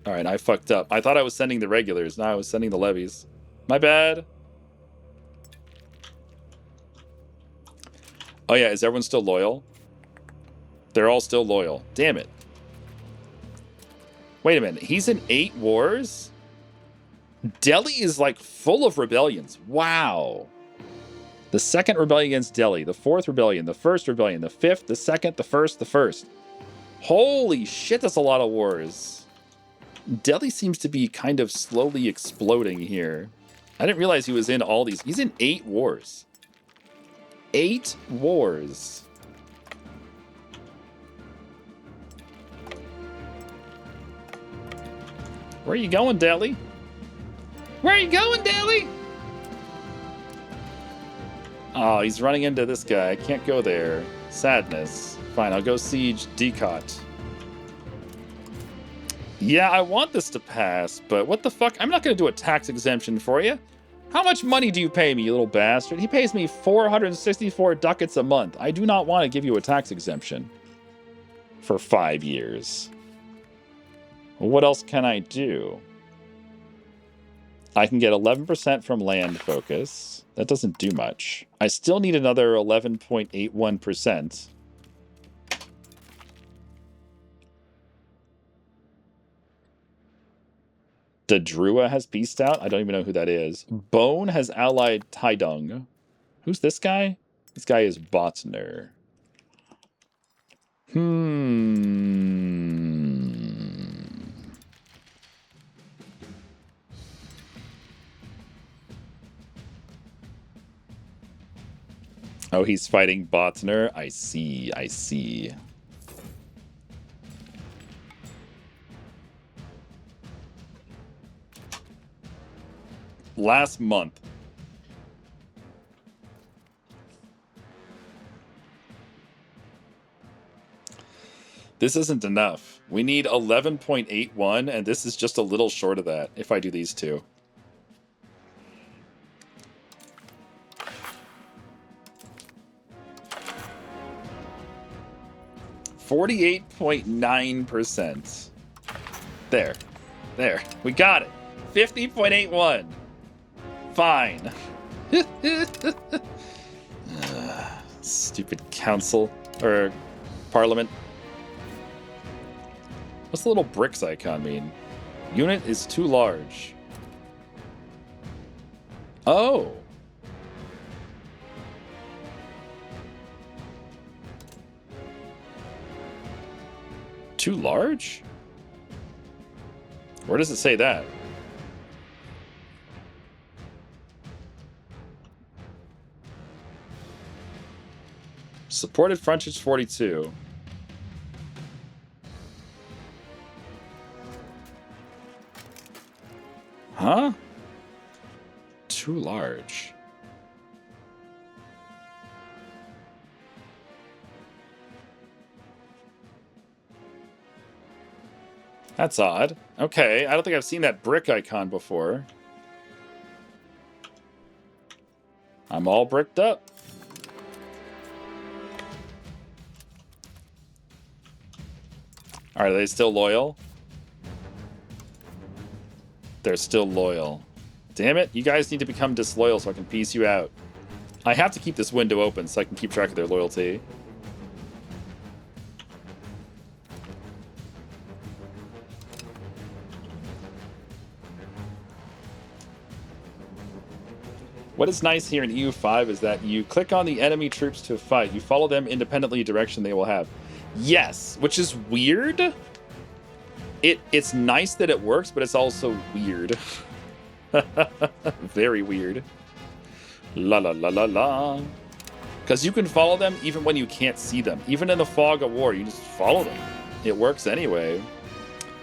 right, I fucked up. I thought I was sending the regulars. Now I was sending the levies. My bad. Oh, yeah, is everyone still loyal? They're all still loyal. Damn it. Wait a minute. He's in 8 wars? Delhi is, like, full of rebellions. Wow. The second rebellion against Delhi. The fourth rebellion. The first rebellion. The fifth. The second. The first. The first. Holy shit, that's a lot of wars. Delhi seems to be kind of slowly exploding here. I didn't realize he was in all these. He's in 8 wars. 8 wars. Where are you going, Delhi? Where are you going, Delhi? Oh, he's running into this guy. I can't go there. Sadness. Fine, I'll go siege Decot. Yeah, I want this to pass, but what the fuck? I'm not going to do a tax exemption for you. How much money do you pay me, you little bastard? He pays me 464 ducats a month. I do not want to give you a tax exemption for 5 years. What else can I do? I can get 11% from land focus. That doesn't do much. I still need another 11.81%. Dadrua has beast out. I don't even know who that is. Bone has allied Taidung. Who's this guy? This guy is Botner. Oh, he's fighting Botner. I see. I see. Last month. This isn't enough. We need 11.81, and this is just a little short of that if I do these two. $48.9%. There. There. We got it. 50.81. Fine. Stupid council. Or parliament. What's the little bricks icon mean? Unit is too large. Oh. Too large? Where does it say that? Supported frontage 42. Huh? Too large. That's odd. Okay, I don't think I've seen that brick icon before. I'm all bricked up. Are they still loyal? They're still loyal. Damn it. You guys need to become disloyal so I can peace you out. I have to keep this window open so I can keep track of their loyalty. What is nice here in EU5 is that you click on the enemy troops to fight. You follow them independently of the direction they will have. Yes, which is weird. It's nice that it works, but it's also weird. Very weird. La la la la la. Because you can follow them even when you can't see them. Even in the fog of war, you just follow them. It works anyway.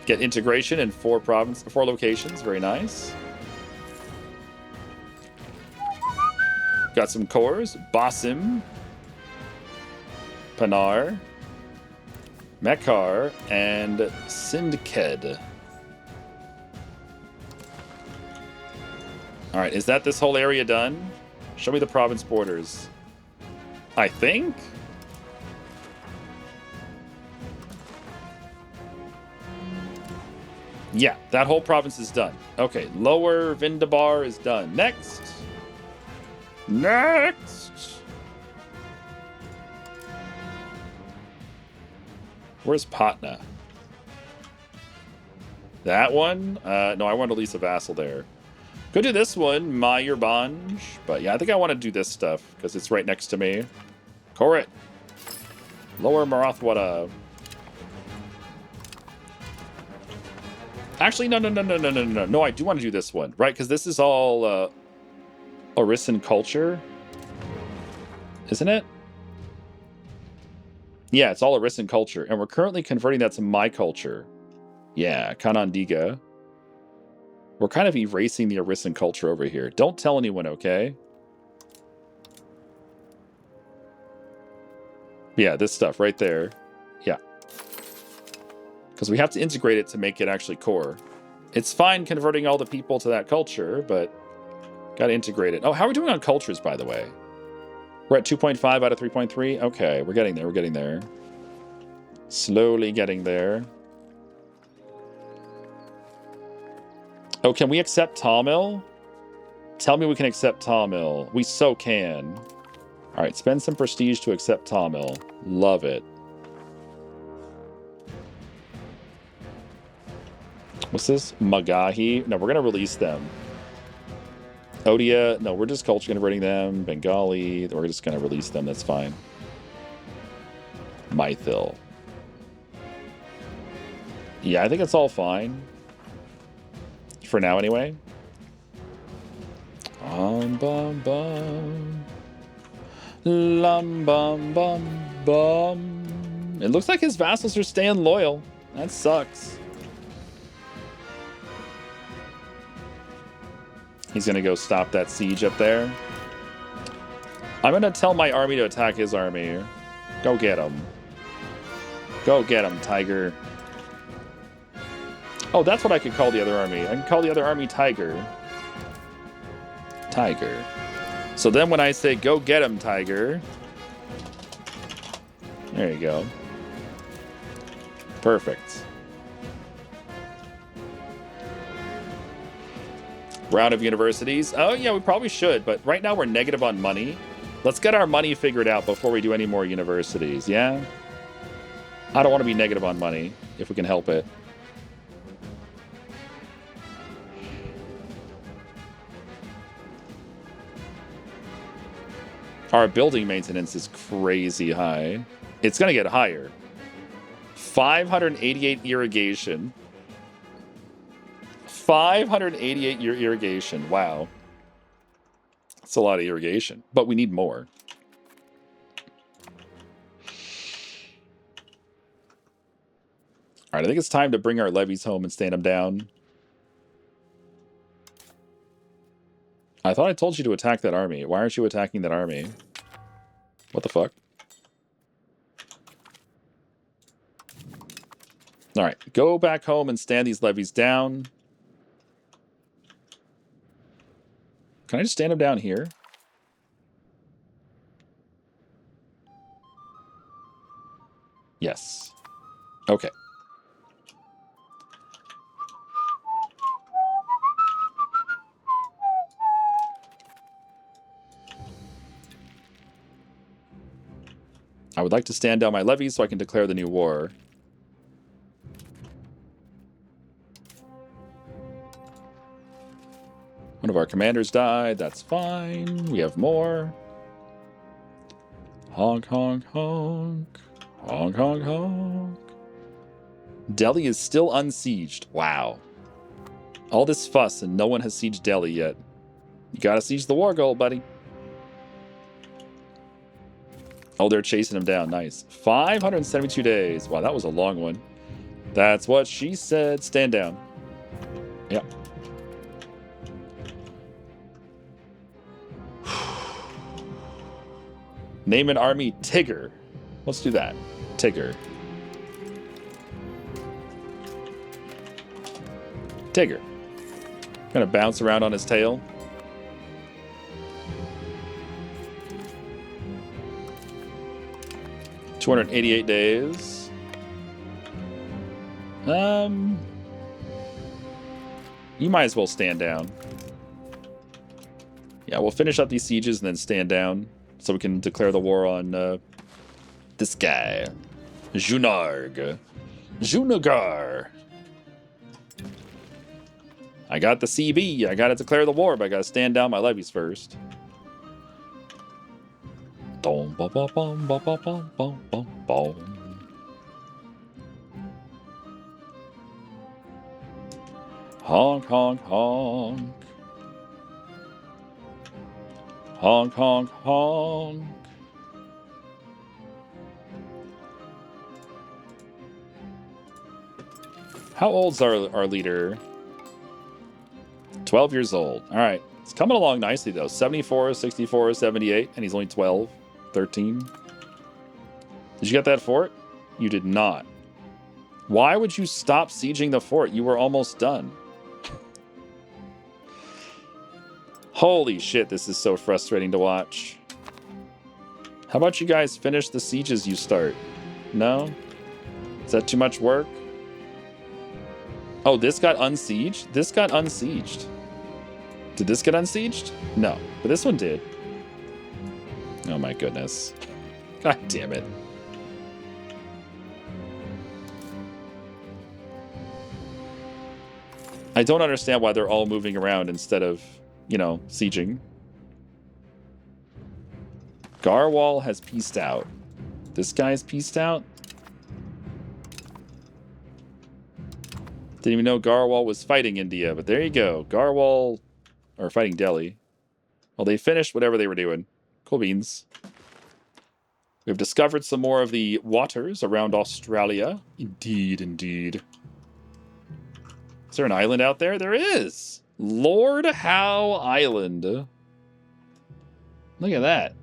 Get integration in 4 locations. Very nice. Got some cores. Basim, Panar, Mekar, and Sindked. Alright, is that this whole area done? Show me the province borders. I think? Yeah, that whole province is done. Okay, Lower Vindabar is done. Next! Next! Where's Patna? That one? No, I want to lease a vassal there. Go do this one, Mayurbanj. But yeah, I think I want to do this stuff because it's right next to me. Korit. Lower Marathwada. Actually, no. No, I do want to do this one, right? Because this is all Orisan culture. Isn't it? Yeah, it's all Orisan culture. And we're currently converting that to my culture. Yeah, Kanandiga. We're kind of erasing the Orisan culture over here. Don't tell anyone, okay? Yeah, this stuff right there. Yeah. Because we have to integrate it to make it actually core. It's fine converting all the people to that culture, but gotta integrate it. Oh, how are we doing on cultures, by the way? We're at 2.5 out of 3.3? Okay, we're getting there, we're getting there. Slowly getting there. Oh, can we accept Tamil? Tell me we can accept Tamil. We so can. All right, spend some prestige to accept Tamil. Love it. What's this? Magahi? No, we're going to release them. Odia? No, we're just culture converting them. Bengali? We're just going to release them. That's fine. Mythil. Yeah, I think it's all fine. For now, anyway. Bum, bum. Lum, bum, bum, bum. It looks like his vassals are staying loyal. That sucks. He's going to go stop that siege up there. I'm going to tell my army to attack his army. Go get him. Go get him, Tiger. Oh, that's what I could call the other army. I can call the other army Tiger. Tiger. So then when I say, go get him, Tiger. There you go. Perfect. Round of universities. Oh, yeah, we probably should. But right now we're negative on money. Let's get our money figured out before we do any more universities, yeah? I don't want to be negative on money, if we can help it. Our building maintenance is crazy high. It's going to get higher. 588 irrigation. 588 year irrigation. Wow. That's a lot of irrigation, but we need more. All right, I think it's time to bring our levies home and stand them down. I thought I told you to attack that army. Why aren't you attacking that army? What the fuck? All right, go back home and stand these levies down. Can I just stand them down here? Yes. Okay. I would like to stand down my levies so I can declare the new war. One of our commanders died. That's fine. We have more. Honk, honk, honk. Honk, honk, honk. Delhi is still unsieged. Wow. All this fuss and no one has sieged Delhi yet. You gotta siege the war goal, buddy. Oh, they're chasing him down. Nice. 572 days. Wow, that was a long one. That's what she said. Stand down. Yeah. Name an army Tigger. Let's do that. Tigger. Tigger. Gonna bounce around on his tail. $288 days. You might as well stand down. Yeah, we'll finish up these sieges and then stand down so we can declare the war on this guy. Junarg. Junagar. I got the CB. I gotta declare the war, but I gotta stand down my levies first. Dom, bom, bom, bom, bom, bom, bom, bom, bom. Honk, honk, honk. Honk, honk, honk. How old's our leader? 12 years old. All right. It's coming along nicely, though. 74, 64, 78, and he's only 12, 13. Did you get that fort? You did not. Why would you stop sieging the fort? You were almost done. Holy shit, this is so frustrating to watch. How about you guys finish the sieges you start? No? Is that too much work? Oh, this got unsieged? This got unsieged. Did this get unsieged? No, but this one did. Oh my goodness. God damn it. I don't understand why they're all moving around instead of, you know, sieging. Garwal has pieced out. This guy's pieced out? Didn't even know Garwal was fighting India, but there you go. Garwal, or fighting Delhi. Well, they finished whatever they were doing. Cool beans. We've discovered some more of the waters around Australia. Indeed, indeed. Is there an island out there? There is! Lord Howe Island. Look at that.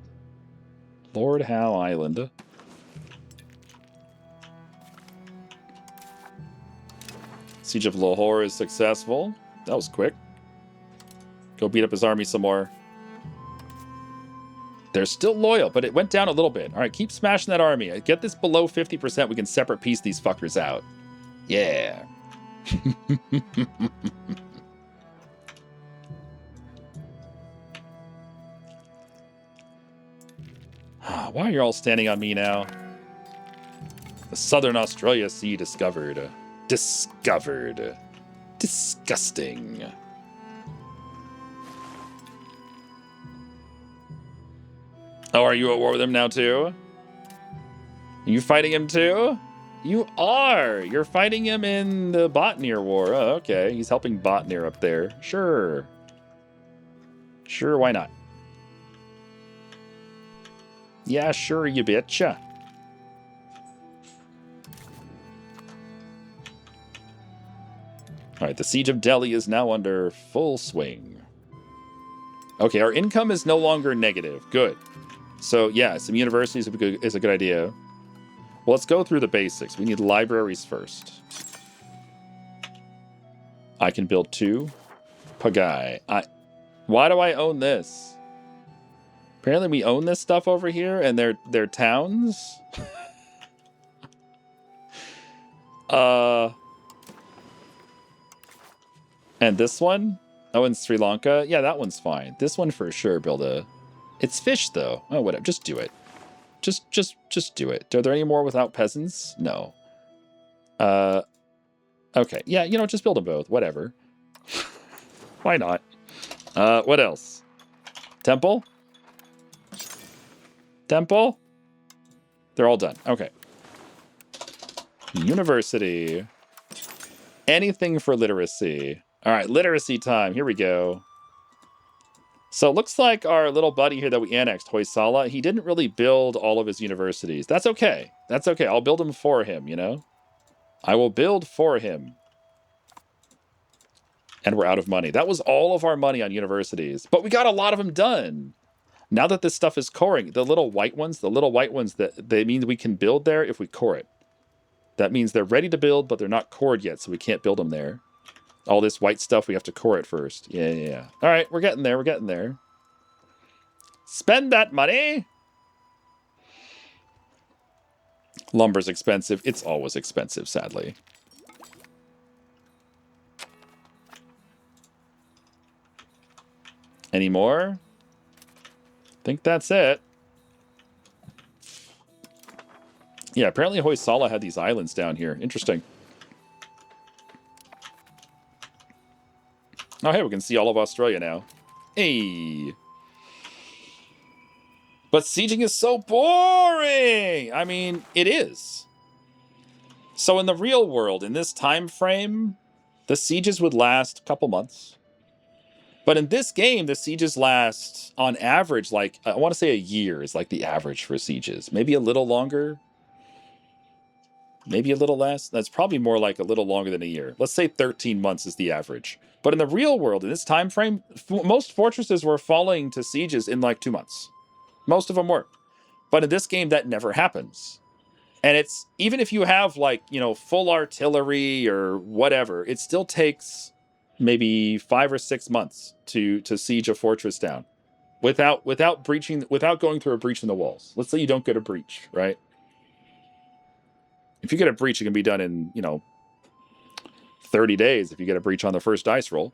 Lord Howe Island. Siege of Lahore is successful. That was quick. Go beat up his army some more. They're still loyal, but it went down a little bit. All right, keep smashing that army. Get this below 50%. We can separate piece these fuckers out. Yeah. Why are you all standing on me now? The Southern Australia Sea discovered. Discovered. Disgusting. Oh, are you at war with him now too? Are you fighting him too? You are! You're fighting him in the Botnir War. Oh, okay. He's helping Botnir up there. Sure. Sure, why not? Yeah, sure, you betcha. All right, the Siege of Delhi is now under full swing. Okay, our income is no longer negative. Good. So, yeah, some universities is a good idea. Well, let's go through the basics. We need libraries first. I can build 2. Pagai. Why do I own this? Apparently we own this stuff over here, and they're towns? And this one? Oh, in Sri Lanka? Yeah, that one's fine. This one for sure, build a... It's fish, though. Oh, whatever. Just do it. Just do it. Are there any more without peasants? No. Okay. Yeah, you know, just build them both. Whatever. Why not? What else? Temple? Temple? They're all done. Okay. University. Anything for literacy. All right, literacy time. Here we go. So it looks like our little buddy here that we annexed, Hoysala, he didn't really build all of his universities. That's okay. That's okay. I'll build them for him, you know? I will build for him. And we're out of money. That was all of our money on universities. But we got a lot of them done. Now that this stuff is coring, the little white ones, that they mean we can build there if we core it. That means they're ready to build, but they're not cored yet, so we can't build them there. All this white stuff, we have to core it first. Yeah. All right, we're getting there. Spend that money! Lumber's expensive. It's always expensive, sadly. Any more? Think that's it. Yeah, apparently Hoysala had these islands down here. Interesting. Oh, hey, we can see all of Australia now. Hey. But sieging is so boring! I mean, it is. So in the real world, in this time frame, the sieges would last a couple months. But in this game, the sieges last, on average, like, I want to say a year is like the average for sieges. Maybe a little longer. Maybe a little less. That's probably more like a little longer than a year. Let's say 13 months is the average. But in the real world, in this time frame, most fortresses were falling to sieges in like 2 months. Most of them were. But in this game, that never happens. And it's, even if you have like, you know, full artillery or whatever, it still takes maybe 5 or 6 months to siege a fortress down without going through a breach in the walls. Let's say you don't get a breach, right? If you get a breach, it can be done in, you know, 30 days if you get a breach on the first dice roll.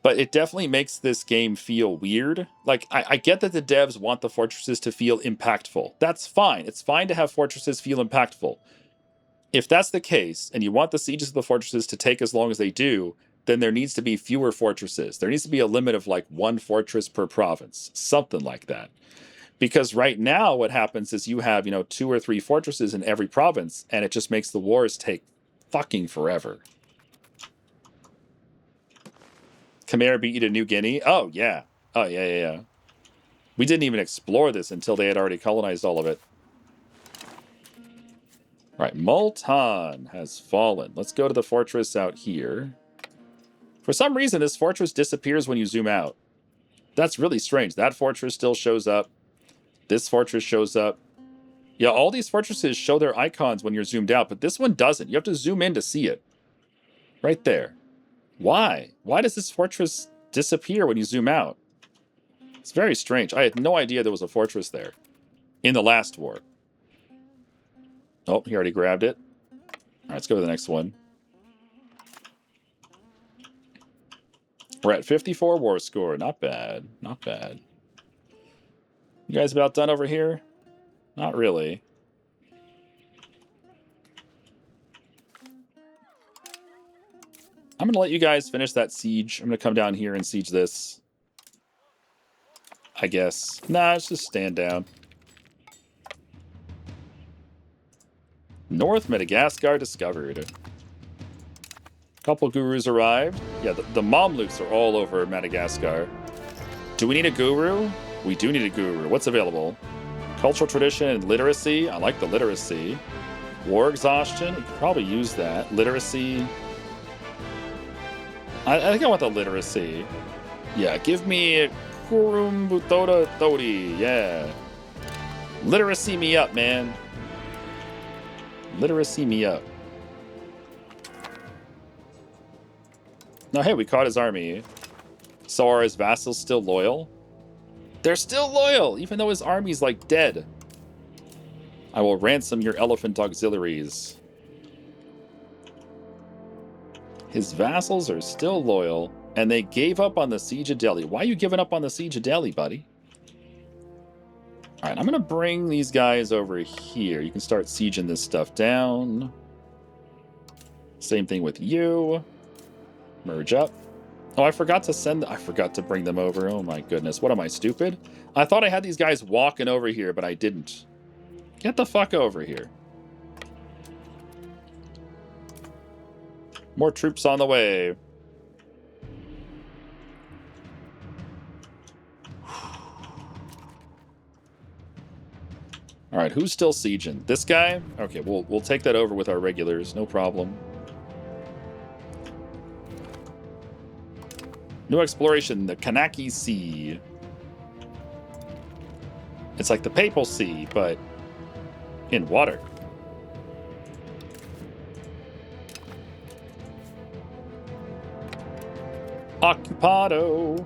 But it definitely makes this game feel weird. Like, I get that the devs want the fortresses to feel impactful. That's fine. It's fine to have fortresses feel impactful. If that's the case, and you want the sieges of the fortresses to take as long as they do, then there needs to be fewer fortresses. There needs to be a limit of like 1 fortress per province. Something like that. Because right now what happens is you have, you know, 2 or 3 fortresses in every province, and it just makes the wars take fucking forever. Khmer beat you to New Guinea? Oh, yeah. Oh, yeah. We didn't even explore this until they had already colonized all of it. All right, Multan has fallen. Let's go to the fortress out here. For some reason, this fortress disappears when you zoom out. That's really strange. That fortress still shows up. This fortress shows up. Yeah, all these fortresses show their icons when you're zoomed out, but this one doesn't. You have to zoom in to see it. Right there. Why? Why does this fortress disappear when you zoom out? It's very strange. I had no idea there was a fortress there in the last war. Oh, he already grabbed it. All right, let's go to the next one. We're at 54 war score. Not bad. Not bad. You guys about done over here? Not really. I'm going to let you guys finish that siege. I'm going to come down here and siege this. I guess. Nah, let's just stand down. North Madagascar discovered. Couple gurus arrived. Yeah, the Mamluks are all over Madagascar. Do we need a guru? We do need a guru. What's available? Cultural tradition and literacy. I like the literacy. War exhaustion. We could probably use that. Literacy. I think I want the literacy. Yeah, give me Kurum Butoda Thodi. Yeah. Literacy me up, man. Literacy me up. No, hey, we caught his army. So are his vassals still loyal? They're still loyal, even though his army's like dead. I will ransom your elephant auxiliaries. His vassals are still loyal, and they gave up on the siege of Delhi. Why are you giving up on the siege of Delhi, buddy? All right, I'm going to bring these guys over here. You can start sieging this stuff down. Same thing with you. Merge up. Oh, I forgot to bring them over. Oh my goodness. What am I, stupid? I thought I had these guys walking over here, but I didn't. Get the fuck over here. More troops on the way. All right, who's still sieging? This guy? Okay, we'll take that over with our regulars. No problem. New exploration, the Kanaki Sea. It's like the Papal Sea, but in water. Occupado.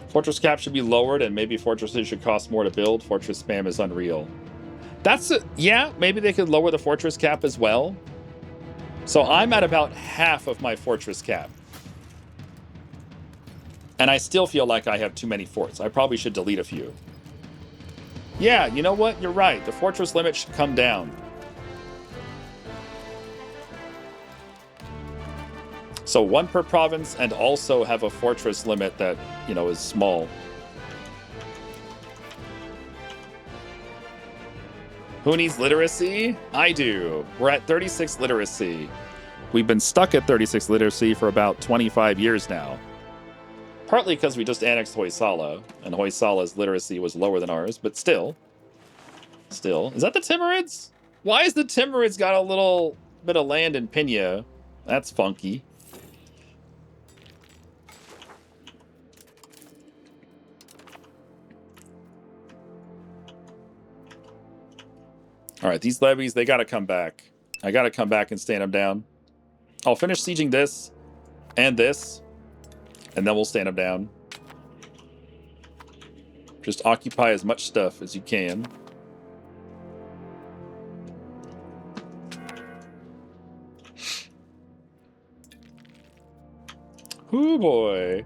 Fortress cap should be lowered, and maybe fortresses should cost more to build. Fortress spam is unreal. Yeah, maybe they could lower the fortress cap as well. So I'm at about half of my fortress cap. And I still feel like I have too many forts. I probably should delete a few. Yeah, you know what? You're right. The fortress limit should come down. So 1 per province, and also have a fortress limit that, is small. Who needs literacy? I do. We're at 36 literacy. We've been stuck at 36 literacy for about 25 years now. Partly because we just annexed Hoysala, and Hoysala's literacy was lower than ours, but still. Is that the Timurids? Why has the Timurids got a little bit of land in Pinya? That's funky. All right, these levies, they got to come back. I got to come back and stand them down. I'll finish sieging this and this, and then we'll stand them down. Just occupy as much stuff as you can. Ooh, boy.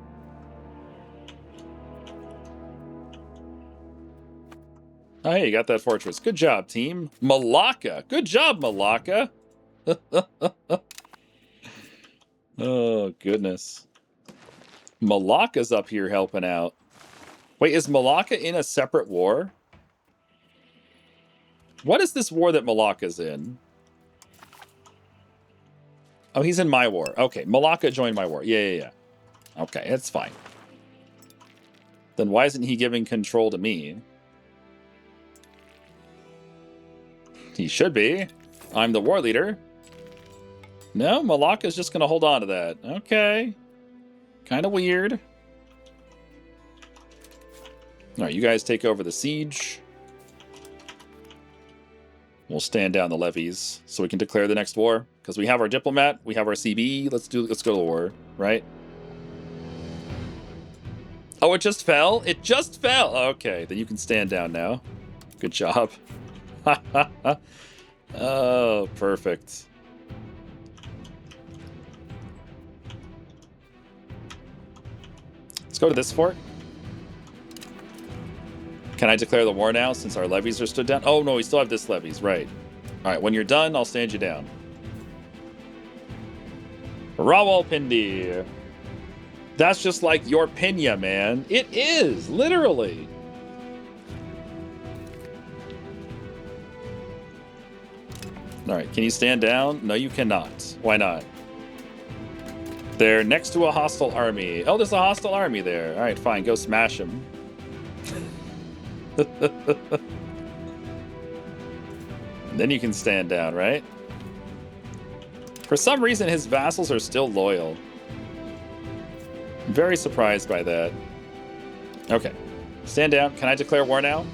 Oh, hey, you got that fortress. Good job, team. Malacca. Good job, Malacca. Oh, goodness. Malacca's up here helping out. Wait, is Malacca in a separate war? What is this war that Malacca's in? Oh, he's in my war. Okay, Malacca joined my war. Yeah. Okay, that's fine. Then why isn't he giving control to me? He should be. I'm the war leader. No, Malacca's just going to hold on to that. Okay. Kind of weird. All right, you guys take over the siege. We'll stand down the levies so we can declare the next war. Because we have our diplomat, we have our CB. Let's go to war, right? Oh, it just fell? It just fell! Okay, then you can stand down now. Good job. Oh, perfect. Let's go to this fort. Can I declare the war now since our levies are stood down? Oh, no, we still have this levies, right. All right, when you're done, I'll stand you down. Rawalpindi. That's just like your Pinya, man. It is, literally. All right, can you stand down? No, you cannot. Why not? They're next to a hostile army. Oh, there's a hostile army there. All right, fine, go smash them. Then you can stand down, right? For some reason, his vassals are still loyal. I'm very surprised by that. Okay, stand down. Can I declare war now?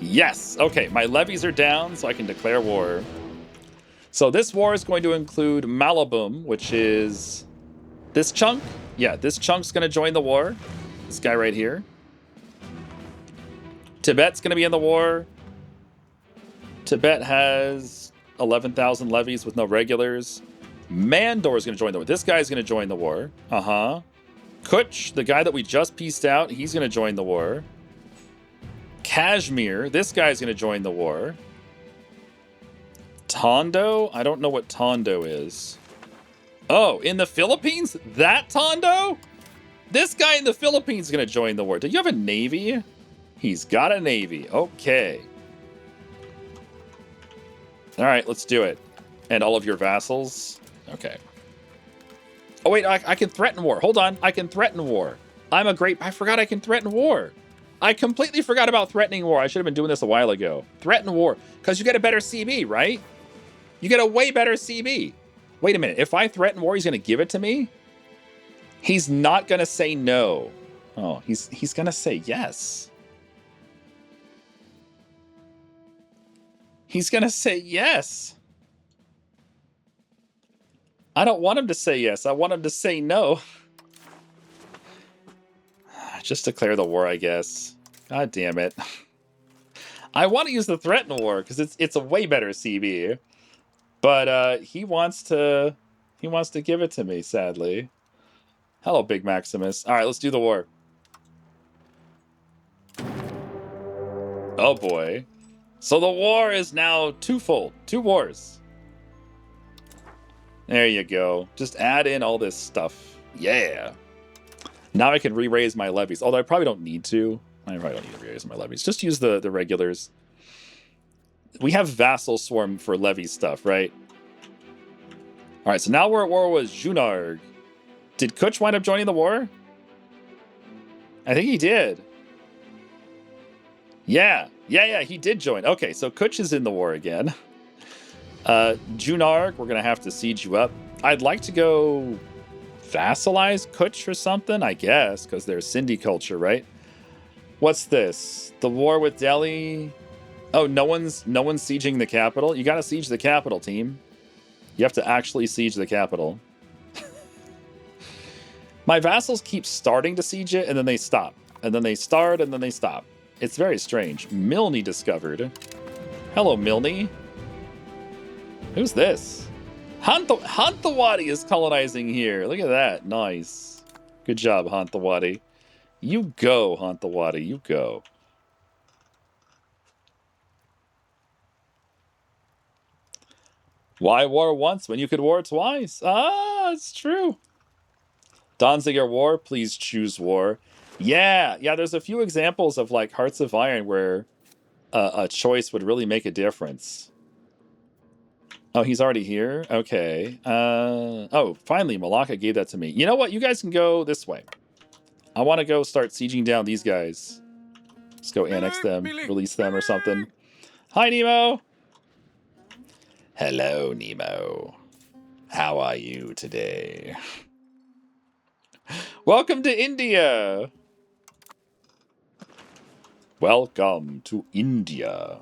Yes! Okay, my levies are down, so I can declare war. So this war is going to include Malabum, which is this chunk. Yeah, this chunk's going to join the war. This guy right here. Tibet's going to be in the war. Tibet has 11,000 levies with no regulars. Mandor is going to join the war. This guy's going to join the war. Uh-huh. Kuch, the guy that we just pieced out, he's going to join the war. Kashmir, this guy's going to join the war. Tondo? I don't know what Tondo is. Oh, in the Philippines? That Tondo? This guy in the Philippines is going to join the war. Do you have a navy? He's got a navy. Okay. All right, let's do it. And all of your vassals? Okay. Oh, wait, I can threaten war. Hold on. I can threaten war. I forgot I can threaten war. I completely forgot about threatening war. I should have been doing this a while ago. Threaten war. Because you get a better CB, right? You get a way better CB. Wait a minute. If I threaten war, he's going to give it to me? He's not going to say no. Oh, he's going to say yes. He's going to say yes. I don't want him to say yes. I want him to say no. Just declare the war, I guess. God damn it. I want to use the threaten war because it's a way better CB. But he wants to give it to me, sadly. Hello, Big Maximus. All right, let's do the war. Oh boy. So the war is now twofold. 2 wars. There you go. Just add in all this stuff. Yeah. Now I can re-raise my levies. Although I probably don't need to. I probably don't need to re-raise my levies. Just use the regulars. We have vassal swarm for levy stuff, right? All right, so now we're at war with Vijayanagar. Did Kuch wind up joining the war? I think he did. Yeah, he did join. Okay, so Kuch is in the war again. Vijayanagar, we're going to have to siege you up. I'd like to go vassalize Kuch or something, I guess, because there's Sindhi culture, right? What's this? The war with Delhi? Oh, no one's sieging the capital? You got to siege the capital, team. You have to actually siege the capital. My vassals keep starting to siege it, and then they stop. And then they start, and then they stop. It's very strange. Milne discovered. Hello, Milne. Who's this? Hantawadi is colonizing here. Look at that. Nice. Good job, Hantawadi. You go, Hantawadi. You go. Why war once when you could war twice? Ah, it's true. Danziger War, please choose war. Yeah, there's a few examples of like Hearts of Iron where a choice would really make a difference. Oh, he's already here? Okay. Oh, finally, Malacca gave that to me. You know what? You guys can go this way. I want to go start sieging down these guys. Just go annex them, release them or something. Hi, Nemo. Hello, Nemo. How are you today? Welcome to India. Welcome to India.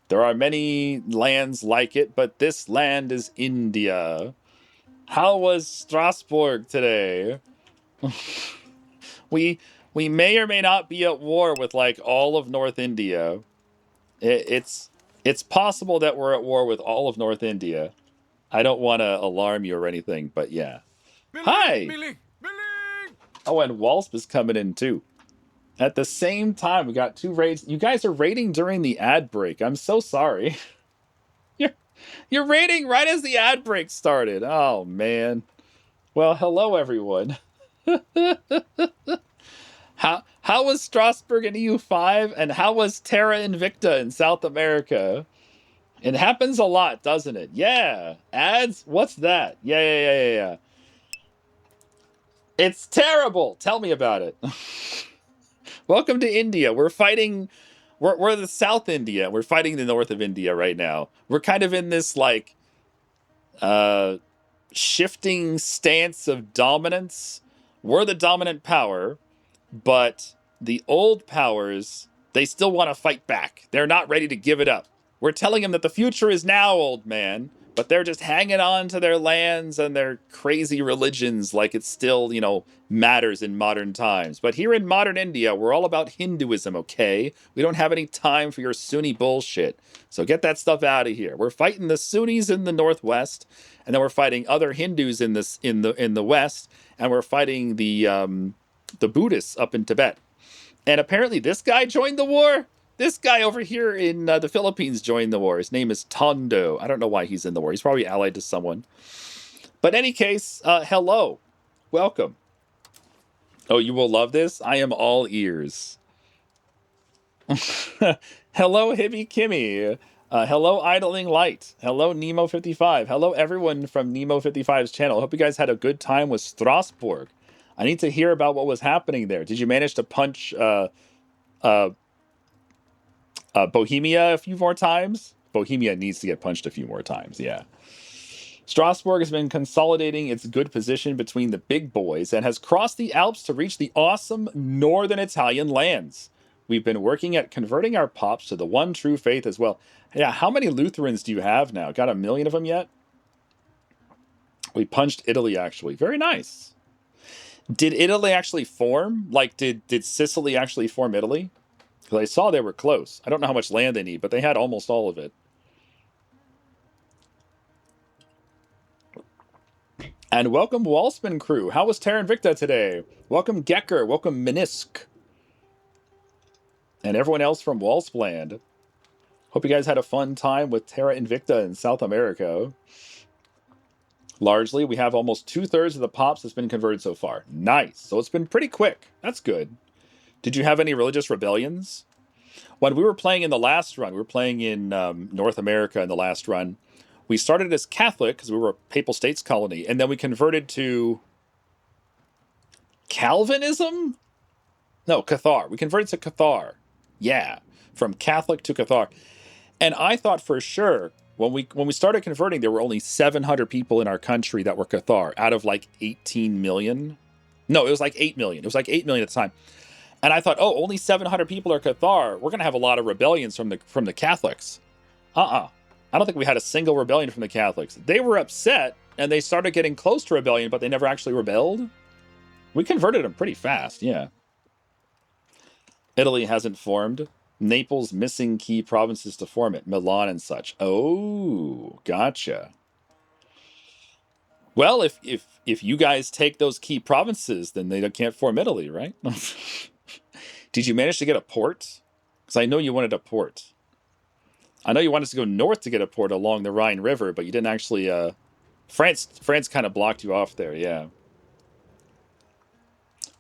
There are many lands like it, but this land is India. How was Strasbourg today? We may or may not be at war with like all of North India. It's possible that we're at war with all of North India. I don't want to alarm you or anything, but yeah. Hi! Oh, and Walsp is coming in too. At the same time, we got 2 raids. You guys are raiding during the ad break. I'm so sorry. You're raiding right as the ad break started. Oh, man. Well, hello, everyone. How was Strasbourg in EU5? And how was Terra Invicta in South America? It happens a lot, doesn't it? Yeah. Ads? What's that? Yeah. It's terrible. Tell me about it. Welcome to India. We're fighting. We're the South India. We're fighting the north of India right now. We're kind of in this like shifting stance of dominance. We're the dominant power, but the old powers, they still want to fight back. They're not ready to give it up. We're telling them that the future is now, old man. But they're just hanging on to their lands and their crazy religions like it still, matters in modern times. But here in modern India, we're all about Hinduism, okay? We don't have any time for your Sunni bullshit. So get that stuff out of here. We're fighting the Sunnis in the northwest, and then we're fighting other Hindus in the west, and we're fighting the the Buddhists up in Tibet. And apparently this guy joined the war. This guy over here in the Philippines joined the war. His name is Tondo. I don't know why he's in the war. He's probably allied to someone. But in any case, hello. Welcome. Oh, you will love this? I am all ears. Hello, Hibby Kimmy. Hello, Idling Light. Hello, Nemo55. Hello, everyone from Nemo55's channel. Hope you guys had a good time with Strasbourg. I need to hear about what was happening there. Did you manage to punch Bohemia a few more times? Bohemia needs to get punched a few more times, yeah. Strasbourg has been consolidating its good position between the big boys and has crossed the Alps to reach the awesome northern Italian lands. We've been working at converting our pops to the one true faith as well. Yeah, how many Lutherans do you have now? Got 1 million of them yet? We punched Italy, actually. Very nice. Did Italy actually form? Like, did Sicily actually form Italy? Because I saw they were close. I don't know how much land they need, but they had almost all of it. And welcome, Walsman crew. How was Terra Invicta today? Welcome, Gecker. Welcome, Minisk. And everyone else from Walspland. Hope you guys had a fun time with Terra Invicta in South America. Largely, we have almost 2/3 of the pops that's been converted so far. Nice. So it's been pretty quick. That's good. Did you have any religious rebellions? When we were playing in the last run, we were playing in North America in the last run, we started as Catholic because we were a Papal States colony, and then we converted to Calvinism? No, Cathar. We converted to Cathar. Yeah, from Catholic to Cathar. And I thought for sure when we started converting, there were only 700 people in our country that were Cathar out of like 18 million. No, it was like 8 million. It was like 8 million at the time. And I thought, oh, only 700 people are Cathar. We're going to have a lot of rebellions from the Catholics. I don't think we had a single rebellion from the Catholics. They were upset, and they started getting close to rebellion, but they never actually rebelled. We converted them pretty fast, yeah. Italy hasn't formed. Naples missing key provinces to form it. Milan and such. Oh, gotcha. Well, if you guys take those key provinces, then they can't form Italy, right? Did you manage to get a port? Because I know you wanted a port. I know you wanted to go north to get a port along the Rhine River, but you didn't actually... France kind of blocked you off there, yeah.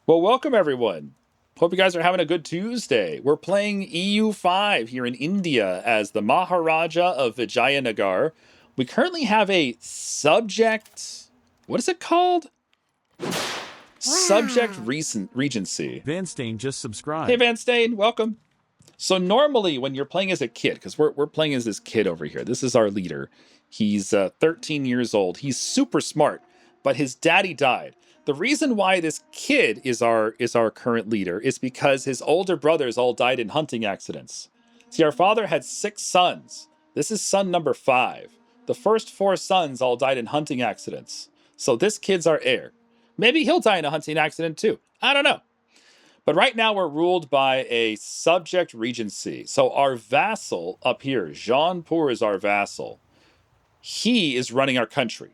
Well, welcome, everyone. Hope you guys are having a good Tuesday. We're playing EU5 here in India as the Maharaja of Vijayanagar. We currently have a subject... What is it called? Subject Regency. Van Stain just subscribed. Hey, Van Stain, welcome. So normally when you're playing as a kid, because we're playing as this kid over here. This is our leader. He's 13 years old. He's super smart, but his daddy died. The reason why this kid is our current leader is because his older brothers all died in hunting accidents. See, our father had 6 sons. This is son number 5. The first 4 sons all died in hunting accidents. So this kid's our heir. Maybe he'll die in a hunting accident too. I don't know. But right now we're ruled by a subject regency. So our vassal up here, Jean Pour is our vassal. He is running our country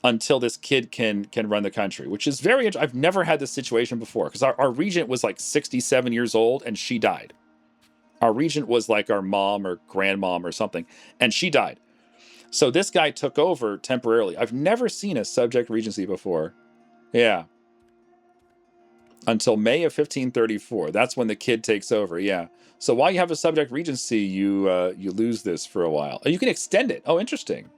until this kid can run the country, which is very interesting. I've never had this situation before because our regent was like 67 years old and she died. Our regent was like our mom or grandmom or something, and she died. So this guy took over temporarily. I've never seen a subject regency before. Yeah. Until May of 1534. That's when the kid takes over, yeah. So while you have a subject regency, you lose this for a while. Oh, you can extend it. Oh, interesting.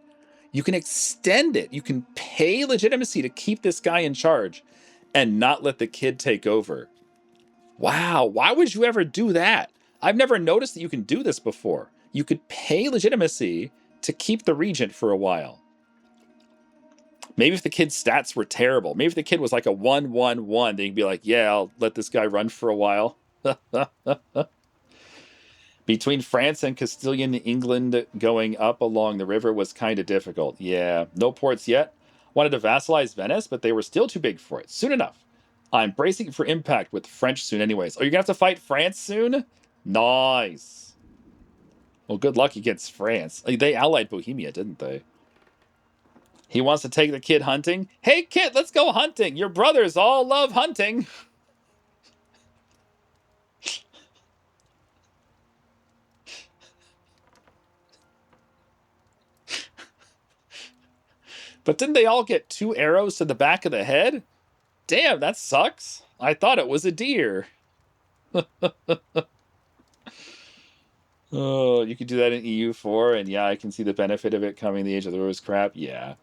You can extend it. You can pay legitimacy to keep this guy in charge and not let the kid take over. Wow, why would you ever do that? I've never noticed that you can do this before. You could pay legitimacy to keep the regent for a while. Maybe if the kid's stats were terrible, maybe if the kid was like a 1-1-1, they'd be like, yeah, I'll let this guy run for a while. Between France and Castilian England going up along the river was kind of difficult. Yeah, no ports yet. Wanted to vassalize Venice, but they were still too big for it. Soon enough. I'm bracing for impact with French soon anyways. Oh, you're going to have to fight France soon? Nice. Well, good luck against France. They allied Bohemia, didn't they? He wants to take the kid hunting. Hey, kid, let's go hunting. Your brothers all love hunting. But didn't they all get 2 arrows to the back of the head? Damn, that sucks. I thought it was a deer. Oh, you could do that in EU4, and yeah, I can see the benefit of it coming the Age of the Rose crap. Yeah.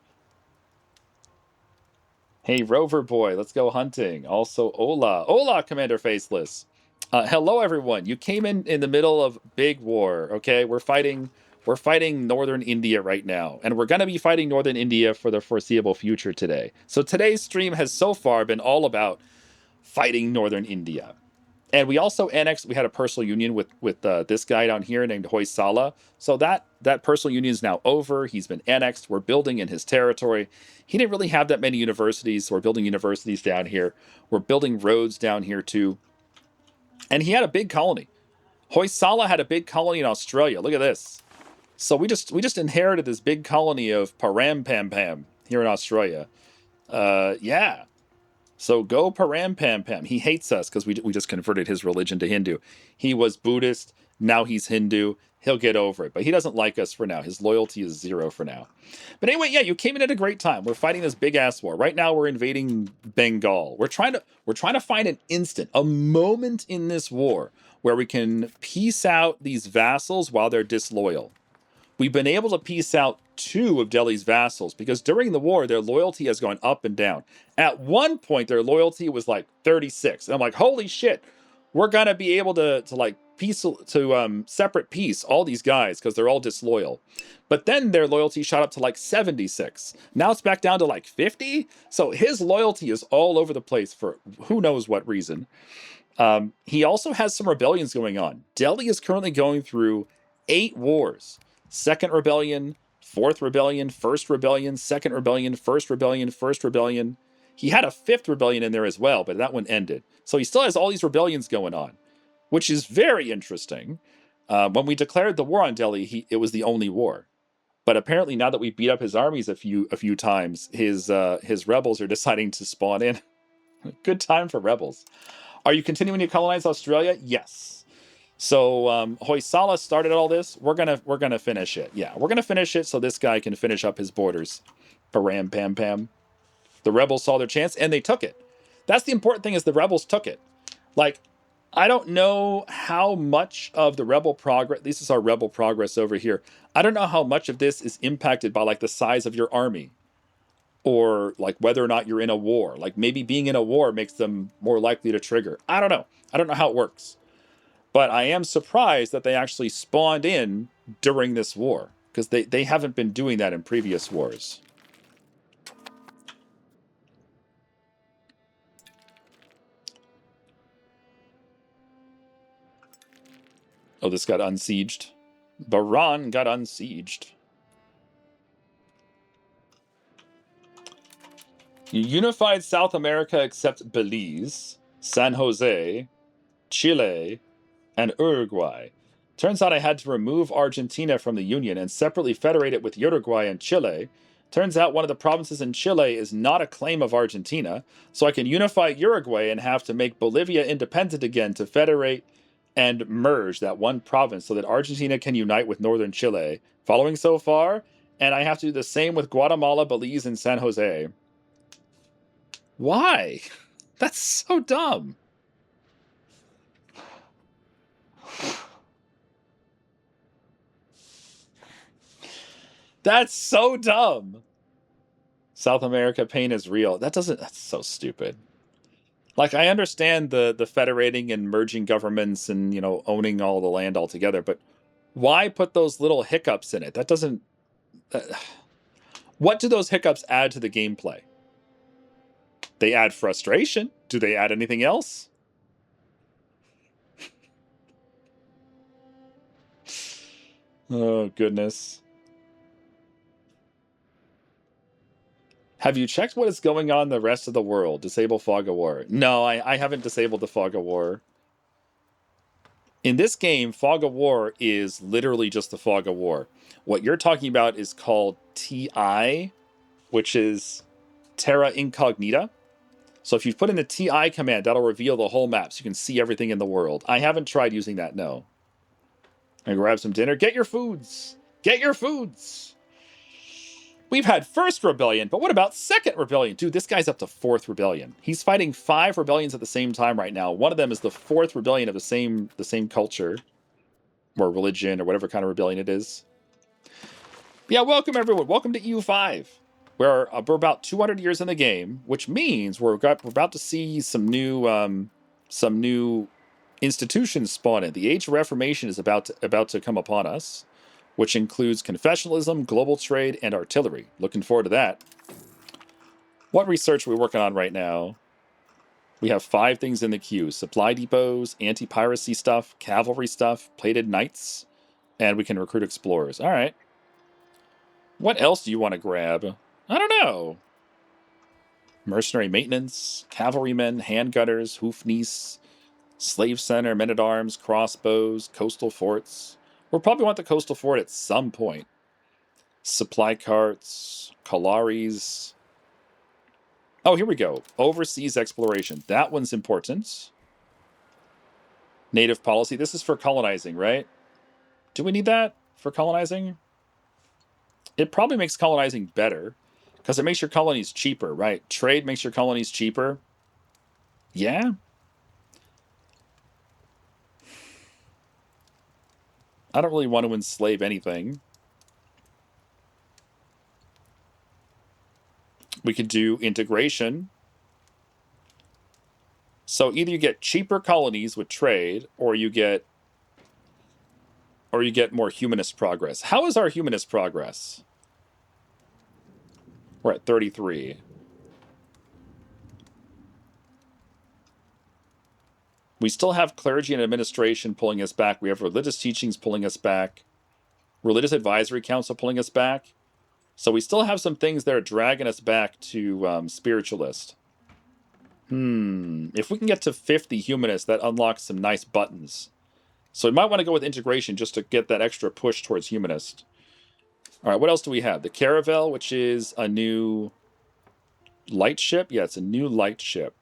Hey, Rover Boy, let's go hunting. Also, Ola. Ola, Commander Faceless. Hello, everyone. You came in the middle of big war, okay? We're fighting northern India right now, and we're going to be fighting northern India for the foreseeable future today. So today's stream has so far been all about fighting northern India. And we also annexed, we had a personal union with this guy down here named Hoysala. So that personal union is now over. He's been annexed. We're building in his territory. He didn't really have that many universities, so we're building universities down here. We're building roads down here too. And he had a big colony. Hoysala had a big colony in Australia. Look at this. So we just inherited this big colony of Parampampam here in Australia. Yeah. So go Parampampam. He hates us because we just converted his religion to Hindu. He was Buddhist. Now he's Hindu. He'll get over it. But he doesn't like us for now. His loyalty is 0 for now. But anyway, yeah, you came in at a great time. We're fighting this big ass war. Right now we're invading Bengal. We're trying to find an instant, a moment in this war where we can peace out these vassals while they're disloyal. We've been able to peace out 2 of Delhi's vassals because during the war, their loyalty has gone up and down. At one point, their loyalty was like 36. And I'm like, holy shit, we're going to be able to like separate peace all these guys because they're all disloyal. But then their loyalty shot up to like 76. Now it's back down to like 50. So his loyalty is all over the place for who knows what reason. He also has some rebellions going on. Delhi is currently going through 8 wars. Second rebellion, 4th rebellion, 1st rebellion, 2nd rebellion, 1st rebellion, 1st rebellion. He had a 5th rebellion in there as well, but that one ended. So he still has all these rebellions going on, which is very interesting. When we declared the war on Delhi, it was the only war. But apparently now that we beat up his armies a few times, his rebels are deciding to spawn in. Good time for rebels. Are you continuing to colonize Australia? Yes. So Hoysala started all this. We're gonna finish it. Yeah, we're gonna finish it so this guy can finish up his borders. Param pam pam. The rebels saw their chance and they took it. That's the important thing is the rebels took it. Like, I don't know how much of the rebel progress. This is our rebel progress over here. I don't know how much of this is impacted by like the size of your army, or like whether or not you're in a war. Like maybe being in a war makes them more likely to trigger. I don't know. I don't know how it works. But I am surprised that they actually spawned in during this war, because they haven't been doing that in previous wars. Oh, this got unsieged. Baran got unsieged. You unified South America except Belize, San Jose, Chile, and Uruguay. Turns out I had to remove Argentina from the Union and separately federate it with Uruguay and Chile. Turns out one of the provinces in Chile is not a claim of Argentina, so I can unify Uruguay and have to make Bolivia independent again to federate and merge that one province so that Argentina can unite with northern Chile. Following so far? And I have to do the same with Guatemala, Belize, and San Jose. Why? That's so dumb. That's so dumb. South America pain is real. That's so stupid. Like, I understand the federating and merging governments and, owning all the land altogether, but why put those little hiccups in it? That doesn't... what do those hiccups add to the gameplay? They add frustration. Do they add anything else? Oh, goodness. Have you checked what is going on in the rest of the world? Disable Fog of War. No, I haven't disabled the Fog of War. In this game, Fog of War is literally just the Fog of War. What you're talking about is called TI, which is Terra Incognita. So if you put in the TI command, that'll reveal the whole map so you can see everything in the world. I haven't tried using that, no. And grab some dinner. Get your foods! Get your foods! We've had first rebellion, but what about second rebellion? Dude, this guy's up to fourth rebellion. He's fighting 5 rebellions at the same time right now. One of them is the 4th rebellion of the same culture or religion or whatever kind of rebellion it is. Yeah, welcome everyone. Welcome to EU5. We're about 200 years in the game, which means we're about to see some new institutions spawn in. The Age of Reformation is about to come upon us, which includes confessionalism, global trade, and artillery. Looking forward to that. What research are we working on right now? We have 5 things in the queue. Supply depots, anti-piracy stuff, cavalry stuff, plated knights, and we can recruit explorers. All right. What else do you want to grab? I don't know. Mercenary maintenance, cavalrymen, handgunners, hoofnees, slave center, men-at-arms, crossbows, coastal forts. We'll probably want the coastal fort at some point. Supply carts, Kalaris. Oh, here we go. Overseas exploration. That one's important. Native policy. This is for colonizing, right? Do we need that for colonizing? It probably makes colonizing better because it makes your colonies cheaper, right? Trade makes your colonies cheaper. Yeah. I don't really want to enslave anything. We could do integration. So either you get cheaper colonies with trade, or you get more humanist progress. How is our humanist progress? We're at 33. We still have clergy and administration pulling us back. We have religious teachings pulling us back. Religious advisory council pulling us back. So we still have some things that are dragging us back to spiritualist. If we can get to 50 humanists, that unlocks some nice buttons. So we might want to go with integration just to get that extra push towards humanist. All right, what else do we have? The Caravel, which is a new light ship. Yeah, it's a new light ship.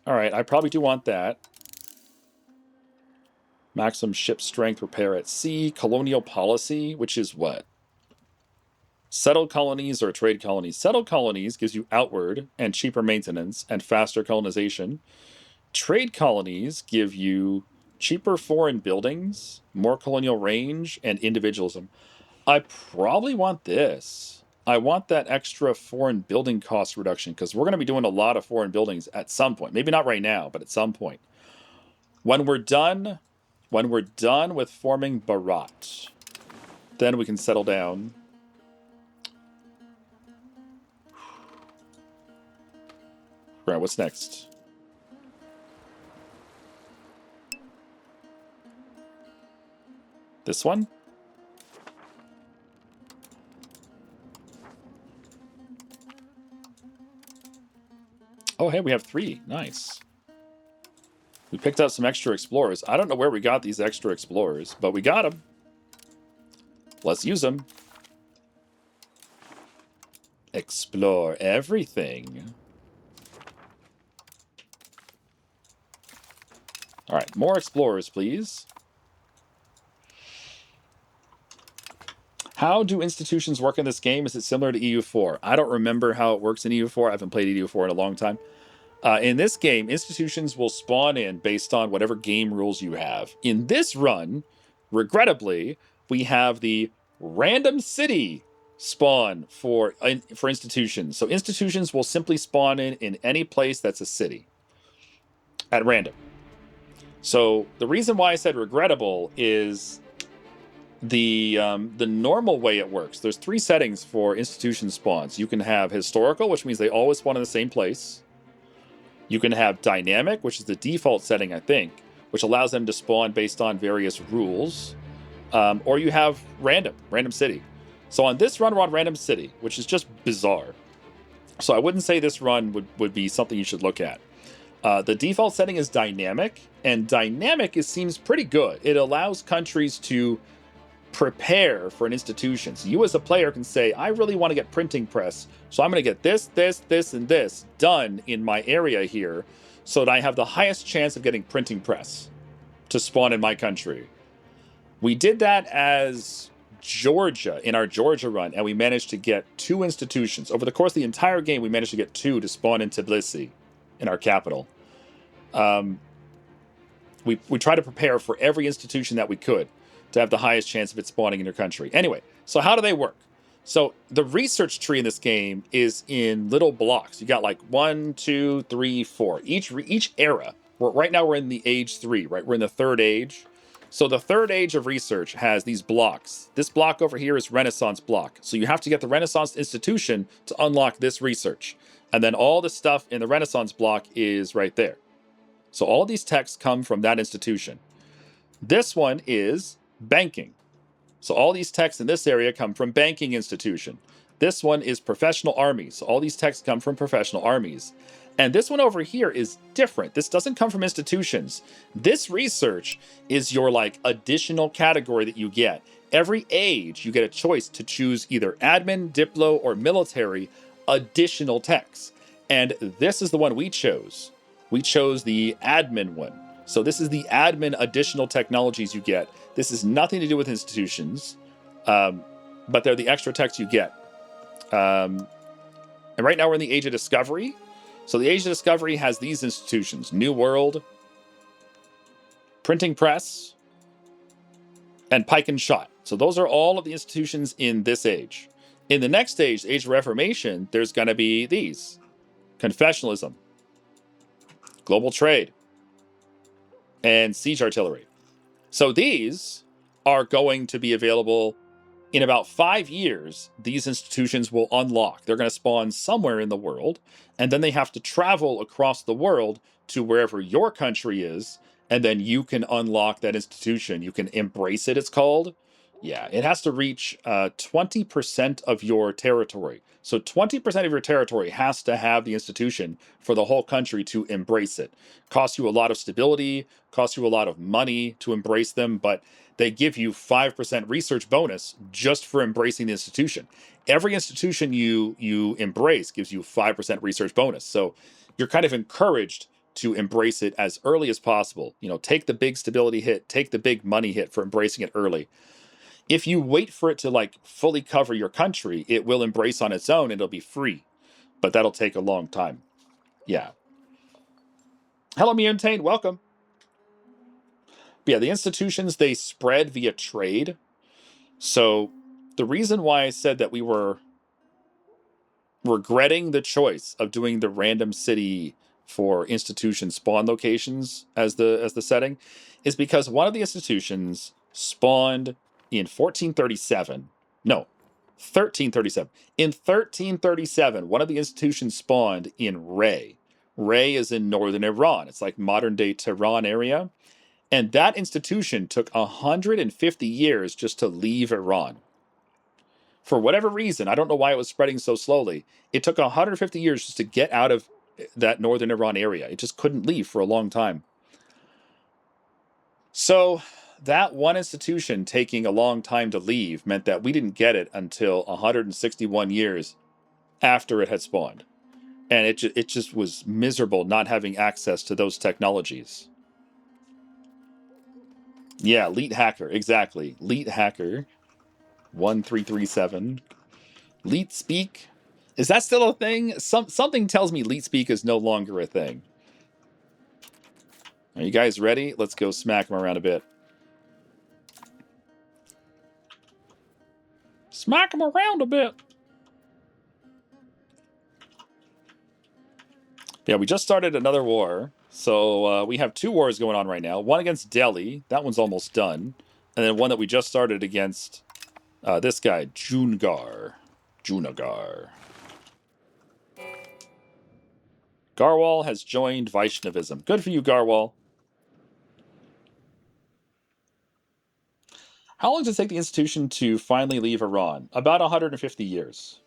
All right, I probably do want that. Maximum ship strength repair at sea. Colonial policy, which is what? Settled colonies or trade colonies. Settled colonies gives you outward and cheaper maintenance and faster colonization. Trade colonies give you cheaper foreign buildings, more colonial range, and individualism. I probably want this. I want that extra foreign building cost reduction because we're going to be doing a lot of foreign buildings at some point. Maybe not right now, but at some point. When we're done with forming Bharat, then we can settle down. Right, what's next? This one? Oh, hey, we have 3. Nice. We picked up some extra explorers. I don't know where we got these extra explorers, but we got them. Let's use them. Explore everything. All right, more explorers, please. How do institutions work in this game? Is it similar to EU4? I don't remember how it works in EU4. I haven't played EU4 in a long time. In this game, institutions will spawn in based on whatever game rules you have. In this run, regrettably, we have the random city spawn for institutions. So institutions will simply spawn in any place that's a city at random. So the reason why I said regrettable is the normal way it works. There's 3 settings for institution spawns. You can have historical, which means they always spawn in the same place. You can have dynamic, which is the default setting, I think, which allows them to spawn based on various rules. Or you have random city. So on this run, we're on random city, which is just bizarre. So I wouldn't say this run would be something you should look at. The default setting is dynamic, and dynamic seems pretty good. It allows countries to prepare for an institution. So you as a player can say, I really want to get printing press, so I'm going to get this, and this done in my area here so that I have the highest chance of getting printing press to spawn in my country. We did that as Georgia in our Georgia run, and we managed to get 2 institutions. Over the course of the entire game, we managed to get 2 to spawn in Tbilisi, in our capital. We try to prepare for every institution that we could to have the highest chance of it spawning in your country. Anyway, so how do they work? So the research tree in this game is in little blocks. You got like 1, 2, 3, 4. Each era. Right now we're in the age 3, right? We're in the 3rd age. So the 3rd age of research has these blocks. This block over here is Renaissance block. So you have to get the Renaissance institution to unlock this research. And then all the stuff in the Renaissance block is right there. So all these texts come from that institution. This one is banking. So all these texts in this area come from banking institution. This one is professional armies. So all these texts come from professional armies. And this one over here is different. This doesn't come from institutions. This research is your like additional category that you get. Every age, you get a choice to choose either admin, diplo, or military additional texts. And this is the one we chose. We chose the admin one. So this is the admin additional technologies you get. This has nothing to do with institutions, but they're the extra texts you get. And right now we're in the Age of Discovery. So the Age of Discovery has these institutions: New World, Printing Press, and Pike and Shot. So those are all of the institutions in this age. In the next age, the Age of Reformation, there's going to be these: Confessionalism, Global Trade, and Siege Artillery. So these are going to be available in about 5 years. These institutions will unlock. They're going to spawn somewhere in the world, and then they have to travel across the world to wherever your country is, and then you can unlock that institution. You can embrace it, it's called. Yeah, it has to reach 20% of your territory. So 20% of your territory has to have the institution for the whole country to embrace it. Costs you a lot of stability, costs you a lot of money to embrace them, but they give you 5% research bonus just for embracing the institution. Every institution you embrace gives you 5% research bonus. So you're kind of encouraged to embrace it as early as possible. You know, take the big stability hit, take the big money hit for embracing it early. If you wait for it to like fully cover your country, it will embrace on its own and it'll be free. But that'll take a long time. Yeah. Hello, Muntane. Welcome. But yeah, the institutions, they spread via trade. So the reason why I said that we were regretting the choice of doing the random city for institution spawn locations as the setting is because one of the institutions spawned in 1437. No, 1337. In 1337, one of the institutions spawned in Ray. Ray is in northern Iran. It's like modern day Tehran area. And that institution took 150 years just to leave Iran. For whatever reason, I don't know why it was spreading so slowly. It took 150 years just to get out of that northern Iran area. It just couldn't leave for a long time. So that one institution taking a long time to leave meant that we didn't get it until 161 years after it had spawned. And it just was miserable not having access to those technologies. Yeah, Leet Hacker, exactly. Leet Hacker 1337. Leet Speak. Is that still a thing? Something tells me Leet Speak is no longer a thing. Are you guys ready? Let's go smack them around a bit. Smack them around a bit. Yeah, we just started another war. So we have 2 wars going on right now. One against Delhi. That one's almost done. And then one that we just started against this guy, Junagar. Garwal has joined Vaishnavism. Good for you, Garwal. How long does it take the institution to finally leave Iran? About 150 years.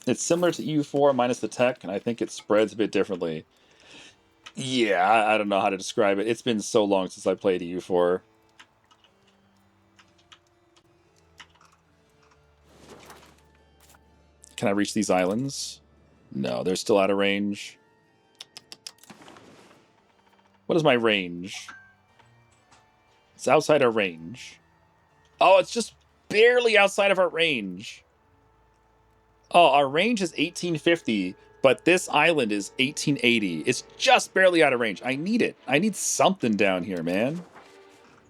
It's similar to EU4 minus the tech, and I think it spreads a bit differently. Yeah, I don't know how to describe it. It's been so long since I played EU4. Can I reach these islands? No, they're still out of range. What is my range? It's outside our range. Oh, it's just barely outside of our range. Oh, our range is 1850, but this island is 1880. It's just barely out of range. I need it. I need something down here, man.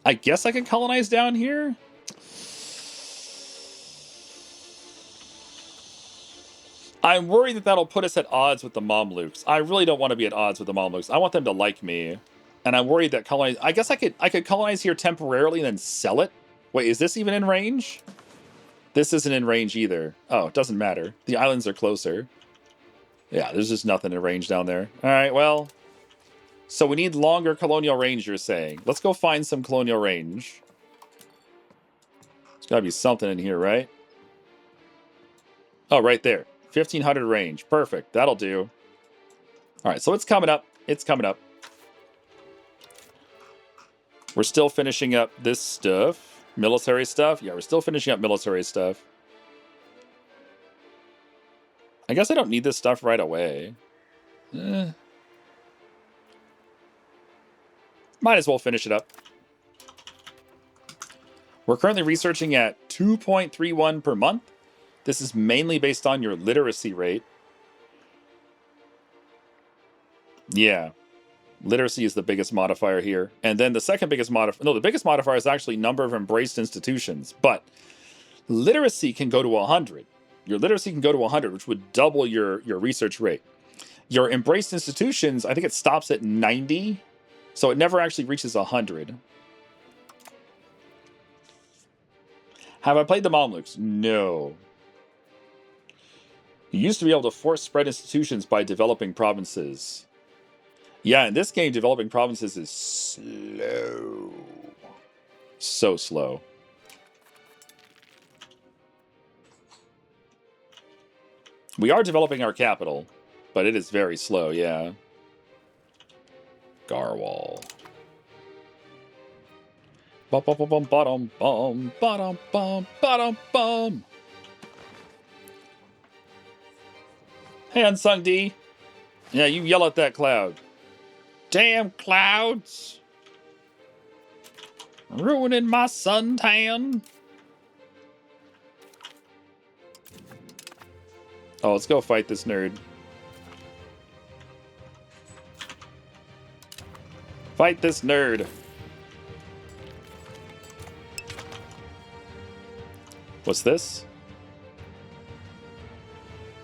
I guess I can colonize down here? I'm worried that that'll put us at odds with the Mamluks. I really don't want to be at odds with the Mamluks. I want them to like me. And I'm worried that colonize... I guess I could colonize here temporarily and then sell it. Wait, is this even in range? This isn't in range either. Oh, it doesn't matter. The islands are closer. Yeah, there's just nothing in range down there. All right, well. So we need longer colonial range, you're saying. Let's go find some colonial range. There's got to be something in here, right? Oh, right there. 1500 range. Perfect. That'll do. All right, so it's coming up. It's coming up. We're still finishing up this stuff. Military stuff. Yeah, we're still finishing up military stuff. I guess I don't need this stuff right away. Might as well finish it up. We're currently researching at 2.31 per month. This is mainly based on your literacy rate. Yeah. Literacy is the biggest modifier here. And then the second biggest modifier... No, the biggest modifier is actually number of embraced institutions. But literacy can go to 100. Your literacy can go to 100, which would double your research rate. Your embraced institutions, I think it stops at 90. So it never actually reaches 100. Have I played the Mamluks? No. You used to be able to force spread institutions by developing provinces. Yeah, in this game, developing provinces is slow. So slow. We are developing our capital, but it is very slow, yeah. Garwal. Bum bum bum bum bum bum bum bum bum. Hey, Unsung D. Yeah, you yell at that cloud. Damn clouds. Ruining my suntan. Oh, let's go fight this nerd. Fight this nerd. What's this?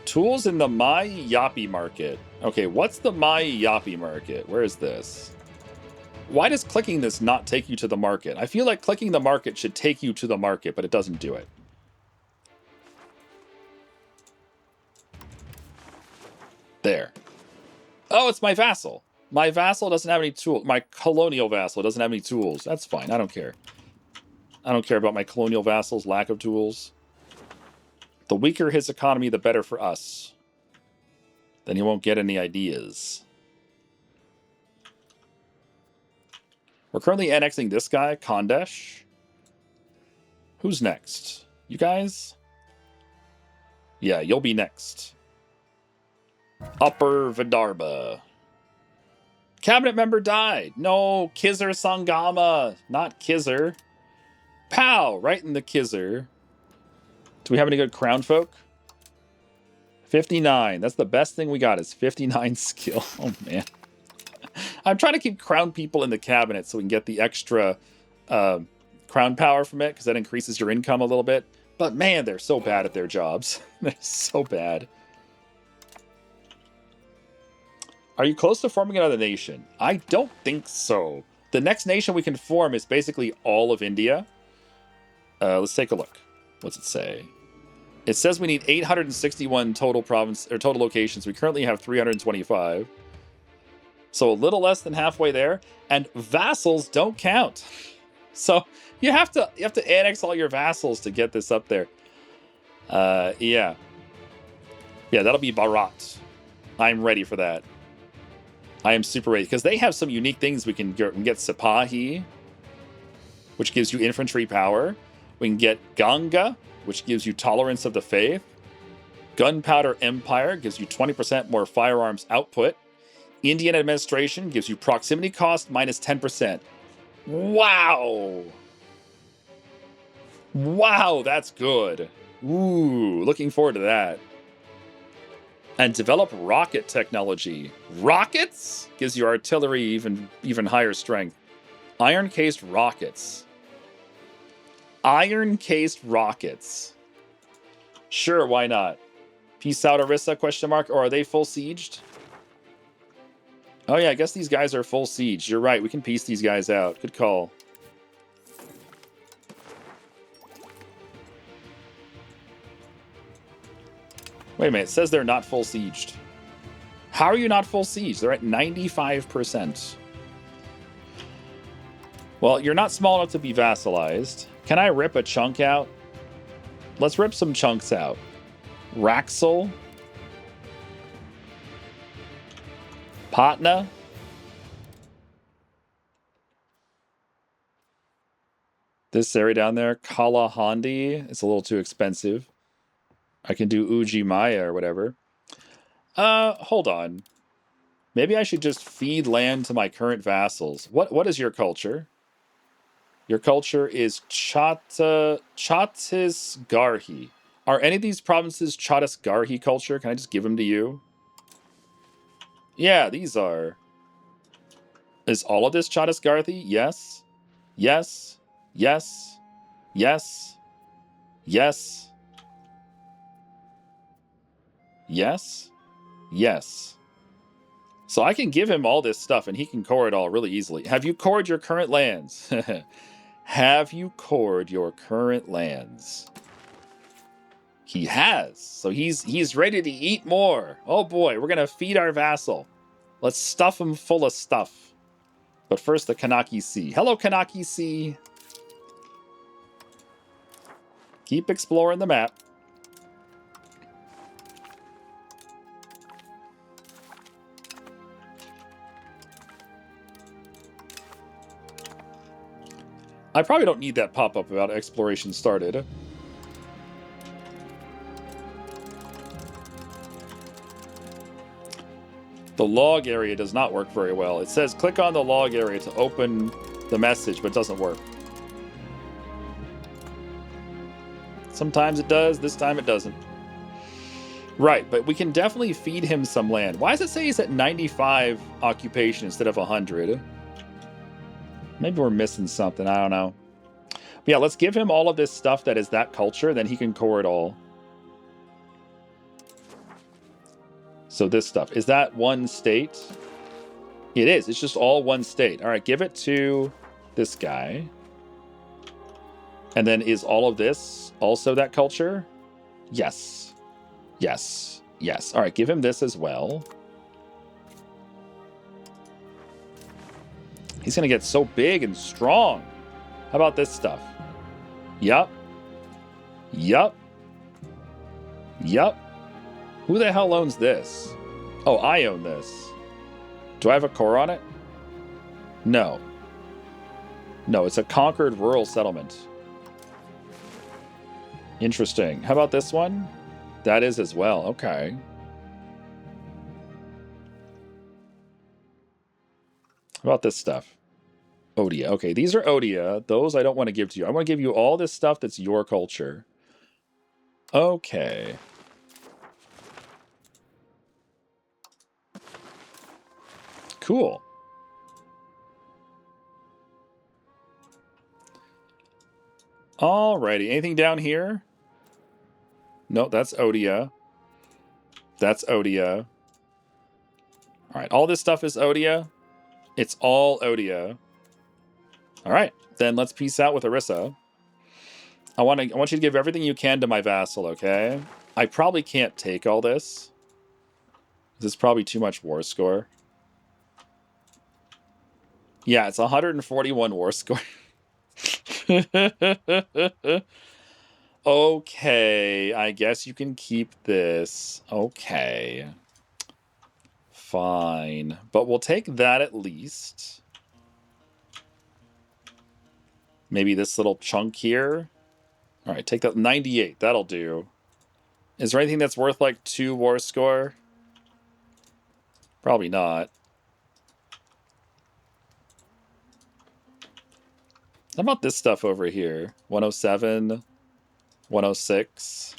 Tools in the Mai Yapi market. Okay, what's the Mai Yapi market? Where is this? Why does clicking this not take you to the market? I feel like clicking the market should take you to the market, but it doesn't do it. There. Oh, it's my vassal. My vassal doesn't have any tools. My colonial vassal doesn't have any tools. That's fine. I don't care. I don't care about my colonial vassal's lack of tools. The weaker his economy, the better for us. Then he won't get any ideas. We're currently annexing this guy, Kondesh. Who's next? You guys? Yeah, you'll be next. Upper Vidarbha. Cabinet member died. No, Kizzer Sangama. Not Kizzer. Pow! Right in the Kizzer. Do we have any good crown folk? 59. That's the best thing we got is 59 skill. Oh, man. I'm trying to keep crown people in the cabinet so we can get the extra crown power from it, because that increases your income a little bit. But, man, they're so bad at their jobs. They're so bad. Are you close to forming another nation? I don't think so. The next nation we can form is basically all of India. Let's take a look. What's it say? It says we need 861 total total locations. We currently have 325. So a little less than halfway there. And vassals don't count. So you have to annex all your vassals to get this up there. Yeah. Yeah, that'll be Bharat. I'm ready for that. I am super ready, because they have some unique things we can get. We can get Sipahi, which gives you infantry power. We can get Ganga, which gives you tolerance of the faith. Gunpowder Empire gives you 20% more firearms output. Indian administration gives you proximity cost minus 10%. Wow. Wow, that's good. Ooh, looking forward to that. And develop rocket technology. Rockets? Gives you artillery even higher strength. Iron-cased rockets. Iron-cased rockets. Sure, why not? Peace out, Orisa, question mark? Or are they full sieged? Oh yeah, I guess these guys are full siege. You're right, we can piece these guys out. Good call. Wait a minute, it says they're not full sieged. How are you not full siege? They're at 95%. Well, you're not small enough to be vassalized. Can I rip a chunk out? Let's rip some chunks out. Raxel. Patna. This area down there, Kalahandi. It's a little too expensive. I can do Uji Maya or whatever. Hold on. Maybe I should just feed land to my current vassals. What is your culture? Your culture is Chhattisgarhi. Are any of these provinces Chhattisgarhi culture? Can I just give them to you? Yeah, these are. Is all of this Chhattisgarhi? Yes. Yes. Yes. Yes. Yes. Yes. Yes. So I can give him all this stuff and he can core it all really easily. Have you cored your current lands? Have you cored your current lands? He has. So he's ready to eat more. Oh boy, we're going to feed our vassal. Let's stuff him full of stuff. But first, the Kanaki Sea. Hello, Kanaki Sea. Keep exploring the map. I probably don't need that pop-up about exploration started. The log area does not work very well. It says click on the log area to open the message, but it doesn't work. Sometimes it does, this time it doesn't. Right, but we can definitely feed him some land. Why does it say he's at 95 occupation instead of 100? Maybe we're missing something, I don't know. But yeah, let's give him all of this stuff that is that culture, then he can core it all. So this stuff, is that one state? It is, it's just all one state. All right, give it to this guy. And then is all of this also that culture? Yes. Yes. Yes. All right, give him this as well. He's going to get so big and strong. How about this stuff? Yup. Yup. Yup. Who the hell owns this? Oh, I own this. Do I have a core on it? No. No, it's a conquered rural settlement. Interesting. How about this one? That is as well. Okay. How about this stuff? Odia. Okay, these are Odia. Those I don't want to give to you. I want to give you all this stuff that's your culture. Okay. Cool. Alrighty. Anything down here? No, that's Odia. That's Odia. All right. All this stuff is Odia. It's all Odia. All right. Then let's peace out with Orisa. I want you to give everything you can to my vassal, okay? I probably can't take all this. This is probably too much war score. Yeah, it's 141 war score. Okay, I guess you can keep this. Okay. Fine. But we'll take that at least. Maybe this little chunk here. All right, take that. 98. That'll do. Is there anything that's worth like 2 war score? Probably not. How about this stuff over here? 107, 106.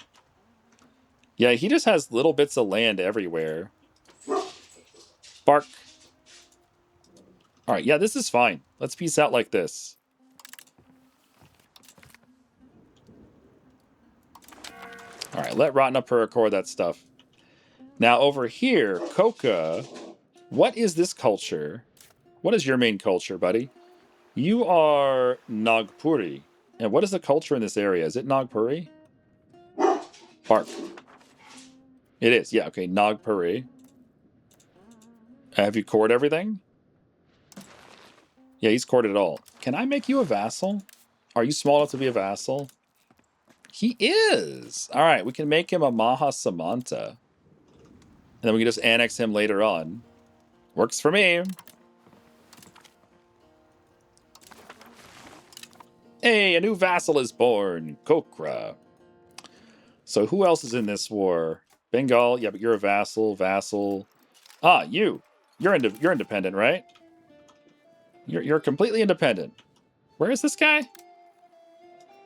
Yeah, he just has little bits of land everywhere. Bark. All right, yeah, this is fine. Let's peace out like this. All right, let Ratnapur record that stuff. Now over here, Koka, what is this culture? What is your main culture, buddy? You are Nagpuri. And what is the culture in this area? Is it Nagpuri? Bark. It is, yeah, okay, Nagpuri. Have you cored everything? Yeah, he's cored it all. Can I make you a vassal? Are you small enough to be a vassal? He is! Alright, we can make him a Maha Samanta. And then we can just annex him later on. Works for me. Hey, a new vassal is born. Kokra. So who else is in this war? Bengal, yeah, but you're a vassal. Ah, you. You're independent, right? You're completely independent. Where is this guy?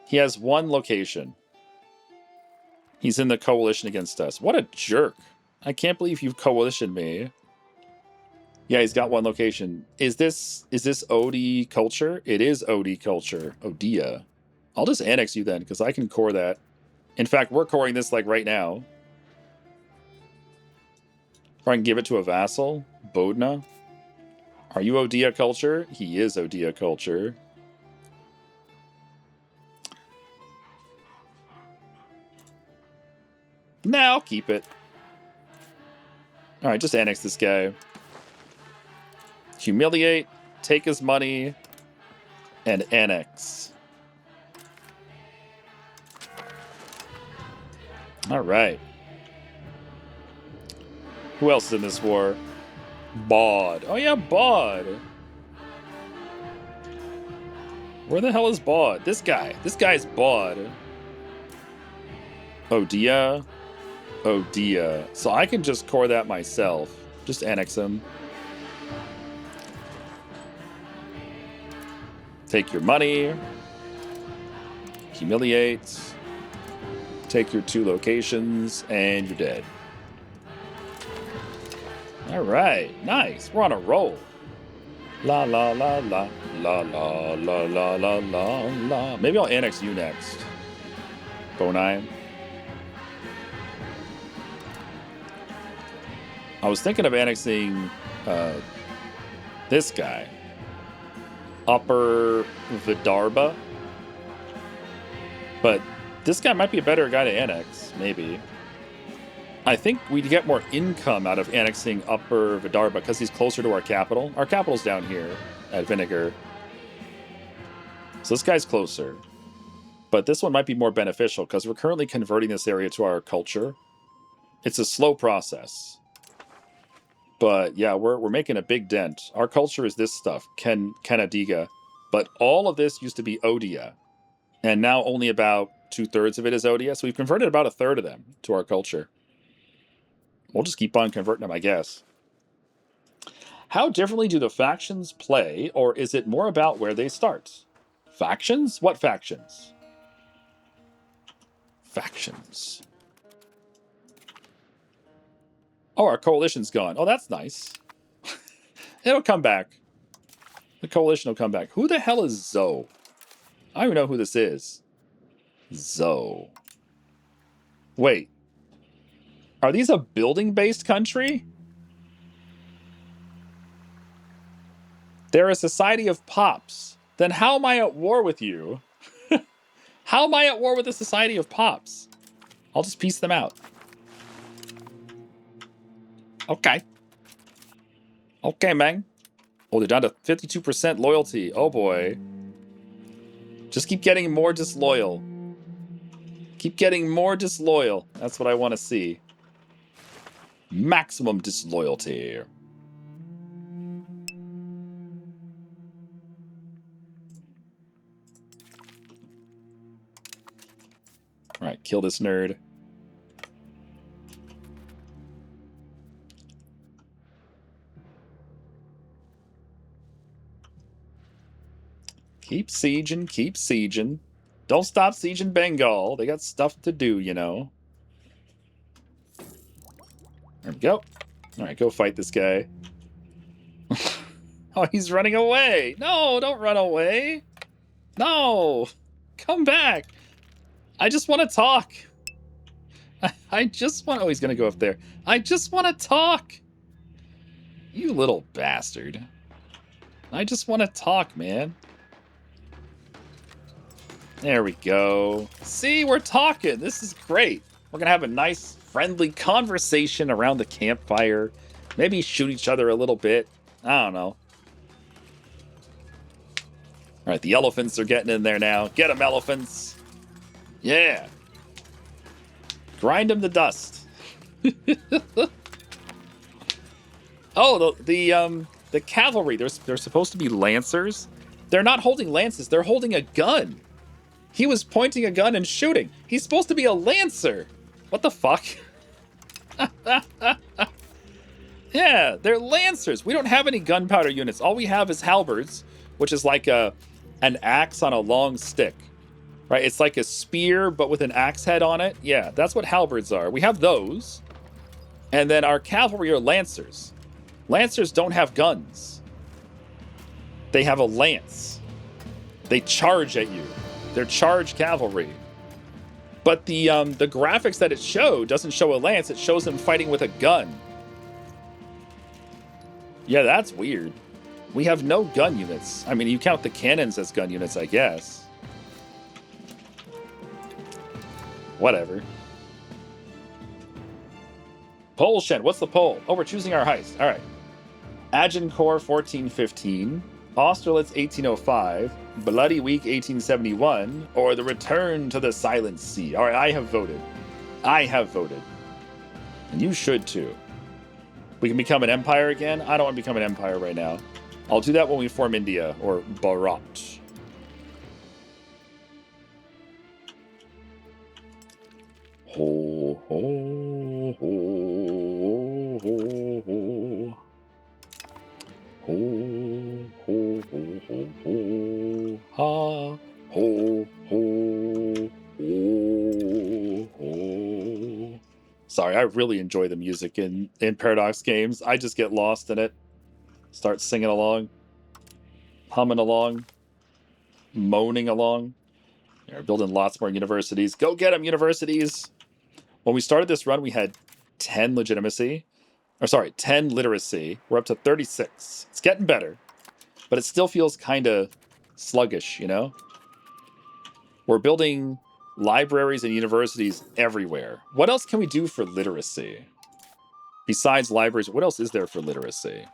He has one location. He's in the coalition against us. What a jerk. I can't believe you've coalitioned me. Yeah, he's got one location. Is this OD culture? It is OD culture. Odia. I'll just annex you then, because I can core that. In fact, we're coring this like right now. Or I can give it to a vassal. Bodna. Are you Odia culture? He is Odia culture. Now keep it. Alright, just annex this guy. Humiliate, take his money, and annex. Alright. Who else is in this war? Bod. Oh yeah, Bod. Where the hell is Bod? This guy. This guy's Bod. Odia. Odia. So I can just core that myself. Just annex him. Take your money. Humiliate. Take your 2 locations, and you're dead. Alright, nice. We're on a roll. La la la la. La la la la la la la. Maybe I'll annex you next. Bonai. I was thinking of annexing this guy. Upper Vidarbha. But this guy might be a better guy to annex, maybe. I think we'd get more income out of annexing Upper Vidarbha because he's closer to our capital. Our capital's down here at Vijayanagar. So this guy's closer. But this one might be more beneficial because we're currently converting this area to our culture. It's a slow process. But yeah, we're making a big dent. Our culture is this stuff, Kannadiga. But all of this used to be Odia. And now only about 2/3 of it is Odia. So we've converted about 1/3 of them to our culture. We'll just keep on converting them, I guess. How differently do the factions play, or is it more about where they start? Factions? What factions? Factions. Oh, our coalition's gone. Oh, that's nice. It'll come back. The coalition will come back. Who the hell is Zoe? I don't even know who this is. Zoe. Wait. Are these a building-based country? They're a society of pops. Then how am I at war with you? How am I at war with a society of pops? I'll just piece them out. Okay. Okay, man. Oh, they're down to 52% loyalty. Oh, boy. Just keep getting more disloyal. Keep getting more disloyal. That's what I want to see. Maximum disloyalty. Alright, kill this nerd. Keep sieging, keep sieging. Don't stop sieging Bengal. They got stuff to do, you know. There we go. All right, go fight this guy. Oh, he's running away. No, don't run away. No, come back. I just want to talk. I just want... Oh, he's going to go up there. I just want to talk. You little bastard. I just want to talk, man. There we go. See, we're talking. This is great. We're going to have a nice, friendly conversation around the campfire. Maybe shoot each other a little bit. I don't know. All right, the elephants are getting in there now. Get them, elephants. Yeah. Grind them to dust. Oh, the cavalry. They're supposed to be lancers. They're not holding lances. They're holding a gun. He was pointing a gun and shooting. He's supposed to be a lancer. What the fuck? Yeah, they're lancers. We don't have any gunpowder units. All we have is halberds, which is like an axe on a long stick. Right? It's like a spear, but with an axe head on it. Yeah, that's what halberds are. We have those. And then our cavalry are lancers. Lancers don't have guns. They have a lance. They charge at you. They're charge cavalry. But the graphics that it showed doesn't show a lance. It shows them fighting with a gun. Yeah, that's weird. We have no gun units. I mean, you count the cannons as gun units, I guess. Whatever. Poll, Shen. What's the poll? Oh, we're choosing our heist. All right. Agincourt 1415, Austerlitz 1805, Bloody Week 1871, or the Return to the Silent Sea. All right, I have voted. I have voted. And you should too. We can become an empire again? I don't want to become an empire right now. I'll do that when we form India, or Bharat. Ho, ho, ho, ho, ho. Ho, ho, ho, ho, ho. Ha, ho, ho, ho, ho. Sorry, I really enjoy the music in Paradox games. I just get lost in it. Start singing along. Humming along. Moaning along. We're building lots more universities. Go get them, universities! When we started this run, we had 10 legitimacy. Or sorry, 10 literacy. We're up to 36. It's getting better. But it still feels kind of sluggish, you know? We're building libraries and universities everywhere. What else can we do for literacy? Besides libraries, what else is there for literacy?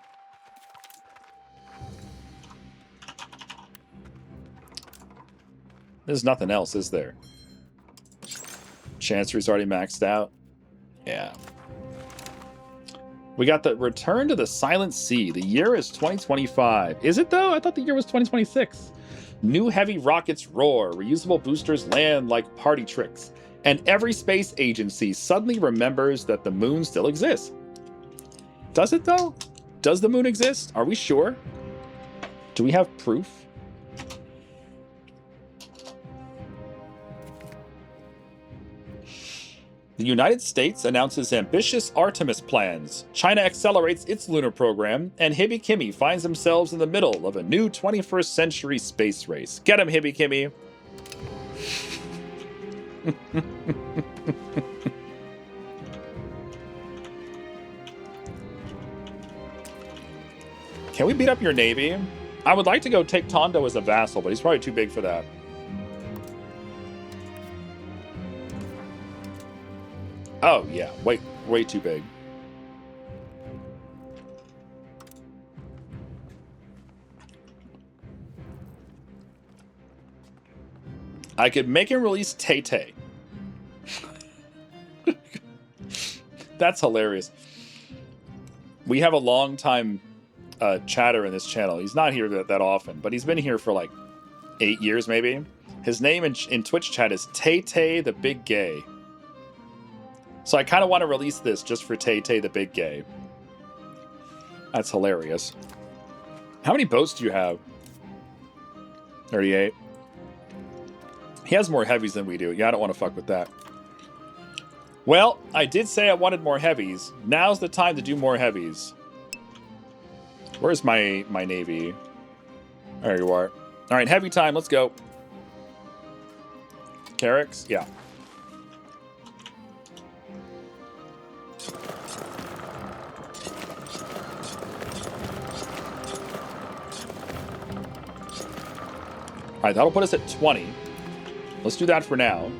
There's nothing else, is there? Chancery's already maxed out. Yeah. We got the Return to the Silent Sea. The year is 2025. Is it though? I thought the year was 2026. New heavy rockets roar. Reusable boosters land like party tricks. And every space agency suddenly remembers that the moon still exists. Does it though? Does the moon exist? Are we sure? Do we have proof? The United States announces ambitious Artemis plans. China accelerates its lunar program, and Hibby Kimmy finds themselves in the middle of a new 21st century space race. Get him, Hibby Kimmy! Can we beat up your navy? I would like to go take Tondo as a vassal, but he's probably too big for that. Oh, yeah. Way too big. I could make him release Tay-Tay. That's hilarious. We have a long time chatter in this channel. He's not here that often, but he's been here for like 8 years, maybe. His name in Twitch chat is Tay-Tay the Big Gay. So I kind of want to release this just for Tay-Tay the Big Gay. That's hilarious. How many boats do you have? 38. He has more heavies than we do. Yeah, I don't want to fuck with that. Well, I did say I wanted more heavies. Now's the time to do more heavies. Where's my navy? There you are. All right, heavy time. Let's go. Carracks? Yeah. All right, that'll put us at 20. Let's do that for now.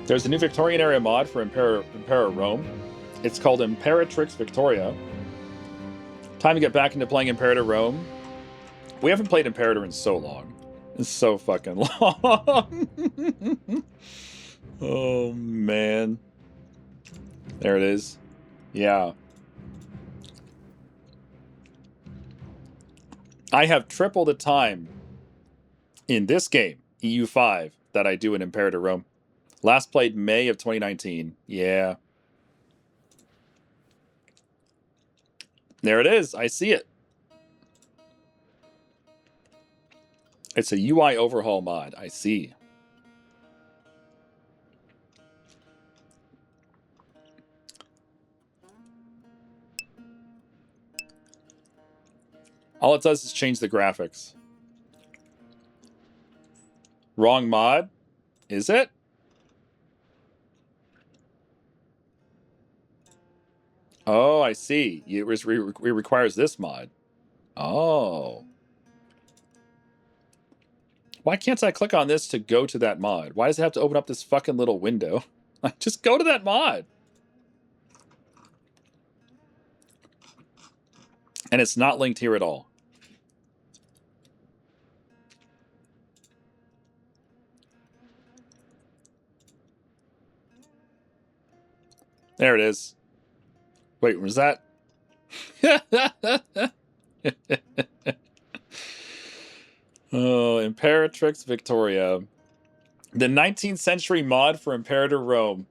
There's a new Victorian era mod for Impera Rome. It's called Imperatrix Victoria. Time to get back into playing Imperator Rome. We haven't played Imperator in so long. It's so fucking long. Oh, man. There it is. Yeah. I have triple the time in this game, EU5, that I do in Imperator Rome. Last played May of 2019. Yeah. There it is. I see it. It's a UI overhaul mod. I see. All it does is change the graphics. Wrong mod? Is it? Oh, I see. It requires this mod. Oh. Why can't I click on this to go to that mod? Why does it have to open up this fucking little window? Just go to that mod. And it's not linked here at all. There it is. Wait, was that? Oh, Imperatrix Victoria. The 19th century mod for Imperator Rome.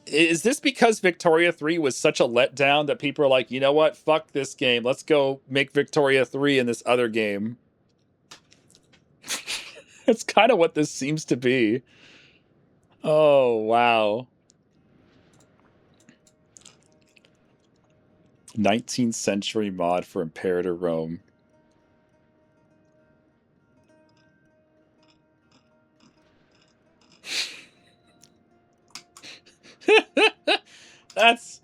Is this because Victoria 3 was such a letdown that people are like, you know what? Fuck this game. Let's go make Victoria 3 in this other game. It's kind of what this seems to be. Oh, wow. 19th century mod for Imperator Rome. That's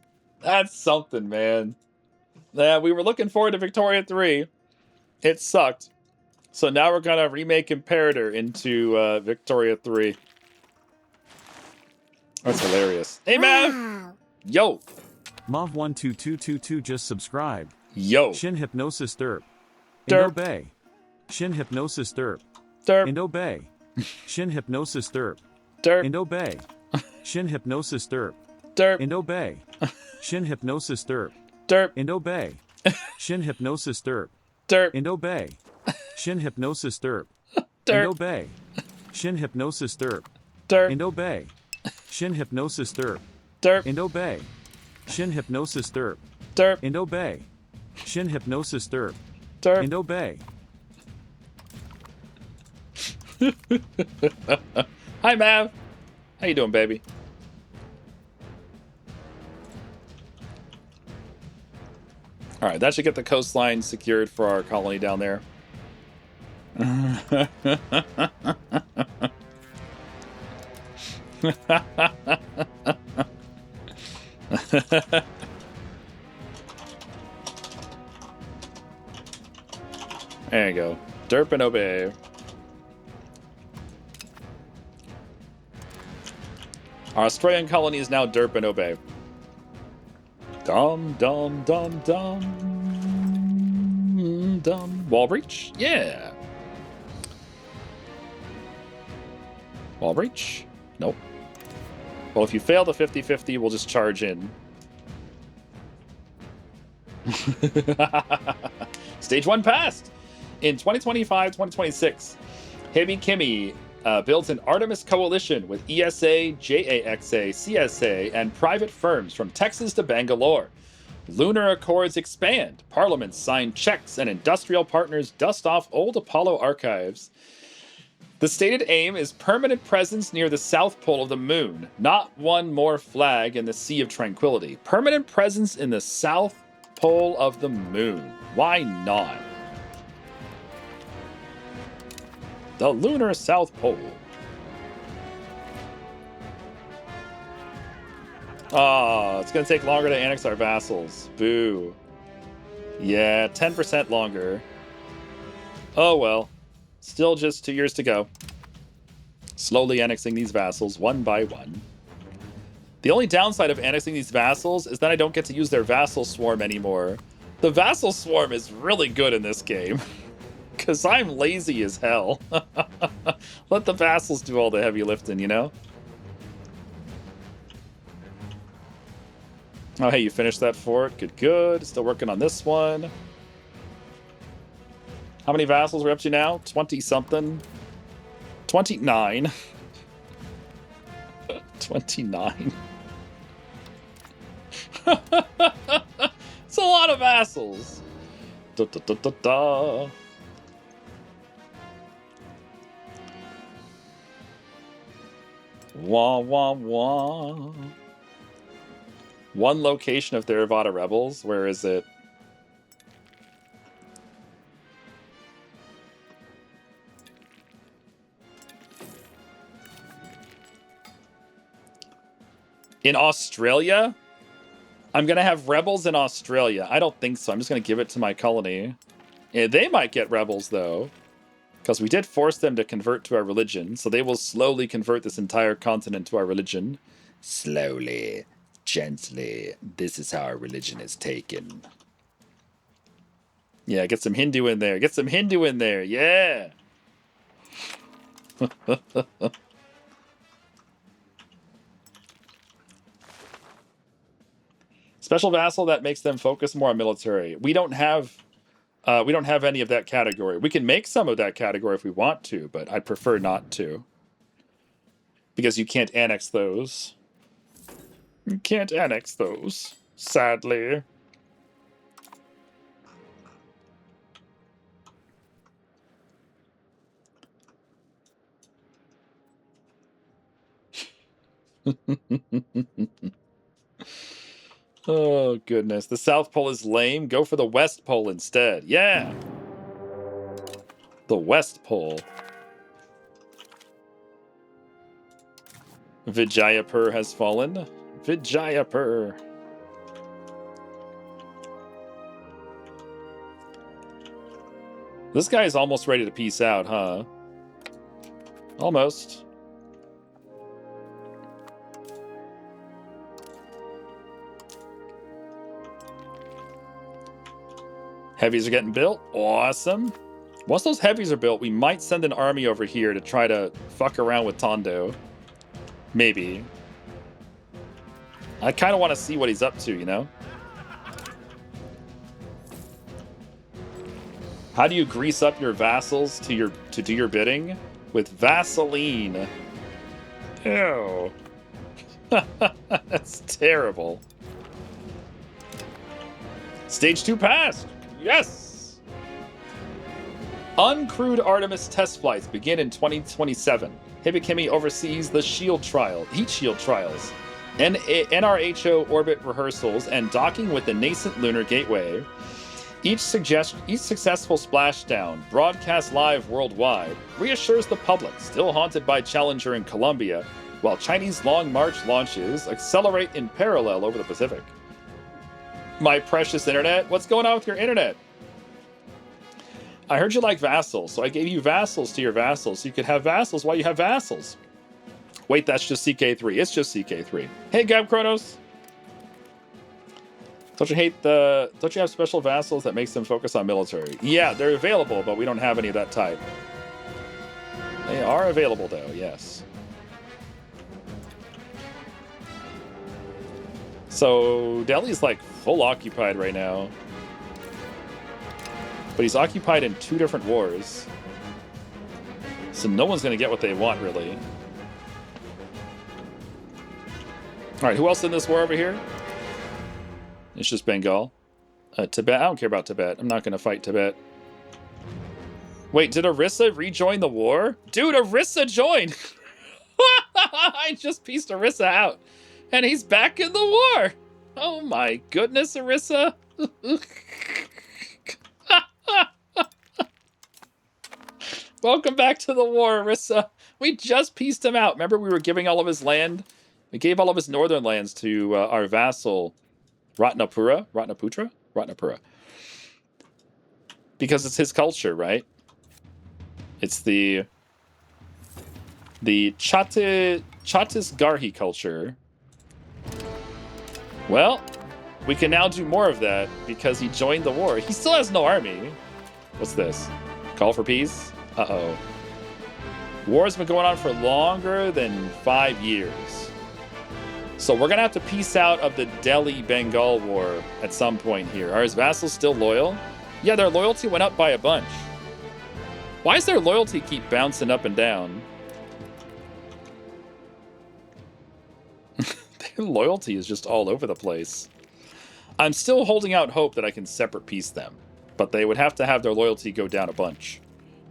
something, man. Yeah, we were looking forward to Victoria 3. It sucked. So now we're gonna remake Imperator into Victoria 3. That's hilarious. Hey, man! Yo! Mov12222 just subscribed. Yo! Shin Hypnosis Derp. Derp. And obey. Shin Hypnosis Derp. Derp. And obey. Shin Hypnosis Derp. Derp. And obey. Shin Hypnosis Derp. Derp. And obey. Shin Hypnosis Derp. Derp. And obey. Shin Hypnosis Derp. Derp. And obey. Shin Hypnosis Derp. Derp. And obey. Shin Hypnosis Derp. Derp. And obey. Shin Hypnosis Derp. Derp. And obey. Shin Hypnosis Derp. Derp. And obey. Shin Hypnosis Derp. Derp. And obey. Hi, Mav. How you doing, baby? All right, that should get the coastline secured for our colony down there. There you go. Derp and obey. Our Australian colony is now Derp and obey. Dum dum dum dum dum. Wall breach? Yeah. Wall breach? Nope. Well, if you fail the 50-50, we'll just charge in. Stage 1 passed! In 2025-2026, Hibby Kimmy builds an Artemis coalition with ESA, JAXA, CSA, and private firms from Texas to Bangalore. Lunar Accords expand. Parliaments sign checks, and industrial partners dust off old Apollo archives. The stated aim is permanent presence near the south pole of the moon. Not one more flag in the Sea of Tranquility. Permanent presence in the south pole of the moon. Why not? The lunar South Pole. Oh, it's going to take longer to annex our vassals. Boo. Yeah, 10% longer. Oh well. Still just 2 years to go. Slowly annexing these vassals one by one. The only downside of annexing these vassals is that I don't get to use their vassal swarm anymore. The vassal swarm is really good in this game. Because I'm lazy as hell. Let the vassals do all the heavy lifting, you know? Oh, hey, you finished that fort. Good, good. Still working on this one. How many vassals are up to now? 20-something. 29. 29. It's a lot of vassals. Da, da, da, da, da. Wah, wah, wah. One location of Theravada rebels. Where is it? In Australia? I'm going to have rebels in Australia. I don't think so. I'm just going to give it to my colony. Yeah, they might get rebels, though. Because we did force them to convert to our religion. So they will slowly convert this entire continent to our religion. Slowly. Gently. This is how our religion is taken. Yeah, get some Hindu in there. Get some Hindu in there. Yeah. Special vassal that makes them focus more on military. We don't have any of that category. We can make some of that category if we want to, but I'd prefer not to. Because you can't annex those. You can't annex those, sadly. Oh, goodness. The South Pole is lame. Go for the West Pole instead. Yeah. The West Pole. Vijayapur has fallen. Vijayapur. This guy is almost ready to peace out, huh? Almost. Heavies are getting built. Awesome. Once those heavies are built, we might send an army over here to try to fuck around with Tondo. Maybe. I kind of want to see what he's up to, you know? How do you grease up your vassals to do your bidding? With Vaseline. Ew. That's terrible. Stage 2 passed. Yes! Uncrewed Artemis test flights begin in 2027. Hibikimi oversees the heat shield trials, NRHO orbit rehearsals, and docking with the nascent Lunar Gateway. Each successful splashdown, broadcast live worldwide, reassures the public, still haunted by Challenger in Columbia, while Chinese Long March launches accelerate in parallel over the Pacific. My precious internet, what's going on with your internet? I heard you like vassals, so I gave you vassals to your vassals, so you could have vassals while you have vassals. Wait, that's just CK3. It's just CK3. Hey, Gab Kronos. Don't you have special vassals that makes them focus on military? Yeah, they're available, but we don't have any of that type. They are available, though, yes. So, Delhi's like full occupied right now. But he's occupied in 2 different wars. So no one's going to get what they want, really. All right, who else in this war over here? It's just Bengal. Tibet, I don't care about Tibet. I'm not going to fight Tibet. Wait, did Orissa rejoin the war? Dude, Orissa joined! I just pieced Orissa out. And he's back in the war! Oh my goodness, Orissa. Welcome back to the war, Orissa. We just pieced him out. Remember we were giving all of his land? We gave all of his northern lands to our vassal, Ratnapura. Because it's his culture, right? It's the Chhattisgarhi culture. Well, we can now do more of that because he joined the war. He still has no army. What's this? Call for peace? Uh-oh. War's been going on for longer than 5 years. So we're going to have to peace out of the Delhi-Bengal war at some point here. Are his vassals still loyal? Yeah, their loyalty went up by a bunch. Why does their loyalty keep bouncing up and down? Their loyalty is just all over the place. I'm still holding out hope that I can separate peace them. But they would have to have their loyalty go down a bunch.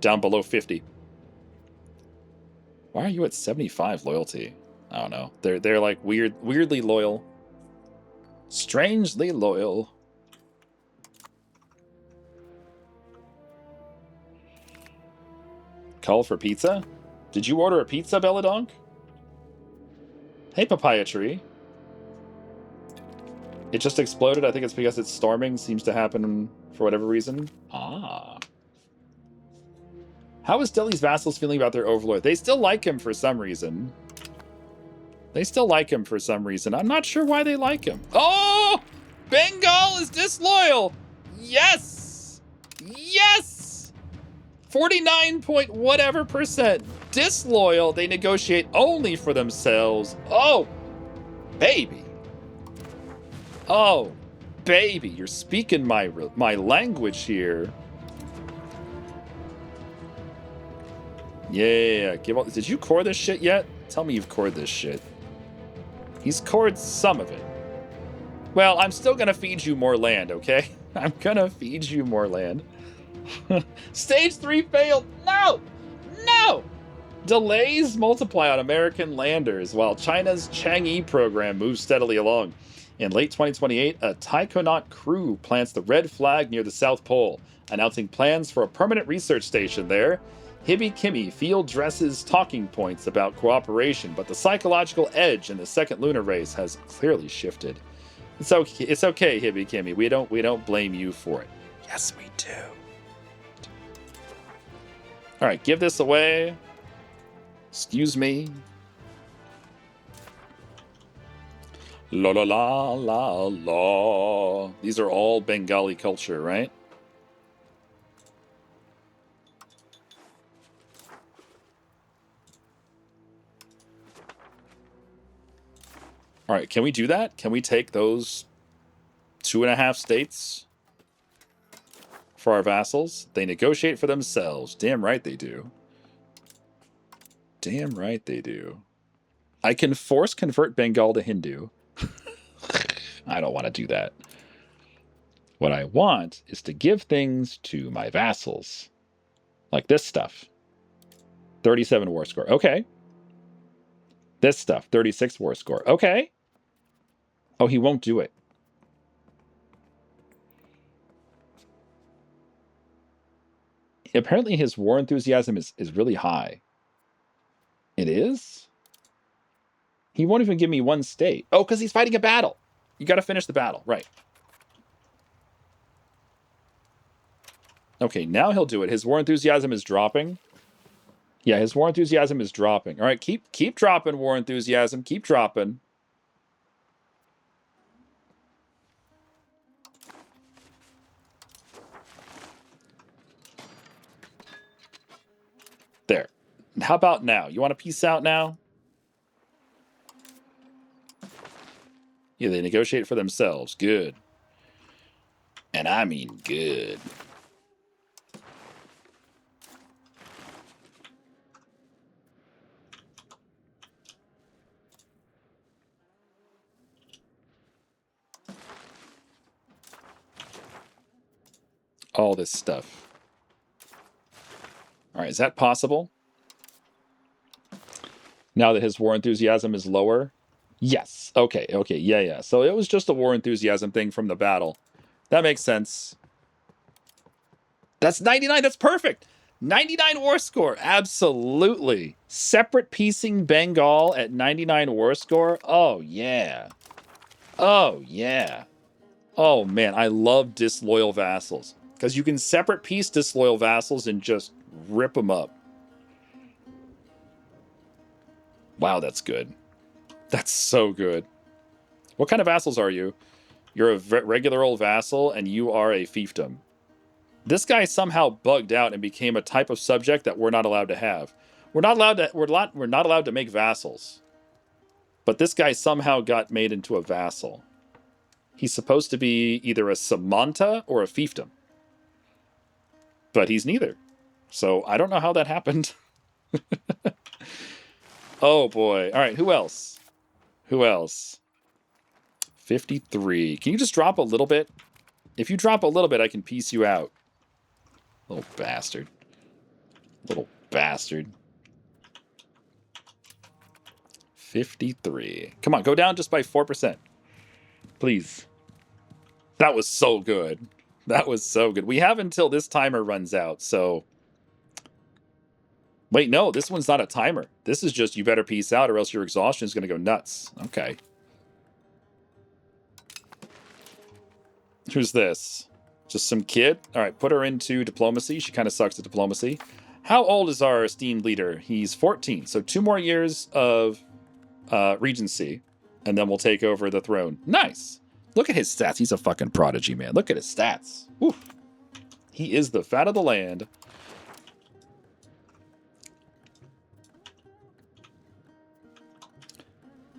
Down below 50. Why are you at 75 loyalty? I don't know. They're like weirdly loyal. Strangely loyal. Call for pizza? Did you order a pizza, Belladonk? Hey, papaya tree. It just exploded. I think it's because it's storming. Seems to happen for whatever reason. Ah. How is Delhi's vassals feeling about their overlord? They still like him for some reason. They still like him for some reason. I'm not sure why they like him. Oh! Bengal is disloyal! Yes! Yes! 49 point whatever percent disloyal. They negotiate only for themselves. Oh, baby. Oh, baby. You're speaking my language here. Yeah, give all. Did you core this shit yet? Tell me you've cored this shit. He's cored some of it. Well, I'm still gonna feed you more land, okay? I'm gonna feed you more land. Stage 3 failed. No! No! Delays multiply on American landers while China's Chang'e program moves steadily along. In late 2028, a Taikonaut crew plants the red flag near the South Pole, announcing plans for a permanent research station there. Hibby Kimmy field dresses talking points about cooperation, but the psychological edge in the second lunar race has clearly shifted. It's okay, Hibby Kimmy. We don't blame you for it. Yes, we do. All right, give this away. Excuse me. La la la la la. These are all Bengali culture, right? All right, can we do that? Can we take those 2.5 states for our vassals? They negotiate for themselves. Damn right they do. Damn right they do. I can force convert Bengal to Hindu. I don't want to do that. What I want is to give things to my vassals. Like this stuff. 37 war score. Okay. This stuff. 36 war score. Okay. Oh, he won't do it. Apparently his war enthusiasm is really high. It is? He won't even give me one state. Oh, because he's fighting a battle. You got to finish the battle. Right. Okay, now he'll do it. His war enthusiasm is dropping. Yeah, his war enthusiasm is dropping. All right, keep dropping war enthusiasm. Keep dropping. There. How about now? You want to peace out now? Yeah, they negotiate for themselves. Good. And I mean good. all this stuff. All right, is that possible? Now that his war enthusiasm is lower? Yes. Okay, yeah. So it was just a war enthusiasm thing from the battle. That makes sense. That's 99. That's perfect. 99 war score. Absolutely. Separate piecing Bengal at 99 war score. Oh, yeah. Oh, yeah. Oh, man. I love disloyal vassals. Because you can separate piece disloyal vassals and just rip them up. Wow, that's good. That's so good. What kind of vassals are you? You're a regular old vassal, and you are a fiefdom. This guy somehow bugged out and became a type of subject that we're not allowed to have. We're not allowed to make vassals. But this guy somehow got made into a vassal. He's supposed to be either a Samanta or a fiefdom. But he's neither. So I don't know how that happened. Oh boy. All right, who else? Who else? 53. Can you just drop a little bit? If you drop a little bit, I can piece you out. Little bastard. Little bastard. 53. Come on, go down just by 4%. Please. That was so good. That was so good. We have until this timer runs out, so... Wait, no, this one's not a timer. This is just you better peace out or else your exhaustion is going to go nuts. Okay. Who's this? Just some kid? All right, put her into diplomacy. She kind of sucks at diplomacy. How old is our esteemed leader? He's 14, so 2 more years of regency, and then we'll take over the throne. Nice. Look at his stats. He's a fucking prodigy, man. Look at his stats. Oof. He is the fat of the land.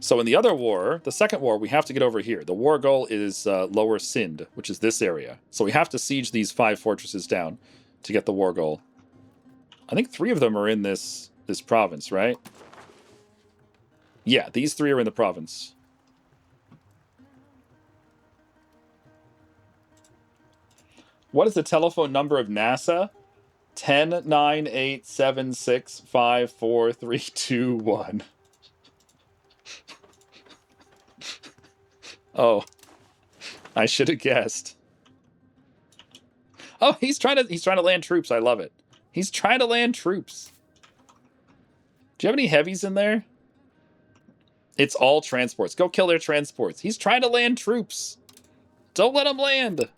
So in the other war, the second war, we have to get over here. The war goal is Lower Sind, which is this area. So we have to siege these 5 fortresses down to get the war goal. I think 3 of them are in this province, right? Yeah, these 3 are in the province. What is the telephone number of NASA? 109876543321. Oh, I should have guessed. Oh, he's trying to land troops. I love it. He's trying to land troops. Do you have any heavies in there? It's all transports. Go kill their transports. He's trying to land troops. Don't let him land.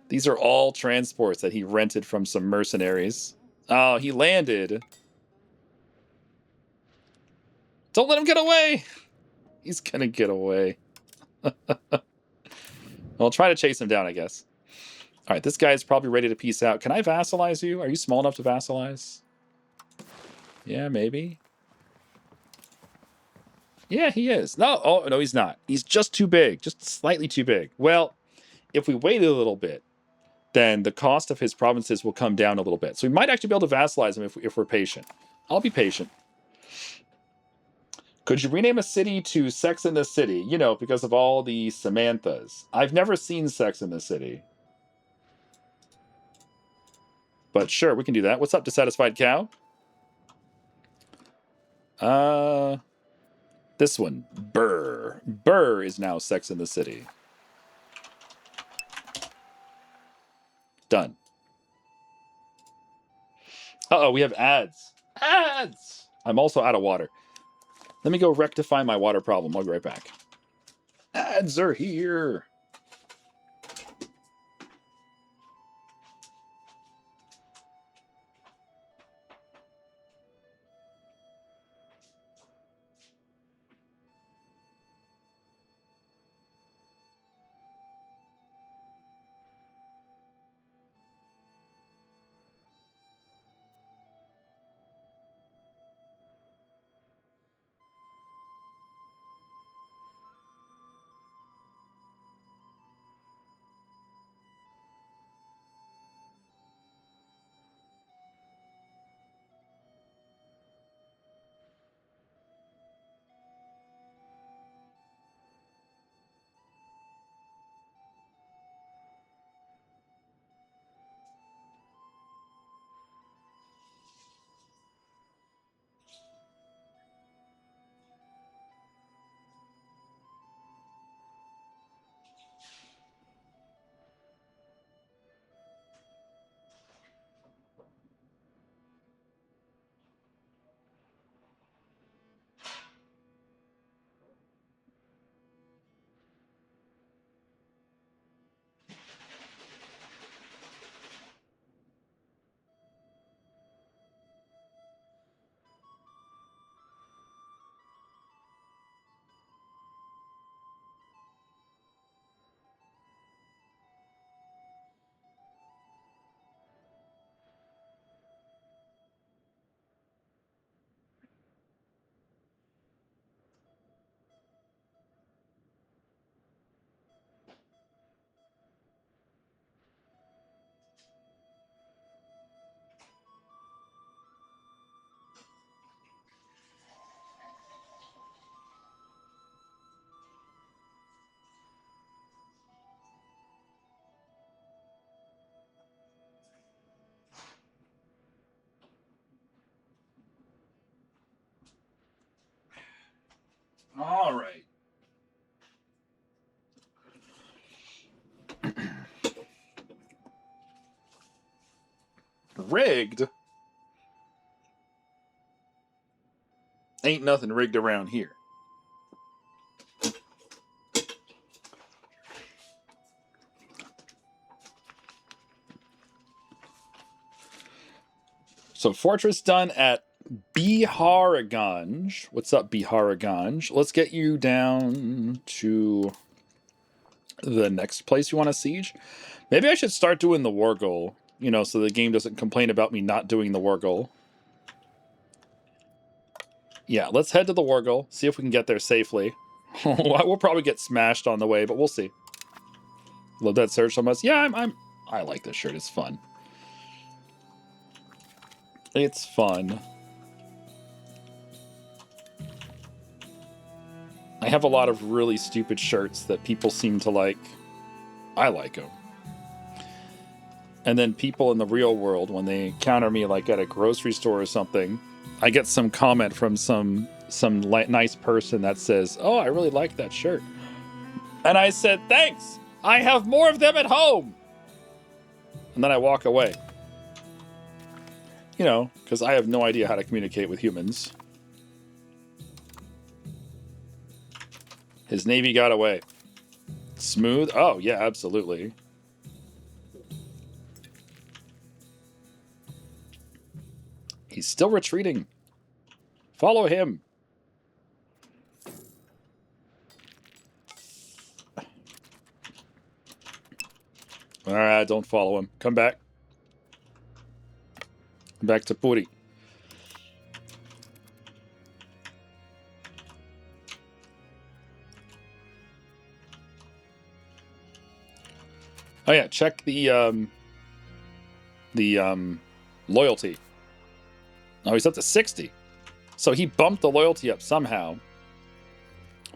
These are all transports that he rented from some mercenaries. Oh, he landed. Don't let him get away. He's gonna get away. I'll try to chase him down, I guess. All right, this guy's probably ready to peace out. Can I vassalize you? Are you small enough to vassalize? Yeah, maybe. Yeah, he is. No, oh, no, he's not. He's just too big. Just slightly too big. Well, if we wait a little bit, then the cost of his provinces will come down a little bit. So we might actually be able to vassalize him if we're patient. I'll be patient. Could you rename a city to Sex in the City? You know, because of all the Samanthas. I've never seen Sex in the City. But sure, we can do that. What's up, Dissatisfied Cow? This one. Burr. Burr is now Sex in the City. Done. Uh-oh, we have ads. Ads! I'm also out of water. Let me go rectify my water problem. I'll be right back. Ads are here. rigged? Ain't nothing rigged around here. So fortress done at Biharaganj. What's up, Biharaganj? Let's get you down to the next place you want to siege. Maybe I should start doing the war goal, you know, so the game doesn't complain about me not doing the war goal. Yeah, let's head to the war goal, see if we can get there safely. We'll probably get smashed on the way, but we'll see. Love that search so much. Yeah, I like this shirt. It's fun. It's fun. I have a lot of really stupid shirts that people seem to like. I like them. And then people in the real world, when they encounter me like at a grocery store or something, I get some comment from some nice person that says, "Oh, I really like that shirt." And I said, "Thanks. I have more of them at home." And then I walk away. You know, because I have no idea how to communicate with humans. His navy got away. Smooth? Oh, yeah, absolutely. He's still retreating. Follow him. Alright, don't follow him. Come back. Back to Puri. Oh yeah, check the loyalty. Oh, he's up to 60. So he bumped the loyalty up somehow.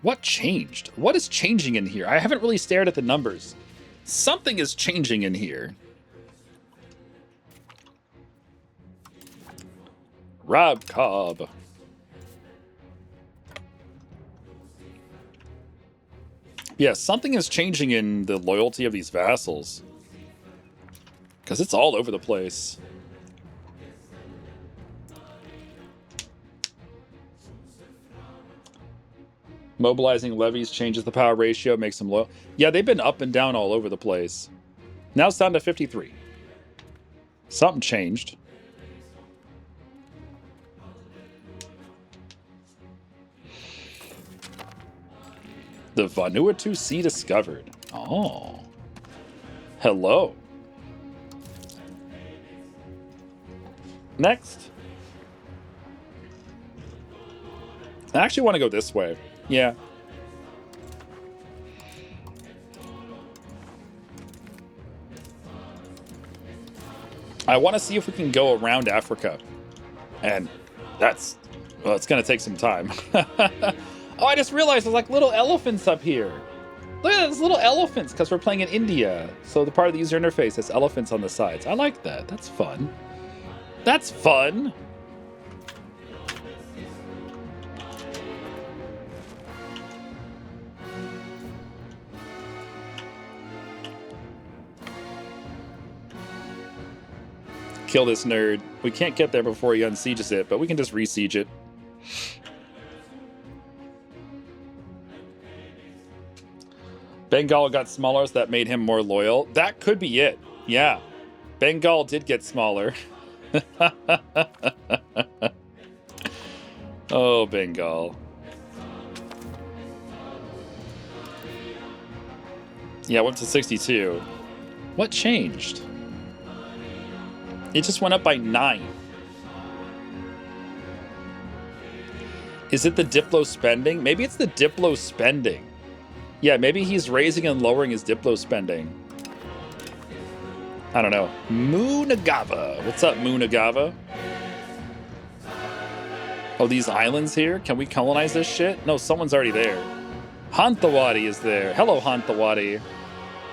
What changed? What is changing in here? I haven't really stared at the numbers. Something is changing in here. Rob Cobb. Yeah, something is changing in the loyalty of these vassals. Because it's all over the place. Mobilizing levies changes the power ratio, makes them loyal. Yeah, they've been up and down all over the place. Now it's down to 53. Something changed. The Vanuatu Sea discovered. Oh. Hello. Next. I actually want to go this way. Yeah. I want to see if we can go around Africa. And that's... well, it's going to take some time. Oh, I just realized there's like little elephants up here. Look at those little elephants, because we're playing in India. So the part of the user interface has elephants on the sides. I like that. That's fun. That's fun. Kill this nerd. We can't get there before he unsieges it, but we can just re-siege it. Bengal got smaller, so that made him more loyal. That could be it. Yeah. Bengal did get smaller. Oh, Bengal. Yeah, went to 62. What changed? It just went up by 9. Is it the Diplo spending? Maybe it's the Diplo spending. Yeah, maybe he's raising and lowering his Diplo spending. I don't know. Moonagava. What's up, Moonagava? Oh, these islands here? Can we colonize this shit? No, someone's already there. Hantawadi is there. Hello, Hantawadi.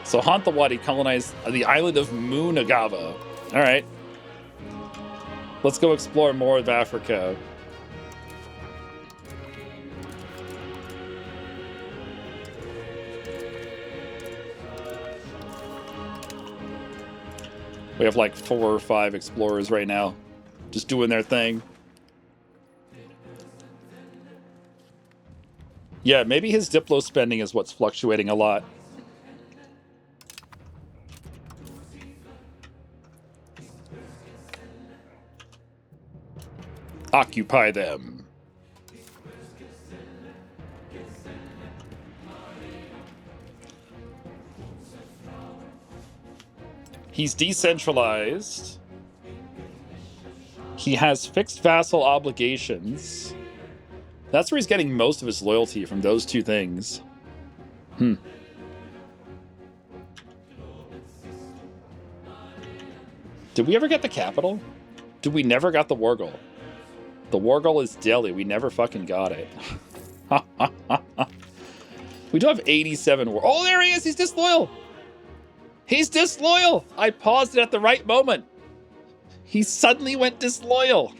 So Hantawadi colonized the island of Moonagava. All right. Let's go explore more of Africa. We have like 4 or 5 explorers right now, just doing their thing. Yeah, maybe his Diplo spending is what's fluctuating a lot. Occupy them. He's decentralized. He has fixed vassal obligations. That's where he's getting most of his loyalty, from those 2 things. Did we ever get the capital? Did we never got the war goal? The war goal is Delhi. We never fucking got it. We do have 87 war. Oh, there he is. He's disloyal. He's disloyal. I paused it at the right moment. He suddenly went disloyal.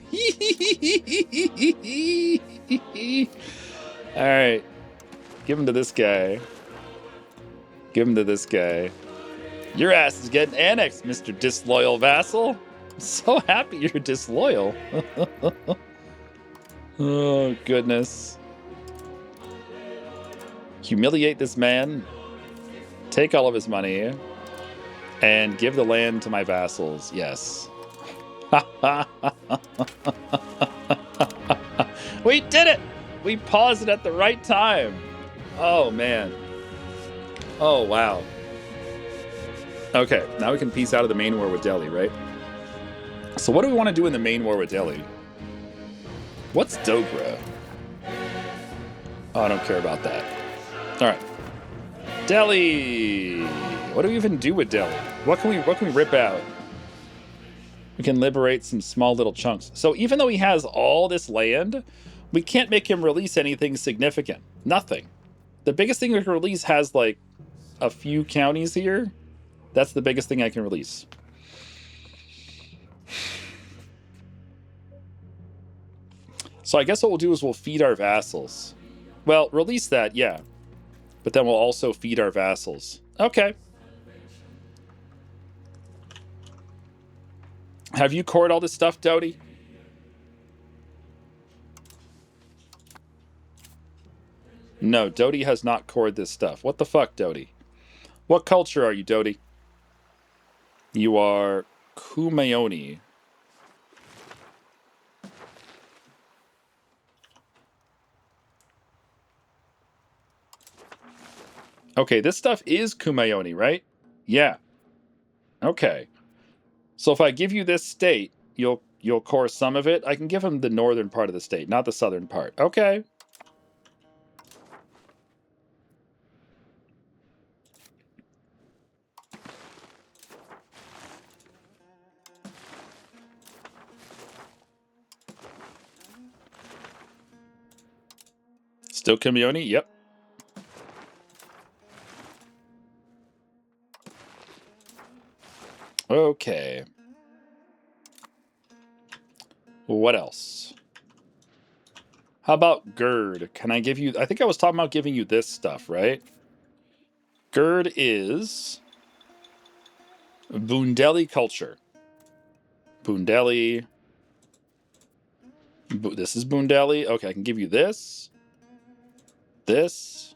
All right. Give him to this guy. Give him to this guy. Your ass is getting annexed, Mr. Disloyal Vassal. I'm so happy you're disloyal. Oh, goodness. Humiliate this man. Take all of his money. And give the land to my vassals. Yes. We did it! We paused it at the right time. Oh, man. Oh, wow. Okay, now we can piece out of the main war with Delhi, right? So what do we want to do in the main war with Delhi? What's Dogra? Oh, I don't care about that. All right. Delhi! What do we even do with Delhi? What can we rip out? We can liberate some small little chunks. So even though he has all this land, we can't make him release anything significant. Nothing. The biggest thing we can release has like a few counties here. That's the biggest thing I can release. So I guess what we'll do is we'll feed our vassals. Well, release that, yeah. But then we'll also feed our vassals. Okay. Have you cored all this stuff, Doty? No, Doty has not cored this stuff. What the fuck, Doty? What culture are you, Doty? You are Kumayoni. Okay, this stuff is Kumayoni, right? Yeah. Okay. So if I give you this state, you'll core some of it. I can give him the northern part of the state, not the southern part. Okay. Still Kumayoni? Yep. Okay. What else? How about Gerd? Can I give you... I think I was talking about giving you this stuff, right? Gerd is... Bundeli culture. Bundeli. This is Bundeli. Okay, I can give you this. This.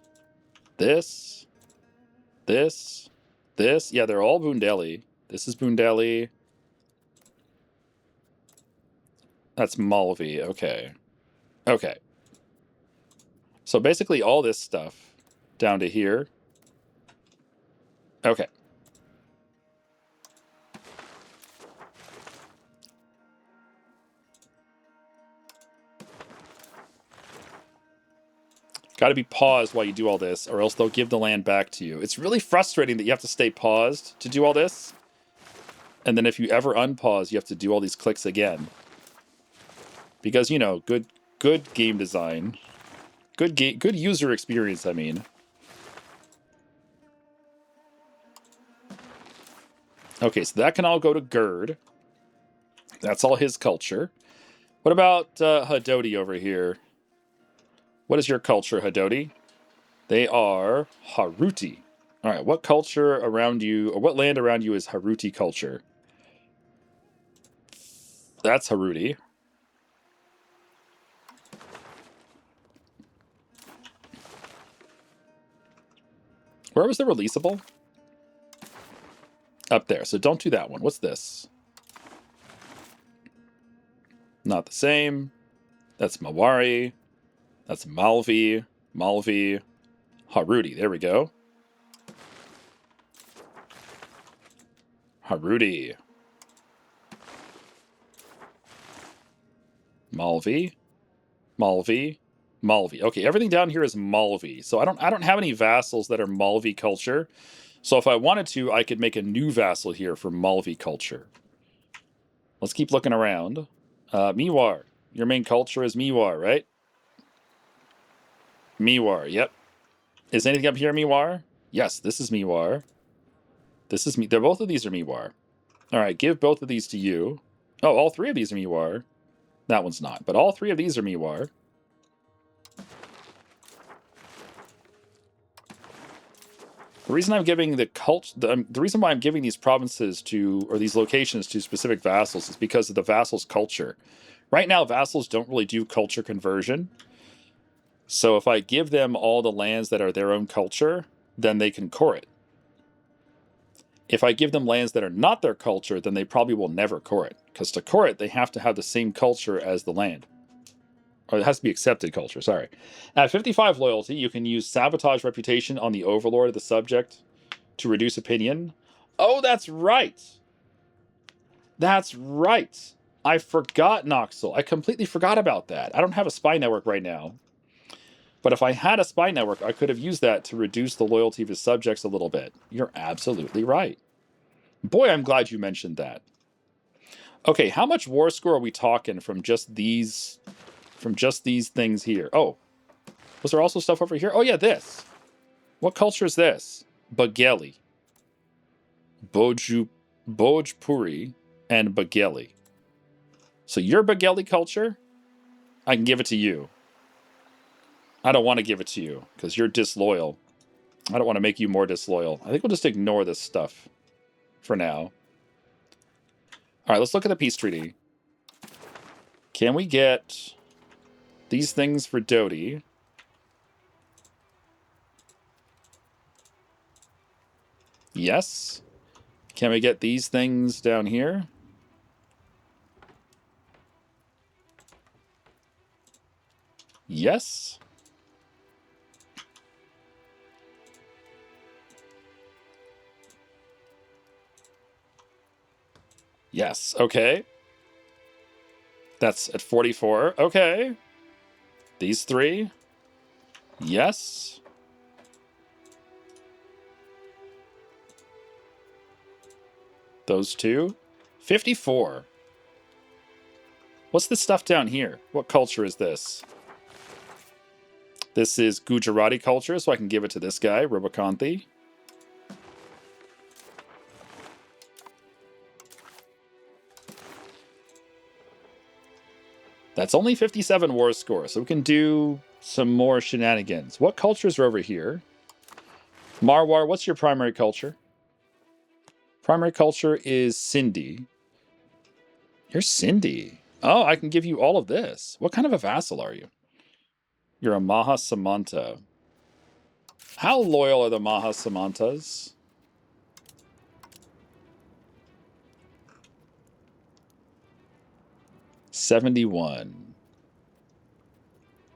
This. This. This. Yeah, they're all Bundeli. This is Bundeli. That's Malvi. Okay. Okay. So basically all this stuff down to here. Okay. Got to be paused while you do all this, or else they'll give the land back to you. It's really frustrating that you have to stay paused to do all this. And then if you ever unpause, you have to do all these clicks again. Because, you know, good game design. Good user experience, I mean. Okay, so that can all go to Gerd. That's all his culture. What about Hadoti over here? What is your culture, Hadoti? They are Haruti. All right, what culture around you, or what land around you is Haruti culture? That's Haruti. Where was the releasable? Up there. So don't do that one. What's this? Not the same. That's Mawari. That's Malvi. Malvi. Haruti. There we go. Haruti. Malvi. Malvi. Malvi. Okay, everything down here is Malvi. So I don't have any vassals that are Malvi culture. So if I wanted to, I could make a new vassal here for Malvi culture. Let's keep looking around. Miwar. Your main culture is Miwar, right? Miwar, yep. Is anything up here Miwar? Yes, this is Miwar. This is me. Both of these are Miwar. All right, give both of these to you. Oh, all three of these are Miwar. That one's not, but all three of these are Miwar. The reason I'm giving the reason why I'm giving these provinces to, or these locations to specific vassals, is because of the vassals' culture. Right now, vassals don't really do culture conversion. So if I give them all the lands that are their own culture, then they can core it. If I give them lands that are not their culture, then they probably will never core it. Because to core it, they have to have the same culture as the land. Or it has to be accepted culture, sorry. At 55 loyalty, you can use sabotage reputation on the overlord of the subject to reduce opinion. Oh, that's right. That's right. I forgot, Noxel. I completely forgot about that. I don't have a spy network right now. But if I had a spy network, I could have used that to reduce the loyalty of his subjects a little bit. You're absolutely right. Boy, I'm glad you mentioned that. Okay, how much war score are we talking from just these things here? Oh, was there also stuff over here? Oh yeah, this. What culture is this? Bageli. Bhojpuri and Bageli. So your Bageli culture, I can give it to you. I don't want to give it to you because you're disloyal. I don't want to make you more disloyal. I think we'll just ignore this stuff for now. All right, let's look at the peace treaty. Can we get these things for Dodi? Yes. Can we get these things down here? Yes. Yes. Okay. That's at 44. Okay. These three. Yes. Those two. 54. What's this stuff down here? What culture is this? This is Gujarati culture, so I can give it to this guy, Rubakanthi. That's only 57 war score, so we can do some more shenanigans. What cultures are over here? Marwar, what's your primary culture? Primary culture is Sindhi. You're Sindhi. Oh, I can give you all of this. What kind of a vassal are you? You're a Maha Samanta. How loyal are the Maha Samantas? $71.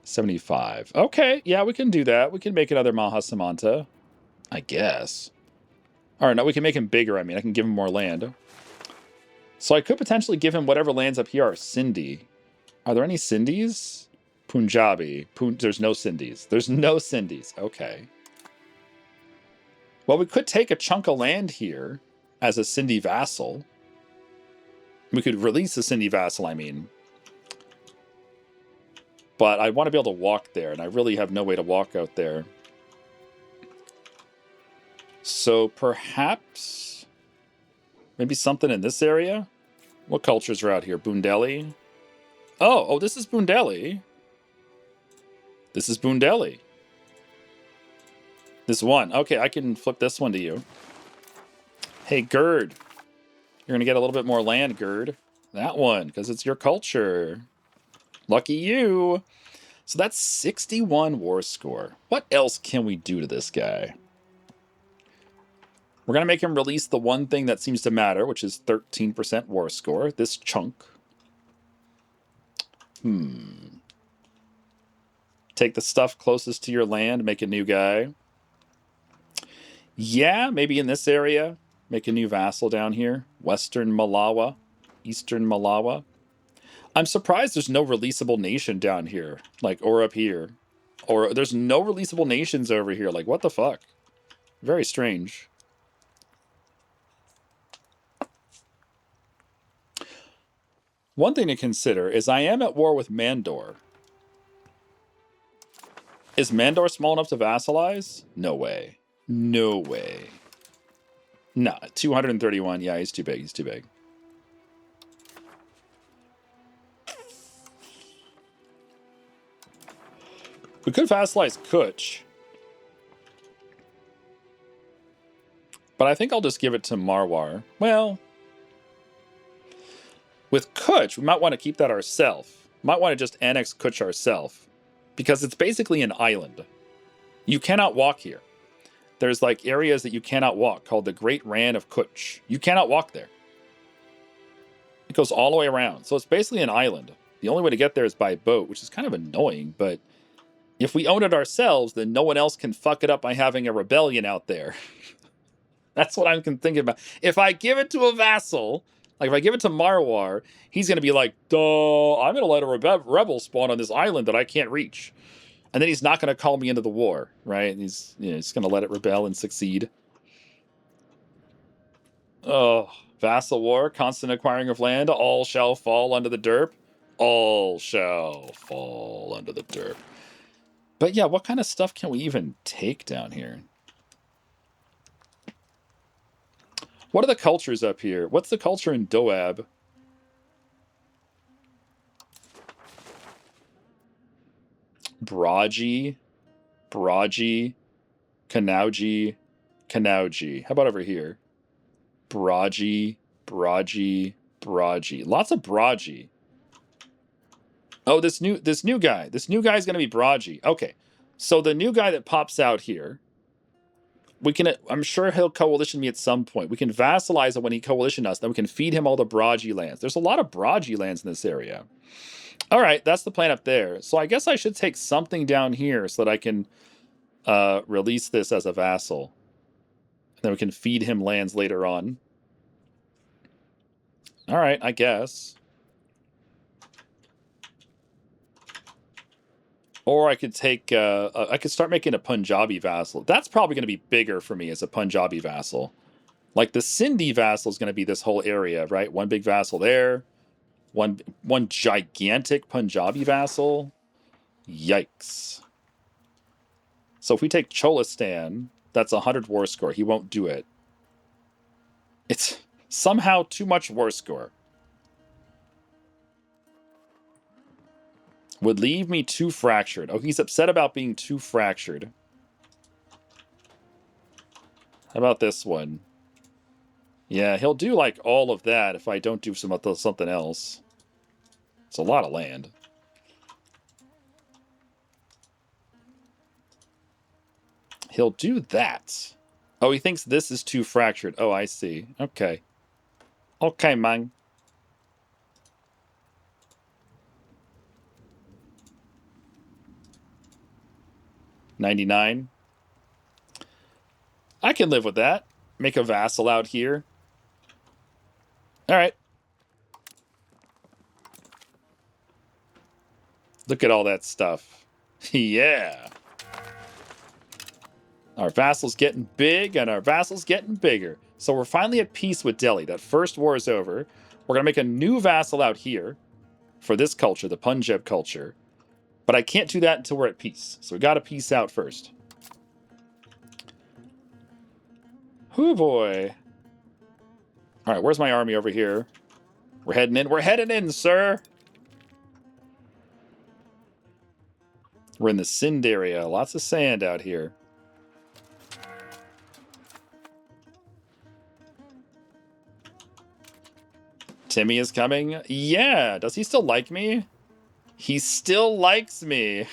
75. Okay, yeah, we can do that. We can make another Maha Samanta, I guess. Or no, we can make him bigger, I mean. I can give him more land. So I could potentially give him whatever lands up here are Sindhi. Are there any Sindhis? Punjabi. There's no Sindhis. There's no Sindhis. Okay. Well, we could take a chunk of land here as a Sindhi vassal. We could release a Sindhi vassal, I mean. But I want to be able to walk there, and I really have no way to walk out there. So perhaps maybe something in this area? What cultures are out here? Bundeli? Oh, this is Bundeli. This is Bundeli. This one. Okay, I can flip this one to you. Hey, Gerd. You're going to get a little bit more land, Gerd. That one, because it's your culture. Lucky you. So that's 61 war score. What else can we do to this guy? We're going to make him release the one thing that seems to matter, which is 13% war score. This chunk. Take the stuff closest to your land, make a new guy. Yeah, maybe in this area. Make a new vassal down here. Western Malawa. Eastern Malawa. I'm surprised there's no releasable nation down here. Like, or up here. Or there's no releasable nations over here. Like, what the fuck? Very strange. One thing to consider is I am at war with Mandor. Is Mandor small enough to vassalize? No way. No way. Nah, 231. Yeah, he's too big. He's too big. We could vassalize Kuch. But I think I'll just give it to Marwar. Well, with Kuch, we might want to keep that ourselves. Might want to just annex Kuch ourselves. Because it's basically an island. You cannot walk here. There's like areas that you cannot walk called the Great Ran of Kuch. You cannot walk there. It goes all the way around. So it's basically an island. The only way to get there is by boat, which is kind of annoying, but if we own it ourselves, then no one else can fuck it up by having a rebellion out there. That's what I'm thinking about. If I give it to a vassal, like if I give it to Marwar, he's going to be like, duh, I'm going to let a rebel spawn on this island that I can't reach. And then he's not going to call me into the war, right? He's just going to let it rebel and succeed. Oh, vassal war, constant acquiring of land, all shall fall under the derp. All shall fall under the derp. But yeah, what kind of stuff can we even take down here? What are the cultures up here? What's the culture in Doab? Braji, Kanauji. How about over here? Braji. Lots of Braji. Oh, this new guy. This new guy is going to be Braji. Okay. So the new guy that pops out here, we can, I'm sure he'll coalition me at some point. We can vassalize him when he coalition us. Then we can feed him all the Braji lands. There's a lot of Braji lands in this area. All right, that's the plan up there. So I guess I should take something down here so that I can release this as a vassal. And then we can feed him lands later on. All right, I guess. Or I could take, I could start making a Punjabi vassal. That's probably going to be bigger for me as a Punjabi vassal. Like the Sindhi vassal is going to be this whole area, right? One big vassal there. One gigantic Punjabi vassal. Yikes. So if we take Cholistan, that's 100 war score. He won't do it. It's somehow too much war score. Would leave me too fractured. Oh, he's upset about being too fractured. How about this one? Yeah, he'll do like all of that if I don't do something else. It's a lot of land. He'll do that. Oh, he thinks this is too fractured. Oh, I see. Okay. Okay, man. $99. I can live with that. Make a vassal out here. All right. Look at all that stuff. Yeah. Our vassal's getting big, and our vassal's getting bigger. So we're finally at peace with Delhi. That first war is over. We're going to make a new vassal out here for this culture, the Punjab culture. But I can't do that until we're at peace. So we got to peace out first. Hoo boy. All right, where's my army over here? We're heading in. We're heading in, sir. We're in the Sind area. Lots of sand out here. Timmy is coming. Yeah, does he still like me? He still likes me.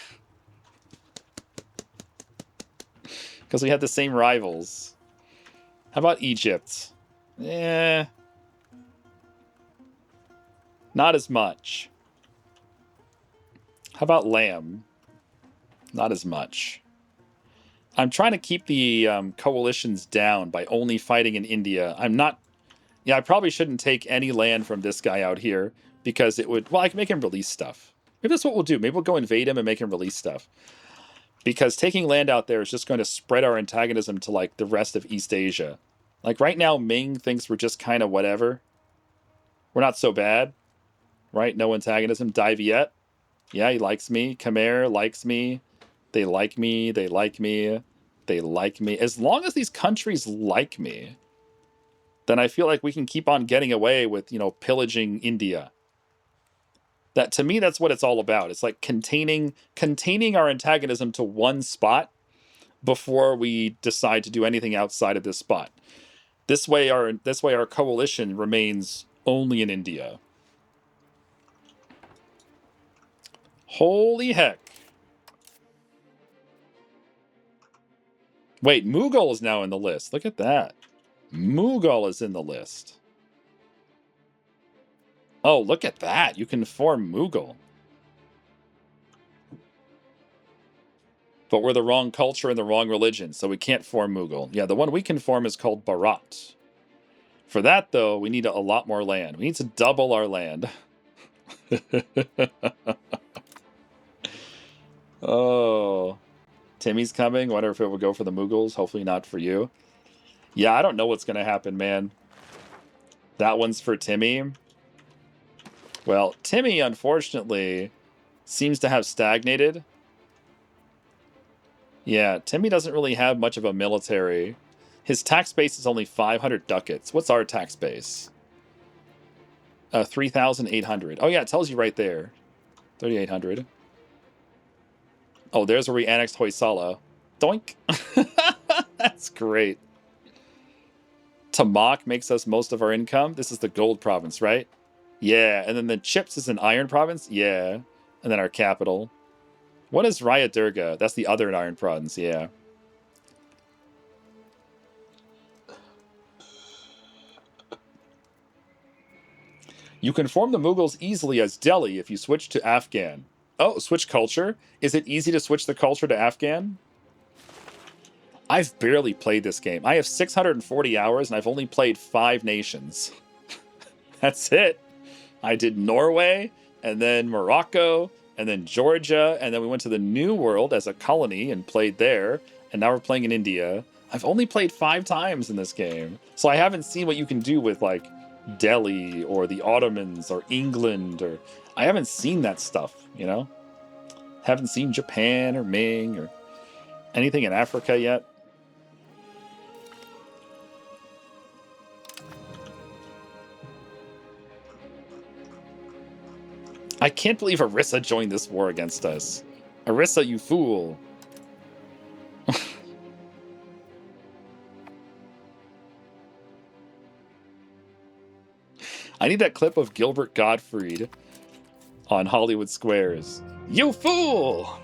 Because we had the same rivals. How about Egypt? Eh. Not as much. How about Lamb? Not as much. I'm trying to keep the coalitions down by only fighting in India. I'm not... Yeah, I probably shouldn't take any land from this guy out here because it would... Well, I can make him release stuff. Maybe that's what we'll do. Maybe we'll go invade him and make him release stuff. Because taking land out there is just going to spread our antagonism to, like, the rest of East Asia. Like, right now, Ming thinks we're just kind of whatever. We're not so bad. Right? No antagonism. Dai Viet. Yeah, he likes me. Khmer likes me. They like me. They like me. They like me. As long as these countries like me, then I feel like we can keep on getting away with, you know, pillaging India. That, to me, that's what it's all about. It's like containing our antagonism to one spot before we decide to do anything outside of this spot. This way our coalition remains only in India. Holy heck. Wait, Mughal is now in the list. Look at that. Mughal is in the list. Oh, look at that. You can form Mughal. But we're the wrong culture and the wrong religion, so we can't form Mughal. Yeah, the one we can form is called Bharat. For that, though, we need a lot more land. We need to double our land. Oh. Timmy's coming. Wonder if it would go for the Mughals. Hopefully not for you. Yeah, I don't know what's going to happen, man. That one's for Timmy. Well, Timmy, unfortunately, seems to have stagnated. Yeah, Timmy doesn't really have much of a military. His tax base is only 500 ducats. What's our tax base? 3,800. Oh, yeah, it tells you right there. 3,800. Oh, there's where we annexed Hoysala. Doink. That's great. Tamak makes us most of our income. This is the gold province, right? Yeah, and then the Chips is an iron province? Yeah. And then our capital. What is Raya Durga? That's the other iron province, yeah. You can form the Mughals easily as Delhi if you switch to Afghan. Oh, switch culture? Is it easy to switch the culture to Afghan? I've barely played this game. I have 640 hours and I've only played 5 nations. That's it. I did Norway, and then Morocco, and then Georgia, and then we went to the New World as a colony and played there, and now we're playing in India. I've only played 5 times in this game, so I haven't seen what you can do with, like, Delhi, or the Ottomans, or England, or... I haven't seen that stuff, you know? Haven't seen Japan, or Ming, or anything in Africa yet. I can't believe Orissa joined this war against us. Orissa, you fool. I need that clip of Gilbert Gottfried on Hollywood Squares. You fool!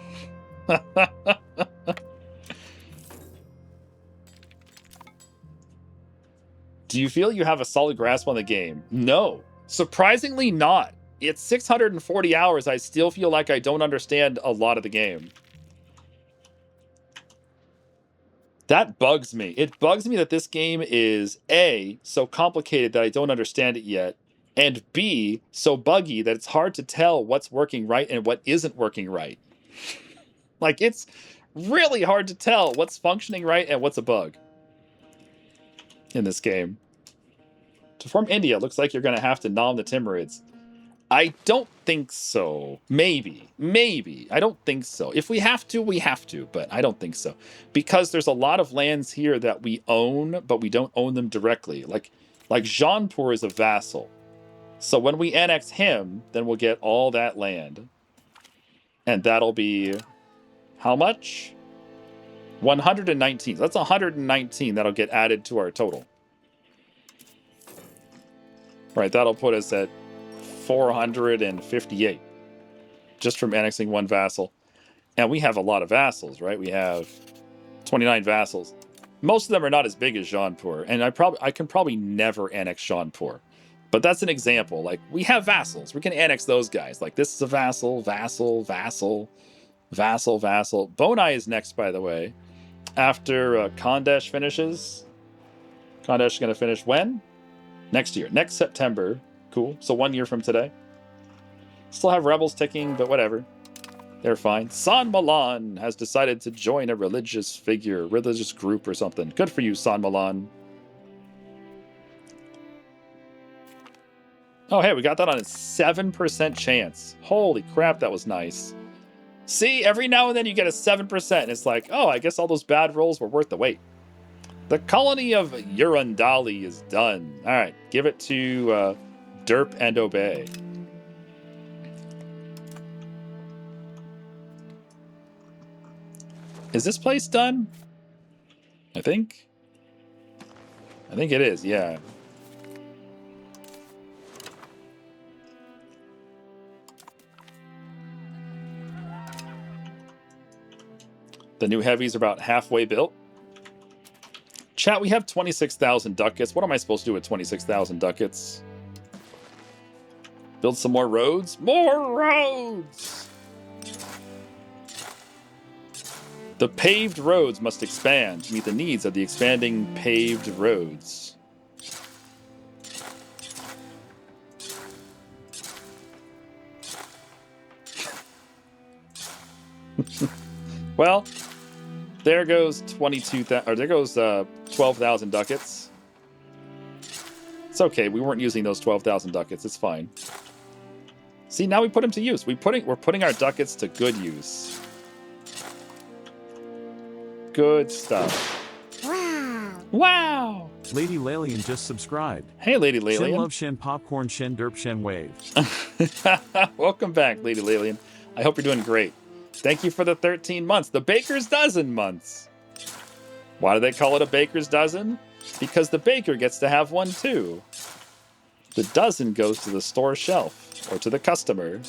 Do you feel you have a solid grasp on the game? No. Surprisingly not. It's 640 hours, I still feel like I don't understand a lot of the game. That bugs me. It bugs me that this game is A, so complicated that I don't understand it yet, and B, so buggy that it's hard to tell what's working right and what isn't working right. Like, it's really hard to tell what's functioning right and what's a bug in this game. To form India, looks like you're going to have to nom the Timurids. I don't think so. Maybe. I don't think so. If we have to, we have to, but I don't think so. Because there's a lot of lands here that we own, but we don't own them directly. Like Jaunpur is a vassal. So when we annex him, then we'll get all that land. And that'll be... how much? 119. That's 119 that'll get added to our total. Right, that'll put us at 458 just from annexing one vassal. And we have a lot of vassals, right? We have 29 vassals. Most of them are not as big as Jaunpur, and I can probably never annex Jaunpur. But that's an example. Like, we have vassals. We can annex those guys. Like, this is a vassal, vassal, vassal, vassal, vassal. Bonai is next, by the way. After Khandesh finishes. Khandesh is going to finish when? Next year. Next September. Cool. So 1 year from today. Still have rebels ticking, but whatever. They're fine. San Milan has decided to join a religious group or something. Good for you, San Milan. Oh, hey, we got that on a 7% chance. Holy crap, that was nice. See, every now and then you get a 7%, and it's like, oh, I guess all those bad rolls were worth the wait. The colony of Urundali is done. All right, give it to Derp and Obey. Is this place done? I think it is, yeah. The new heavies are about halfway built. Chat, we have 26,000 ducats. What am I supposed to do with 26,000 ducats? Build some more roads? More roads! The paved roads must expand to meet the needs of the expanding paved roads. Well, there goes 12,000 ducats. It's okay. We weren't using those 12,000 ducats. It's fine. See, now we put them to use. We're putting our ducats to good use. Good stuff. Wow. Lady Lalian just subscribed. Hey, Lady Lalian. Shen love Shen popcorn, Shen derp, Shen wave. Welcome back, Lady Lalian. I hope you're doing great. Thank you for the 13 months. The baker's dozen months. Why do they call it a baker's dozen? Because the baker gets to have one too. The dozen goes to the store shelf or to the customer.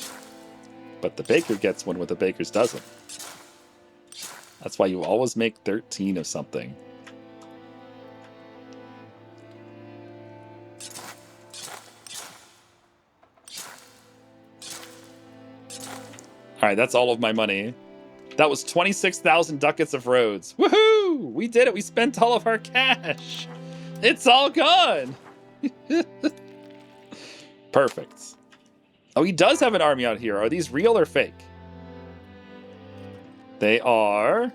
But the baker gets one with a baker's dozen. That's why you always make 13 of something. All right, that's all of my money. That was 26,000 ducats of roads. Woohoo! We did it. We spent all of our cash. It's all gone. Perfect. Oh, he does have an army out here. Are these real or fake? They are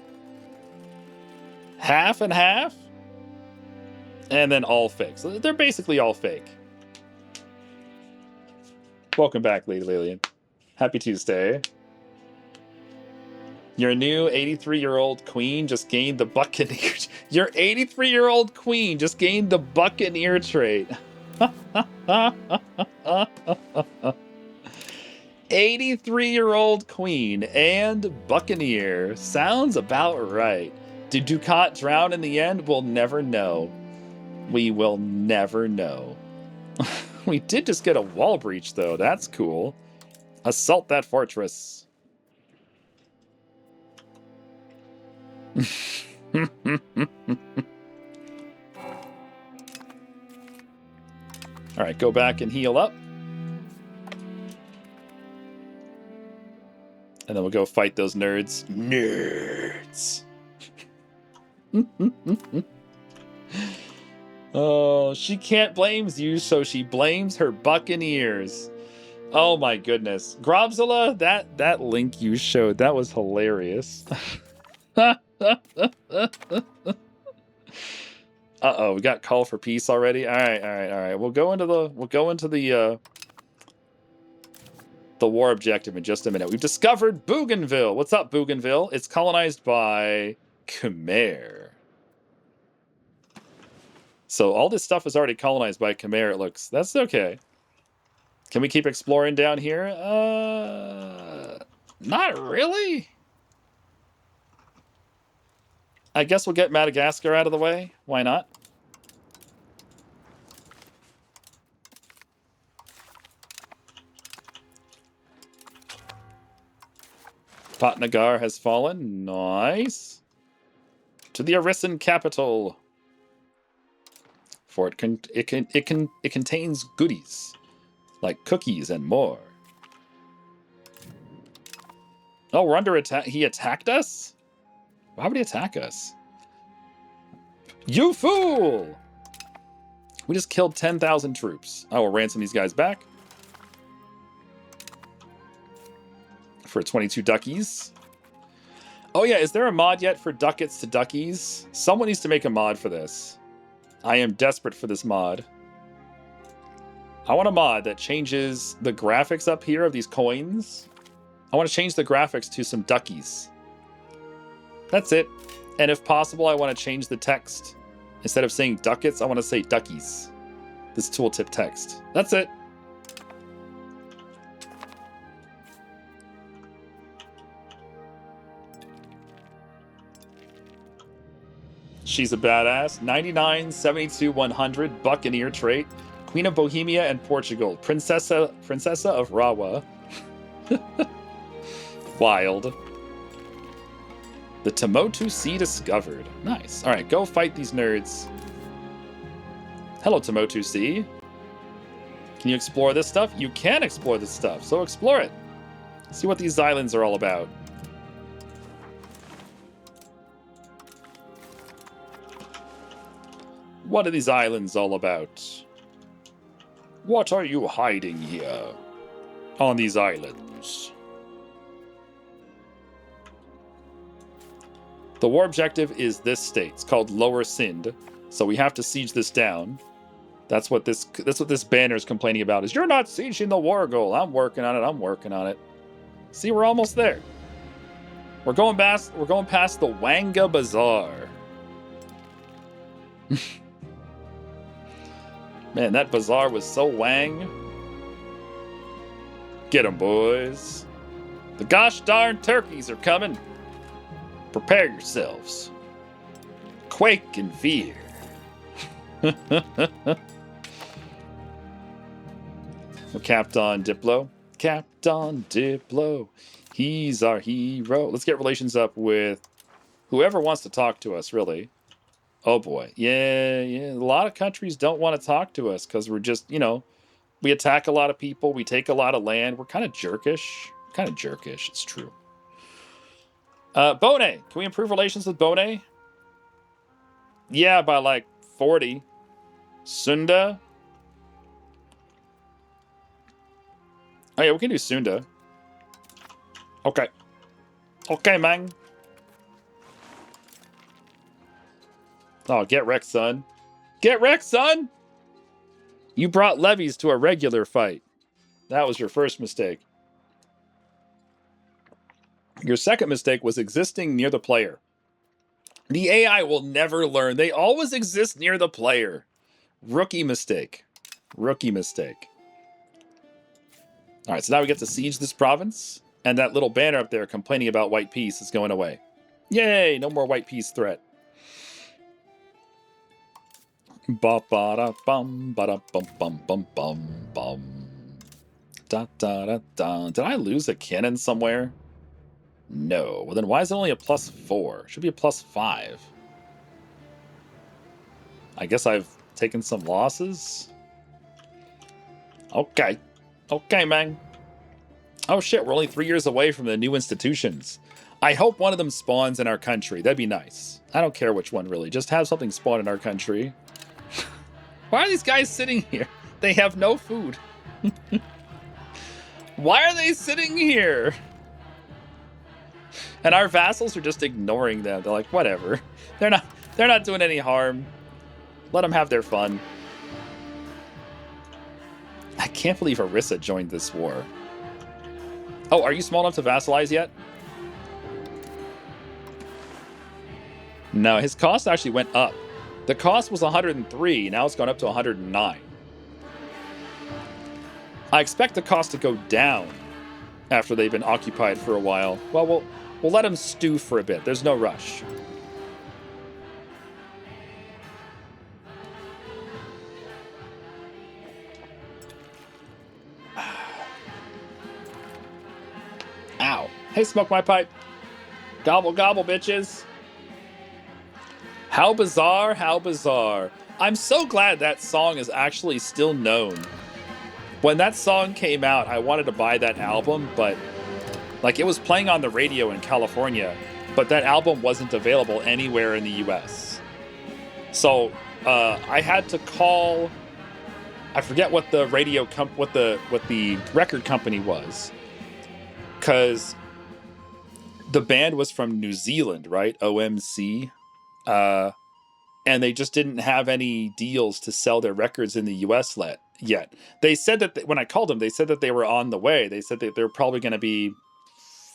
half and half, and then all fake. So they're basically all fake. Welcome back, Lady Lilian. Happy Tuesday. Your new 83-year-old queen just gained the Buccaneer. Your 83-year-old queen just gained the Buccaneer trait. 83-year-old queen and Buccaneer. Sounds about right. Did Ducat drown in the end? We'll never know. We will never know. We did just get a wall breach, though. That's cool. Assault that fortress. All right, go back and heal up. And then we'll go fight those nerds. Nerds. Oh, she can't blame you, so she blames her Buccaneers. Oh my goodness. Grobzilla, that link you showed, that was hilarious. Uh-oh, we got call for peace already. All right. We'll go into the war objective in just a minute. We've discovered Bougainville. What's up, Bougainville? It's colonized by Khmer. So all this stuff is already colonized by Khmer, it looks. That's okay. Can we keep exploring down here? Not really. I guess we'll get Madagascar out of the way. Why not? Vijayanagar has fallen. Nice. To the Arisan capital. For it contains goodies like cookies and more. Oh, we're under attack. He attacked us? Why would he attack us? You fool! We just killed 10,000 troops. I will ransom these guys back. For 22 duckies. Oh yeah, is there a mod yet for ducats to duckies? Someone needs to make a mod for this. I am desperate for this mod. I want a mod that changes the graphics up here of these coins. I want to change the graphics to some duckies. That's it. And if possible, I want to change the text. Instead of saying ducats, I want to say duckies. This tooltip text. That's it. She's a badass. 99, 72, 100, Buccaneer trait. Queen of Bohemia and Portugal. Princessa of Rawa. Wild. The Tomotu Sea discovered. Nice. Alright, go fight these nerds. Hello, Tomotu Sea. Can you explore this stuff? You can explore this stuff, so explore it. See what these islands are all about. What are these islands all about? What are you hiding here on these islands? The war objective is this state. It's called Lower Sind, so we have to siege this down. That's what this banner is complaining about. Is you're not sieging the war goal. I'm working on it. I'm working on it. See, we're almost there. We're going past the Wanga Bazaar. Man, that bazaar was so wang. Get 'em, boys. The gosh darn turkeys are coming. Prepare yourselves. Quake in fear. Captain Diplo. Captain Diplo. He's our hero. Let's get relations up with whoever wants to talk to us, really. Oh boy. Yeah. A lot of countries don't want to talk to us because we're just, we attack a lot of people. We take a lot of land. We're kind of jerkish. It's true. Bone. Can we improve relations with Bone? Yeah, by like 40. Sunda. Oh yeah, we can do Sunda. Okay. Okay, man. Oh, get wrecked, son. Get wrecked, son! You brought levies to a regular fight. That was your first mistake. Your second mistake was existing near the player. The AI will never learn. They always exist near the player. Rookie mistake. Rookie mistake. All right, so now we get to siege this province. And that little banner up there complaining about white peace is going away. Yay, no more white peace threat. Ba-ba-da-bum, ba-da-bum-bum-bum-bum-bum. Da-da-da-da. Did I lose a cannon somewhere? No. Well, then why is it only a +4? Should be a +5. I guess I've taken some losses. Okay. Okay, man. Oh shit, we're only 3 years away from the new institutions. I hope one of them spawns in our country. That'd be nice. I don't care which one, really. Just have something spawn in our country. Why are these guys sitting here? They have no food. Why are they sitting here? And our vassals are just ignoring them. They're like, whatever. They're not doing any harm. Let them have their fun. I can't believe Orissa joined this war. Oh, are you small enough to vassalize yet? No, his cost actually went up. The cost was 103, now it's gone up to 109. I expect the cost to go down after they've been occupied for a while. Well, we'll let them stew for a bit. There's no rush. Ow. Hey, smoke my pipe. Gobble, gobble, bitches. How bizarre, how bizarre. I'm so glad that song is actually still known. When that song came out, I wanted to buy that album, but like it was playing on the radio in California, but that album wasn't available anywhere in the US. So I had to call, I forget what the what the record company was, because the band was from New Zealand, right? OMC. And they just didn't have any deals to sell their records in the US yet. They said that when I called them, they said that they were on the way. They said that they're probably going to be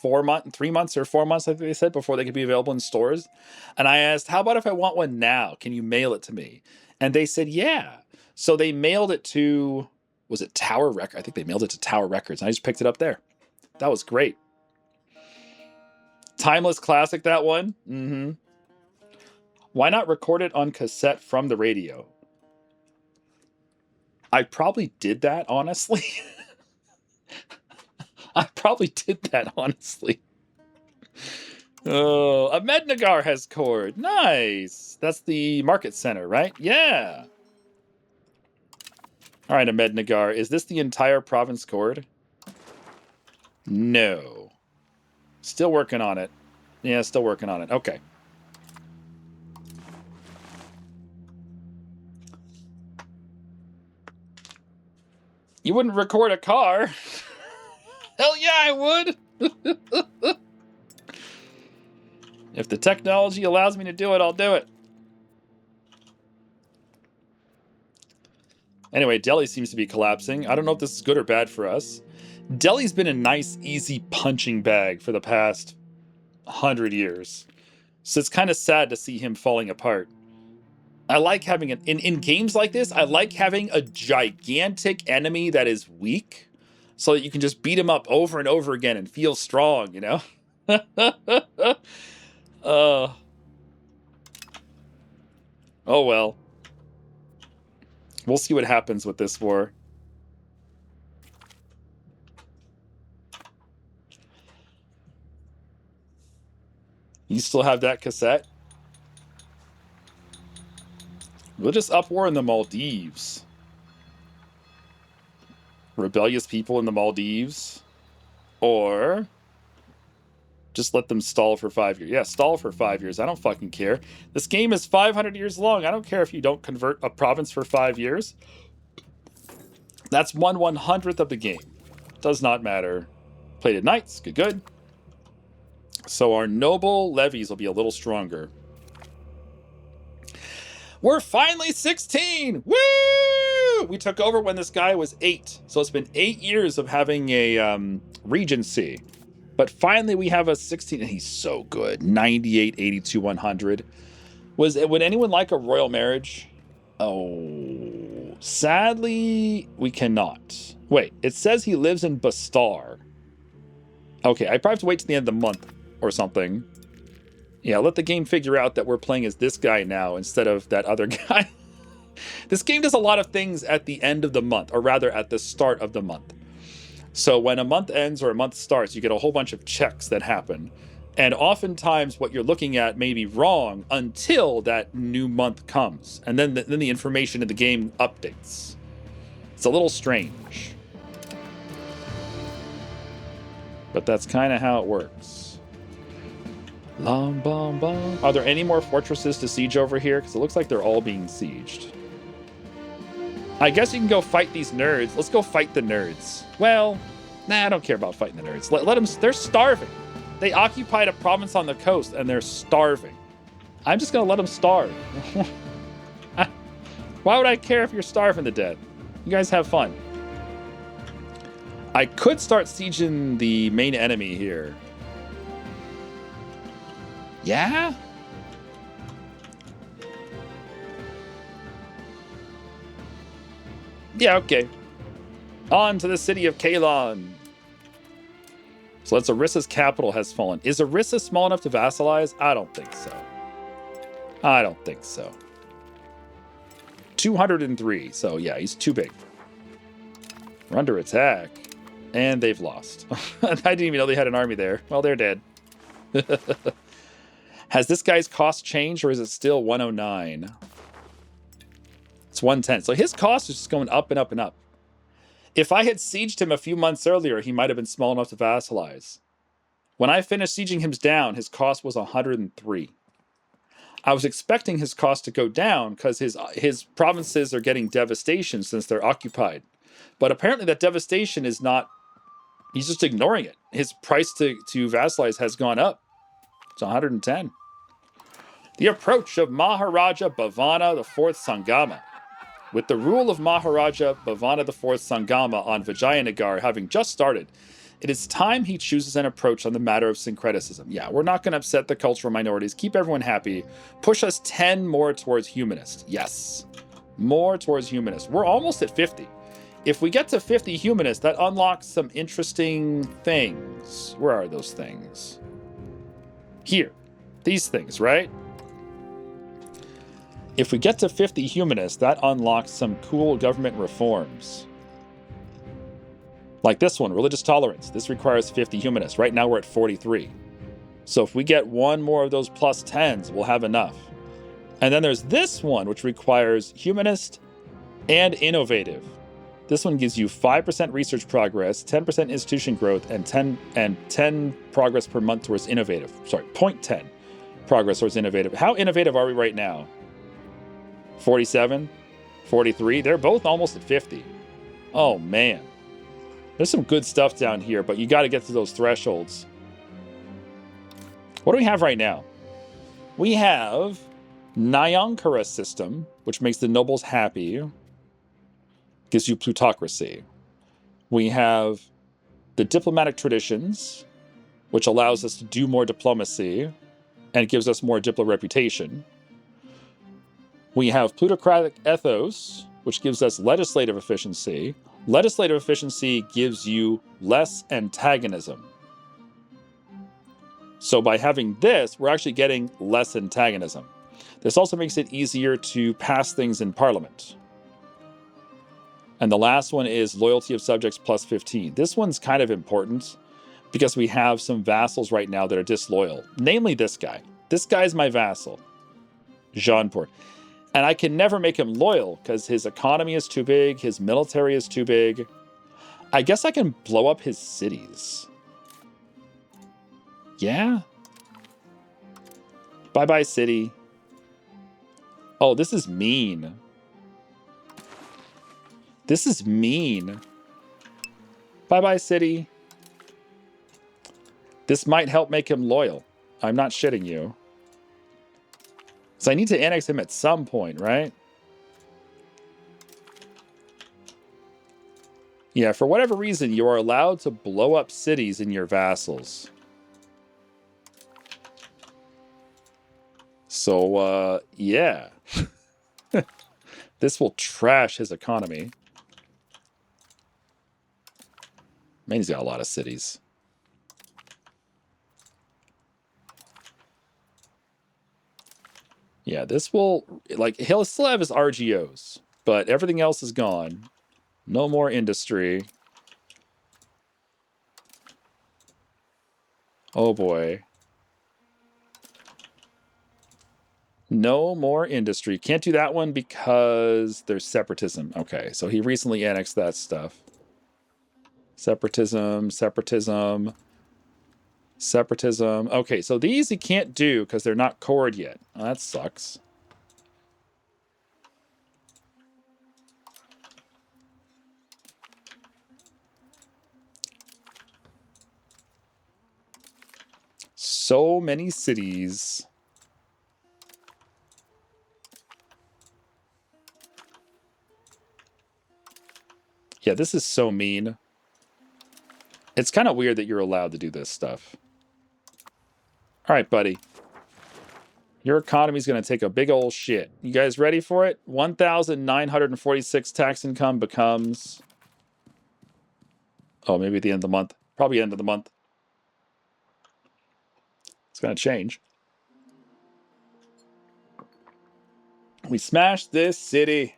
3 months or 4 months, I think they said, before they could be available in stores. And I asked, how about if I want one now? Can you mail it to me? And they said, yeah. So they mailed it to, was it Tower Records? I think they mailed it to Tower Records. And I just picked it up there. That was great. Timeless classic, that one. Mm-hmm. Why not record it on cassette from the radio? I probably did that, honestly. I probably did that, honestly. Oh, Ahmednagar has cord. Nice. That's the market center, right? Yeah. All right, Ahmednagar. Is this the entire province cord? No. Still working on it. Yeah, still working on it. Okay. You wouldn't record a car. Hell yeah, I would. If the technology allows me to do it, I'll do it. Anyway, Delhi seems to be collapsing. I don't know if this is good or bad for us. Delhi's been a nice, easy punching bag for the past 100 years. So it's kind of sad to see him falling apart. I like having in games like this, I like having a gigantic enemy that is weak so that you can just beat him up over and over again and feel strong, you know? Oh well. We'll see what happens with this war. You still have that cassette? We'll just up war in the Maldives. Rebellious people in the Maldives. Or just let them stall for 5 years. Yeah, stall for 5 years. I don't fucking care. This game is 500 years long. I don't care if you don't convert a province for 5 years. That's 1/100th of the game. Does not matter. Plated knights. Good, good. So our noble levies will be a little stronger. We're finally 16! Woo! We took over when this guy was 8. So it's been 8 years of having a regency. But finally we have a 16, and he's so good. 98, 82, 100. Would anyone like a royal marriage? Oh, sadly, we cannot. Wait, it says he lives in Bastar. Okay, I probably have to wait to the end of the month or something. Yeah, let the game figure out that we're playing as this guy now instead of that other guy. This game does a lot of things at the end of the month, or rather at the start of the month. So when a month ends or a month starts, you get a whole bunch of checks that happen. And oftentimes what you're looking at may be wrong until that new month comes. And then the information in the game updates. It's a little strange. But that's kind of how it works. Long bomb bomb. Are there any more fortresses to siege over here? Because it looks like they're all being sieged. I guess you can go fight these nerds. Let's go fight the nerds. Well, nah, I don't care about fighting the nerds. Let them, they're starving. They occupied a province on the coast and they're starving. I'm just gonna let them starve. Why would I care if you're starving to death? You guys have fun. I could start sieging the main enemy here. Yeah? Yeah, okay. On to the city of Kalon. So that's Orissa's capital has fallen. Is Orissa small enough to vassalize? I don't think so. I don't think so. 203. So yeah, he's too big. We're under attack. And they've lost. I didn't even know they had an army there. Well, they're dead. Has this guy's cost changed, or is it still 109? It's 110. So his cost is just going up and up and up. If I had sieged him a few months earlier, he might have been small enough to vassalize. When I finished sieging him down, his cost was 103. I was expecting his cost to go down because his provinces are getting devastation since they're occupied. But apparently that devastation is not... He's just ignoring it. His price to vassalize has gone up. It's 110. The approach of Maharaja Bhavana IV Sangama. With the rule of Maharaja Bhavana IV Sangama on Vijayanagar having just started, it is time he chooses an approach on the matter of syncretism. Yeah, we're not going to upset the cultural minorities, keep everyone happy, push us 10 more towards humanist. Yes, more towards humanist. We're almost at 50. If we get to 50 humanist, that unlocks some interesting things. Where are those things? Here. These things, right? If we get to 50 humanists, that unlocks some cool government reforms. Like this one, religious tolerance. This requires 50 humanists. Right now we're at 43. So if we get one more of those plus 10s, we'll have enough. And then there's this one, which requires humanist and innovative. This one gives you 5% research progress, 10% institution growth, and 10 progress per month towards innovative. Sorry, 0.10 progress towards innovative. How innovative are we right now? 47, 43. They're both almost at 50. Oh, man. There's some good stuff down here, but you got to get to those thresholds. What do we have right now? We have Nyankara system, which makes the nobles happy. Gives you plutocracy. We have the diplomatic traditions, which allows us to do more diplomacy and gives us more diplo reputation. We have plutocratic ethos, which gives us legislative efficiency. Legislative efficiency gives you less antagonism. So by having this, we're actually getting less antagonism. This also makes it easier to pass things in Parliament. And the last one is loyalty of subjects plus 15. This one's kind of important because we have some vassals right now that are disloyal. Namely this guy. This guy's my vassal, Jaunpur. And I can never make him loyal because his economy is too big, his military is too big. I guess I can blow up his cities. Yeah? Bye-bye, city. Oh, this is mean. This is mean. Bye-bye, city. This might help make him loyal. I'm not shitting you. So I need to annex him at some point, right? Yeah, for whatever reason, you are allowed to blow up cities in your vassals. So, yeah. This will trash his economy. Man, he's got a lot of cities. Yeah, this will... Like, he'll still have his RGOs, but everything else is gone. No more industry. Oh, boy. No more industry. Can't do that one because there's separatism. Okay, so he recently annexed that stuff. Separatism, separatism, separatism. Okay, so these he can't do because they're not cored yet. Well, that sucks. So many cities. Yeah, this is so mean. It's kind of weird that you're allowed to do this stuff. All right, buddy. Your economy's going to take a big old shit. You guys ready for it? 1,946 tax income becomes... Oh, maybe at the end of the month. Probably end of the month. It's going to change. We smashed this city.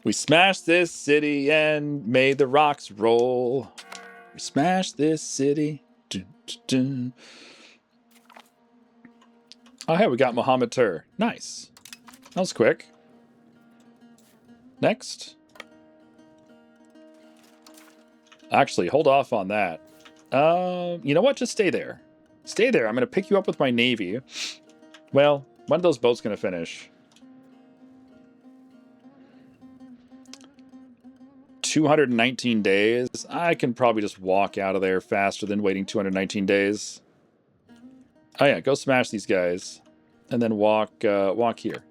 We smashed this city and made the rocks roll. We smash this city. Dun, dun, dun. Oh, hey, we got Mohammed Tur. Nice. That was quick. Next. Actually, hold off on that. You know what? Just stay there. Stay there. I'm going to pick you up with my navy. Well, when are those boats going to finish? 219 days. I can probably just walk out of there faster than waiting 219 days. Oh yeah, go smash these guys, and then walk here.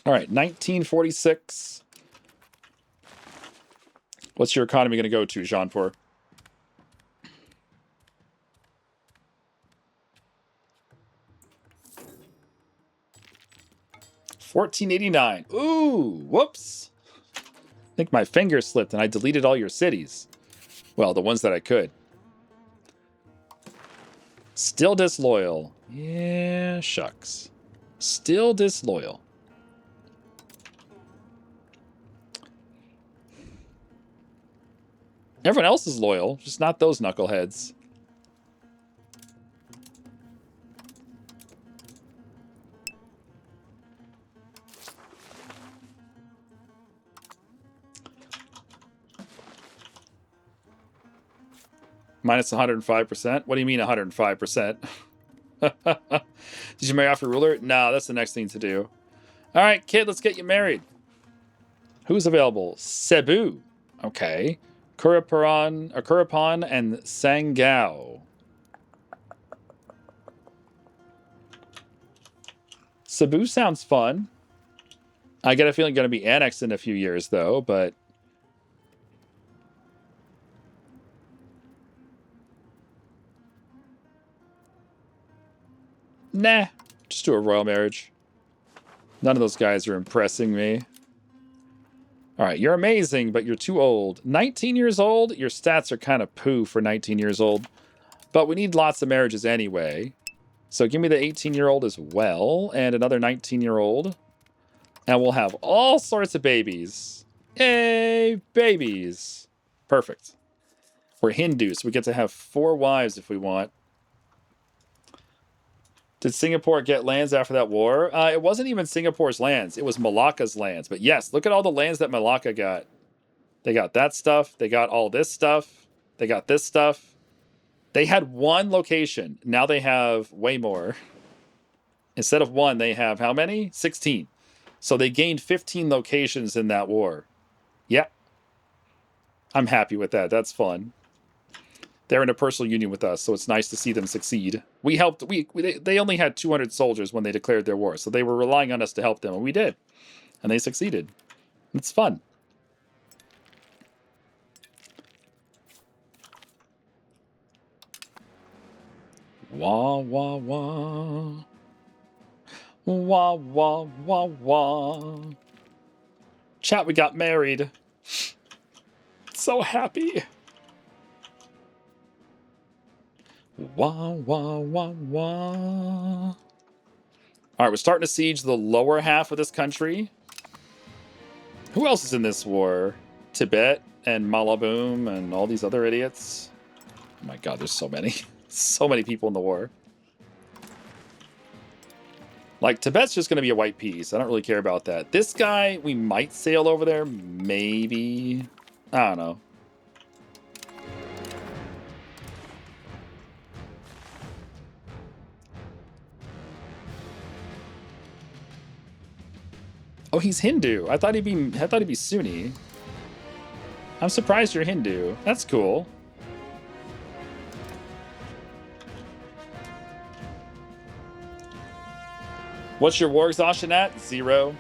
All right, 1946. What's your economy going to go to, Jaunpur? $14.89. Ooh, whoops. I think my finger slipped and I deleted all your cities. Well, the ones that I could. Still disloyal. Yeah, shucks. Still disloyal. Everyone else is loyal, just not those knuckleheads. Minus 105%? What do you mean 105%? Did you marry off your ruler? No, that's the next thing to do. All right, kid, let's get you married. Who's available? Cebu. Okay. Kuripan and Sangao. Cebu sounds fun. I get a feeling going to be annexed in a few years, though, but... Nah, just do a royal marriage. None of those guys are impressing me. All right, you're amazing, but you're too old. 19 years old? Your stats are kind of poo for 19 years old. But we need lots of marriages anyway. So give me the 18-year-old as well, and another 19-year-old. And we'll have all sorts of babies. Yay, babies. Perfect. We're Hindu, so we get to have 4 wives if we want. Did Singapore get lands after that war? It wasn't even Singapore's lands. It was Malacca's lands. But yes, look at all the lands that Malacca got. They got that stuff. They got all this stuff. They got this stuff. They had 1 location. Now they have way more. Instead of 1, they have how many? 16. So they gained 15 locations in that war. Yeah. I'm happy with that. That's fun. They're in a personal union with us, so it's nice to see them succeed. We helped. They only had 200 soldiers when they declared their war, so they were relying on us to help them, and we did. And they succeeded. It's fun. Wah, wah, wah. Wah, wah, wah, wah. Chat, we got married. So happy. Wah, wah, wah, wah. All right, we're starting to siege the lower half of this country. Who else is in this war? Tibet and Malaboom and all these other idiots. Oh my god, there's so many. So many people in the war. Like, Tibet's just going to be a white piece. I don't really care about that. This guy, we might sail over there. Maybe. I don't know. Oh, he's Hindu. I thought he'd be Sunni. I'm surprised you're Hindu. That's cool. What's your war exhaustion at? 0.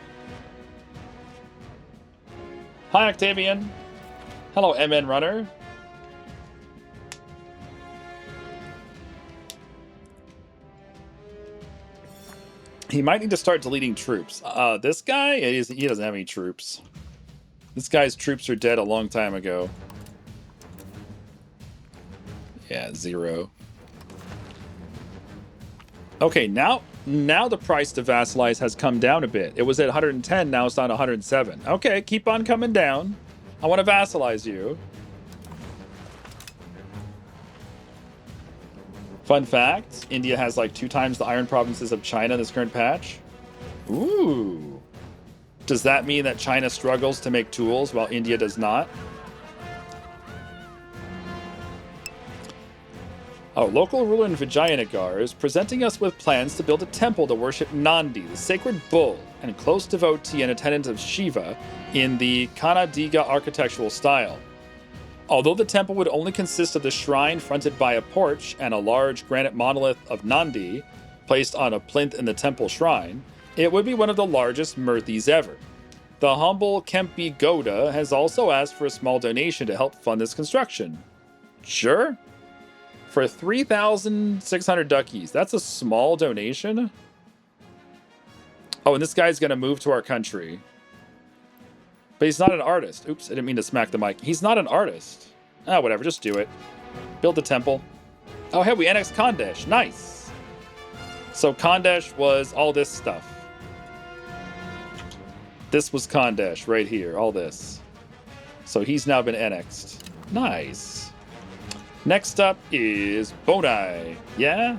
Hi, Octavian. Hello, MN Runner. He might need to start deleting troops. This guy, he doesn't have any troops. This guy's troops are dead a long time ago. Yeah, 0. Okay, now the price to vassalize has come down a bit. It was at 110, now it's on 107. Okay, keep on coming down. I want to vassalize you. Fun fact, India has like 2 times the iron provinces of China in this current patch. Ooh. Does that mean that China struggles to make tools while India does not? Oh, local ruler in Vijayanagar is presenting us with plans to build a temple to worship Nandi, the sacred bull, and close devotee and attendant of Shiva in the Kannadiga architectural style. Although the temple would only consist of the shrine fronted by a porch and a large granite monolith of Nandi placed on a plinth in the temple shrine, it would be one of the largest murthis ever. The humble Kempi Goda has also asked for a small donation to help fund this construction. Sure. For 3,600 duckies. That's a small donation? Oh, and this guy's going to move to our country. But he's not an artist. Oops, I didn't mean to smack the mic. He's not an artist. Ah, whatever, just do it. Build the temple. Oh, hey, we annexed Khandesh. Nice. So Khandesh was all this stuff. This was Khandesh right here, all this. So he's now been annexed. Nice. Next up is Bonai. Yeah?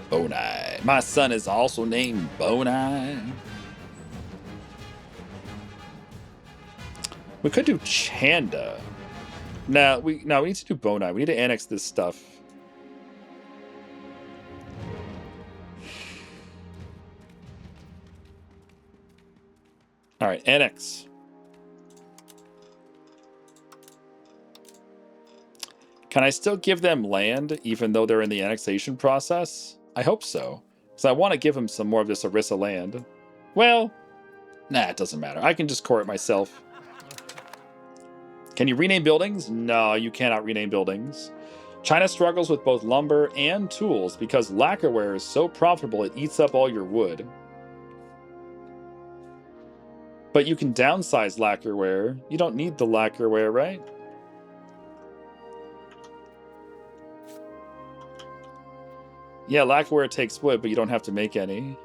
Bonai. My son is also named Bonai. We could do Chanda. No, we need to do Bonai. We need to annex this stuff. All right, annex. Can I still give them land even though they're in the annexation process? I hope so, because I want to give them some more of this Orissa land. Well, nah, it doesn't matter. I can just core it myself. Can you rename buildings? No, you cannot rename buildings. China struggles with both lumber and tools because lacquerware is so profitable it eats up all your wood. But you can downsize lacquerware. You don't need the lacquerware, right? Yeah, lacquerware takes wood, but you don't have to make any.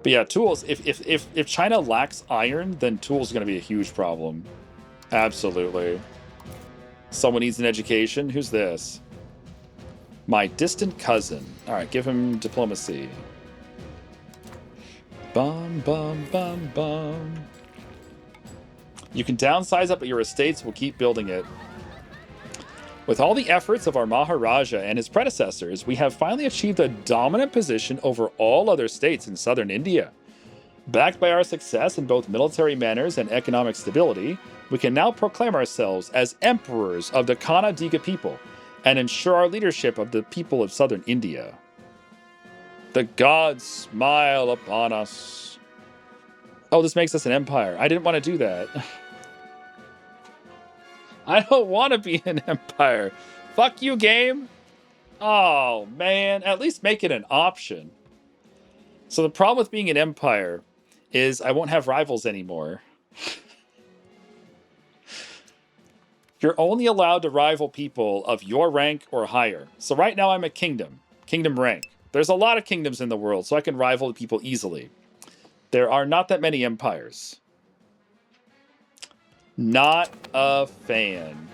But yeah, tools, if China lacks iron, then tools are going to be a huge problem. Absolutely. Someone needs an education. Who's this? My distant cousin. All right, give him diplomacy. Bum, bum, bum, bum. You can downsize up, but your estates will keep building it. With all the efforts of our Maharaja and his predecessors, we have finally achieved a dominant position over all other states in southern India. Backed by our success in both military manners and economic stability, we can now proclaim ourselves as emperors of the Kannadiga people and ensure our leadership of the people of southern India. The gods smile upon us. Oh, this makes us an empire. I didn't want to do that. I don't want to be an empire. Fuck you, game. Oh, man. At least make it an option. So the problem with being an empire is I won't have rivals anymore. You're only allowed to rival people of your rank or higher. So right now I'm a kingdom. Kingdom rank. There's a lot of kingdoms in the world, so I can rival people easily. There are not that many empires. Not a fan.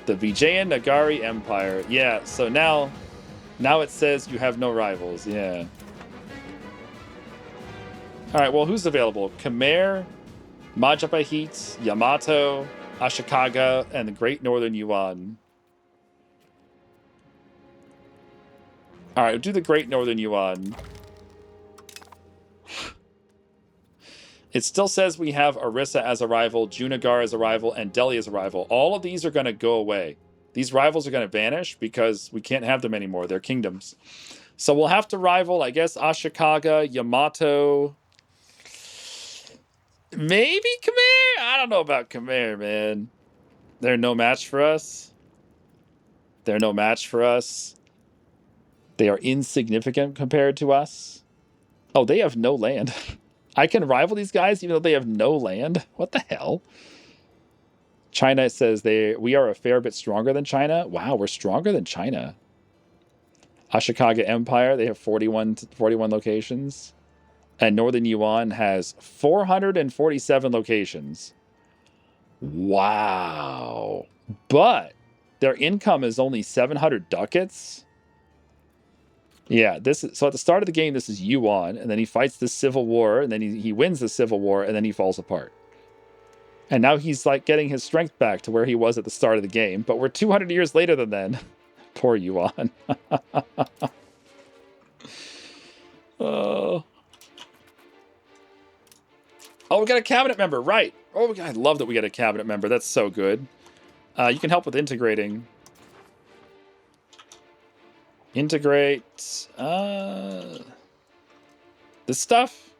The Vijayanagar Empire. Yeah, so now it says you have no rivals. Yeah. All right, well, who's available? Khmer, Majapahit, Yamato, Ashikaga, and the Great Northern Yuan. All right, we'll do the Great Northern Yuan. It still says we have Orissa as a rival, Junagar as a rival, and Delhi as a rival. All of these are going to go away. These rivals are going to vanish because we can't have them anymore. They're kingdoms. So we'll have to rival, I guess, Ashikaga, Yamato. Maybe Khmer? I don't know about Khmer, man. They're no match for us. They're no match for us. They are insignificant compared to us. Oh, they have no land. I can rival these guys even though they have no land? What the hell? China says we are a fair bit stronger than China. Wow, we're stronger than China. Ashikaga Empire, they have 41 locations. And Northern Yuan has 447 locations. Wow. But their income is only 700 ducats. Yeah, this is so at the start of the game, this is Yuan, and then he fights the civil war, and then he wins the civil war, and then he falls apart. And now he's like getting his strength back to where he was at the start of the game, but we're 200 years later than then. Poor Yuan. Oh. Oh, we got a cabinet member, right. Oh, I love that we got a cabinet member. That's so good. You can help with integrating. Integrate this stuff,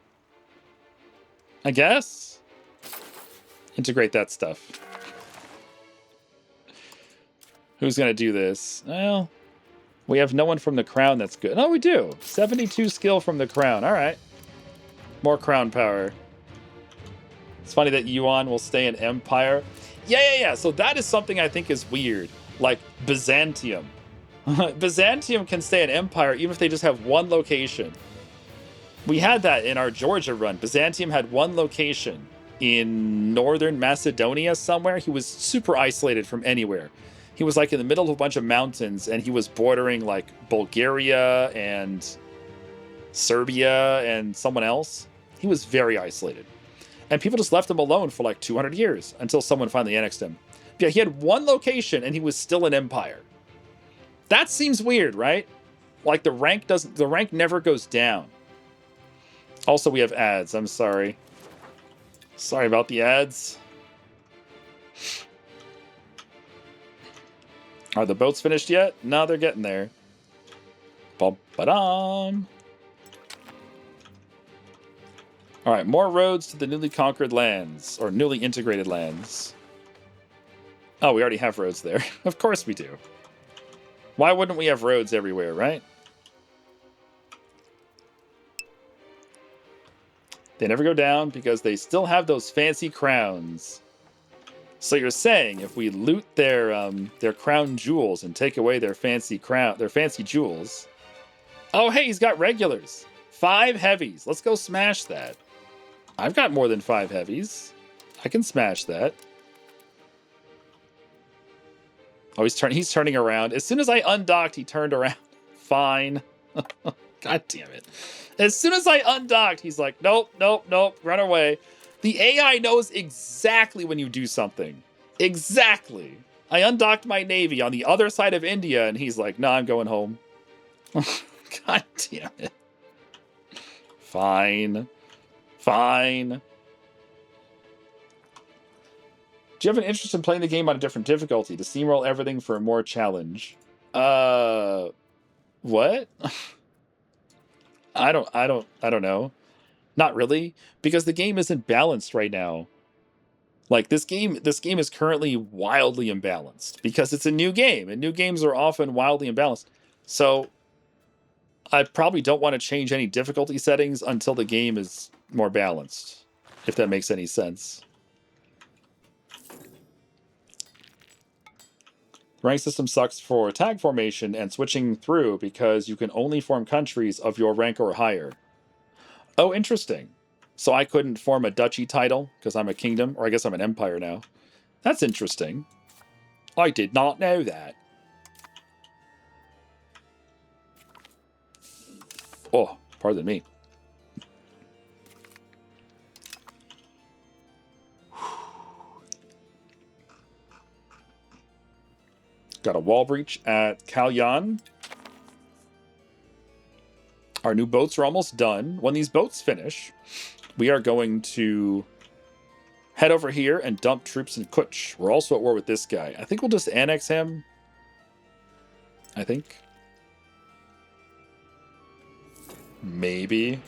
I guess. Integrate that stuff. Who's gonna do this? Well, we have no one from the crown that's good. Oh, we do. 72 skill from the crown. All right. More crown power. It's funny that Yuan will stay an empire. Yeah. So that is something I think is weird. Like Byzantium. Byzantium can stay an empire even if they just have one location. We had that in our Georgia run. Byzantium had one location in northern Macedonia somewhere. He was super isolated from anywhere. He was like in the middle of a bunch of mountains, and he was bordering like Bulgaria and Serbia and someone else. He was very isolated. And people just left him alone for like 200 years until someone finally annexed him. Yeah, he had one location and he was still an empire. That seems weird, right? Like the rank never goes down. Also, we have ads. I'm sorry. Sorry about the ads. Are the boats finished yet? No, they're getting there. Ba-ba-dum. All right, more roads to the newly conquered lands, or newly integrated lands. Oh, we already have roads there. Of course we do. Why wouldn't we have roads everywhere, right? They never go down because they still have those fancy crowns. So you're saying if we loot their crown jewels and take away their fancy jewels. Oh, hey, he's got regulars. 5 heavies. Let's go smash that. I've got more than 5 heavies. I can smash that. Oh, he's turning around. As soon as I undocked, he turned around. Fine. God damn it. As soon as I undocked, he's like, nope, run away. The AI knows exactly when you do something. Exactly. I undocked my navy on the other side of India, and he's like, nah, I'm going home. God damn it. Fine. Do you have an interest in playing the game on a different difficulty to steamroll everything for a more challenge? What? I don't know. Not really, because the game isn't balanced right now. Like this game is currently wildly imbalanced because it's a new game, and new games are often wildly imbalanced. So I probably don't want to change any difficulty settings until the game is more balanced, if that makes any sense. Rank system sucks for tag formation and switching through because you can only form countries of your rank or higher. Oh, interesting. So I couldn't form a duchy title because I'm a kingdom, or I guess I'm an empire now. That's interesting. I did not know that. Oh, pardon me. Got a wall breach at Kalyan. Our new boats are almost done. When these boats finish, we are going to head over here and dump troops in Kutch. We're also at war with this guy. I think we'll just annex him. I think. Maybe.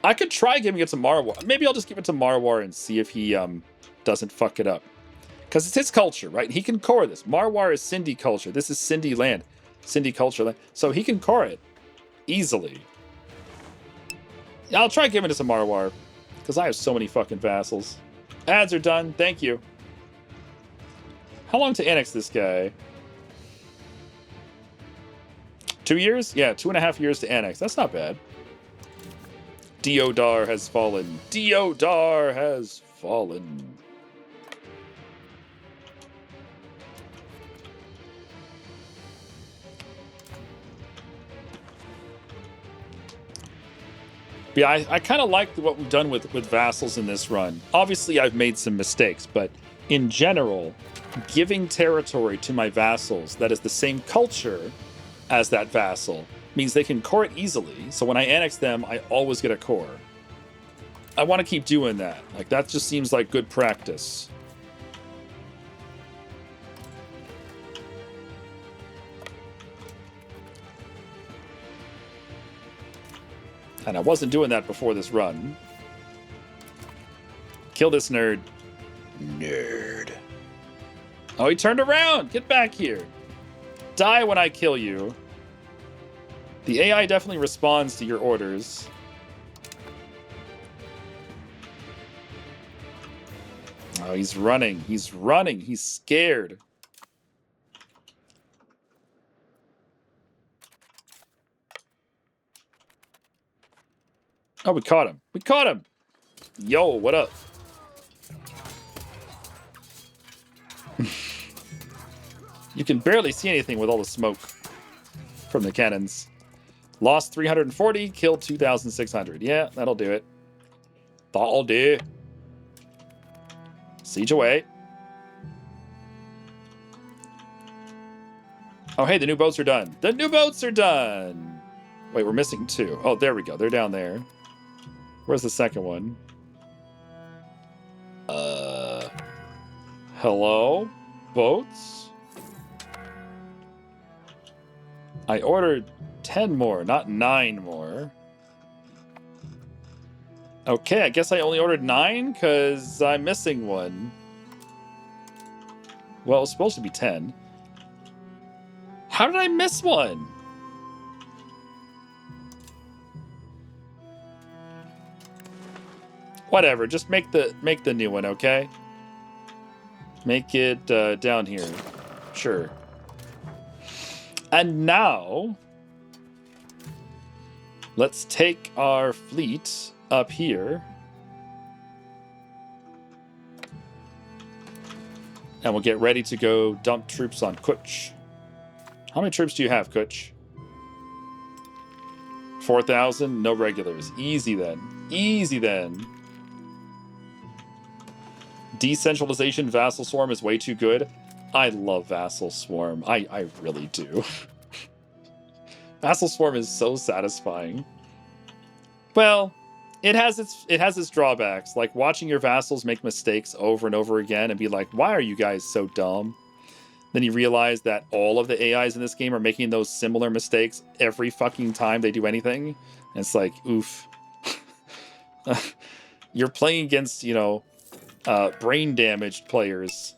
I could try giving it to Marwar. Maybe I'll just give it to Marwar and see if he doesn't fuck it up. Because it's his culture, right? He can core this. Marwar is Sindhi culture. This is Sindhi land. Sindhi culture land. So he can core it easily. I'll try giving it to Marwar. Because I have so many fucking vassals. Ads are done. Thank you. How long to annex this guy? 2 years? Yeah, 2.5 years to annex. That's not bad. Deodar has fallen. Deodar has fallen. Yeah, I kind of like what we've done with vassals in this run. Obviously, I've made some mistakes, but in general, giving territory to my vassals that is the same culture as that vassal means they can core it easily. So when I annex them, I always get a core. I want to keep doing that. Like, that just seems like good practice. And I wasn't doing that before this run. Kill this nerd. Nerd. Oh, he turned around! Get back here! Die when I kill you. The AI definitely responds to your orders. Oh, he's running. He's running. He's scared. Oh, we caught him. We caught him! Yo, what up? You can barely see anything with all the smoke from the cannons. Lost 340, killed 2,600. Yeah, that'll do it. That'll do. Siege away. Oh, hey, the new boats are done. The new boats are done! Wait, we're missing 2. Oh, there we go. They're down there. Where's the second one? Hello? Boats? I ordered 10 more, not 9 more. Okay, I guess I only ordered 9 because I'm missing one. Well, it was supposed to be 10. How did I miss one? Whatever, just make the new one, okay? Make it down here. Sure. And now, let's take our fleet up here. And we'll get ready to go dump troops on Kuch. How many troops do you have, Kuch? 4,000? No regulars. Easy then. Easy then. Decentralization Vassal Swarm is way too good. I love Vassal Swarm. I really do. Vassal Swarm is so satisfying. Well, it has its drawbacks, like watching your vassals make mistakes over and over again and be like, why are you guys so dumb? Then you realize that all of the AIs in this game are making those similar mistakes every fucking time they do anything. And it's like, oof. You're playing against, you know, brain damaged players.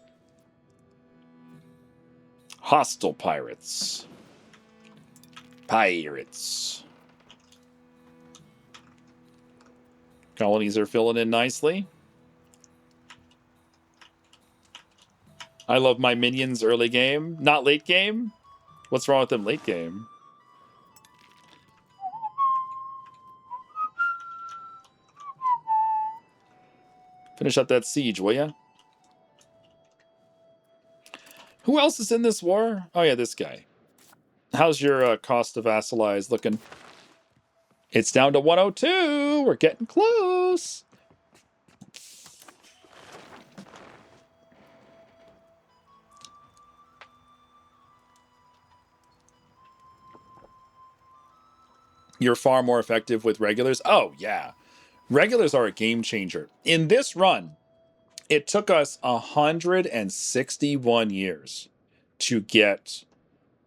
Hostile pirates. Pirates. Colonies are filling in nicely. I love my minions early game. Not late game? What's wrong with them late game? Finish up that siege, will ya? Who else is in this war? Oh yeah, this guy. How's your cost to vassalize looking? It's down to 102. We're getting close. You're far more effective with regulars. Oh, yeah. Regulars are a game changer. In this run, it took us 161 years to get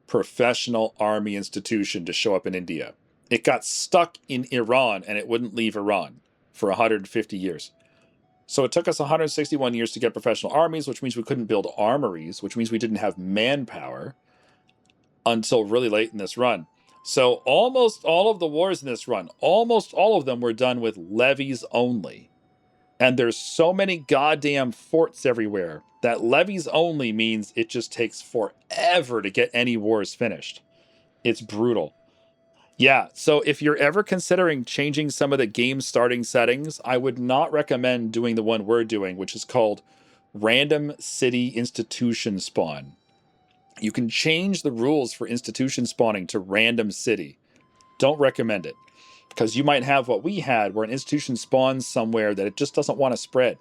professional army institution to show up in India. It got stuck in Iran and it wouldn't leave Iran for 150 years. So it took us 161 years to get professional armies, which means we couldn't build armories, which means we didn't have manpower until really late in this run. So almost all of the wars in this run, almost all of them were done with levies only. And there's so many goddamn forts everywhere that levies only means it just takes forever to get any wars finished. It's brutal. Yeah, so if you're ever considering changing some of the game starting settings, I would not recommend doing the one we're doing, which is called Random City Institution Spawn. You can change the rules for institution spawning to random city. Don't recommend it, because you might have what we had, where an institution spawns somewhere that it just doesn't want to spread.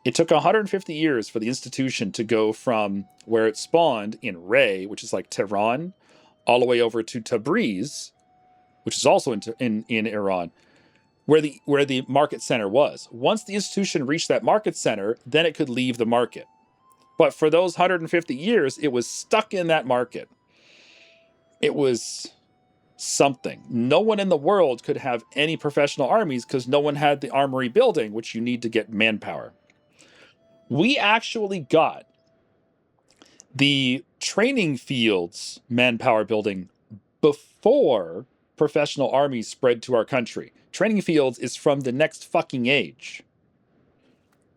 It took 150 years for the institution to go from where it spawned in Ray, which is like Tehran, all the way over to Tabriz, which is also in Iran, where the market center was. Once the institution reached that market center, then it could leave the market. But for those 150 years, it was stuck in that market. It was something. No one in the world could have any professional armies because no one had the armory building, which you need to get manpower. We actually got the training fields manpower building before professional armies spread to our country. Training fields is from the next fucking age.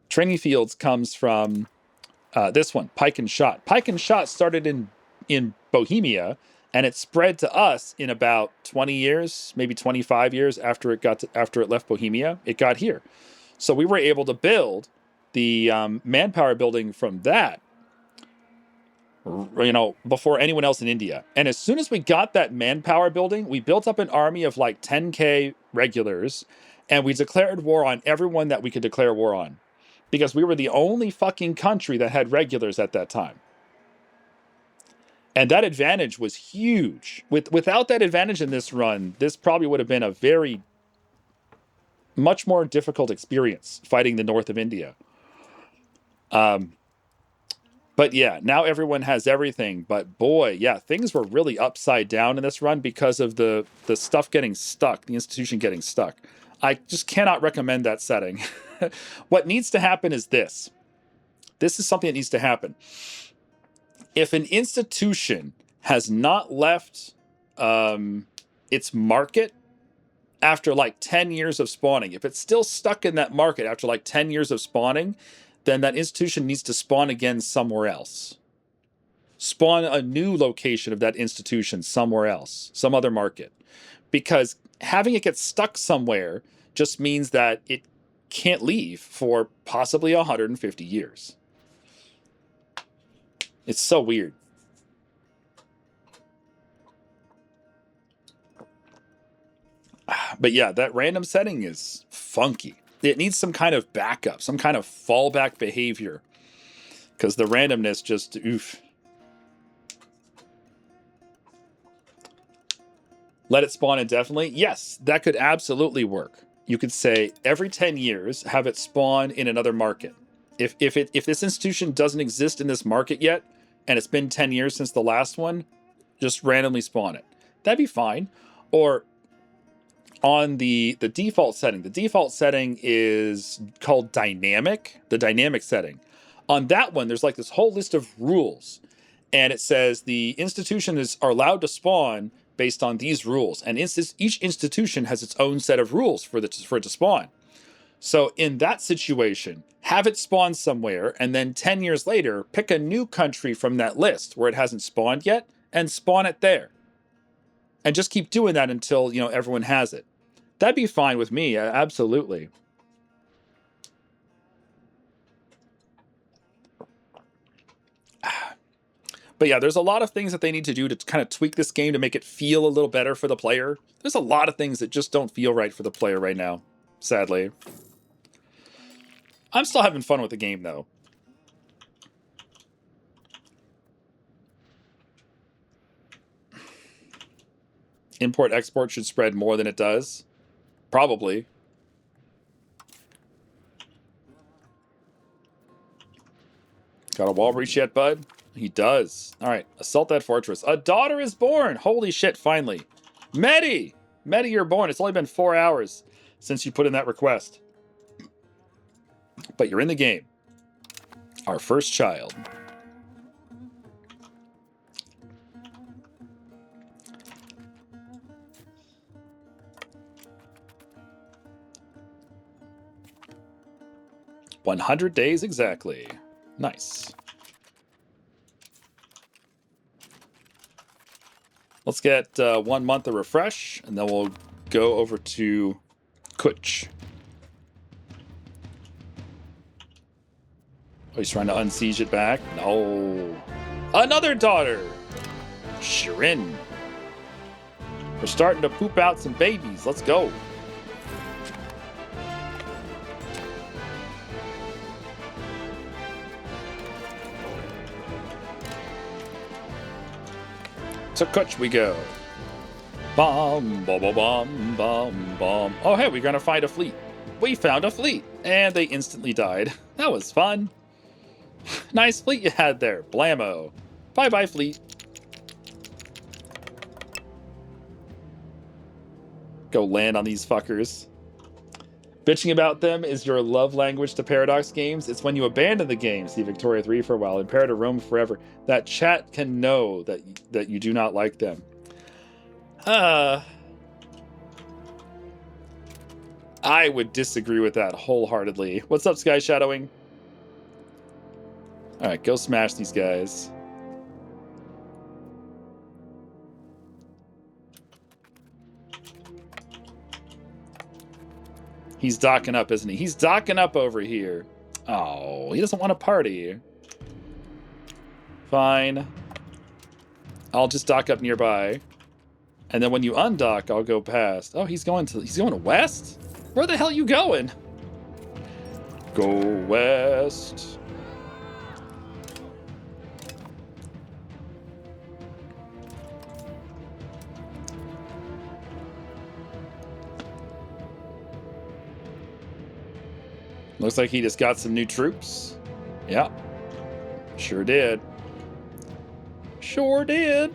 Training fields comes from this one, Pike and Shot. Pike and Shot started in Bohemia, and it spread to us in about 20 years, maybe 25 years after it left Bohemia. It got here, so we were able to build the manpower building from that, before anyone else in India. And as soon as we got that manpower building, we built up an army of like 10K regulars, and we declared war on everyone that we could declare war on, because we were the only fucking country that had regulars at that time. And that advantage was huge. Without that advantage in this run, this probably would have been a very much more difficult experience fighting the north of India. But yeah, now everyone has everything. But boy, yeah, things were really upside down in this run because of the stuff getting stuck, the institution getting stuck. I just cannot recommend that setting. What needs to happen is this. This is something that needs to happen. If an institution has not left its market after like 10 years of spawning, if it's still stuck in that market after like 10 years of spawning, then that institution needs to spawn again somewhere else. Spawn a new location of that institution somewhere else, some other market. Because having it get stuck somewhere just means that it can't leave for possibly 150 years. It's so weird. But yeah, that random setting is funky. It needs some kind of backup, some kind of fallback behavior, because the randomness just, oof. Let it spawn indefinitely? Yes, that could absolutely work. You could say every 10 years, have it spawn in another market. If this institution doesn't exist in this market yet, and it's been 10 years since the last one, just randomly spawn it. That'd be fine. Or on the default setting. The default setting is called dynamic, the dynamic setting. On that one, there's like this whole list of rules. And it says the institutions are allowed to spawn based on these rules. And each institution has its own set of rules for it to spawn. So in that situation, have it spawn somewhere, and then 10 years later, pick a new country from that list where it hasn't spawned yet, and spawn it there. And just keep doing that until, everyone has it. That'd be fine with me, absolutely. But yeah, there's a lot of things that they need to do to kind of tweak this game to make it feel a little better for the player. There's a lot of things that just don't feel right for the player right now, sadly. I'm still having fun with the game, though. Import-export should spread more than it does. Probably. Got a wall breach yet, bud? He does. All right, assault that fortress. A daughter is born! Holy shit, finally. Medi! Medi, you're born. It's only been 4 hours since you put in that request. But you're in the game. Our first child. $100 days exactly. Nice. Let's get 1 month of refresh, and then we'll go over to Kuch. Oh, he's trying to unsiege it back. No. Another daughter. Shenryyr. We're starting to poop out some babies. Let's go. To Kuch we go. Bomb, bomb, bomb, bomb, bomb. Oh, hey, we're gonna find a fleet. We found a fleet, and they instantly died. That was fun. Nice fleet you had there. Blammo. Bye-bye, fleet. Go land on these fuckers. Bitching about them is your love language to Paradox games. It's when you abandon the game, see Victoria 3 for a while, and pair to roam forever, that chat can know that you do not like them. I would disagree with that wholeheartedly. What's up, Sky Shadowing? Alright, go smash these guys. He's docking up, isn't he? He's docking up over here. Oh, he doesn't want to party. Fine. I'll just dock up nearby. And then when you undock, I'll go past. Oh, he's going west? Where the hell are you going? Go west. Looks like he just got some new troops. Yeah. Sure did. Sure did.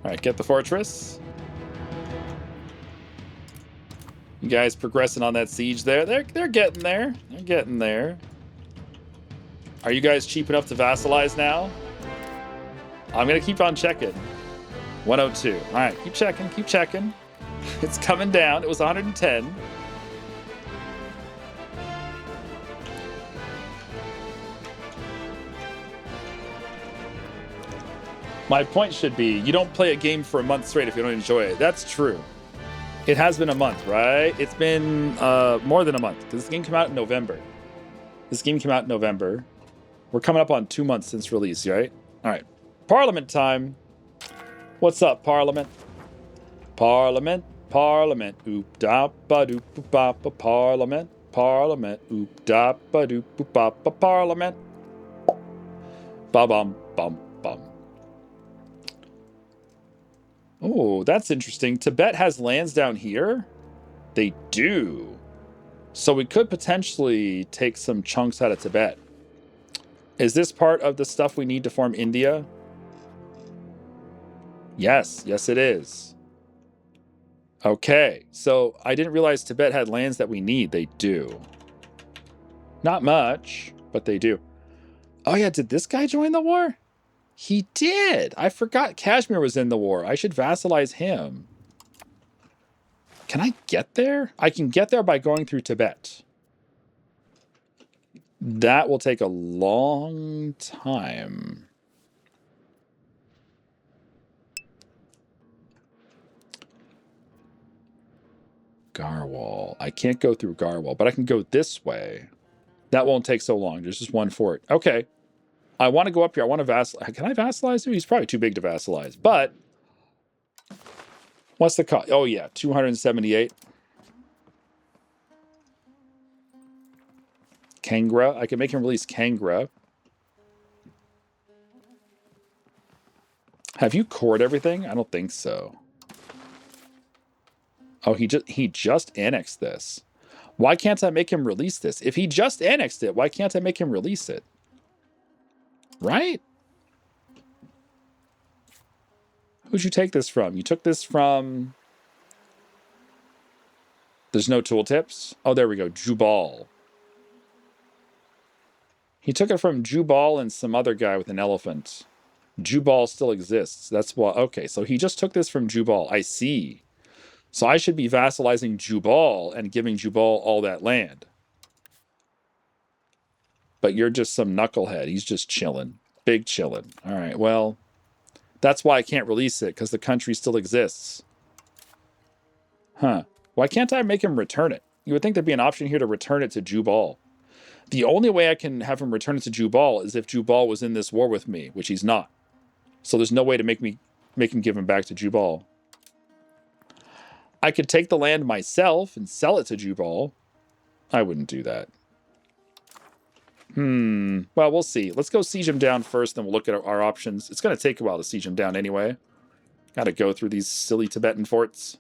Alright, get the fortress. You guys progressing on that siege there. They're getting there. They're getting there. Are you guys cheap enough to vassalize now? I'm gonna keep on checking. 102. All right, keep checking, keep checking. It's coming down. It was 110. My point should be, you don't play a game for a month straight if you don't enjoy it. That's true. It has been a month, right? It's been more than a month. This game came out in November. We're coming up on 2 months since release, right? All right, Parliament time. What's up, Parliament? Parliament, Parliament, oop da ba doop ba ba Parliament, Parliament, oop da ba doop ba ba Parliament. Ba bum bum bum. Oh, that's interesting. Tibet has lands down here? They do. So we could potentially take some chunks out of Tibet. Is this part of the stuff we need to form India? Yes, yes it is. Okay, so I didn't realize Tibet had lands that we need. They do. Not much, but they do. Oh yeah, did this guy join the war? He did. I forgot Kashmir was in the war. I should vassalize him. Can I get there? I can get there by going through Tibet. That will take a long time. Garwal. I can't go through Garwal, but I can go this way. That won't take so long. There's just one fort. Okay. I want to go up here. I want to vassalize. Can I vassalize him? He's probably too big to vassalize, but what's the cost? Oh, yeah. 278. Kangra. I can make him release Kangra. Have you cored everything? I don't think so. Oh, he just annexed this. Why can't I make him release this? If he just annexed it, why can't I make him release it? Right? Who'd you take this from? You took this from... There's no tooltips? Oh, there we go. Jubal. He took it from Jubal and some other guy with an elephant. Jubal still exists. That's why... Okay, so he just took this from Jubal. I see. So I should be vassalizing Jubal and giving Jubal all that land. But you're just some knucklehead. He's just chilling. Big chilling. All right, well, that's why I can't release it, because the country still exists. Huh. Why can't I make him return it? You would think there'd be an option here to return it to Jubal. The only way I can have him return it to Jubal is if Jubal was in this war with me, which he's not. So there's no way to make him give him back to Jubal. I could take the land myself and sell it to Jubal. I wouldn't do that. Well, we'll see. Let's go siege him down first, then we'll look at our options. It's going to take a while to siege him down anyway. Got to go through these silly Tibetan forts.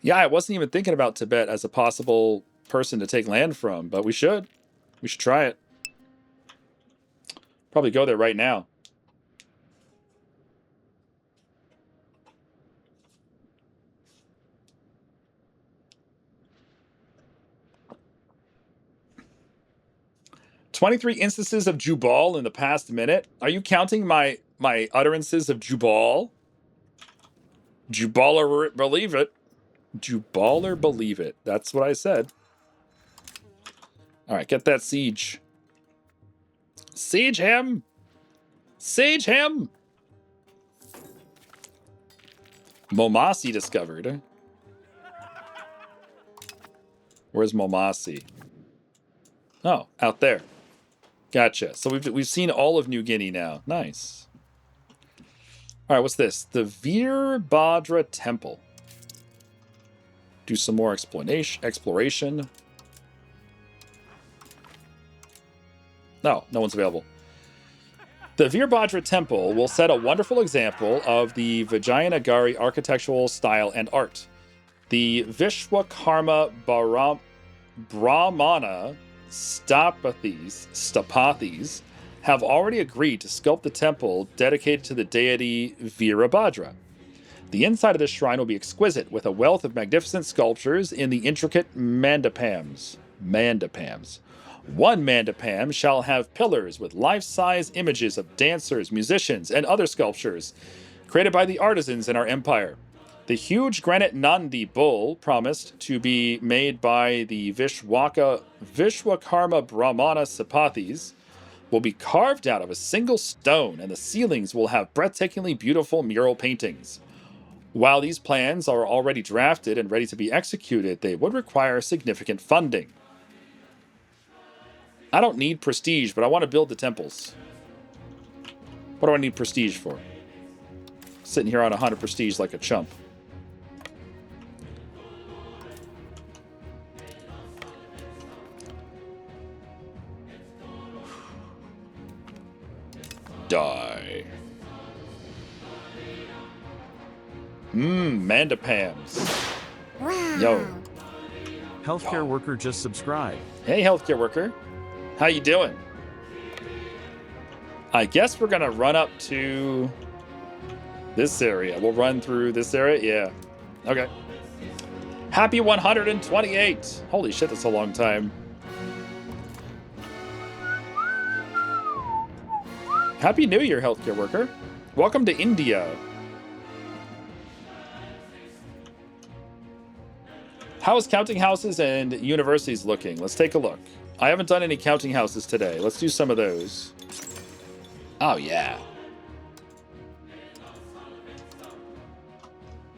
Yeah, I wasn't even thinking about Tibet as a possible person to take land from, but we should. We should try it. Probably go there right now. "23 instances of Jubal in the past minute. Are you counting my utterances of Jubal? Jubal or believe it. Jubal or believe it. That's what I said. All right, get that siege. Siege him! Siege him! Momasi discovered. Where's Momasi? Oh, out there. Gotcha. So we've seen all of New Guinea now. Nice. All right, what's this? The Veerbhadra Temple. Do some more exploration. No one's available. The Veerbhadra Temple will set a wonderful example of the Vijayanagari architectural style and art. The Vishwakarma Brahmana Stapathes have already agreed to sculpt the temple dedicated to the deity Veerbhadra. The inside of this shrine will be exquisite, with a wealth of magnificent sculptures in the intricate mandapams. One mandapam shall have pillars with life-size images of dancers, musicians, and other sculptures created by the artisans in our empire. The huge granite Nandi bull, promised to be made by the Vishwakarma Brahmana Sapathes, will be carved out of a single stone, and the ceilings will have breathtakingly beautiful mural paintings. While these plans are already drafted and ready to be executed, they would require significant funding. I don't need prestige, but I want to build the temples. What do I need prestige for? Sitting here on 100 prestige like a chump. Die. Mandapams. Wow. Yo. Healthcare worker just subscribed. Hey, healthcare worker. How you doing? I guess we're gonna run up to this area. We'll run through this area. Yeah. Okay. Happy 128. Holy shit, that's a long time. Happy New Year, healthcare worker. Welcome to India. How is counting houses and universities looking? Let's take a look. I haven't done any counting houses today. Let's do some of those. Oh, yeah.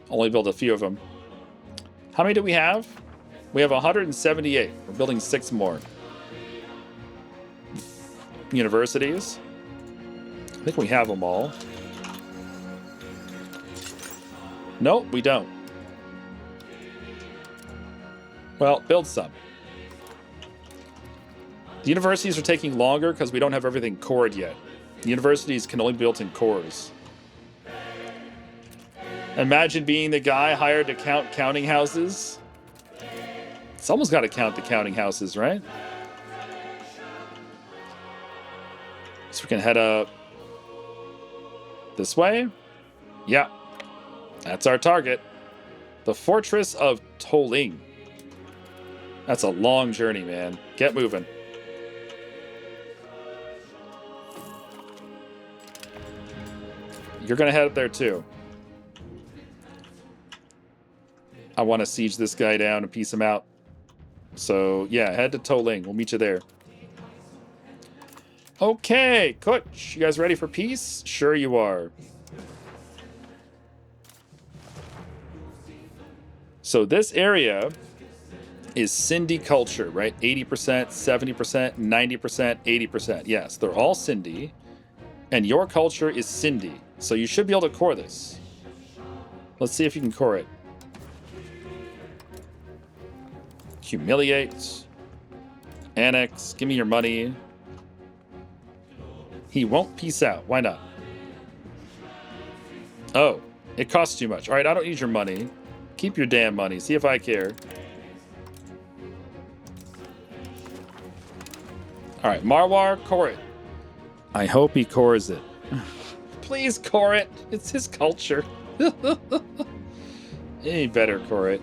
Only built a few of them. How many do we have? We have 178. We're building 6 more. Universities. I think we have them all. Nope, we don't. Well, build some. The universities are taking longer because we don't have everything cored yet. The universities can only be built in cores. Imagine being the guy hired to count counting houses. Someone's got to count the counting houses, right? So we can head up this way. Yeah, that's our target. The Fortress of Toling. That's a long journey, man. Get moving. You're gonna head up there too. I want to siege this guy down and piece him out. So yeah, head to Toling. We'll meet you there. Okay, Kutch, you guys ready for peace? Sure you are. So this area is Sindhi culture, right? 80%, 70%, 90%, 80%. Yes, they're all Sindhi. And your culture is Sindhi. So you should be able to core this. Let's see if you can core it. Humiliate. Annex. Give me your money. He won't peace out. Why not? Oh, it costs too much. All right, I don't need your money. Keep your damn money. See if I care. All right, Marwar, core it. I hope he cores it. Please core it. It's his culture. He better core it.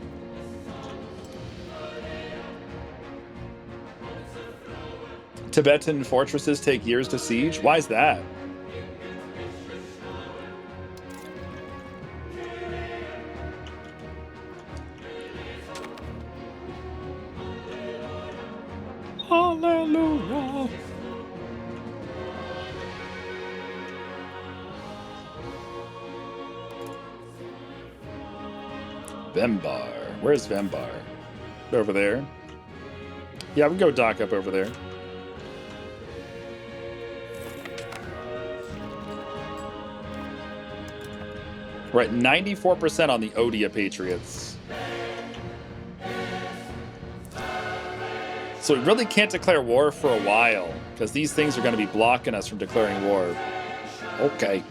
Tibetan fortresses take years to siege? Why is that? Hallelujah. Vembar. Where's Vembar? Over there. Yeah, we can go dock up over there. We're at 94% on the Odia Patriots. So we really can't declare war for a while, because these things are going to be blocking us from declaring war. Okay.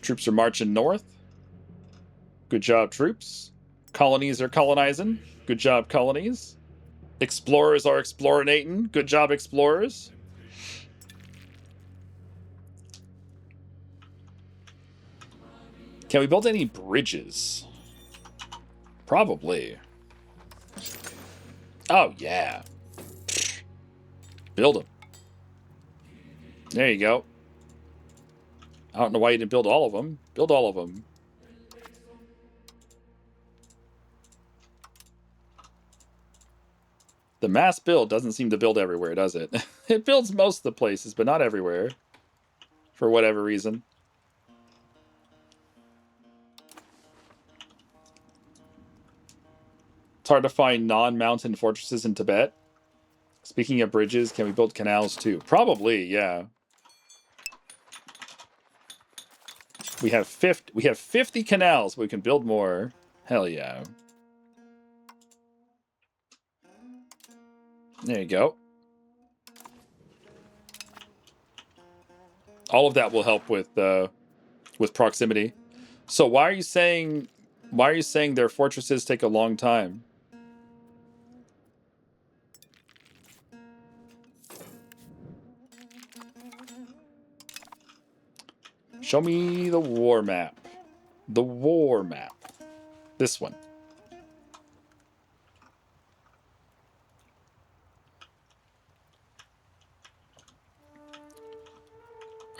Troops are marching north. Good job, troops. Colonies are colonizing. Good job, colonies. Explorers are explorinating. Good job, explorers. Can we build any bridges? Probably. Oh, yeah. Build them. There you go. I don't know why you didn't build all of them. Build all of them. The mass build doesn't seem to build everywhere, does it? It builds most of the places, but not everywhere. For whatever reason. It's hard to find non-mountain fortresses in Tibet. Speaking of bridges, can we build canals too? Probably, yeah. We have 50 canals, but we can build more. Hell yeah. There you go. All of that will help with proximity. So why are you saying their fortresses take a long time? Show me the war map. The war map. This one.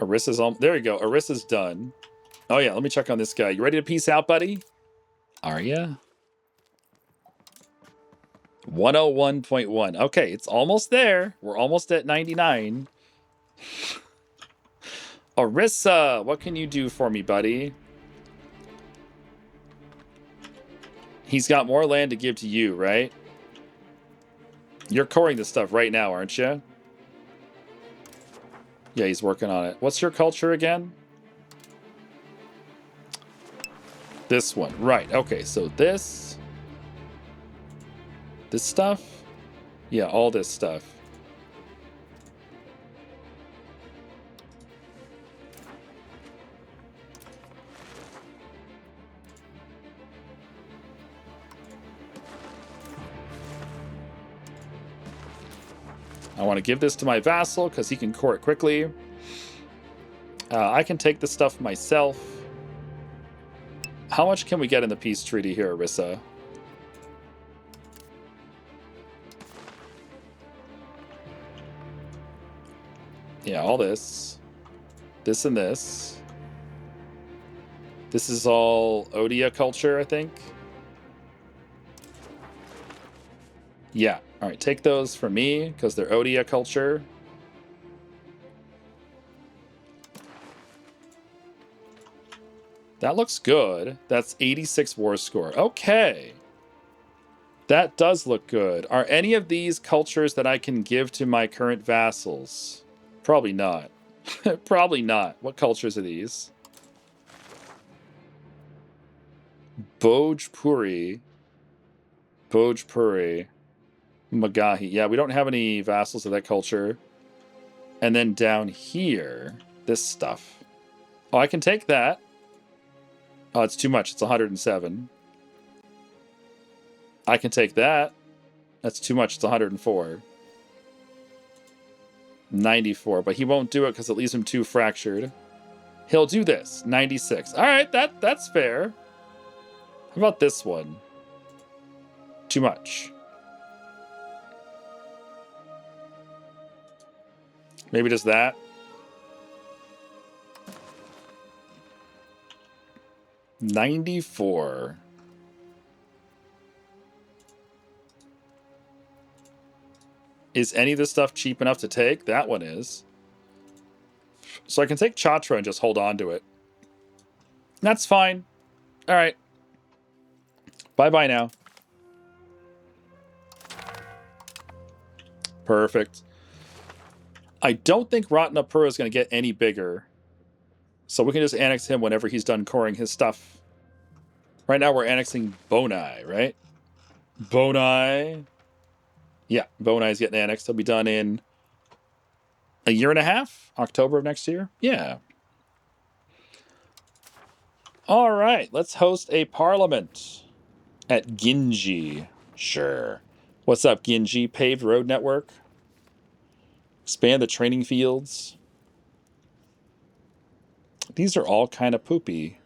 Arissa's on. There you go. Arissa's done. Oh yeah, let me check on this guy. You ready to peace out, buddy? Are ya? 101.1. Okay, it's almost there. We're almost at 99. Arissa, what can you do for me, buddy? He's got more land to give to you, right? You're coring this stuff right now, aren't you? Yeah, he's working on it. What's your culture again? This one. Right. Okay, so this stuff? Yeah, all this stuff. I want to give this to my vassal because he can core it quickly. I can take this stuff myself. How much can we get in the peace treaty here, Arissa? Yeah, all this. This and this. This is all Odia culture, I think. Yeah. All right, take those for me because they're Odia culture. That looks good. That's 86 war score. Okay. That does look good. Are any of these cultures that I can give to my current vassals? Probably not. Probably not. What cultures are these? Bhojpuri. Bhojpuri. Magahi. Yeah, we don't have any vassals of that culture. And then down here, this stuff. Oh, I can take that. Oh, it's too much. It's 107. I can take that. That's too much. It's 104. 94, but he won't do it because it leaves him too fractured. He'll do this. 96. All right, that's fair. How about this one? Too much. Maybe just that. $94. Is any of this stuff cheap enough to take? That one is. So I can take Chatra and just hold on to it. That's fine. All right. Bye-bye now. Perfect. I don't think Ratnapura is going to get any bigger. So we can just annex him whenever he's done coring his stuff. Right now we're annexing Bonai, right? Bonai. Yeah, Bonai is getting annexed. He'll be done in a year and a half? October of next year? Yeah. All right, let's host a parliament at Ginji. Sure. What's up, Ginji? Paved road network? Expand the training fields? These are all kind of poopy.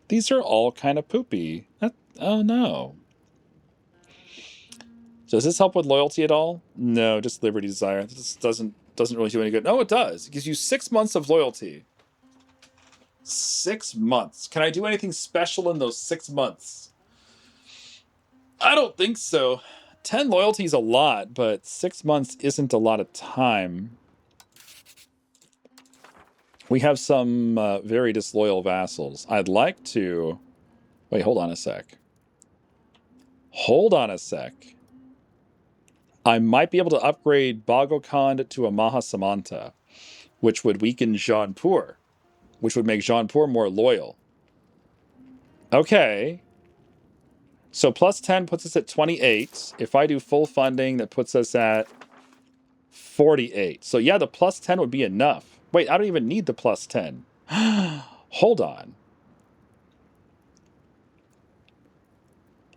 These are all kind of poopy. Oh, no. Does this help with loyalty at all? No, just Liberty Desire. This doesn't really do any good. No, it does. It gives you 6 months of loyalty. 6 months. Can I do anything special in those 6 months? I don't think so. 10 loyalty is a lot, but 6 months isn't a lot of time. We have some very disloyal vassals. I'd like to... Wait, hold on a sec. Hold on a sec. I might be able to upgrade Bagokand to a Mahasamanta, which would weaken Jaunpur, which would make Jaunpur more loyal. Okay. So plus 10 puts us at 28. If I do full funding, that puts us at 48. So yeah, the plus 10 would be enough. Wait, I don't even need the plus 10. Hold on.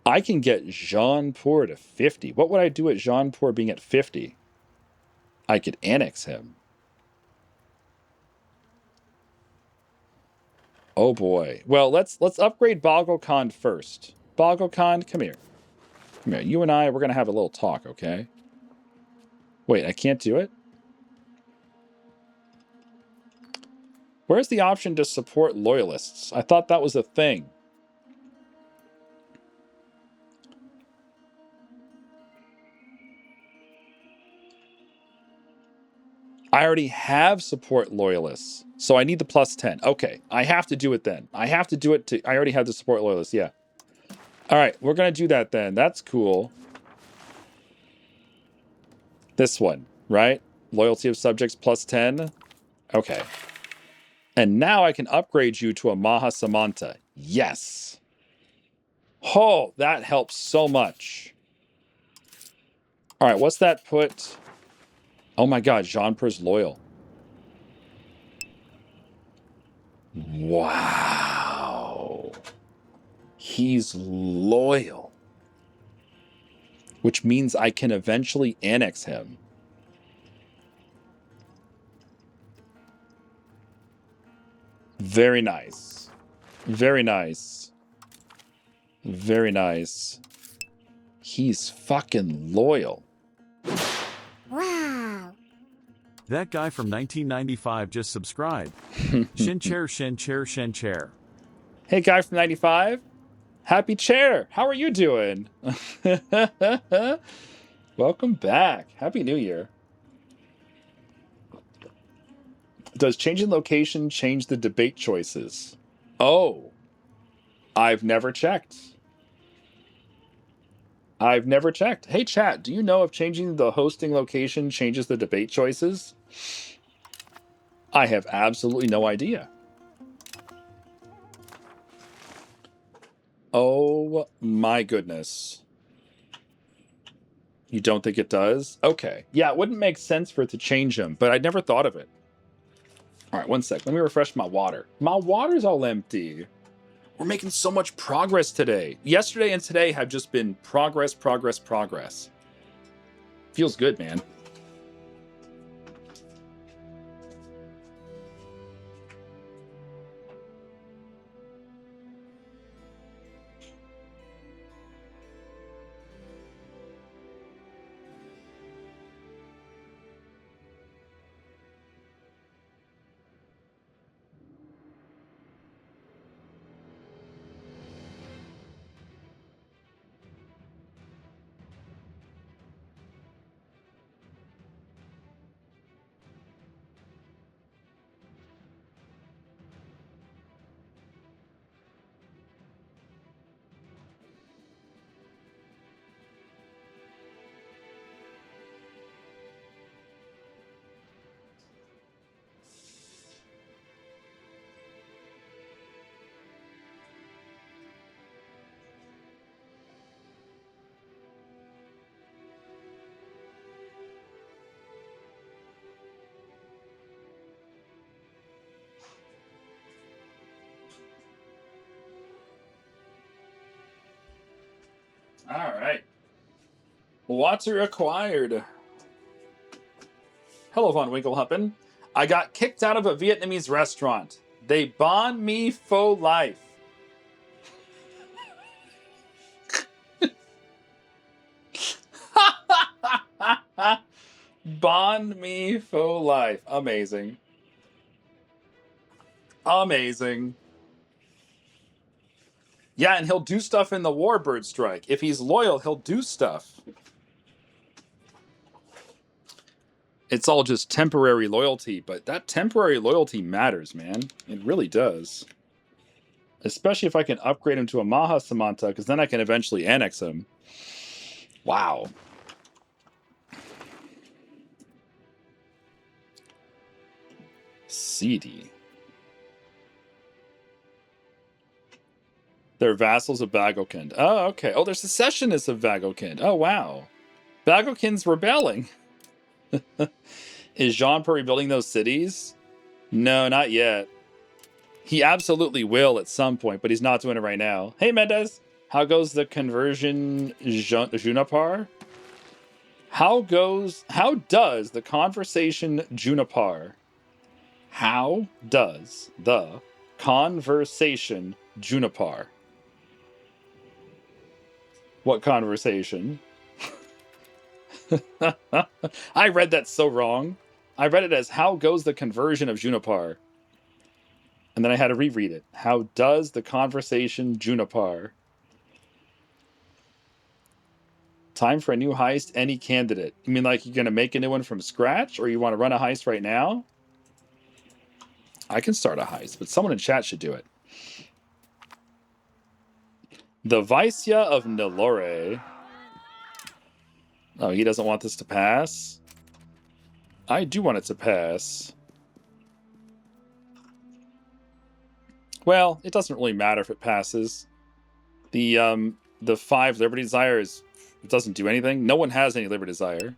I can get Jaunpur to 50. What would I do at Jaunpur being at 50? I could annex him. Oh boy. Well, let's upgrade Bagokand first. Bagokand, come here. Come here. You and I, we're going to have a little talk, okay? Wait, I can't do it? Where's the option to support loyalists? I thought that was a thing. I already have support loyalists, so I need the plus 10. Okay, I have to do it then. I have to do it to... I already have the support loyalists, yeah. All right, we're going to do that then. That's cool. This one, right? Loyalty of subjects plus 10. Okay. And now I can upgrade you to a Mahasamanta. Yes. Oh, that helps so much. All right, what's that put? Oh my God, Jaunpur's loyal. Wow. He's loyal. Which means I can eventually annex him. Very nice. Very nice. Very nice. He's fucking loyal. Wow. That guy from 1995 just subscribed. Shenryyr, Shenryyr, Shenryyr. Hey, guy from 95. Happy Chair. How are you doing? Welcome back. Happy New Year. Does changing location change the debate choices? Oh, I've never checked. I've never checked. Hey, chat, do you know if changing the hosting location changes the debate choices? I have absolutely no idea. Oh my goodness. You don't think it does? Okay. Yeah, it wouldn't make sense for it to change them, but I'd never thought of it. All right, 1 sec. Let me refresh my water. My water's all empty. We're making so much progress today. Yesterday and today have just been progress, progress, progress. Feels good, man. All right. Water acquired. Hello, Von Winklehuppen. I got kicked out of a Vietnamese restaurant. They bond me for life. Bond me for life. Amazing. Amazing. Yeah, and he'll do stuff in the Warbird Strike. If he's loyal, he'll do stuff. It's all just temporary loyalty, but that temporary loyalty matters, man. It really does. Especially if I can upgrade him to a Maha Samanta, because then I can eventually annex him. Wow. CD. They're vassals of Bagokind. Oh, okay. Oh, they're secessionists of Bagokind. Oh, wow. Bagokind's rebelling. Is Jean per rebuilding those cities? No, not yet. He absolutely will at some point, but he's not doing it right now. Hey, Mendez. How goes the conversion Junipar? How does the conversation Junipar? How does the conversation Junipar? What conversation? I read that so wrong. I read it as how goes the conversion of Junipar? And then I had to reread it. How does the conversation Junipar? Time for a new heist, any candidate. You mean like you're going to make a new one from scratch, or you want to run a heist right now? I can start a heist, but someone in chat should do it. The Vicia of Nelore. Oh, he doesn't want this to pass? I do want it to pass. Well, it doesn't really matter if it passes. The 5 Liberty Desires, it doesn't do anything. No one has any Liberty Desire.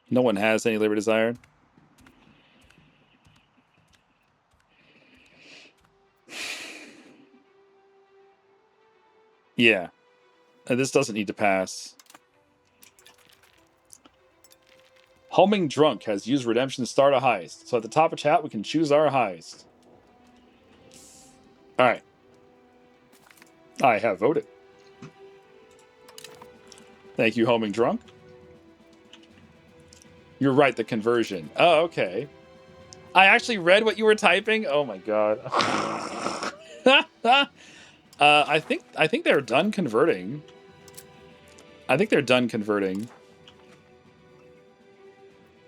No one has any Liberty Desire. Yeah. And this doesn't need to pass. Homing Drunk has used redemption to start a heist. So at the top of chat, we can choose our heist. Alright. I have voted. Thank you, Homing Drunk. You're right, the conversion. Oh, okay. I actually read what you were typing? Oh my god. I think they're done converting. I think they're done converting.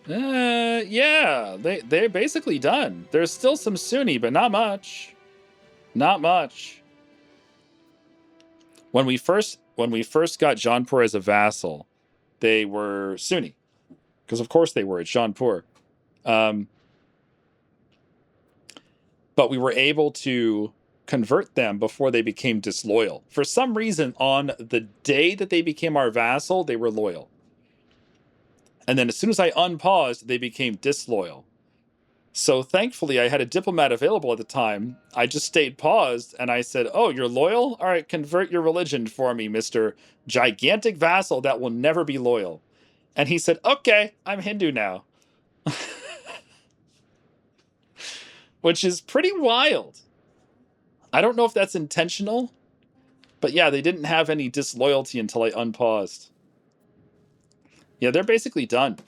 Yeah, they're basically done. There's still some Sunni, but not much. Not much. When we first got Jaunpur as a vassal, they were Sunni, because of course they were. It's Jaunpur, but we were able to convert them before they became disloyal. For some reason, on the day that they became our vassal, they were loyal. And then as soon as I unpaused, they became disloyal. So thankfully, I had a diplomat available at the time. I just stayed paused, and I said, oh, you're loyal? All right, convert your religion for me, Mr. Gigantic Vassal that will never be loyal. And he said, okay, I'm Hindu now. Which is pretty wild. I don't know if that's intentional, but yeah, they didn't have any disloyalty until I unpaused. Yeah, they're basically done.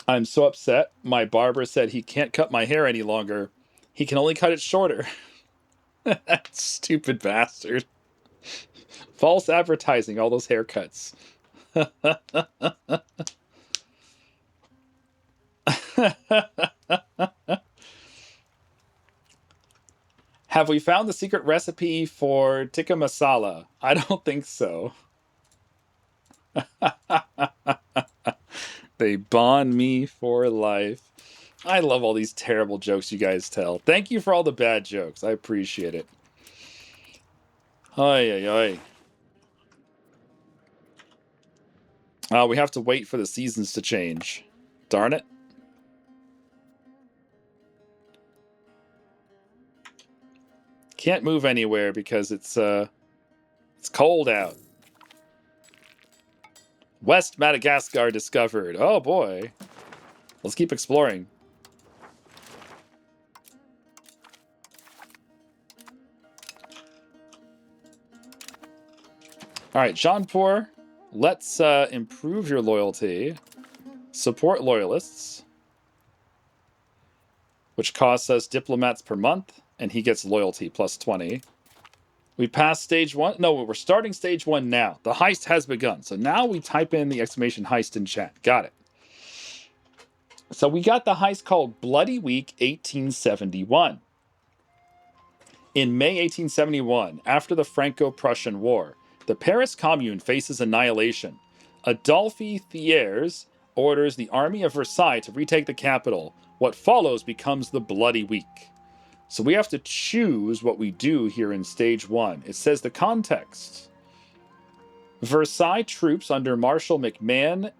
I'm so upset. My barber said he can't cut my hair any longer. He can only cut it shorter. That stupid bastard. False advertising, all those haircuts. Have we found the secret recipe for tikka masala? I don't think so. They bond me for life. I love all these terrible jokes you guys tell. Thank you for all the bad jokes. I appreciate it. Ay, ay, ay. We have to wait for the seasons to change. Darn it. Can't move anywhere because it's cold out. West Madagascar discovered. Oh boy. Let's keep exploring. All right, Jaunpur, let's improve your loyalty. Support loyalists, which costs us diplomats per month, and he gets loyalty plus 20. We passed stage 1. No, we're starting stage 1 now. The heist has begun. So now we type in the exclamation heist in chat. Got it. So we got the heist called Bloody Week 1871. In May 1871, after the Franco-Prussian War, the Paris Commune faces annihilation. Adolphe Thiers orders the army of Versailles to retake the capital. What follows becomes the Bloody Week. So we have to choose what we do here in stage 1. It says the context. Versailles troops under Marshal McMahon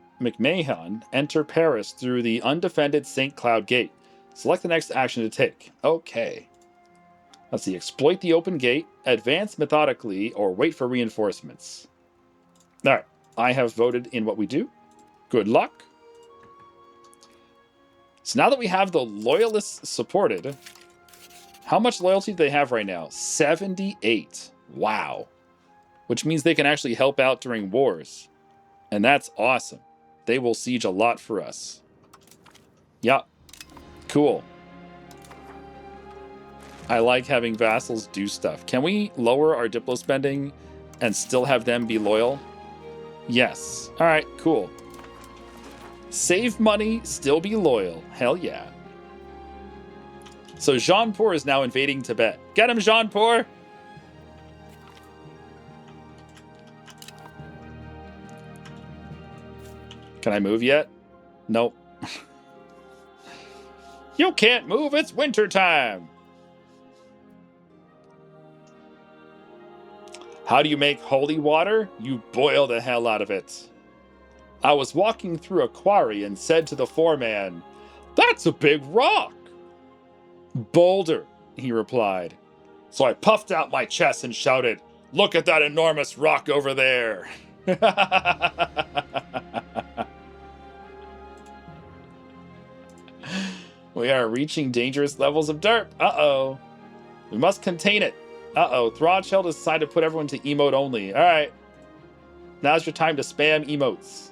enter Paris through the undefended St. Cloud Gate. Select the next action to take. Okay. Let's see. Exploit the open gate, advance methodically, or wait for reinforcements. All right. I have voted in what we do. Good luck. So now that we have the loyalists supported, how much loyalty do they have right now? 78. Wow. Which means they can actually help out during wars. And that's awesome. They will siege a lot for us. Yup. Cool. I like having vassals do stuff. Can we lower our Diplo spending and still have them be loyal? Yes. All right, cool. Save money, still be loyal. Hell yeah. So Jaunpur is now invading Tibet. Get him, Jaunpur! Can I move yet? Nope. You can't move, it's wintertime! How do you make holy water? You boil the hell out of it. I was walking through a quarry and said to the foreman, "That's a big rock." "Boulder," he replied. So I puffed out my chest and shouted, "Look at that enormous rock over there." We are reaching dangerous levels of derp. Uh-oh. We must contain it. Uh-oh. Throtchild has decided to put everyone to emote only. All right. Now's your time to spam emotes.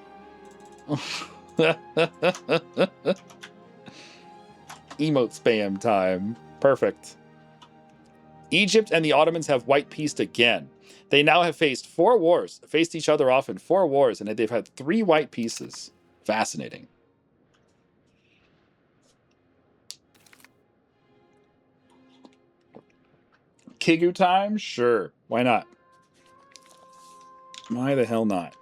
Emote spam time. Perfect. Egypt and the Ottomans have white peaced again. They now have faced each other off in 4 wars, and they've had 3 white pieces. Fascinating. Kigu time? Sure. Why not? Why the hell not?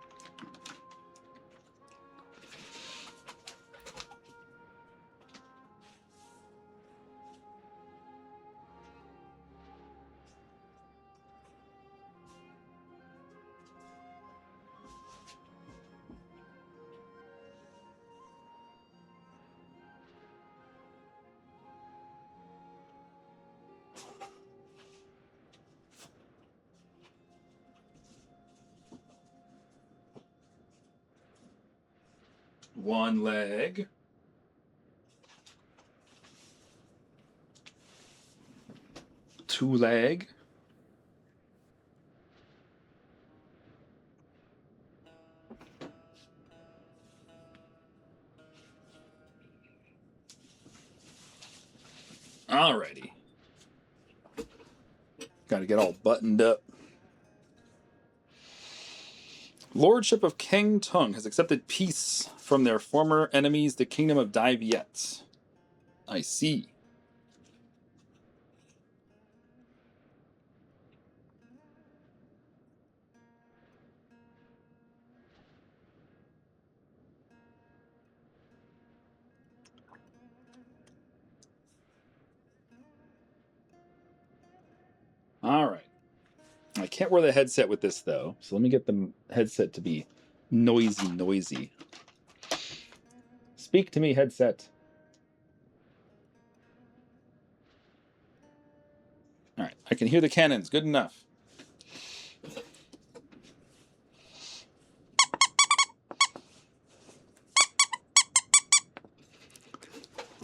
One leg. Two leg. Alrighty. Got to get all buttoned up. Lordship of King Tung has accepted peace from their former enemies, the Kingdom of Dai Viet. I see. All right. I can't wear the headset with this, though. So let me get the headset to be noisy. Speak to me, headset. All right. I can hear the cannons. Good enough.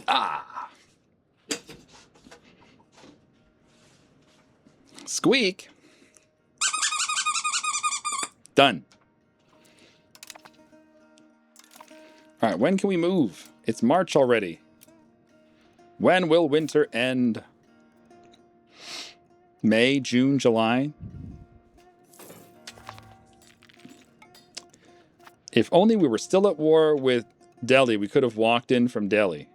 Ah. Squeak. Done. All right, when can we move? It's March already. When will winter end? May, June, July? If only we were still at war with Delhi, we could have walked in from Delhi.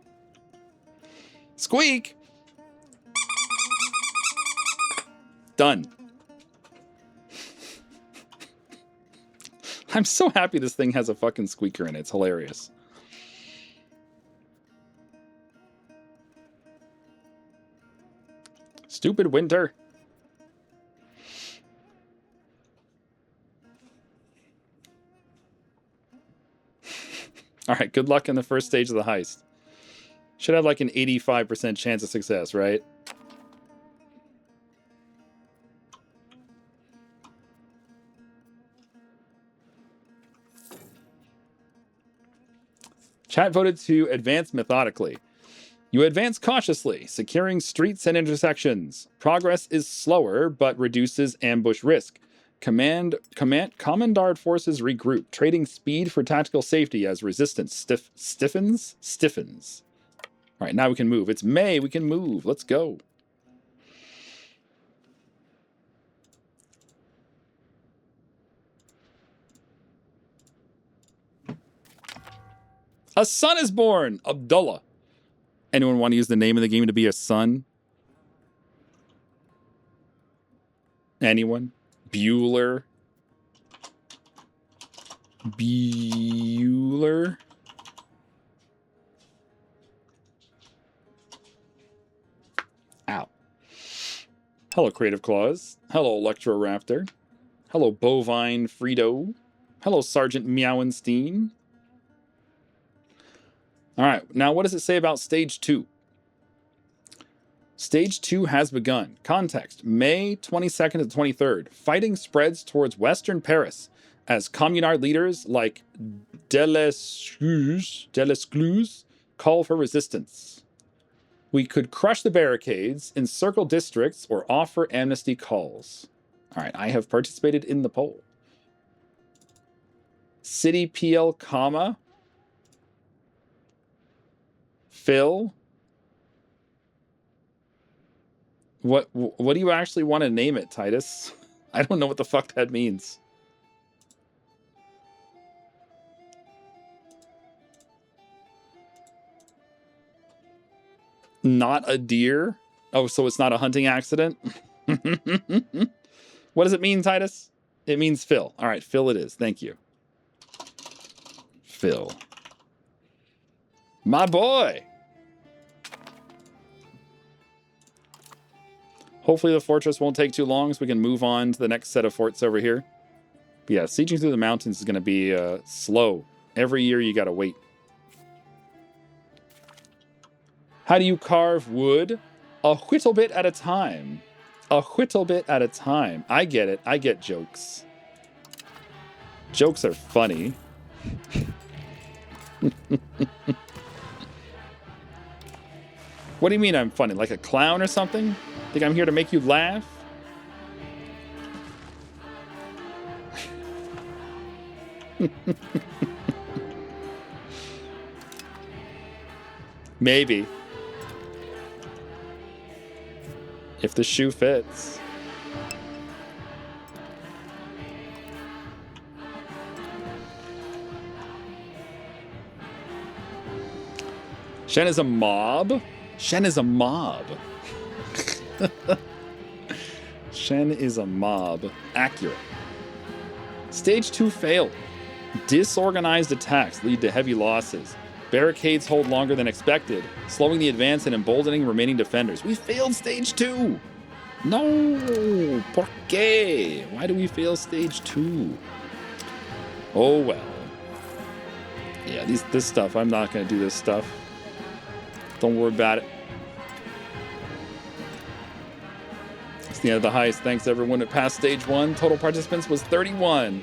Squeak! Done. I'm so happy this thing has a fucking squeaker in it. It's hilarious. Stupid winter. All right, good luck in the first stage of the heist. Should have like an 85% chance of success, right? Chat voted to advance methodically. You advance cautiously, securing streets and intersections. Progress is slower, but reduces ambush risk. Commandard forces regroup, trading speed for tactical safety as resistance stiffens. All right, now we can move. It's May, we can move. Let's go. A son is born, Abdullah. Anyone want to use the name of the game to be a son? Anyone? Bueller. Ow. Hello, Creative Claws. Hello, Electroraptor. Hello, Bovine Frito. Hello, Sergeant Meowenstein. All right, now what does it say about Stage 2? Stage 2 has begun. Context, May 22nd to 23rd. Fighting spreads towards Western Paris as communard leaders like Delescluze call for resistance. We could crush the barricades, encircle districts, or offer amnesty calls. All right, I have participated in the poll. City PL, comma. Phil? What do you actually want to name it, Titus? I don't know what the fuck that means. Not a deer? Oh, so it's not a hunting accident? What does it mean, Titus? It means Phil. All right, Phil it is. Thank you. Phil. My boy! Hopefully the fortress won't take too long so we can move on to the next set of forts over here. But yeah, sieging through the mountains is going to be slow. Every year you got to wait. How do you carve wood? A whittle bit at a time. A whittle bit at a time. I get it. I get jokes. Jokes are funny. What do you mean I'm funny? Like a clown or something? Think I'm here to make you laugh? Maybe. If the shoe fits. Shen is a mob? Shen is a mob. Shen is a mob. Accurate. Stage 2 failed. Disorganized attacks lead to heavy losses. Barricades hold longer than expected, slowing the advance and emboldening remaining defenders. We failed stage 2! No! Por qué? Why do we fail stage 2? Oh well. Yeah, this stuff, I'm not going to do this stuff. Don't worry about it. It's the end of the heist. Thanks everyone who passed stage 1. Total participants was 31.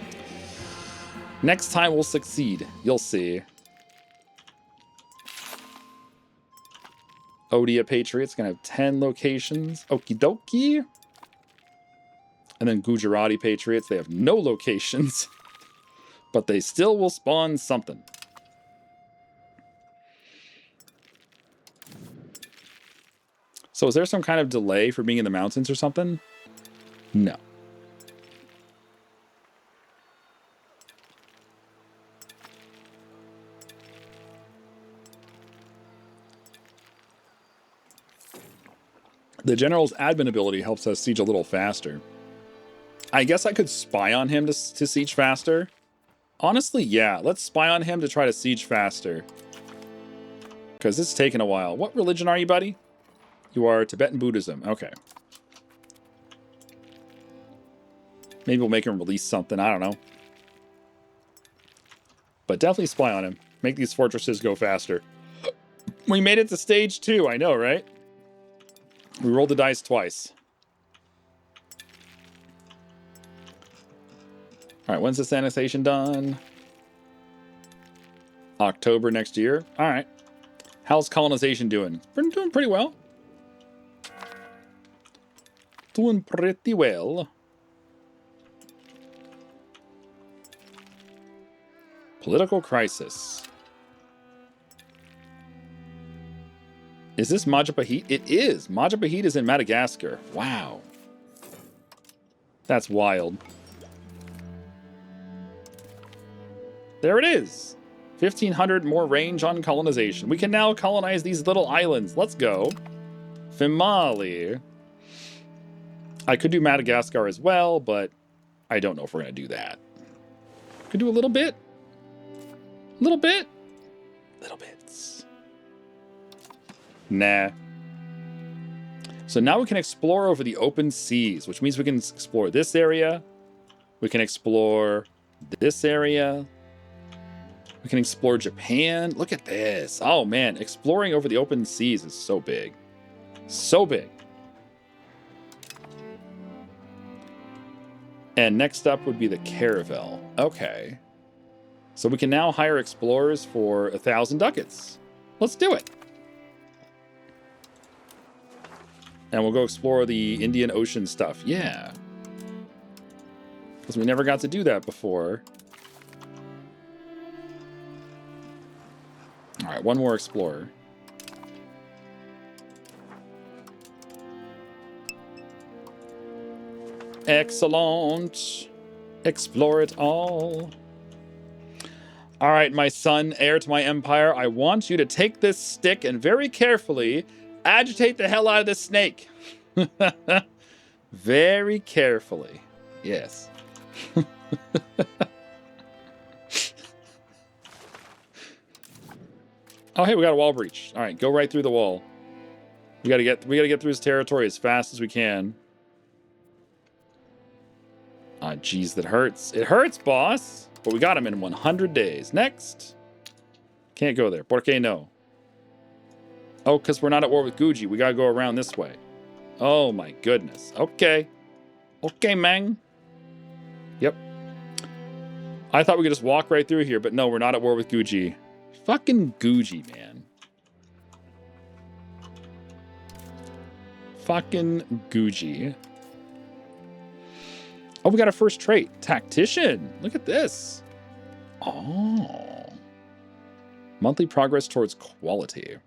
Next time we'll succeed. You'll see. Odia Patriots gonna have 10 locations. Okie dokie. And then Gujarati Patriots, they have no locations. But they still will spawn something. So is there some kind of delay for being in the mountains or something? No. The general's admin ability helps us siege a little faster. I guess I could spy on him to siege faster. Honestly, yeah. Let's spy on him to try to siege faster. Because it's taken a while. What religion are you, buddy? You are Tibetan Buddhism. Okay. Maybe we'll make him release something. I don't know. But definitely spy on him. Make these fortresses go faster. We made it to stage 2. I know, right? We rolled the dice twice. All right, when's this annexation done? October next year. All right. How's colonization doing? Doing pretty well. Doing pretty well. Political crisis. Is this Majapahit? It is. Majapahit is in Madagascar. Wow. That's wild. There it is. 1,500 more range on colonization. We can now colonize these little islands. Let's go. Fimali. I could do Madagascar as well, but I don't know if we're going to do that. Could do a little bit. Little bit. Little bits. Nah. So now we can explore over the open seas, which means we can explore this area. We can explore this area. We can explore Japan. Look at this. Oh, man. Exploring over the open seas is so big. So big. And next up would be the Caravel. Okay. So we can now hire explorers for 1,000 ducats. Let's do it. And we'll go explore the Indian Ocean stuff. Yeah. Because we never got to do that before. All right, one more explorer. Excellent. Explore it all. All right, my son, heir to my empire, I want you to take this stick and very carefully agitate the hell out of this snake. Very carefully. Yes. Oh, hey, we got a wall breach. All right, go right through the wall. We gotta get through his territory as fast as we can. Ah, geez, that hurts. It hurts, boss. But we got him in 100 days. Next. Can't go there. Por qué no? Oh, because we're not at war with Guji. We gotta go around this way. Oh my goodness. Okay. Okay, man. Yep. I thought we could just walk right through here, but no, we're not at war with Guji. Fucking Guji, man. Fucking Guji. Oh, we got our first trait. Tactician. Look at this. Oh. Monthly progress towards quality.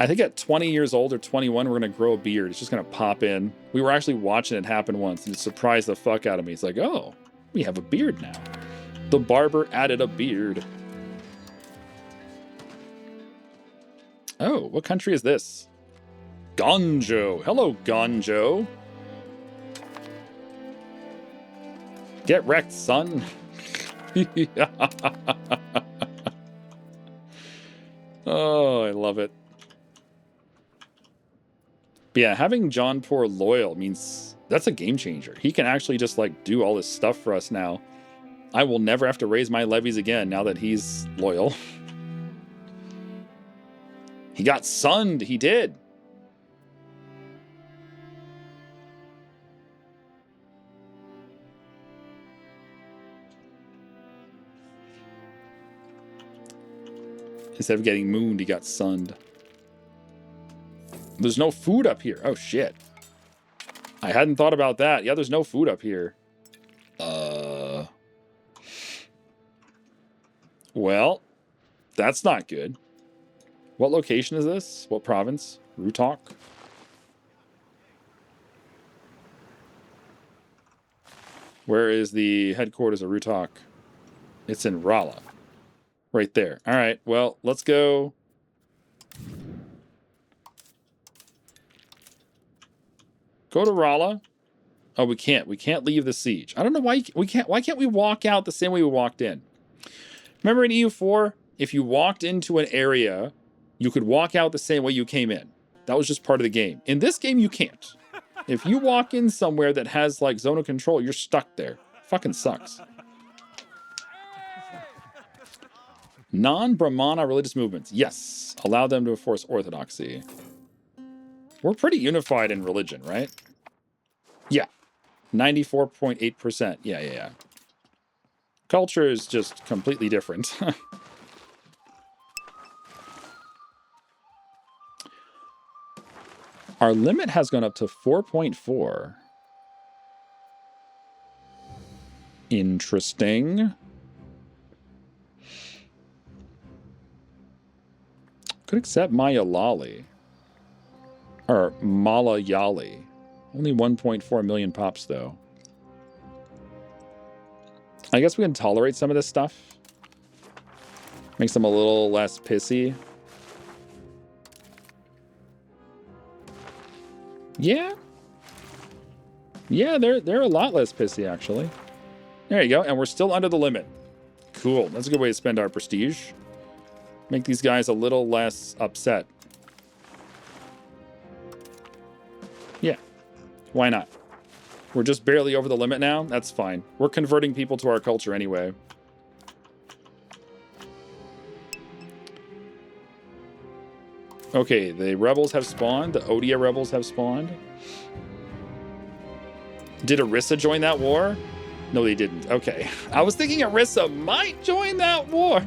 I think at 20 years old or 21, we're going to grow a beard. It's just going to pop in. We were actually watching it happen once, and it surprised the fuck out of me. It's like, oh, we have a beard now. The barber added a beard. Oh, what country is this? Gonjo. Hello, Gonjo. Get wrecked, son. Oh, I love it. But yeah, having Jaunpur loyal means that's a game changer. He can actually just like do all this stuff for us now. I will never have to raise my levies again now that he's loyal. He got sunned. He did. Instead of getting mooned, he got sunned. There's no food up here. Oh, shit. I hadn't thought about that. Yeah, there's no food up here. Well, that's not good. What location is this? What province? Rutok? Where is the headquarters of Rutok? It's in Rala. Right there. All right, well, let's go. Go to Rala. Oh, we can't. We can't leave the siege. I don't know why we can't. Why can't we walk out the same way we walked in? Remember in EU4, if you walked into an area, you could walk out the same way you came in. That was just part of the game. In this game, you can't. If you walk in somewhere that has like zone of control, you're stuck there. Fucking sucks. Non-Brahmana religious movements. Yes. Allow them to enforce orthodoxy. We're pretty unified in religion, right? Yeah. 94.8%. Yeah. Culture is just completely different. Our limit has gone up to 4.4. Interesting. Could accept Mayalali. Or Malayali. Only 1.4 million pops, though. I guess we can tolerate some of this stuff. Makes them a little less pissy. Yeah. Yeah, they're a lot less pissy, actually. There you go. And we're still under the limit. Cool. That's a good way to spend our prestige. Make these guys a little less upset. Yeah. Why not? We're just barely over the limit now. That's fine. We're converting people to our culture anyway. Okay, the rebels have spawned. The Odia rebels have spawned. Did Orissa join that war? No, they didn't. Okay. I was thinking Orissa might join that war.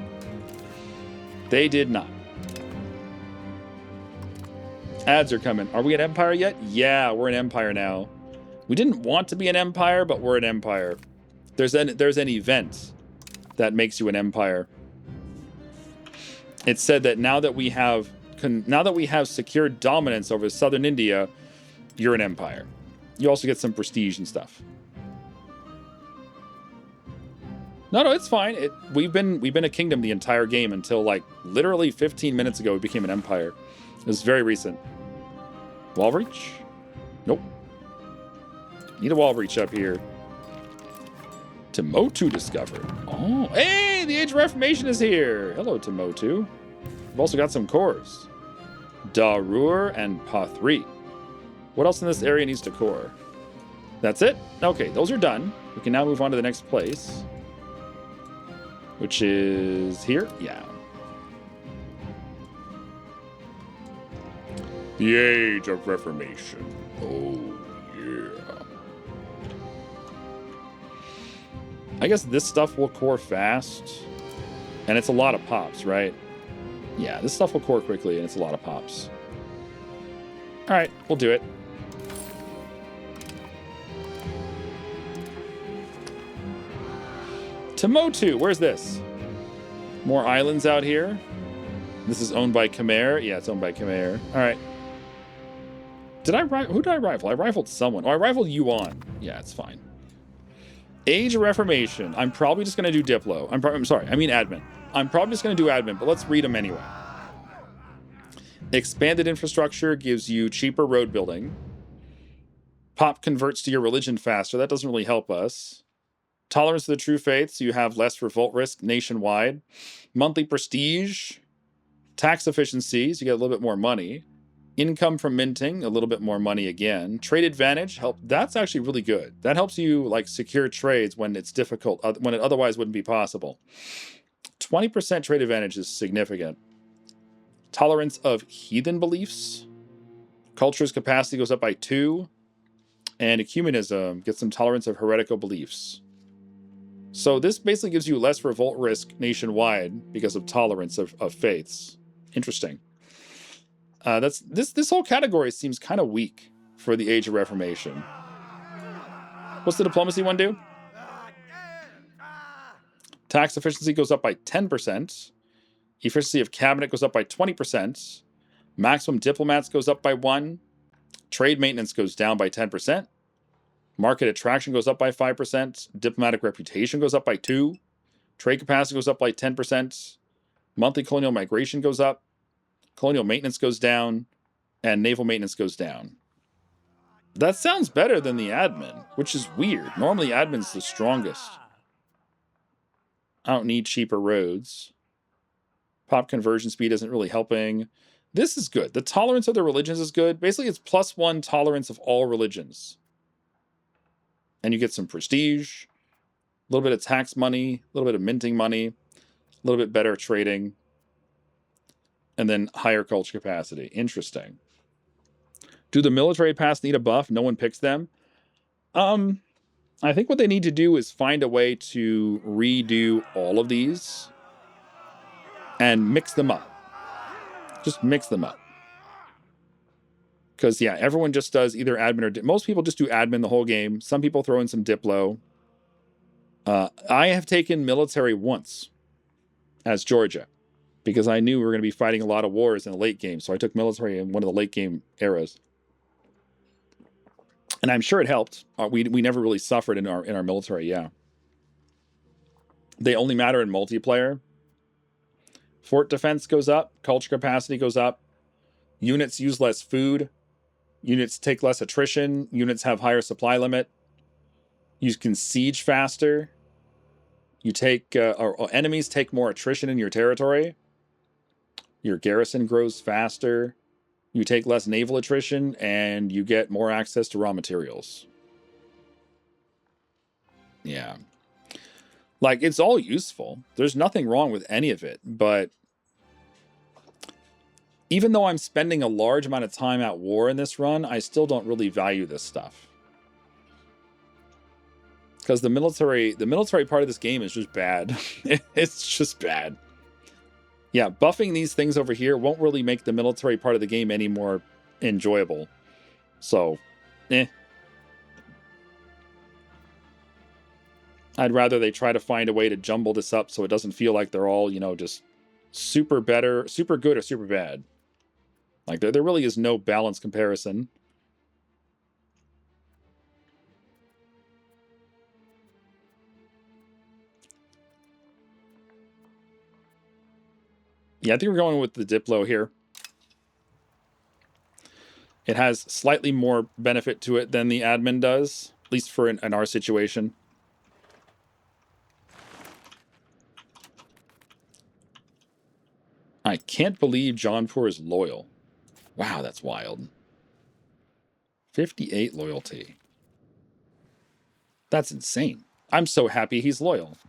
They did not. Ads are coming. Are we an empire yet? Yeah, we're an empire now. We didn't want to be an empire, but we're an empire. There's an event that makes you an empire. It said that now that we have secured dominance over southern India, you're an empire. You also get some prestige and stuff. No, it's fine. We've been a kingdom the entire game until like literally 15 minutes ago we became an empire. It was very recent. Wall breach? Nope. Need a wall breach up here. Timotu discovered. Oh, hey, the Age of Reformation is here. Hello, Timotu. We've also got some cores. Darur and Pa3. What else in this area needs to core? That's it? Okay, those are done. We can now move on to the next place. Which is here? Yeah. The Age of Reformation. Oh, yeah. I guess this stuff will core fast. And it's a lot of pops, right? Yeah, this stuff will core quickly, and it's a lot of pops. All right, we'll do it. Timotu, where's this? More islands out here. This is owned by Khmer. Yeah, it's owned by Khmer. All right. Who did I rifle? I rifled someone. Oh, I rifled Yuan. Yeah, it's fine. Age of Reformation. I'm probably just going to do Diplo. I'm sorry, I mean admin. I'm probably just going to do admin, but let's read them anyway. Expanded infrastructure gives you cheaper road building. Pop converts to your religion faster. That doesn't really help us. Tolerance to the true faith, so you have less revolt risk nationwide. Monthly prestige. Tax efficiencies, you get a little bit more money. Income from minting, a little bit more money again. Trade advantage, that's actually really good. That helps you like secure trades when it's difficult, when it otherwise wouldn't be possible. 20% trade advantage is significant. Tolerance of heathen beliefs. Culture's capacity goes up by 2. And ecumenism gets some tolerance of heretical beliefs. So this basically gives you less revolt risk nationwide because of tolerance of faiths. Interesting. This whole category seems kind of weak for the Age of Reformation. What's the diplomacy one do? Tax efficiency goes up by 10%. Efficiency of cabinet goes up by 20%. Maximum diplomats goes up by 1. Trade maintenance goes down by 10%. Market attraction goes up by 5%. Diplomatic reputation goes up by 2. Trade capacity goes up by 10%. Monthly colonial migration goes up. Colonial maintenance goes down. And naval maintenance goes down. That sounds better than the admin, which is weird. Normally admin's the strongest. I don't need cheaper roads. Pop conversion speed isn't really helping. This is good. The tolerance of the religions is good. Basically, it's +1 tolerance of all religions. And you get some prestige, a little bit of tax money, a little bit of minting money, a little bit better trading, and then higher culture capacity. Interesting. Do the military paths need a buff? No one picks them. I think what they need to do is find a way to redo all of these and mix them up. Just mix them up. Because, yeah, everyone just does either admin or... Most people just do admin the whole game. Some people throw in some Diplo. I have taken military once as Georgia because I knew we were going to be fighting a lot of wars in the late game. So I took military in one of the late game eras. And I'm sure it helped. We never really suffered in our military, yeah. They only matter in multiplayer. Fort defense goes up. Culture capacity goes up. Units use less food. Units take less attrition. Units have higher supply limit. You can siege faster. You take or enemies take more attrition in your territory. Your garrison grows faster. You take less naval attrition, and you get more access to raw materials. Yeah. Like, it's all useful. There's nothing wrong with any of it, but even though I'm spending a large amount of time at war in this run, I still don't really value this stuff. Because the military part of this game is just bad. It's just bad. Yeah, buffing these things over here won't really make the military part of the game any more enjoyable. So, I'd rather they try to find a way to jumble this up so it doesn't feel like they're all, just super better, super good, or super bad. Like, there really is no balanced comparison. Yeah, I think we're going with the Diplo here. It has slightly more benefit to it than the admin does, at least for in our situation. I can't believe Jaunpur is loyal. Wow, that's wild. 58 loyalty. That's insane. I'm so happy he's loyal.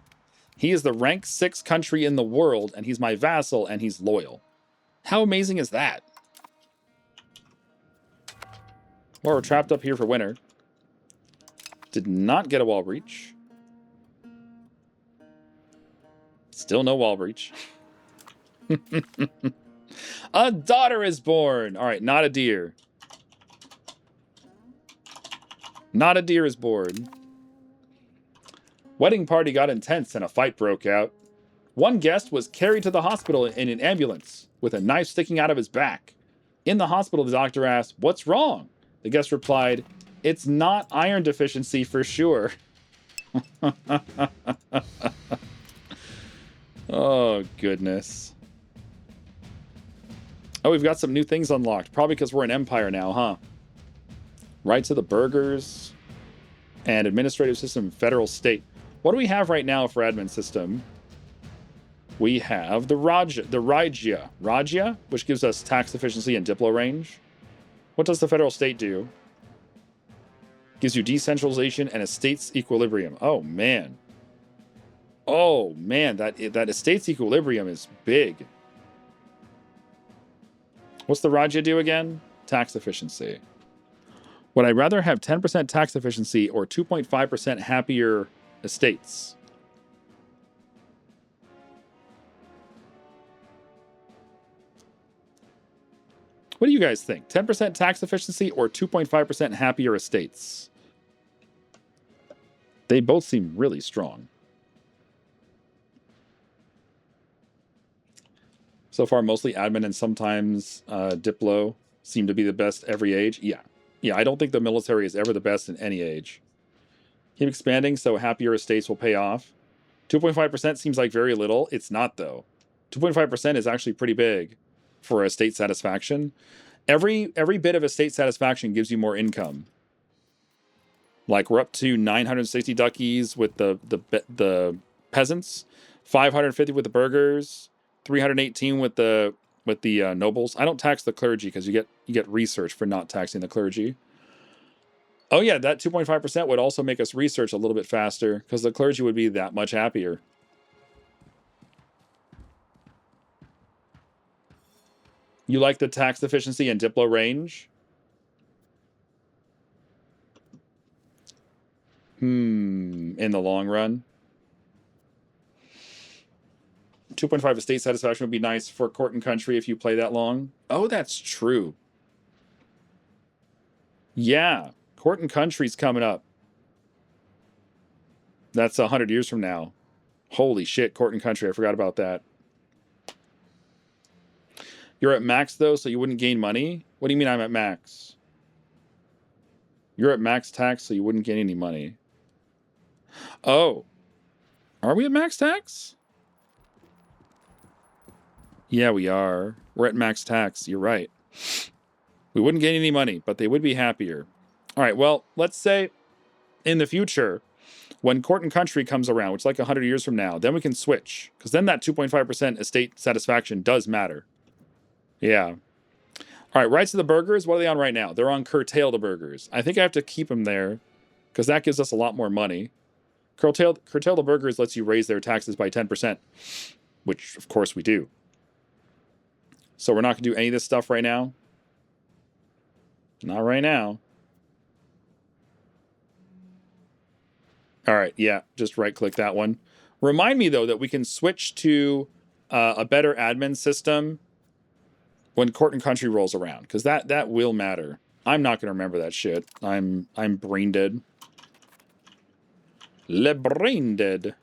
He is the rank 6 country in the world, and he's my vassal, and he's loyal. How amazing is that? Well, we're trapped up here for winter. Did not get a wall breach. Still no wall breach. A daughter is born. All right, not a deer. Not a deer is born. Wedding party got intense and a fight broke out. One guest was carried to the hospital in an ambulance with a knife sticking out of his back. In the hospital, the doctor asked, "What's wrong?" The guest replied, "It's not iron deficiency for sure." Oh, goodness. Oh, we've got some new things unlocked. Probably because we're an empire now, huh? Rights of the burghers and administrative system, federal state. What do we have right now for admin system? We have the Rajya, which gives us tax efficiency and diplo range. What does the federal state do? Gives you decentralization and estates equilibrium. Oh, man. Oh, man, that estates equilibrium is big. What's the Rajya do again? Tax efficiency. Would I rather have 10% tax efficiency or 2.5% happier estates? What do you guys think? 10% tax efficiency or 2.5% happier estates? They both seem really strong. So far, mostly admin and sometimes Diplo seem to be the best every age. Yeah. Yeah, I don't think the military is ever the best in any age. Keep expanding so happier estates will pay off. 2.5% seems like very little. It's not, though. 2.5% is actually pretty big for estate satisfaction. Every bit of estate satisfaction gives you more income. Like, we're up to 960 duckies with the peasants, 550 with the burghers, 318 with the nobles. I don't tax the clergy because you get research for not taxing the clergy. Oh yeah, that 2.5% would also make us research a little bit faster because the clergy would be that much happier. You like the tax efficiency and diplo range? In the long run. 2.5 estate satisfaction would be nice for court and country if you play that long. Oh, that's true. Yeah, court and country's coming up. That's 100 years from now. Holy shit, court and country. I forgot about that. You're at max, though, so you wouldn't gain money? What do you mean I'm at max? You're at max tax, so you wouldn't gain any money. Oh. Are we at max tax? Yeah, we are. We're at max tax. You're right. We wouldn't gain any money, but they would be happier. All right, well, let's say in the future, when court and country comes around, which is like 100 years from now, then we can switch. Because then that 2.5% estate satisfaction does matter. Yeah. All right, rights of the burghers, what are they on right now? They're on curtail the burghers. I think I have to keep them there because that gives us a lot more money. Curtail the burghers lets you raise their taxes by 10%, which, of course, we do. So we're not going to do any of this stuff right now. Not right now. All right, yeah, just right-click that one. Remind me, though, that we can switch to a better admin system when court and country rolls around, because that will matter. I'm not going to remember that shit. I'm brain dead. Le brain dead.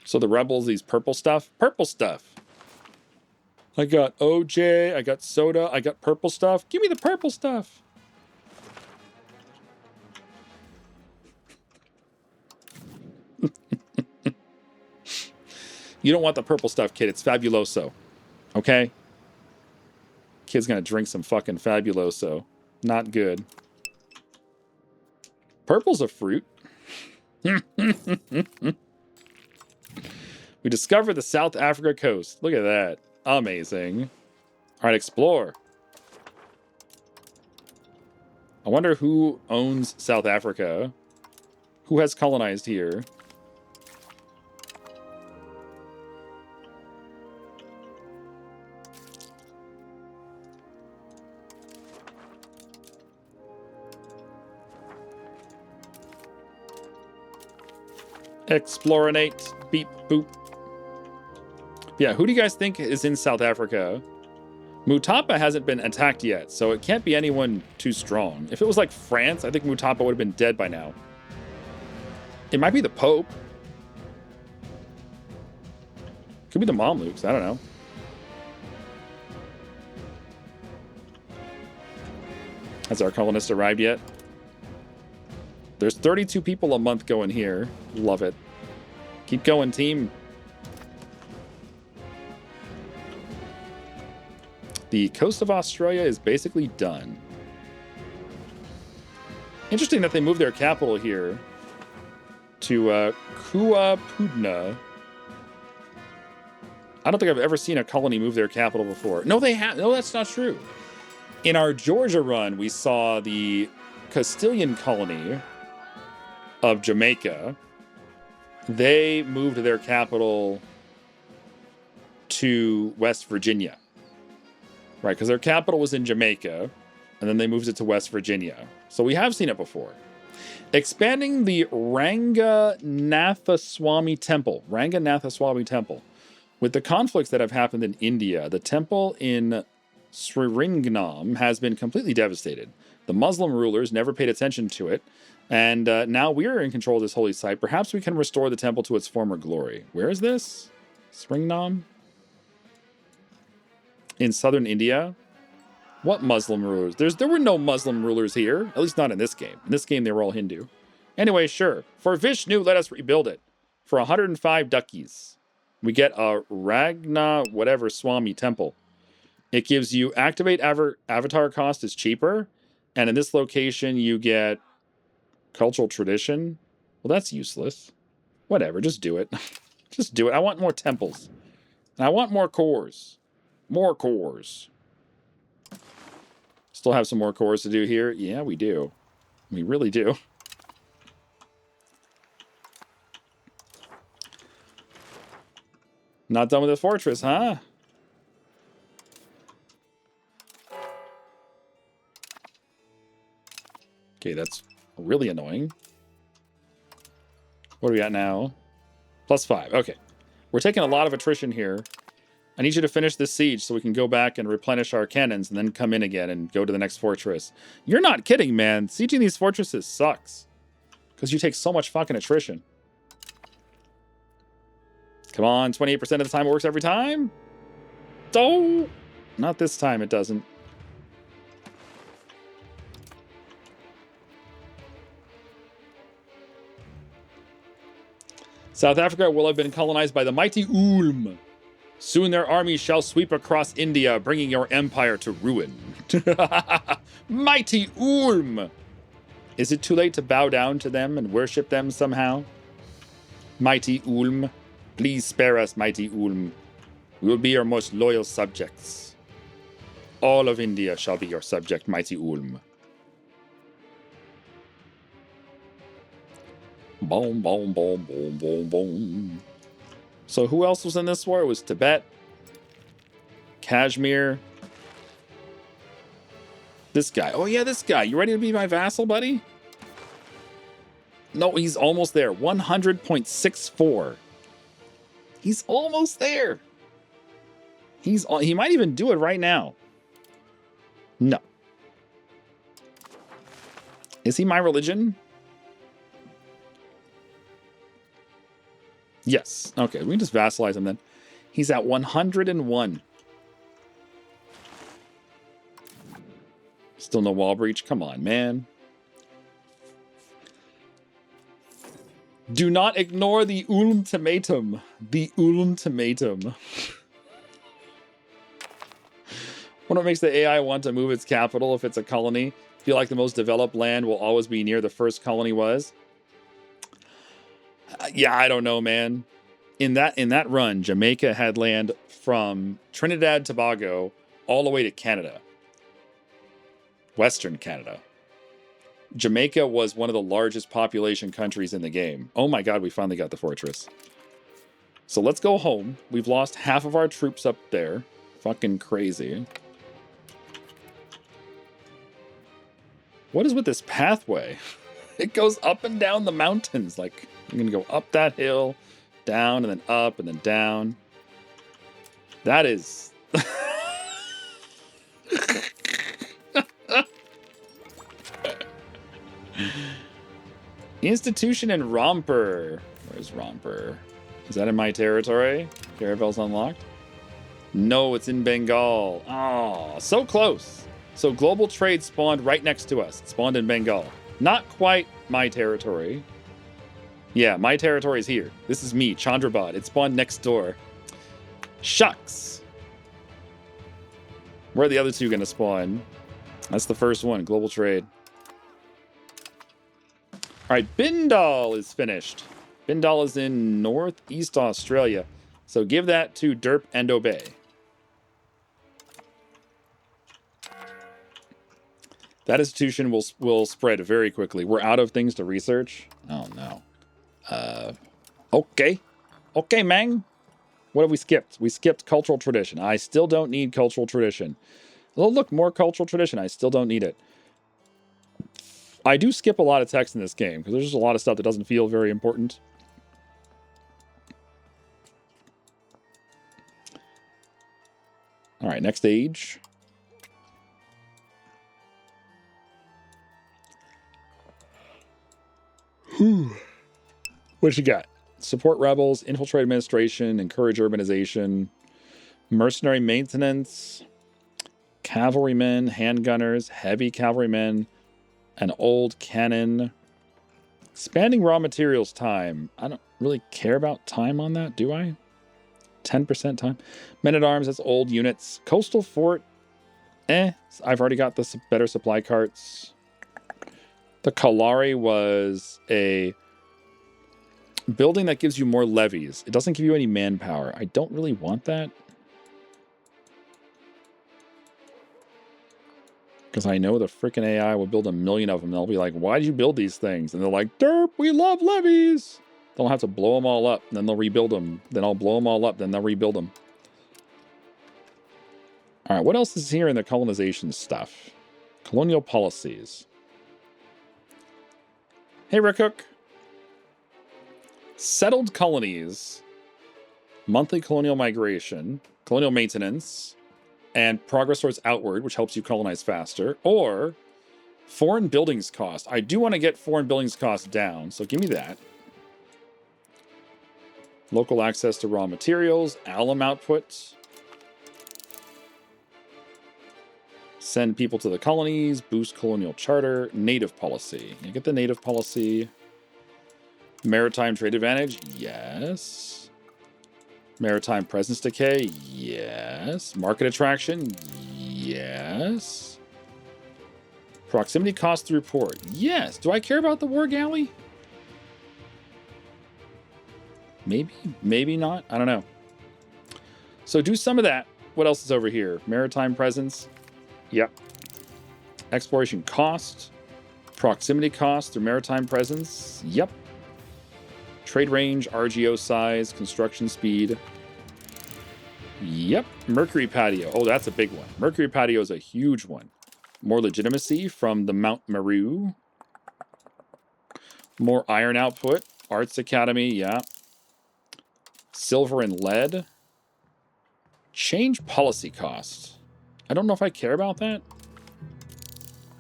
So the rebels, these purple stuff. Purple stuff. I got OJ, I got soda, I got purple stuff. Give me the purple stuff. You don't want the purple stuff, kid. It's Fabuloso. Okay? Kid's gonna drink some fucking Fabuloso. Not good. Purple's a fruit. We discovered the South Africa coast. Look at that. Amazing. All right, explore. I wonder who owns South Africa. Who has colonized here? Explorinate. Beep, boop. Yeah, who do you guys think is in South Africa? Mutapa hasn't been attacked yet, so it can't be anyone too strong. If it was like France, I think Mutapa would have been dead by now. It might be the Pope. Could be the Mamluks, I don't know. Has our colonist arrived yet? There's 32 people a month going here. Love it. Keep going, team. The coast of Australia is basically done. Interesting that they moved their capital here to Kuapudna. I don't think I've ever seen a colony move their capital before. No, they have. No, that's not true. In our Georgia run, we saw the Castilian colony of Jamaica. They moved their capital to West Virginia. Right, because their capital was in Jamaica, and then they moved it to West Virginia. So we have seen it before. Expanding the Ranganathaswamy Temple. Ranganathaswamy Temple. With the conflicts that have happened in India, the temple in Srinagar has been completely devastated. The Muslim rulers never paid attention to it, and now we're in control of this holy site. Perhaps we can restore the temple to its former glory. Where is this? Srinagar? In southern India? What Muslim rulers? There were no Muslim rulers here. At least not in this game. In this game, they were all Hindu. Anyway, sure. For Vishnu, let us rebuild it. For 105 duckies, we get a Ragna whatever Swami temple. It gives you activate avatar cost is cheaper. And in this location, you get cultural tradition. Well, that's useless. Whatever, just do it. Just do it. I want more temples. And I want more cores. More cores. Still have some more cores to do here. Yeah, we do. We really do. Not done with the fortress, huh? Okay, that's really annoying. What are we at now? +5. Okay. We're taking a lot of attrition here. I need you to finish this siege so we can go back and replenish our cannons and then come in again and go to the next fortress. You're not kidding, man. Sieging these fortresses sucks. Because you take so much fucking attrition. Come on, 28% of the time it works every time? Oh! Not this time it doesn't. South Africa will have been colonized by the mighty Ulm. Soon their armies shall sweep across India, bringing your empire to ruin. Mighty Ulm! Is it too late to bow down to them and worship them somehow? Mighty Ulm, please spare us, mighty Ulm. We will be your most loyal subjects. All of India shall be your subject, mighty Ulm. Boom, boom, boom, boom, boom, boom. So who else was in this war? It was Tibet, Kashmir, this guy. Oh yeah, this guy. You ready to be my vassal, buddy? No, he's almost there. 100.64. He's almost there. He might even do it right now. No. Is he my religion? Yes. Okay, we can just vassalize him then. He's at 101. Still no wall breach? Come on, man. Do not ignore the ultimatum. The ultimatum. What makes the AI want to move its capital if it's a colony? Feel like the most developed land will always be near the first colony was? Yeah, I don't know, man. In that run, Jamaica had land from Trinidad, Tobago, all the way to Canada. Western Canada. Jamaica was one of the largest population countries in the game. Oh my god, we finally got the fortress. So let's go home. We've lost half of our troops up there. Fucking crazy. What is with this pathway? It goes up and down the mountains. Like, I'm gonna go up that hill, down, and then up, and then down. That is... Institution in Romper. Where's Romper? Is that in my territory? Caravel's unlocked? No, it's in Bengal. Oh, so close. So global trade spawned right next to us. It spawned in Bengal. Not quite my territory. Yeah, my territory is here. This is me, Chandrabad. It spawned next door. Shucks. Where are the other two going to spawn? That's the first one, global trade. All right, Bindal is finished. Bindal is in northeast Australia. So give that to Derp and Obey. That institution will spread very quickly. We're out of things to research. Oh, no. Okay. Okay, Mang. What have we skipped? We skipped cultural tradition. I still don't need cultural tradition. Oh, look, more cultural tradition. I still don't need it. I do skip a lot of text in this game because there's just a lot of stuff that doesn't feel very important. All right, next age. What you got? Support rebels, infiltrate administration, encourage urbanization, mercenary maintenance, cavalrymen, handgunners, heavy cavalrymen, an old cannon, expanding raw materials time. I don't really care about time on that, do I? 10% time. Men-at-arms, that's old units. Coastal fort, I've already got the better supply carts. The Kalari was a building that gives you more levies. It doesn't give you any manpower. I don't really want that. Because I know the freaking AI will build 1 million of them. And I'll be like, why did you build these things? And they're like, derp, we love levies. Then I'll have to blow them all up. Then they'll rebuild them. Then I'll blow them all up. Then they'll rebuild them. All right, what else is here in the colonization stuff? Colonial policies. Hey, Rickhook. Settled colonies, monthly colonial migration, colonial maintenance, and progress towards outward, which helps you colonize faster, or foreign buildings cost. I do want to get foreign buildings cost down, so give me that. Local access to raw materials, alum output. Send people to the colonies, boost colonial charter, native policy. You get the native policy. Maritime trade advantage, yes. Maritime presence decay, yes. Market attraction, yes. Proximity cost through port, yes. Do I care about the war galley? Maybe, maybe not. I don't know. So do some of that. What else is over here? Maritime presence, yep. Exploration cost, proximity cost through maritime presence, yep. Trade range, RGO size, construction speed. Yep. Mercury patio. Oh, that's a big one. Mercury patio is a huge one. More legitimacy from the Mount Meru. More iron output. Arts Academy, yeah. Silver and lead. Change policy cost. I don't know if I care about that.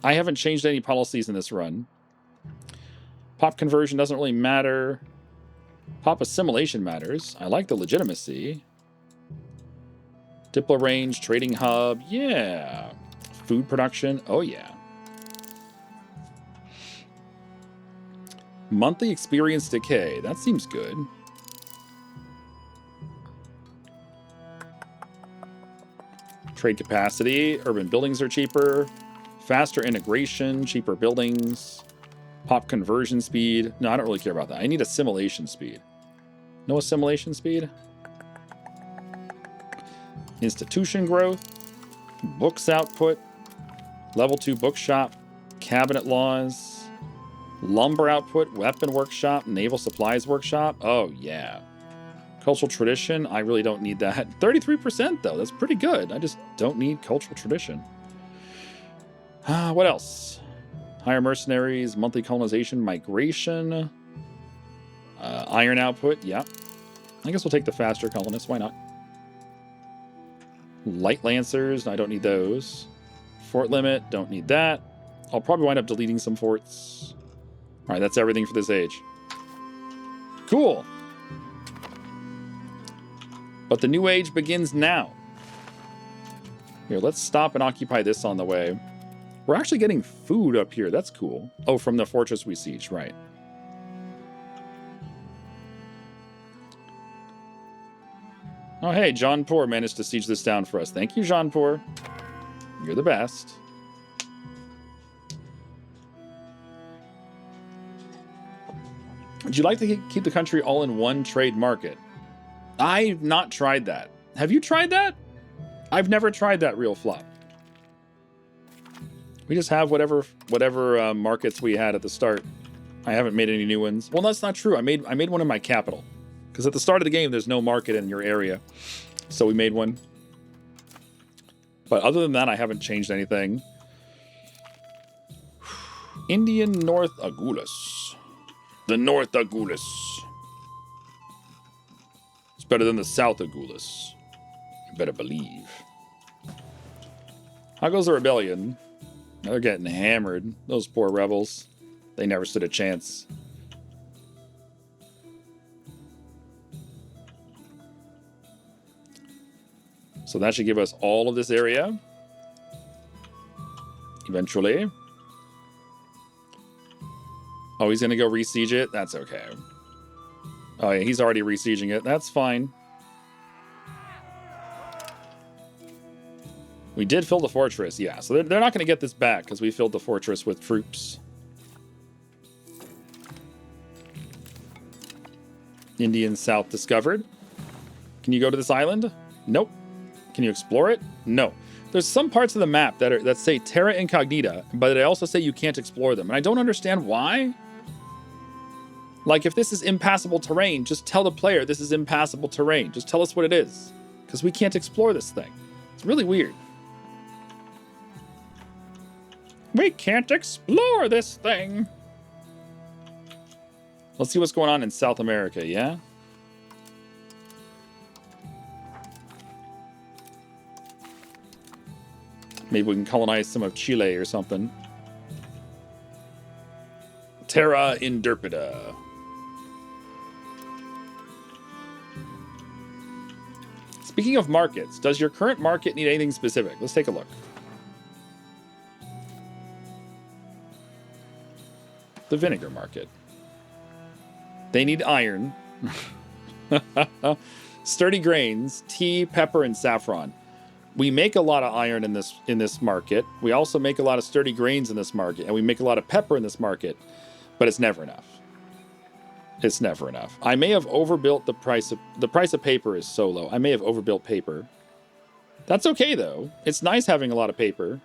I haven't changed any policies in this run. Pop conversion doesn't really matter. Pop assimilation matters. I like the legitimacy. Diplo range, trading hub, yeah. Food production, oh yeah. Monthly experience decay. That seems good. Trade capacity. Urban buildings are cheaper. Faster integration. Cheaper buildings. Pop conversion speed. No, I don't really care about that. I need assimilation speed. No assimilation speed? Institution growth. Books output. Level 2 bookshop. Cabinet laws. Lumber output. Weapon workshop. Naval supplies workshop. Oh, yeah. Cultural tradition. I really don't need that. 33% though. That's pretty good. I just don't need cultural tradition. What else? Higher mercenaries, monthly colonization, migration, iron output. Yeah. I guess we'll take the faster colonists. Why not? Light lancers. I don't need those. Fort limit. Don't need that. I'll probably wind up deleting some forts. All right, that's everything for this age. Cool. But the new age begins now. Here, let's stop and occupy this on the way. We're actually getting food up here. That's cool. Oh, from the fortress we sieged, right. Oh, hey, Jaunpur managed to siege this down for us. Thank you, Jaunpur. You're the best. Would you like to keep the country all in one trade market? I've not tried that. Have you tried that? I've never tried that, Real Flop. We just have whatever markets we had at the start. I haven't made any new ones. Well, that's not true. I made one in my capital. Because at the start of the game, there's no market in your area. So we made one. But other than that, I haven't changed anything. Indian North Agulhas. The North Agulhas. It's better than the South Agulhas. You better believe. How goes the rebellion? They're getting hammered. Those poor rebels. They never stood a chance. So that should give us all of this area. Eventually. Oh, he's going to go re-siege it? That's okay. Oh, yeah, he's already re-sieging it. That's fine. We did fill the fortress, yeah. So they're not going to get this back because we filled the fortress with troops. Indian South discovered. Can you go to this island? Nope. Can you explore it? No. There's some parts of the map that say Terra Incognita, but they also say you can't explore them. And I don't understand why. Like, if this is impassable terrain, just tell the player this is impassable terrain. Just tell us what it is. Because we can't explore this thing. It's really weird. We can't explore this thing. Let's see what's going on in South America, yeah? Maybe we can colonize some of Chile or something. Terra Indurpida. Speaking of markets, does your current market need anything specific? Let's take a look. The vinegar market. They need iron. Sturdy grains, tea, pepper, and saffron. We make a lot of iron in this market. We also make a lot of sturdy grains in this market, and we make a lot of pepper in this market, but it's never enough. It's never enough. I may have overbuilt the price of paper is so low. I may have overbuilt paper. That's okay though. It's nice having a lot of paper.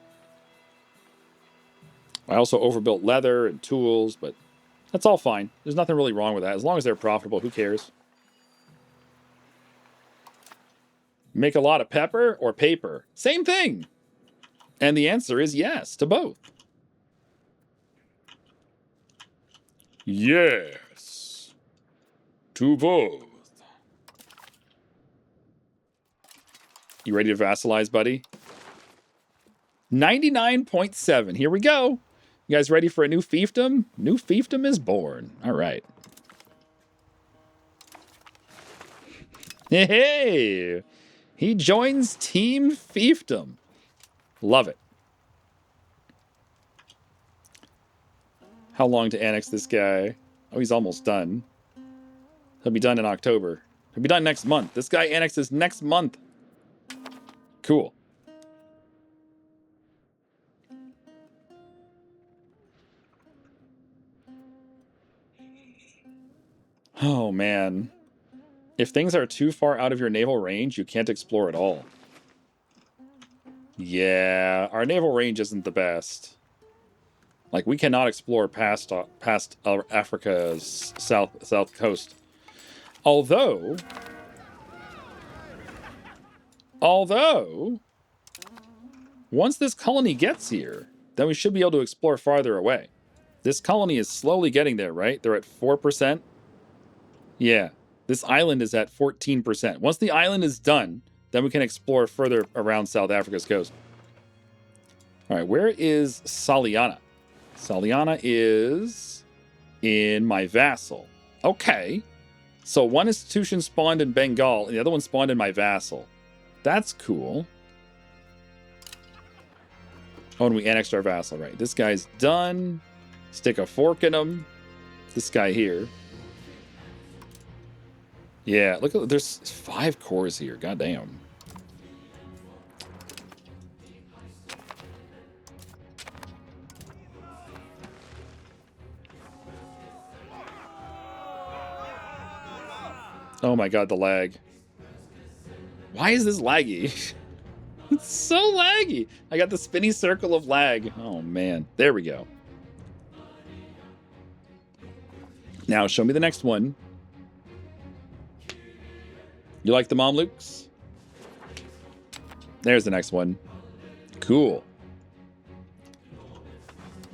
I also overbuilt leather and tools, but that's all fine. There's nothing really wrong with that. As long as they're profitable, who cares? Make a lot of pepper or paper? Same thing. And the answer is yes to both. Yes. To both. You ready to vassalize, buddy? 99.7. Here we go. You guys ready for a new fiefdom? New fiefdom is born. All right. Hey! He joins Team Fiefdom. Love it. How long to annex this guy? Oh, he's almost done. He'll be done in October. He'll be done next month. This guy annexes next month. Cool. Oh, man. If things are too far out of your naval range, you can't explore at all. Yeah, our naval range isn't the best. Like, we cannot explore past Africa's south coast. Although, once this colony gets here, then we should be able to explore farther away. This colony is slowly getting there, right? They're at 4%. Yeah, this island is at 14%. Once the island is done, then we can explore further around South Africa's coast. All right, where is Saliana? Saliana is in my vassal. Okay. So one institution spawned in Bengal, and the other one spawned in my vassal. That's cool. Oh, and we annexed our vassal, right? This guy's done. Stick a fork in him. This guy here. Yeah, look at, there's 5 cores here. Goddamn. Oh my god, the lag. Why is this laggy? It's so laggy. I got the spinny circle of lag. Oh man, there we go. Now show me the next one. You like the Mamluks? There's the next one. Cool.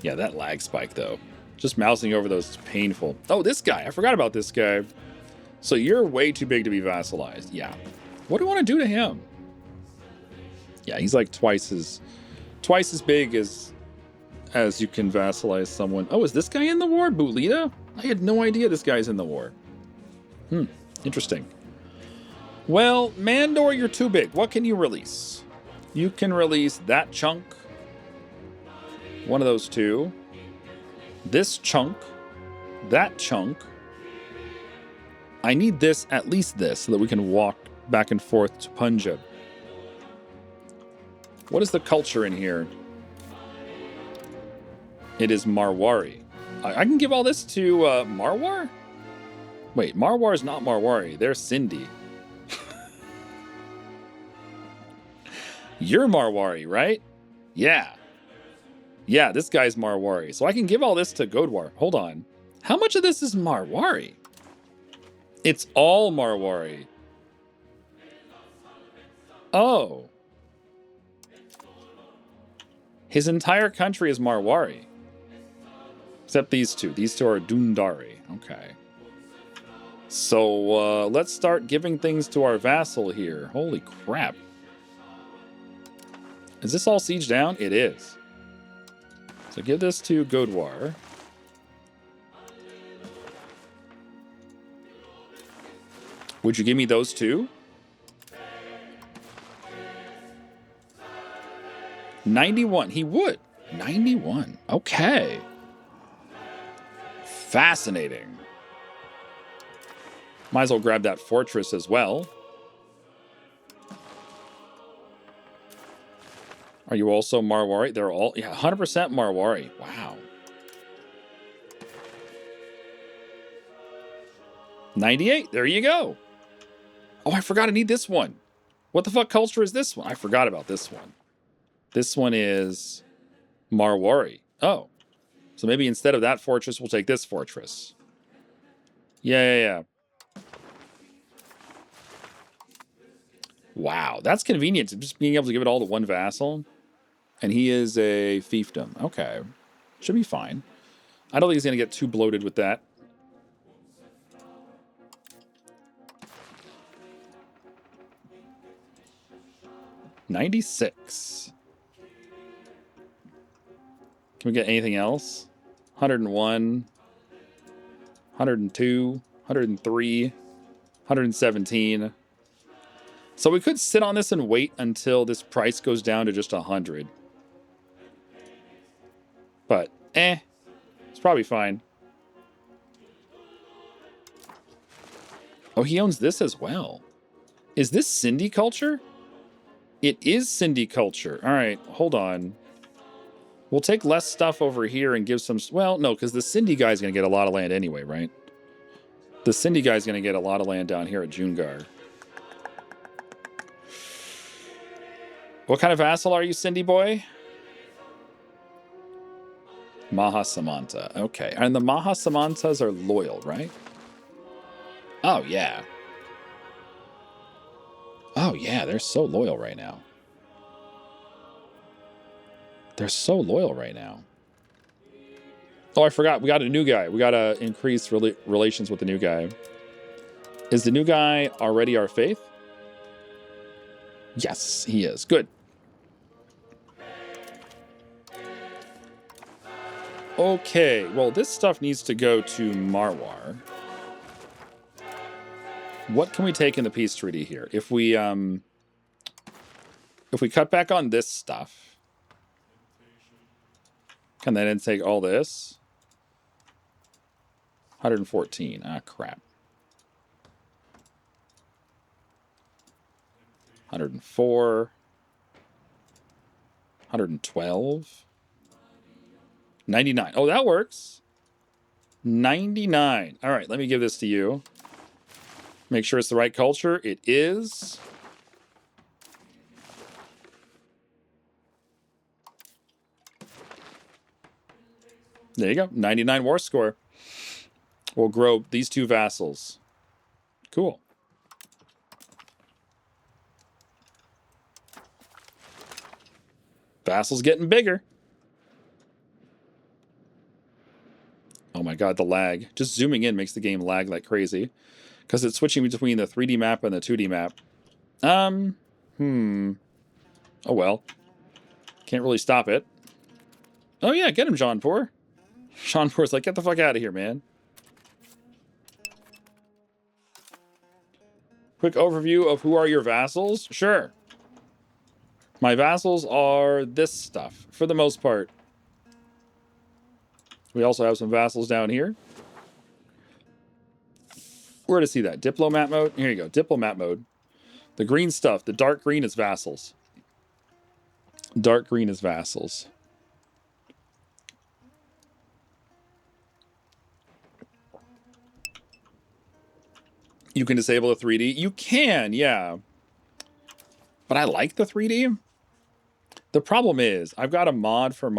Yeah, that lag spike though. Just mousing over those is painful. Oh, this guy. I forgot about this guy. So you're way too big to be vassalized. Yeah. What do I want to do to him? Yeah, he's like twice as big as you can vassalize someone. Oh, is this guy in the war? Bulita? I had no idea this guy's in the war. Interesting. Well, Mandor, you're too big. What can you release? You can release that chunk. One of those two. This chunk. That chunk. I need this, at least this, so that we can walk back and forth to Punjab. What is the culture in here? It is Marwari. I can give all this to Marwar? Wait, Marwar is not Marwari. They're Sindhi. You're Marwari, right? Yeah. Yeah, this guy's Marwari. So I can give all this to Godwar. Hold on. How much of this is Marwari? It's all Marwari. Oh. His entire country is Marwari. Except these two. These two are Dundari. Okay. So let's start giving things to our vassal here. Holy crap. Is this all siege down? It is. So give this to Godwar. Would you give me those two? 91. He would. 91. Okay. Fascinating. Might as well grab that fortress as well. Are you also Marwari? They're all, yeah, 100% Marwari. Wow. 98. There you go. Oh, I forgot I need this one. What the fuck culture is this one? I forgot about this one. This one is Marwari. Oh. So maybe instead of that fortress, we'll take this fortress. Yeah. Wow. That's convenient. Just being able to give it all to one vassal. And he is a fiefdom. Okay. Should be fine. I don't think he's going to get too bloated with that. $96. Can we get anything else? 101, 102, 103, 117. So we could sit on this and wait until this price goes down to just 100. But, it's probably fine. Oh, he owns this as well. Is this Cindy culture? It is Cindy culture. All right, hold on. We'll take less stuff over here and give some... Well, no, because the Cindy guy's going to get a lot of land anyway, right? The Cindy guy's going to get a lot of land down here at Jungar. What kind of vassal are you, Cindy boy? Mahasamanta. Okay. And the Mahasamantas are loyal, right? Oh, yeah. Oh, yeah. They're so loyal right now. They're so loyal right now. Oh, I forgot. We got a new guy. We got to increase relations with the new guy. Is the new guy already our faith? Yes, he is. Good. Okay. Well, this stuff needs to go to Marwar. What can we take in the peace treaty here? If we cut back on this stuff, can they then take all this? 114. Ah, crap. 104. 112. 99. Oh, that works. 99. All right, let me give this to you. Make sure it's the right culture. It is. There you go. 99 war score. We'll grow these two vassals. Cool. Vassal's getting bigger. Oh my god, the lag. Just zooming in makes the game lag like crazy. Because it's switching between the 3D map and the 2D map. Oh well. Can't really stop it. Oh yeah, get him, Jaunpur. Jaunpur's like, get the fuck out of here, man. Quick overview of who are your vassals? Sure. My vassals are this stuff, for the most part. We also have some vassals down here. Where to see that? Diplomat mode? Here you go. Diplomat mode. The green stuff. The dark green is vassals. Dark green is vassals. You can disable the 3D. You can, yeah. But I like the 3D. The problem is, I've got a mod for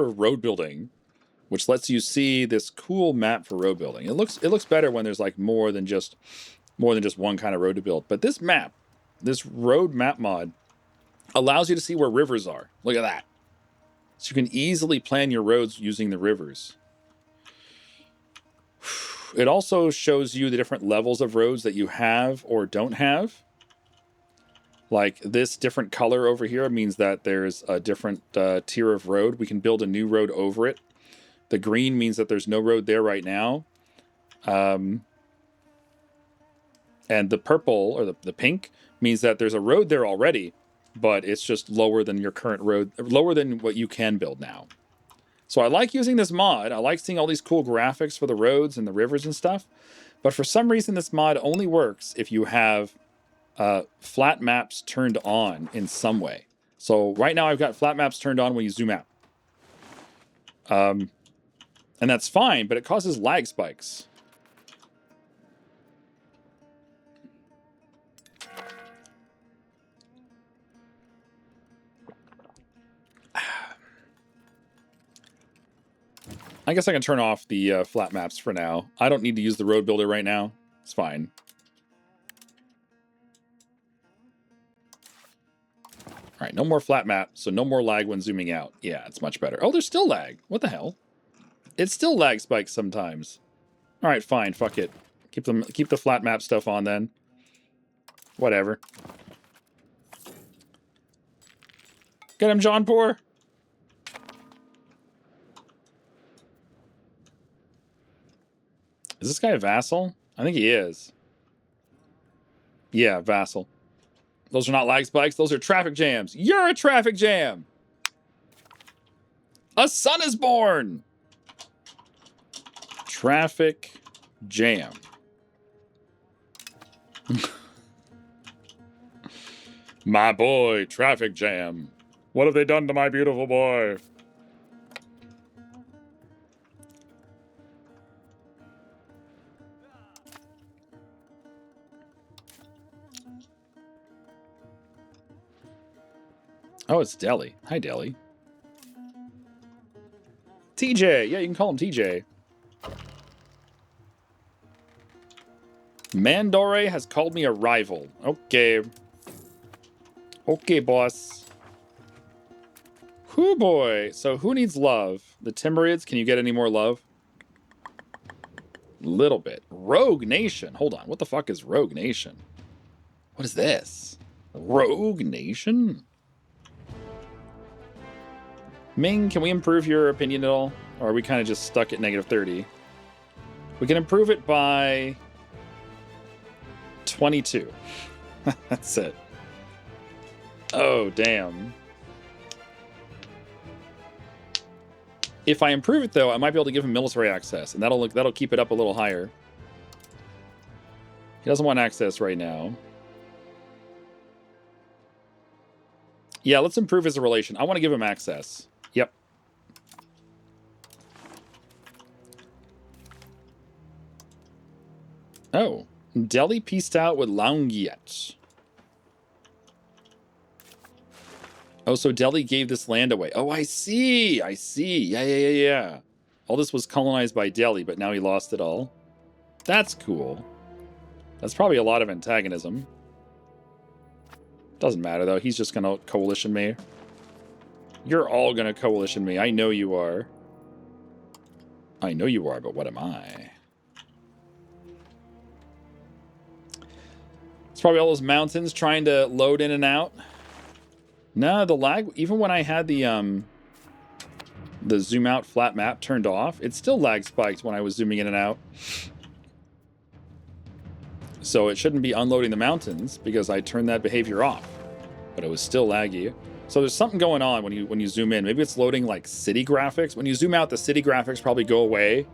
road building, which lets you see this cool map for road building. It looks better when there's like more than just one kind of road to build. But this map, this road map mod, allows you to see where rivers are. Look at that. So you can easily plan your roads using the rivers. It also shows you the different levels of roads that you have or don't have. Like this different color over here means that there's a different tier of road. We can build a new road over it. The green means that there's no road there right now. And the purple, or the pink, means that there's a road there already, but it's just lower than your current road, lower than what you can build now. So I like using this mod. I like seeing all these cool graphics for the roads and the rivers and stuff. But for some reason, this mod only works if you have flat maps turned on in some way. So right now I've got flat maps turned on when you zoom out. And that's fine, but it causes lag spikes. I guess I can turn off the flat maps for now. I don't need to use the road builder right now. It's fine. All right, no more flat map, so no more lag when zooming out. Yeah, it's much better. Oh, there's still lag. What the hell? It still lag spikes sometimes. All right, fine. Fuck it. Keep the flat map stuff on then. Whatever. Get him, Jaunpur. Is this guy a vassal? I think he is. Yeah, vassal. Those are not lag spikes. Those are traffic jams. You're a traffic jam. A son is born. Traffic Jam. My boy, traffic jam. What have they done to my beautiful boy? Oh, it's Deli. Hi, Deli. TJ. Yeah, you can call him TJ. Mandore has called me a rival. Okay. Okay, boss. Whoo boy. So who needs love? The Timberids? Can you get any more love? Little bit. Rogue Nation. Hold on. What the fuck is Rogue Nation? What is this? Rogue Nation? Ming, can we improve your opinion at all? Or are we kind of just stuck at negative 30? We can improve it by 22. That's it. Oh, damn. If I improve it, though, I might be able to give him military access, and that'll keep it up a little higher. He doesn't want access right now. Yeah, let's improve his relation. I want to give him access. Yep. Oh, Delhi pieced out with Laungiet. Oh, so Delhi gave this land away. Oh, I see. I see. Yeah. All this was colonized by Delhi, but now he lost it all. That's cool. That's probably a lot of antagonism. Doesn't matter, though. He's just going to coalition me. You're all going to coalition me. I know you are. I know you are, but what am I? It's probably all those mountains trying to load in and out. No, the lag, even when I had the zoom out flat map turned off, it still lag spiked when I was zooming in and out. So it shouldn't be unloading the mountains because I turned that behavior off, but it was still laggy. So there's something going on when you zoom in. Maybe it's loading like city graphics. When you zoom out, the city graphics probably go away.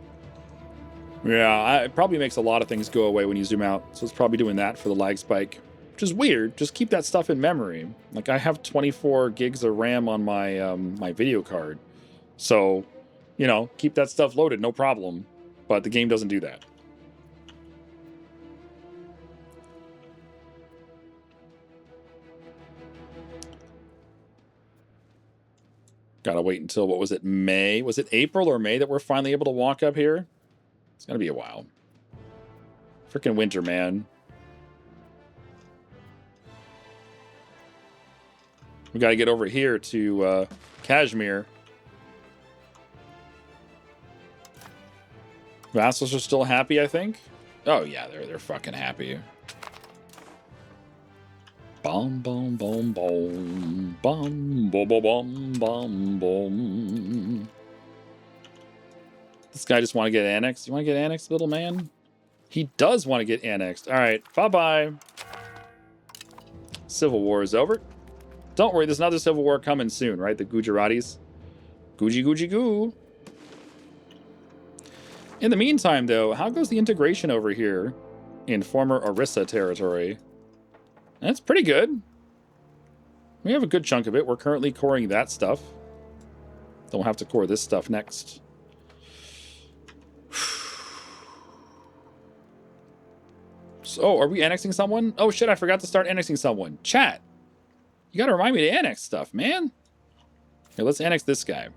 Yeah, it probably makes a lot of things go away when you zoom out. So it's probably doing that for the lag spike, which is weird. Just keep that stuff in memory. Like I have 24 gigs of RAM on my my video card. So, you know, keep that stuff loaded, no problem. But the game doesn't do that. Gotta wait until, what was it, May? Was it April or May that we're finally able to walk up here? It's gonna be a while. Freaking winter, man. We gotta get over here to Kashmir. Vassals are still happy, I think. Oh yeah, they're fucking happy. Bom bom bom bom bom bom bom bom bom bom. This guy just want to get annexed. You want to get annexed, little man? He does want to get annexed. All right, bye-bye. Civil War is over. Don't worry, there's another civil war coming soon, right? The Gujaratis. Guji goo. In the meantime, though, how goes the integration over here in former Orissa territory? That's pretty good. We have a good chunk of it. We're currently coring that stuff. Don't have to core this stuff next. So, are we annexing someone? Oh shit, I forgot to start annexing someone. Chat. You gotta remind me to annex stuff, man. Here, let's annex this guy.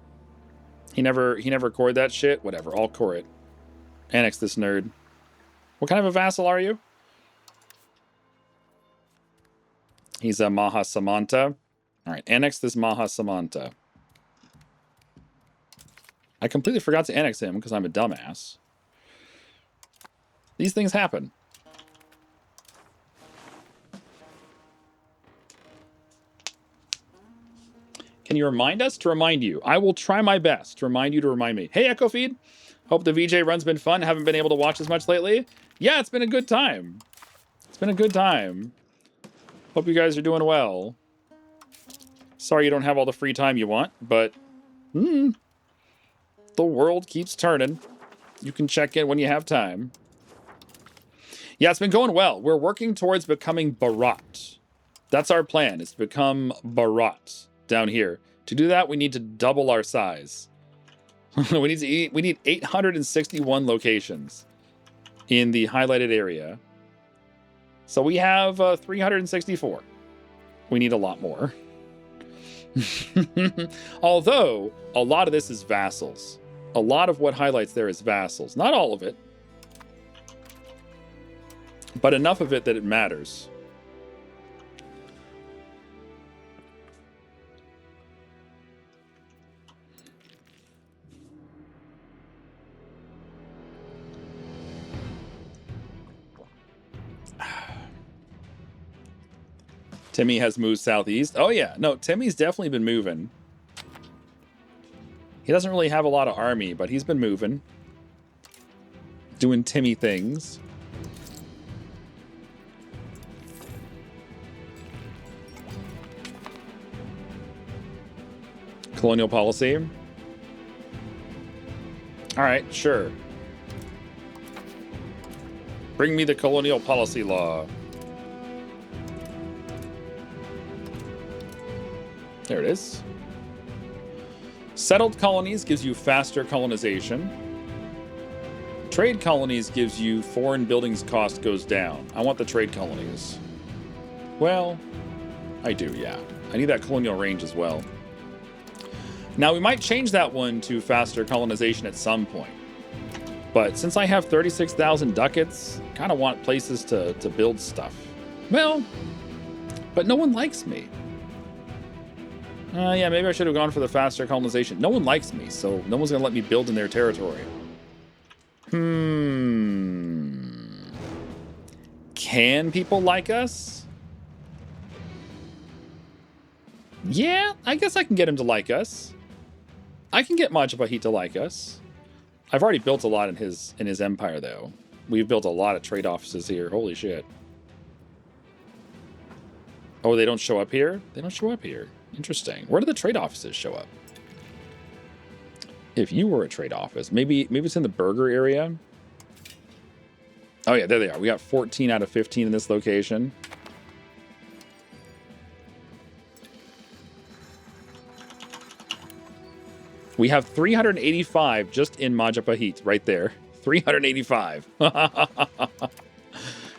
He never cored that shit. Whatever, I'll core it. Annex this nerd. What kind of a vassal are you? He's a Maha Samanta. Alright, annex this Maha Samanta. I completely forgot to annex him because I'm a dumbass. These things happen. Can you remind us to remind you? I will try my best to remind you to remind me. Hey, Echo Feed. Hope the VJ run's been fun. Haven't been able to watch as much lately. Yeah, it's been a good time. It's been a good time. Hope you guys are doing well. Sorry you don't have all the free time you want, but the world keeps turning. You can check in when you have time. Yeah, it's been going well. We're working towards becoming Barat. That's our plan, is to become Barat down here. To do that, we need to double our size. we need 861 locations in the highlighted area. So we have 364. We need a lot more. Although, a lot of this is vassals. A lot of what highlights there is vassals. Not all of it. But enough of it that it matters. Timmy has moved southeast. Oh yeah, no, Timmy's definitely been moving. He doesn't really have a lot of army, but he's been moving. Doing Timmy things. Colonial policy. All right, sure. Bring me the colonial policy law. There it is. Settled colonies gives you faster colonization. Trade colonies gives you foreign buildings cost goes down. I want the trade colonies. Well, I do, yeah. I need that colonial range as well. Now, we might change that one to faster colonization at some point. But since I have 36,000 ducats, I kind of want places to build stuff. Well, but no one likes me. Yeah, maybe I should have gone for the faster colonization. No one likes me, so no one's going to let me build in their territory. Can people like us? Yeah, I guess I can get him to like us. I can get Majapahit to like us. I've already built a lot in his empire, though. We've built a lot of trade offices here. Holy shit. Oh, they don't show up here? They don't show up here. Interesting. Where do the trade offices show up? If you were a trade office, maybe it's in the burger area. Oh yeah, there they are. We got 14 out of 15 in this location. We have 385 just in Majapahit, right there. 385.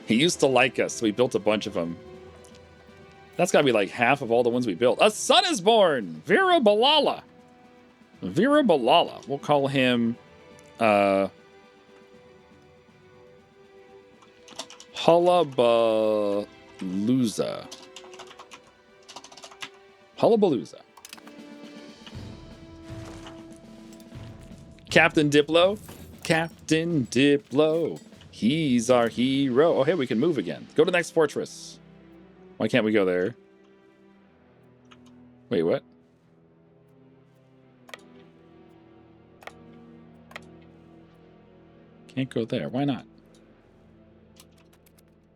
He used to like us, so we built a bunch of them. That's got to be like half of all the ones we built. A son is born! Vira Balala. Vira Balala. We'll call him... Hullabalooza. Hullabalooza. Captain Diplo. Captain Diplo. He's our hero. Oh, hey, we can move again. Go to the next fortress. Why can't we go there? Wait, what? Can't go there. Why not?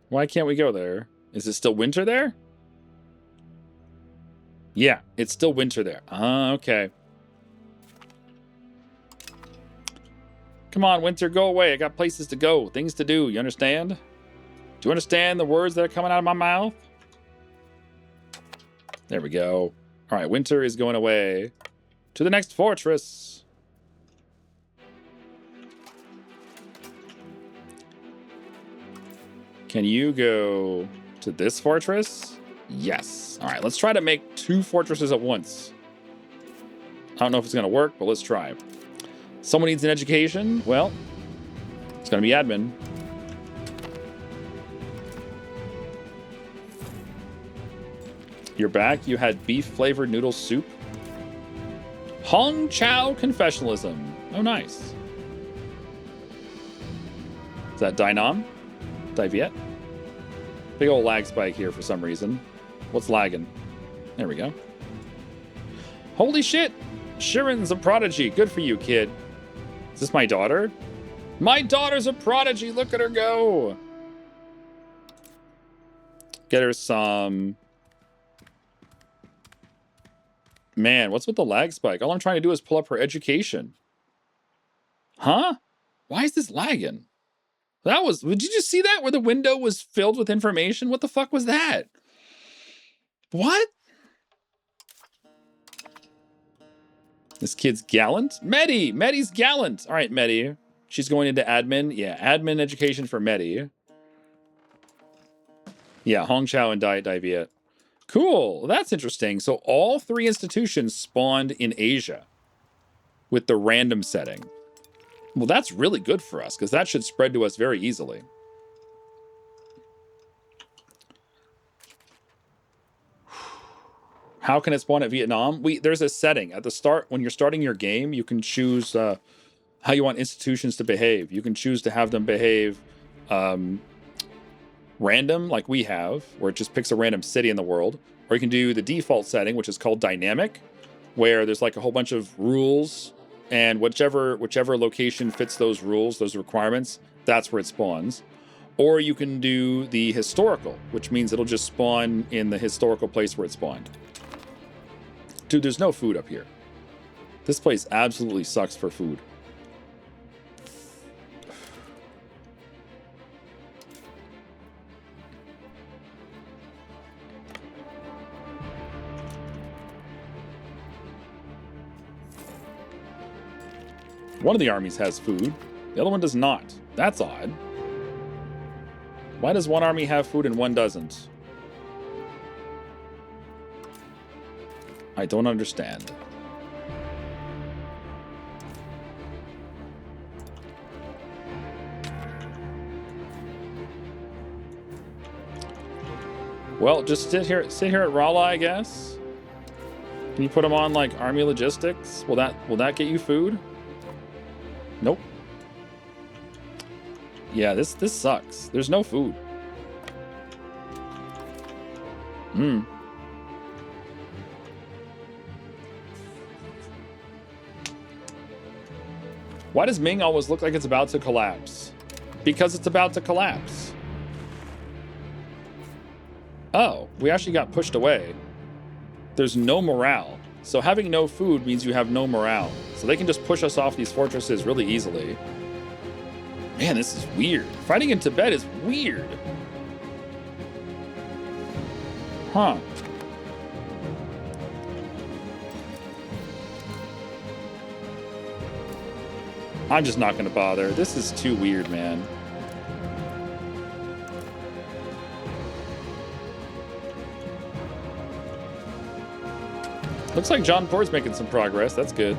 Why can't we go there? Is it still winter there? Yeah, it's still winter there. Okay. Come on, winter, go away. I got places to go, things to do. You understand? Do you understand the words that are coming out of my mouth? There we go. All right, winter is going away to the next fortress. Can you go to this fortress? Yes. All right, let's try to make 2 fortresses at once. I don't know if it's going to work, but let's try. Someone needs an education. Well, it's going to be admin. You're back. You had beef-flavored noodle soup. Hong Chow confessionalism. Oh, nice. Is that Dynam? Diviet? Big old lag spike here for some reason. What's lagging? There we go. Holy shit! Sharon's a prodigy. Good for you, kid. Is this my daughter? My daughter's a prodigy. Look at her go. Get her some... Man, what's with the lag spike? All I'm trying to do is pull up her education. Huh? Why is this lagging? That was, did you just see that where the window was filled with information? What the fuck was that? What? This kid's gallant? Medi's gallant. All right, Medi. She's going into admin. Yeah, admin education for Medi. Yeah, Hong Chao and Diet Viet. Cool. That's interesting. So all 3 institutions spawned in Asia with the random setting. Well, that's really good for us because that should spread to us very easily. How can it spawn at Vietnam? There's a setting at the start. When you're starting your game, you can choose how you want institutions to behave. You can choose to have them behave random, like we have, where it just picks a random city in the world. Or you can do the default setting, which is called dynamic, where there's like a whole bunch of rules, and whichever location fits those rules, those requirements, that's where it spawns. Or you can do the historical, which means it'll just spawn in the historical place where it spawned. Dude, there's no food up here. This place absolutely sucks for food. One of the armies has food. The other one does not. That's odd. Why does one army have food and one doesn't? I don't understand. Well, just sit here at Rala, I guess. Can you put them on like army logistics? Will that get you food? Nope. Yeah, this sucks. There's no food. Why does Ming always look like it's about to collapse? Because it's about to collapse. Oh, we actually got pushed away. There's no morale. So having no food means you have no morale. So they can just push us off these fortresses really easily. Man, this is weird. Fighting in Tibet is weird. Huh. I'm just not going to bother. This is too weird, man. Looks like John Port's making some progress. That's good.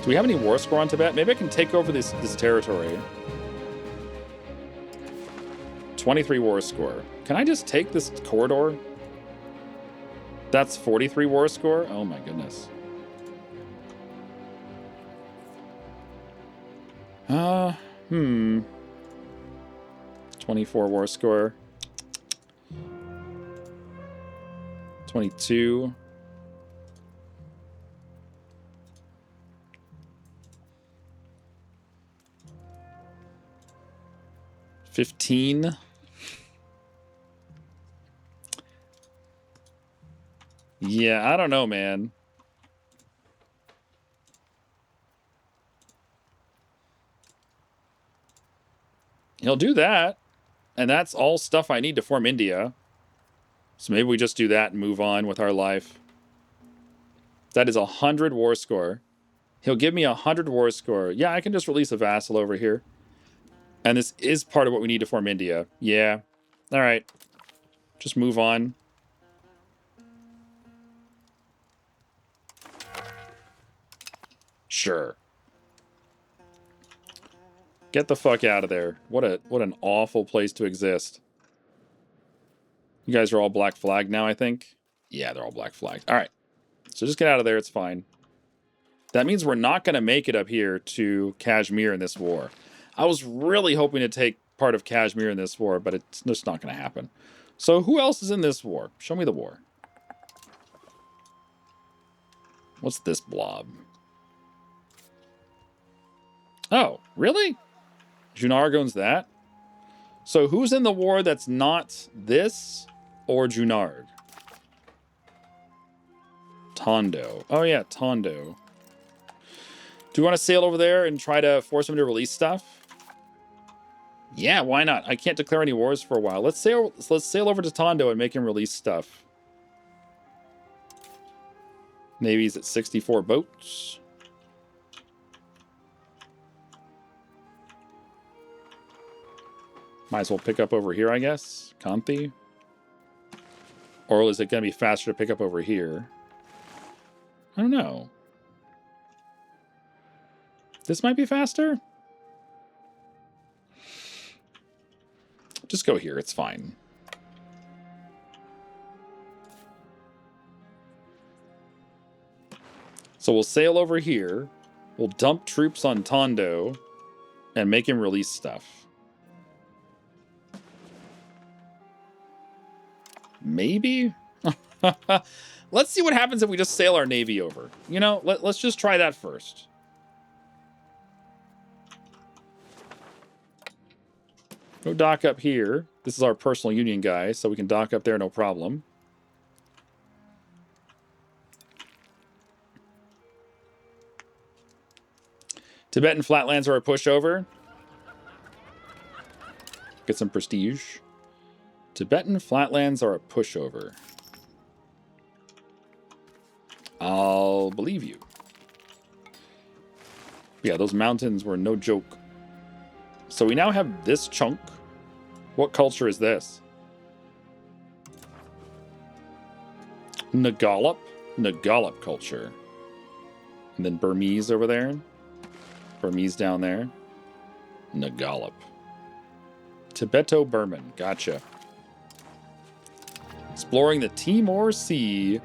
Do we have any war score on Tibet? Maybe I can take over this territory. 23 war score. Can I just take this corridor? That's 43 war score? Oh my goodness. 24 war score. 22. $15. Yeah, I don't know, man. He'll do that. And that's all stuff I need to form India. So maybe we just do that and move on with our life. That is 100 war score. He'll give me 100 war score. Yeah, I can just release a vassal over here. And this is part of what we need to form India. Yeah. All right. Just move on. Sure. Get the fuck out of there. What an awful place to exist. You guys are all black flagged now, I think. Yeah, they're all black flagged. All right. So just get out of there. It's fine. That means we're not going to make it up here to Kashmir in this war. I was really hoping to take part of Kashmir in this war, but it's just not going to happen. So who else is in this war? Show me the war. What's this blob? Oh, really? Junarg owns that? So who's in the war that's not this or Junarg? Tondo. Oh yeah, Tondo. Do we want to sail over there and try to force him to release stuff? Yeah, why not? I can't declare any wars for a while. Let's sail over to Tondo and make him release stuff. Navy's at 64 boats. Might as well pick up over here, I guess. Kanthi. Or is it going to be faster to pick up over here? I don't know. This might be faster? Just go here. It's fine. So we'll sail over here. We'll dump troops on Tondo and make him release stuff. Maybe? Let's see what happens if we just sail our navy over. You know, let's just try that first. Go dock up here. This is our personal union guy, so we can dock up there, no problem. Tibetan flatlands are a pushover. Get some prestige. Tibetan flatlands are a pushover. I'll believe you. Yeah, those mountains were no joke. So we now have this chunk. What culture is this? Nagalop? Nagalop culture. And then Burmese over there. Burmese down there. Nagalop. Tibeto-Burman. Gotcha. Exploring the Timor Sea.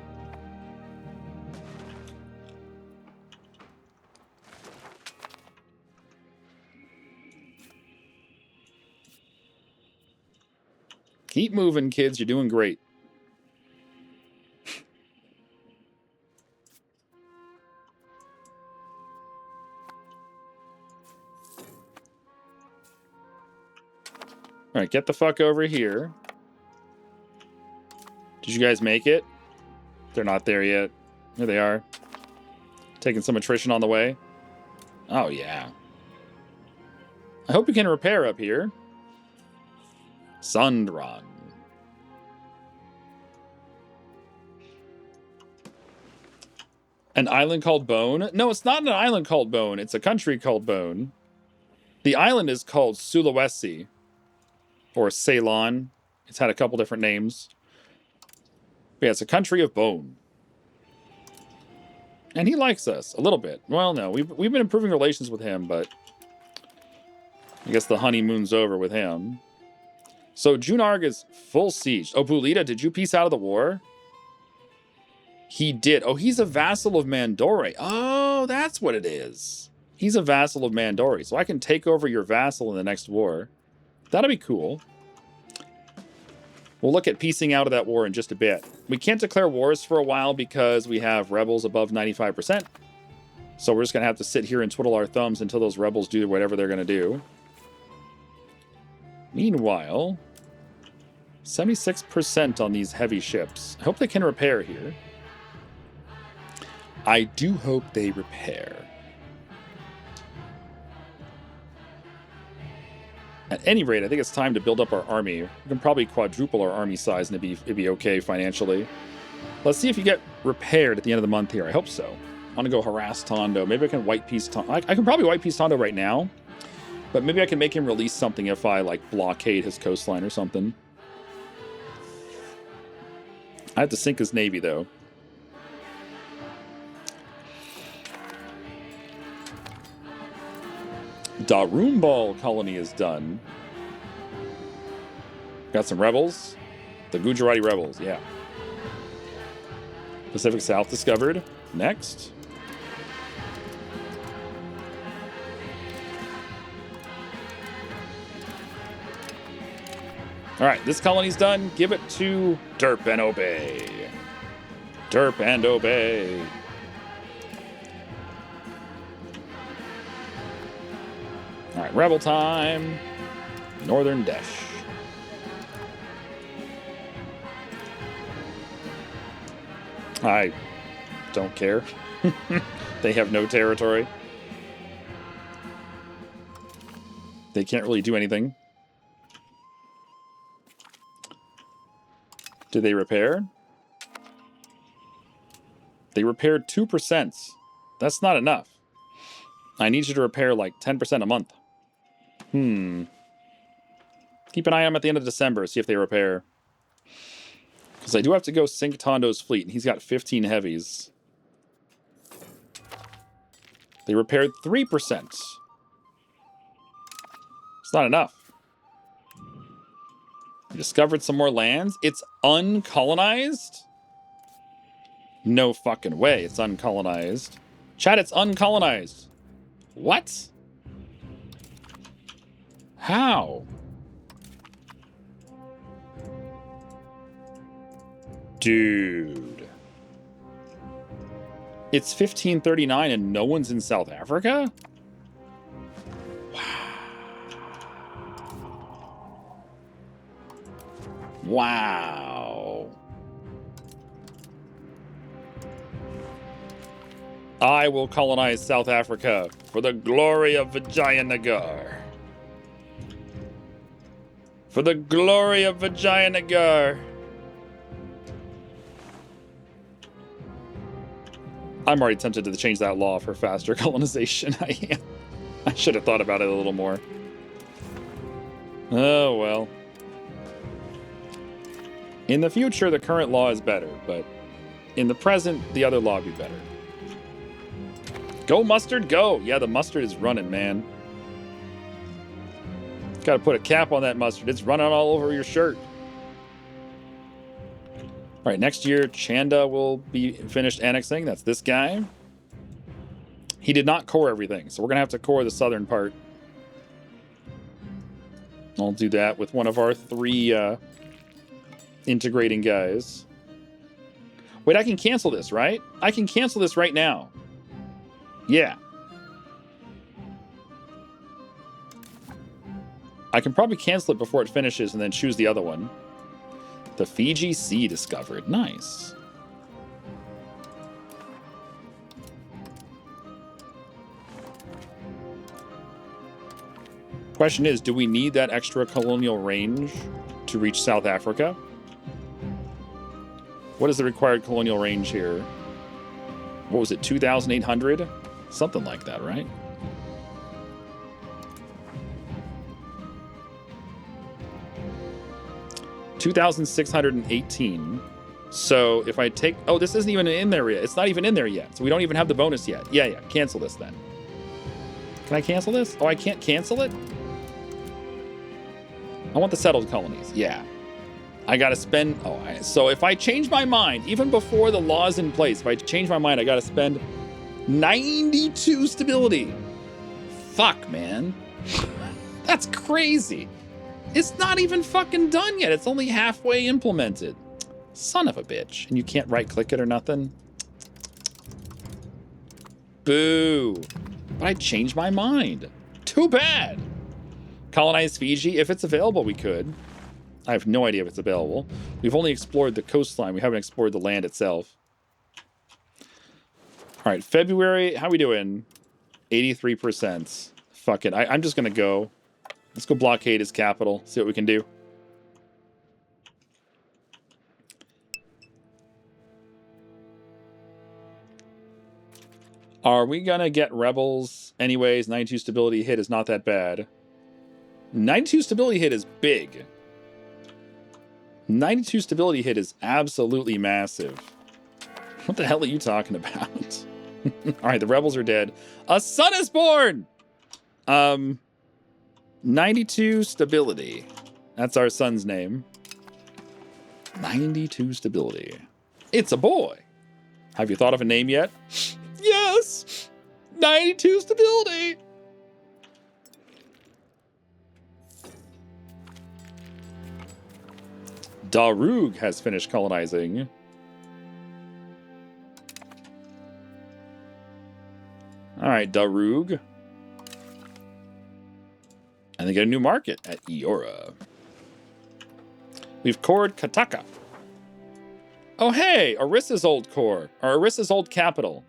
Keep moving, kids. You're doing great. All right, get the fuck over here. Did you guys make it? They're not there yet. Here they are. Taking some attrition on the way. Oh, yeah. I hope you can repair up here. Sundron. An island called Bone? No, it's not an island called Bone. It's a country called Bone. The island is called Sulawesi. Or Ceylon. It's had a couple different names. But yeah, it's a country of bone. And he likes us a little bit. Well, no, we've been improving relations with him, but I guess the honeymoon's over with him. So Junarg is full siege. Oh, Bulita, did you peace out of the war? He did. Oh, he's a vassal of Mandore. Oh, that's what it is. He's a vassal of Mandore. So I can take over your vassal in the next war. That'll be cool. We'll look at piecing out of that war in just a bit. We can't declare wars for a while because we have rebels above 95%. So we're just going to have to sit here and twiddle our thumbs until those rebels do whatever they're going to do. Meanwhile, 76% on these heavy ships. I hope they can repair here. I do hope they repair. At any rate, I think it's time to build up our army. We can probably quadruple our army size and it'd be okay financially. Let's see if you get repaired at the end of the month here. I hope so. I want to go harass Tondo. Maybe I can white piece Tondo. I can probably white piece Tondo right now. But maybe I can make him release something if I, like, blockade his coastline or something. I have to sink his navy, though. Darumbal colony is done. Got some rebels. The Gujarati rebels, yeah. Pacific South discovered. Next. All right, this colony's done. Give it to Derp and Obey. Derp and Obey. All right, rebel time. Northern Desh. I don't care. They have no territory. They can't really do anything. Did they repair? They repaired 2%. That's not enough. I need you to repair like 10% a month. Keep an eye on them at the end of December, see if they repair. Because I do have to go sink Tondo's fleet, and he's got 15 heavies. They repaired 3%. It's not enough. I discovered some more lands. It's uncolonized? No fucking way it's uncolonized. Chat, it's uncolonized. What? How? Dude. It's 1539 and no one's in South Africa? Wow. I will colonize South Africa for the glory of Vijayanagar. For the glory of Vijayanagar. I'm already tempted to change that law for faster colonization. I should have thought about it a little more. Oh, well. In the future, the current law is better, but in the present, the other law would be better. Go, Mustard, go! Yeah, the mustard is running, man. Gotta put a cap on that mustard. It's running all over your shirt. All right, next year, Chanda will be finished annexing. That's this guy. He did not core everything, so we're going to have to core the southern part. I'll do that with one of our 3 integrating guys. Wait, I can cancel this, right? I can cancel this right now. Yeah. I can probably cancel it before it finishes and then choose the other one. The Fiji Sea discovered. Nice. Question is, do we need that extra colonial range to reach South Africa? What is the required colonial range here? What was it, 2,800? Something like that, right? $2,618. So if I take... Oh, this isn't even in there yet. It's not even in there yet. So we don't even have the bonus yet. Yeah. Cancel this then. Can I cancel this? Oh, I can't cancel it? I want the settled colonies. Yeah. I got to spend... Oh, so if I change my mind, even before the law's in place, if I change my mind, I got to spend 92 stability. Fuck, man. That's crazy. It's not even fucking done yet. It's only halfway implemented. Son of a bitch. And you can't right-click it or nothing? Boo. But I changed my mind. Too bad. Colonize Fiji. If it's available, we could. I have no idea if it's available. We've only explored the coastline. We haven't explored the land itself. All right, February. How we doing? 83%. Fuck it. I'm just going to go. Let's go blockade his capital. See what we can do. Are we going to get rebels anyways? 92 stability hit is not that bad. 92 stability hit is big. 92 stability hit is absolutely massive. What the hell are you talking about? All right, the rebels are dead. A son is born! 92 stability. That's our son's name. 92 stability. It's a boy. Have you thought of a name yet? Yes! 92 stability! Darug has finished colonizing. All right, Darug. And they get a new market at Eora. We've cored Kataka. Oh, hey, Orissa's old core, or Orissa's old capital.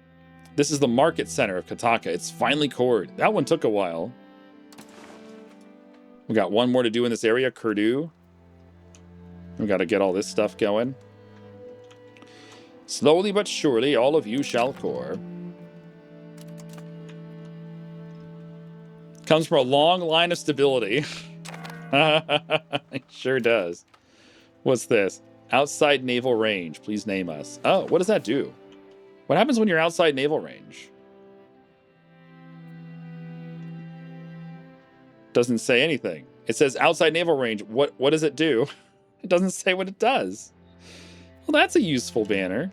This is the market center of Kataka. It's finally cored. That one took a while. We got one more to do in this area, Kurdu. We got to get all this stuff going. Slowly but surely, all of you shall core. Comes from a long line of stability. It sure does. What's this? Outside naval range. Please name us. Oh, what does that do? What happens when you're outside naval range? Doesn't say anything. It says outside naval range. What does it do? It doesn't say what it does. Well, that's a useful banner.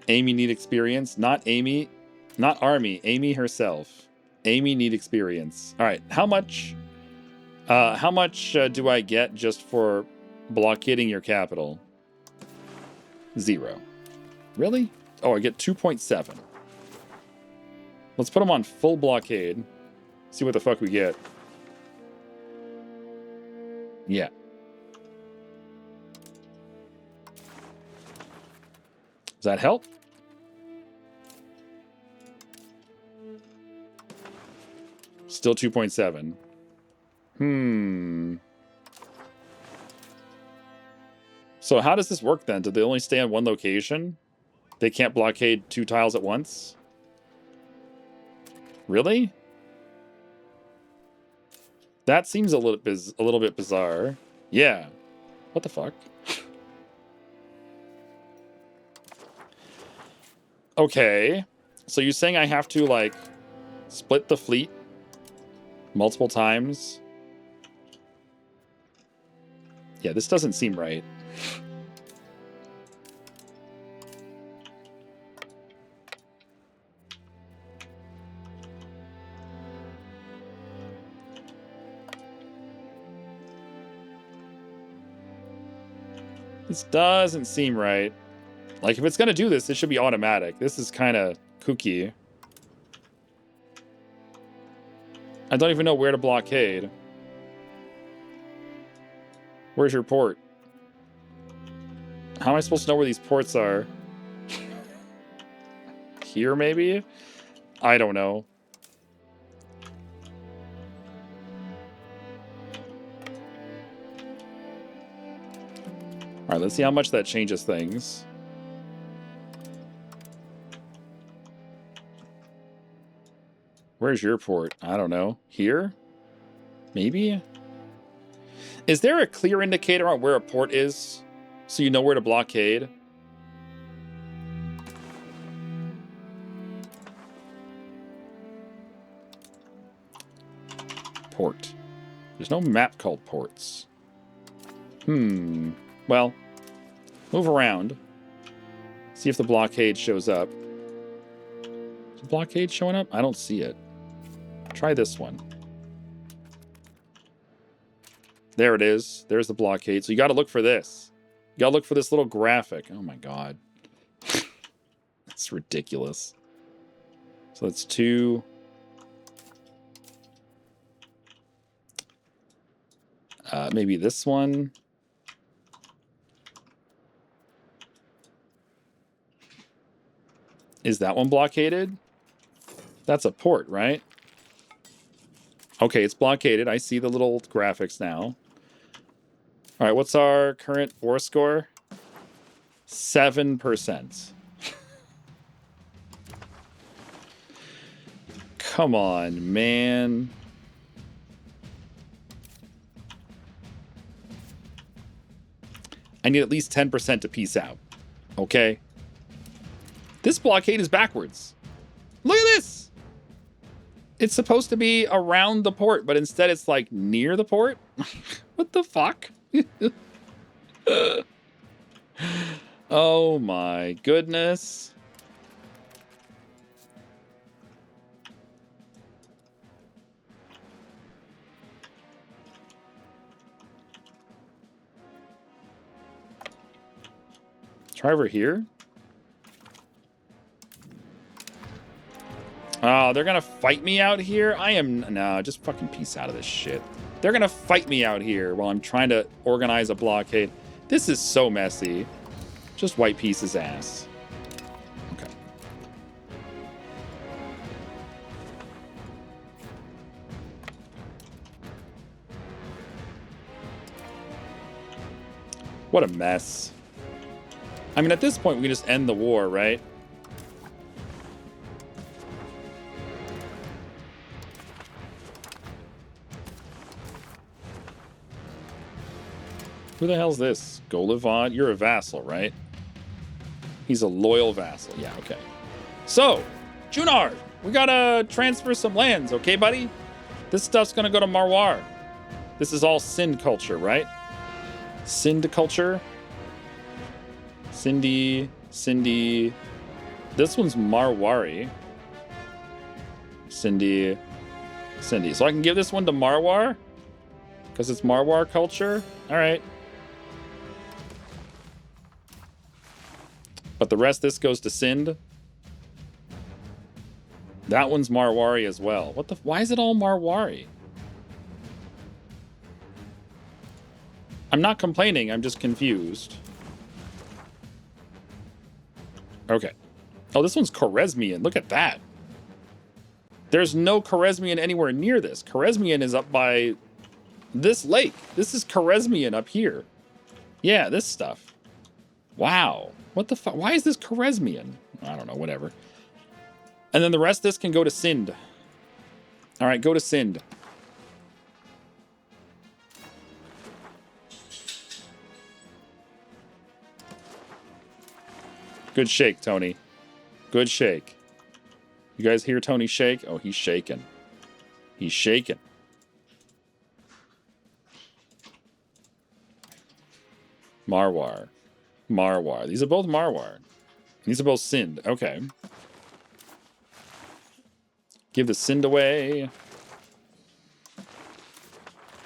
Amy need experience. Not Amy. Not Army. Amy herself. Amy need experience. All right. How much do I get just for blockading your capital? 0. Really? Oh, I get 2.7. Let's put them on full blockade. See what the fuck we get. Yeah. Does that help? Still 2.7. So how does this work then? Do they only stay on one location? They can't blockade 2 tiles at once? Really? That seems a little bit bizarre. Yeah. What the fuck? Okay. So you're saying I have to, like, split the fleet multiple times? Yeah, this doesn't seem right. This doesn't seem right. Like, if it's going to do this, it should be automatic. This is kind of kooky. I don't even know where to blockade. Where's your port? How am I supposed to know where these ports are? Here, maybe? I don't know. All right, let's see how much that changes things. Where's your port? I don't know. Here? Maybe? Is there a clear indicator on where a port is so you know where to blockade? Port. There's no map called ports. Well, move around. See if the blockade shows up. Is the blockade showing up? I don't see it. Try this one. There it is. There's the blockade. So you got to look for this. You got to look for this little graphic. Oh my god. That's ridiculous. So that's 2. Maybe this one. Is that one blockaded? That's a port, right? Okay, it's blockaded. I see the little graphics now. All right, what's our current war score? 7%. Come on, man. I need at least 10% to peace out. Okay? This blockade is backwards. Look at this! It's supposed to be around the port, but instead it's like near the port? What the fuck? Oh my goodness. Try over here. Oh, they're gonna fight me out here? No, just fucking peace out of this shit. They're gonna fight me out here while I'm trying to organize a blockade. This is so messy. Just white piece's ass. Okay. What a mess. I mean, at this point, we can just end the war, right? Who the hell's this? Golivod? You're a vassal, right? He's a loyal vassal. Yeah, okay. So, Junar, we gotta transfer some lands, okay, buddy? This stuff's gonna go to Marwar. This is all Sind culture, right? Sind culture? Cindy. This one's Marwari. Cindy. So I can give this one to Marwar? Because it's Marwar culture? Alright. But the rest of this goes to Sind. That one's Marwari as well. What the... Why is it all Marwari? I'm not complaining, I'm just confused. Okay. Oh, this one's Khwarezmian. Look at that. There's no Khwarezmian anywhere near this. Khwarezmian is up by this lake. This is Khwarezmian up here. Yeah, this stuff. Wow. What the fuck? Why is this Khwarezmian? I don't know, whatever. And then the rest of this can go to Sind. All right, go to Sind. Good shake, Tony. Good shake. You guys hear Tony shake? Oh, he's shaking. He's shaking. Marwar. These are both Marwar. These are both Sind. Okay. Give the Sind away.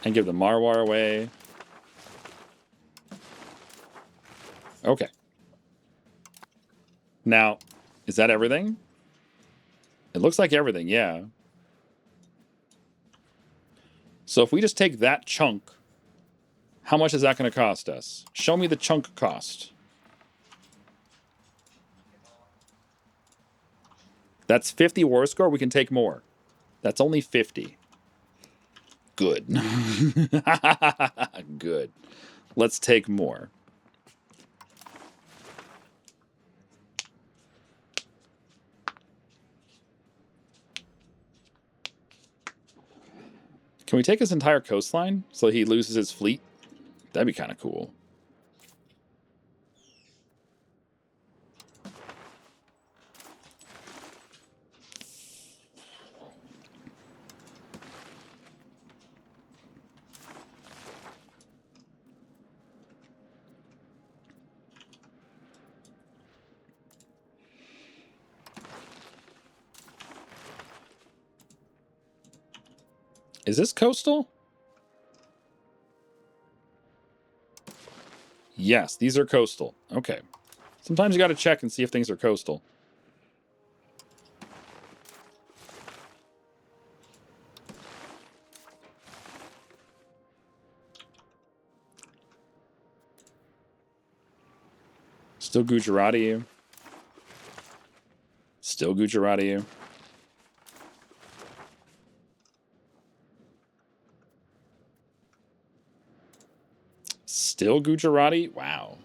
And give the Marwar away. Okay. Now, is that everything? It looks like everything, yeah. So if we just take that chunk, how much is that going to cost us? Show me the chunk cost. That's 50 war score. We can take more. That's only 50. Good. Good. Let's take more. Can we take his entire coastline so he loses his fleet? That'd be kind of cool. Is this coastal? Yes, these are coastal. Okay. Sometimes you got to check and see if things are coastal. Still Gujarati. Still Gujarati. Still Gujarati? Wow.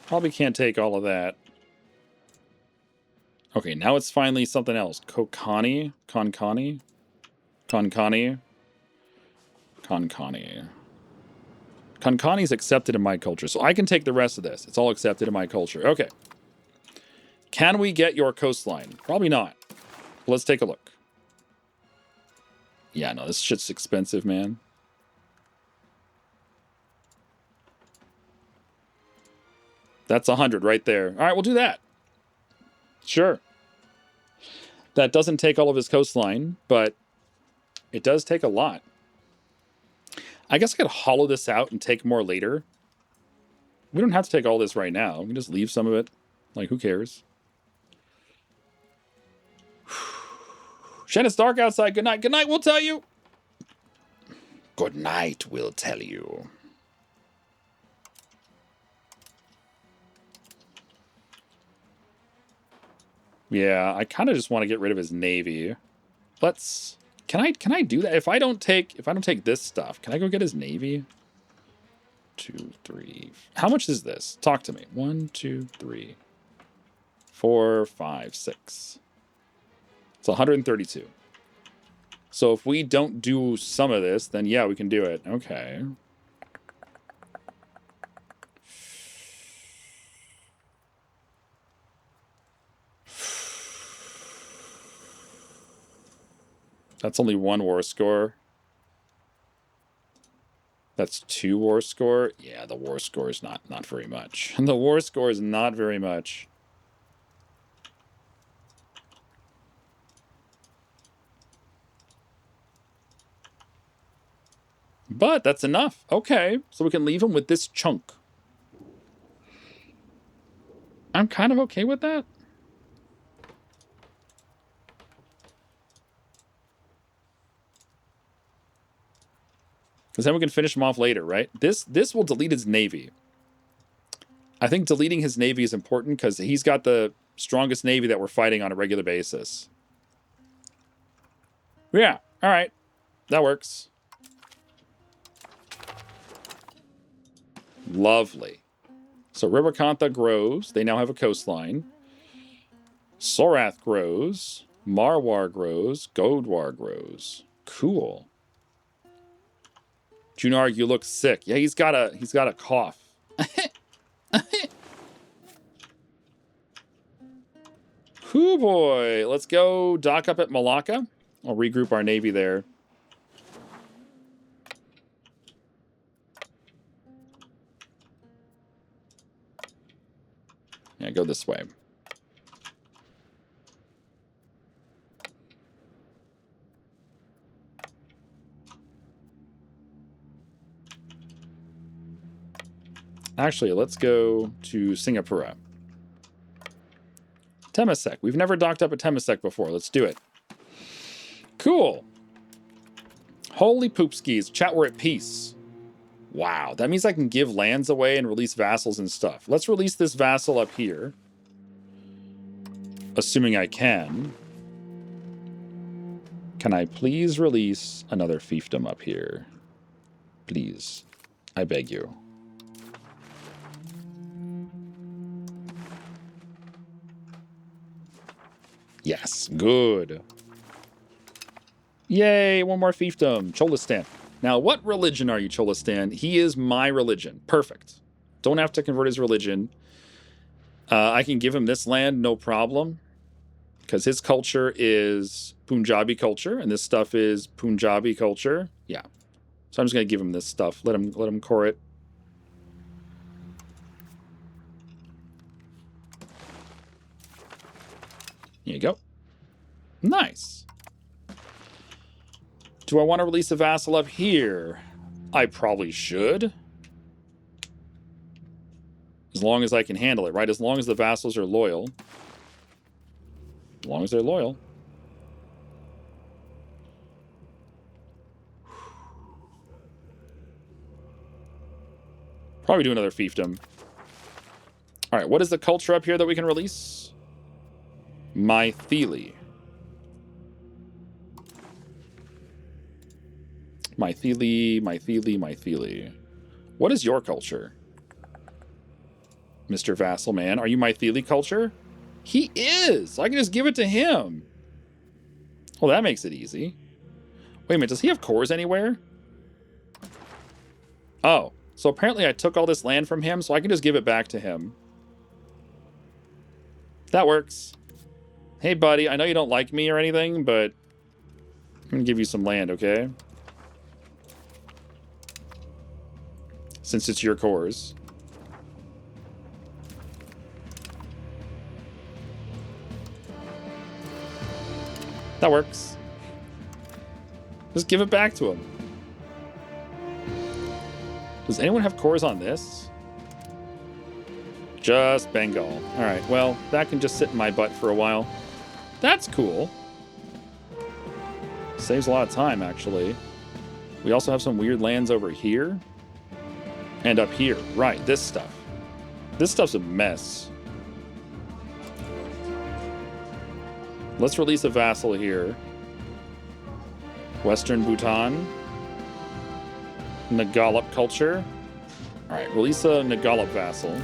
Probably can't take all of that. Okay, now it's finally something else. Konkani? Konkani? Konkani? Konkani. Konkani is accepted in my culture, so I can take the rest of this. It's all accepted in my culture. Okay. Can we get your coastline? Probably not. Let's take a look. Yeah, no, this shit's expensive, man. That's 100 right there. All right, we'll do that. Sure. That doesn't take all of his coastline, but it does take a lot. I guess I could hollow this out and take more later. We don't have to take all this right now. We can just leave some of it. Like, who cares? Shen, it's dark outside. Good night. Good night, we'll tell you. Good night, we'll tell you. Yeah, I kind of just want to get rid of his navy. Let's... Can I do that? If I don't take this stuff, can I go get his navy? 2, 3... How much is this? Talk to me. 1, 2, 3, 4, 5, 6. It's 132. So if we don't do some of this, then yeah, we can do it. Okay. That's only 1 war score. That's 2 war score. Yeah, the war score is not very much. The war score is not very much. But that's enough. Okay, so we can leave him with this chunk. I'm kind of okay with that. Because then we can finish him off later, right? This will delete his navy. I think deleting his navy is important because he's got the strongest navy that we're fighting on a regular basis. Yeah, all right. That works. Lovely. So Ribakantha grows. They now have a coastline. Sorath grows. Marwar grows. Godwar grows. Cool. Junarg, you look sick. Yeah, he's got a cough. Hoo boy. Let's go dock up at Malacca. I'll regroup our navy there. Yeah, go this way. Actually, let's go to Singapura. Temasek. We've never docked up at Temasek before. Let's do it. Cool. Holy poop skis. Chat, we're at peace. Wow. That means I can give lands away and release vassals and stuff. Let's release this vassal up here. Assuming I can. Can I please release another fiefdom up here? Please. I beg you. Yes, good. Yay, 1 more fiefdom. Cholistan. Now, what religion are you, Cholistan? He is my religion. Perfect. Don't have to convert his religion. I can give him this land, no problem. Because his culture is Punjabi culture, and this stuff is Punjabi culture. Yeah. So I'm just going to give him this stuff. Let him core it. Here you go. Nice. Do I want to release a vassal up here? I probably should. As long as I can handle it, right? As long as the vassals are loyal. As long as they're loyal. Probably do another fiefdom. All right, what is the culture up here that we can release? Mythili. Mythili. What is your culture? Mr. Vassal Man, are you Mythili culture? He is! I can just give it to him. Well, that makes it easy. Wait a minute, does he have cores anywhere? Oh, so apparently I took all this land from him, so I can just give it back to him. That works. Hey, buddy, I know you don't like me or anything, but I'm going to give you some land, okay? Since it's your cores. That works. Just give it back to him. Does anyone have cores on this? Just Bengal. All right, well, that can just sit in my butt for a while. That's cool. Saves a lot of time, actually. We also have some weird lands over here. And up here. Right, this stuff. This stuff's a mess. Let's release a vassal here. Western Bhutan. Nagalop culture. All right, release a Nagalop vassal.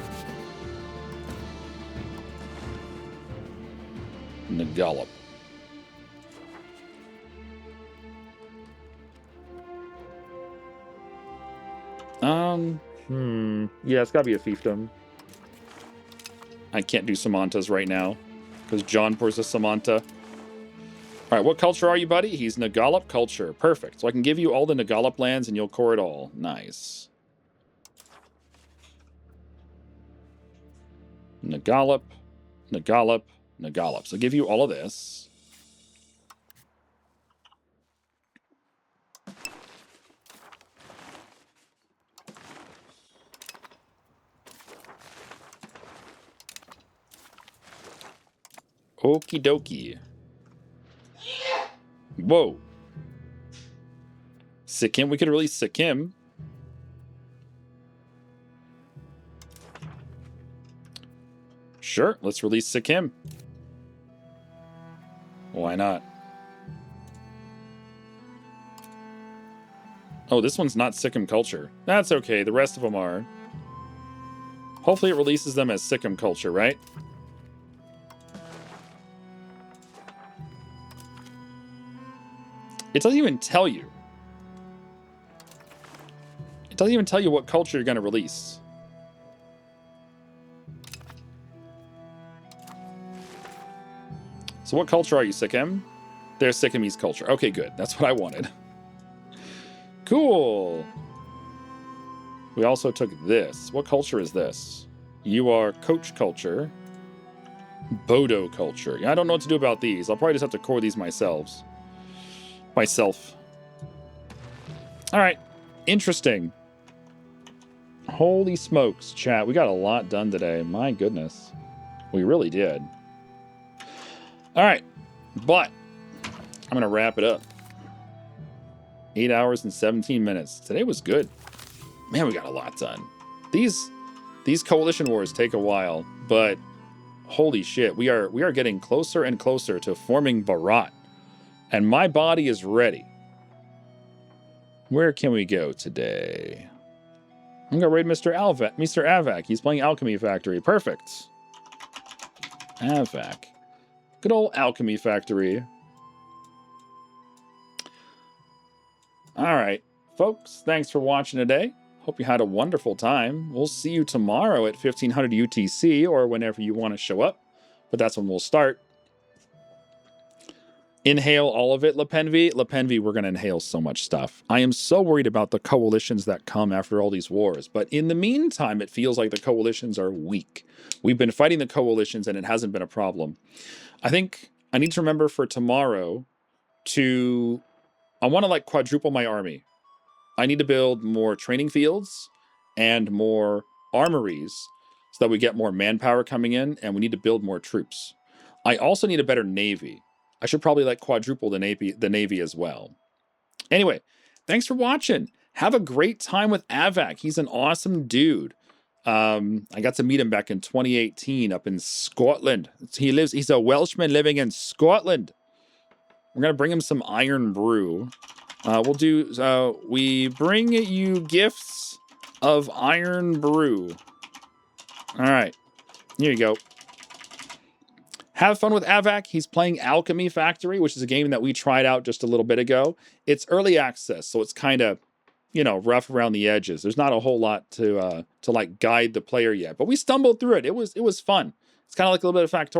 Nagalop. Yeah, it's gotta be a fiefdom. I can't do Samantas right now because Jaunpur's a Samanta. All right, what culture are you, buddy? He's Nagalop culture. Perfect. So I can give you all the Nagalop lands and you'll core it all. Nice. Nagalop, Nagalop, Nagalop. So I'll give you all of this. Okie dokie. Whoa. Sikkim. We could release Sikkim. Sure, let's release Sikkim. Why not? Oh, this one's not Sikkim culture. That's okay, the rest of them are. Hopefully it releases them as Sikkim culture, right? It doesn't even tell you. It doesn't even tell you what culture you're going to release. So what culture are you, Sikkim? They're Sikkimese culture. Okay, good. That's what I wanted. Cool. We also took this. What culture is this? You are Coach culture. Bodo culture. Yeah, I don't know what to do about these. I'll probably just have to core these myself. All right. Interesting. Holy smokes, chat. We got a lot done today. My goodness. We really did. All right. But I'm going to wrap it up. 8 hours and 17 minutes. Today was good. Man, we got a lot done. These coalition wars take a while, but holy shit, we are getting closer and closer to forming Bharat. And my body is ready. Where can we go today? I'm gonna raid Mr. Avak. He's playing Alchemy Factory. Perfect. Avak. Good old Alchemy Factory. All right, folks, thanks for watching today. Hope you had a wonderful time. We'll see you tomorrow at 1500 UTC or whenever you want to show up, but that's when we'll start. Inhale all of it, Lepenvi. Lepenvi, we're going to inhale so much stuff. I am so worried about the coalitions that come after all these wars, but in the meantime, it feels like the coalitions are weak. We've been fighting the coalitions and it hasn't been a problem. I think I need to remember for tomorrow I want to quadruple my army. I need to build more training fields and more armories so that we get more manpower coming in, and we need to build more troops. I also need a better navy. I should probably quadruple the navy as well. Anyway, thanks for watching. Have a great time with Avak. He's an awesome dude. I got to meet him back in 2018 up in Scotland. He's a Welshman living in Scotland. We're going to bring him some iron brew. We bring you gifts of iron brew. All right, here you go. Have fun with Avak. He's playing Alchemy Factory, which is a game that we tried out just a little bit ago. It's early access, so it's kind of, rough around the edges. There's not a whole lot to guide the player yet, but we stumbled through it. It was fun. It's kind of like a little bit of Factorial.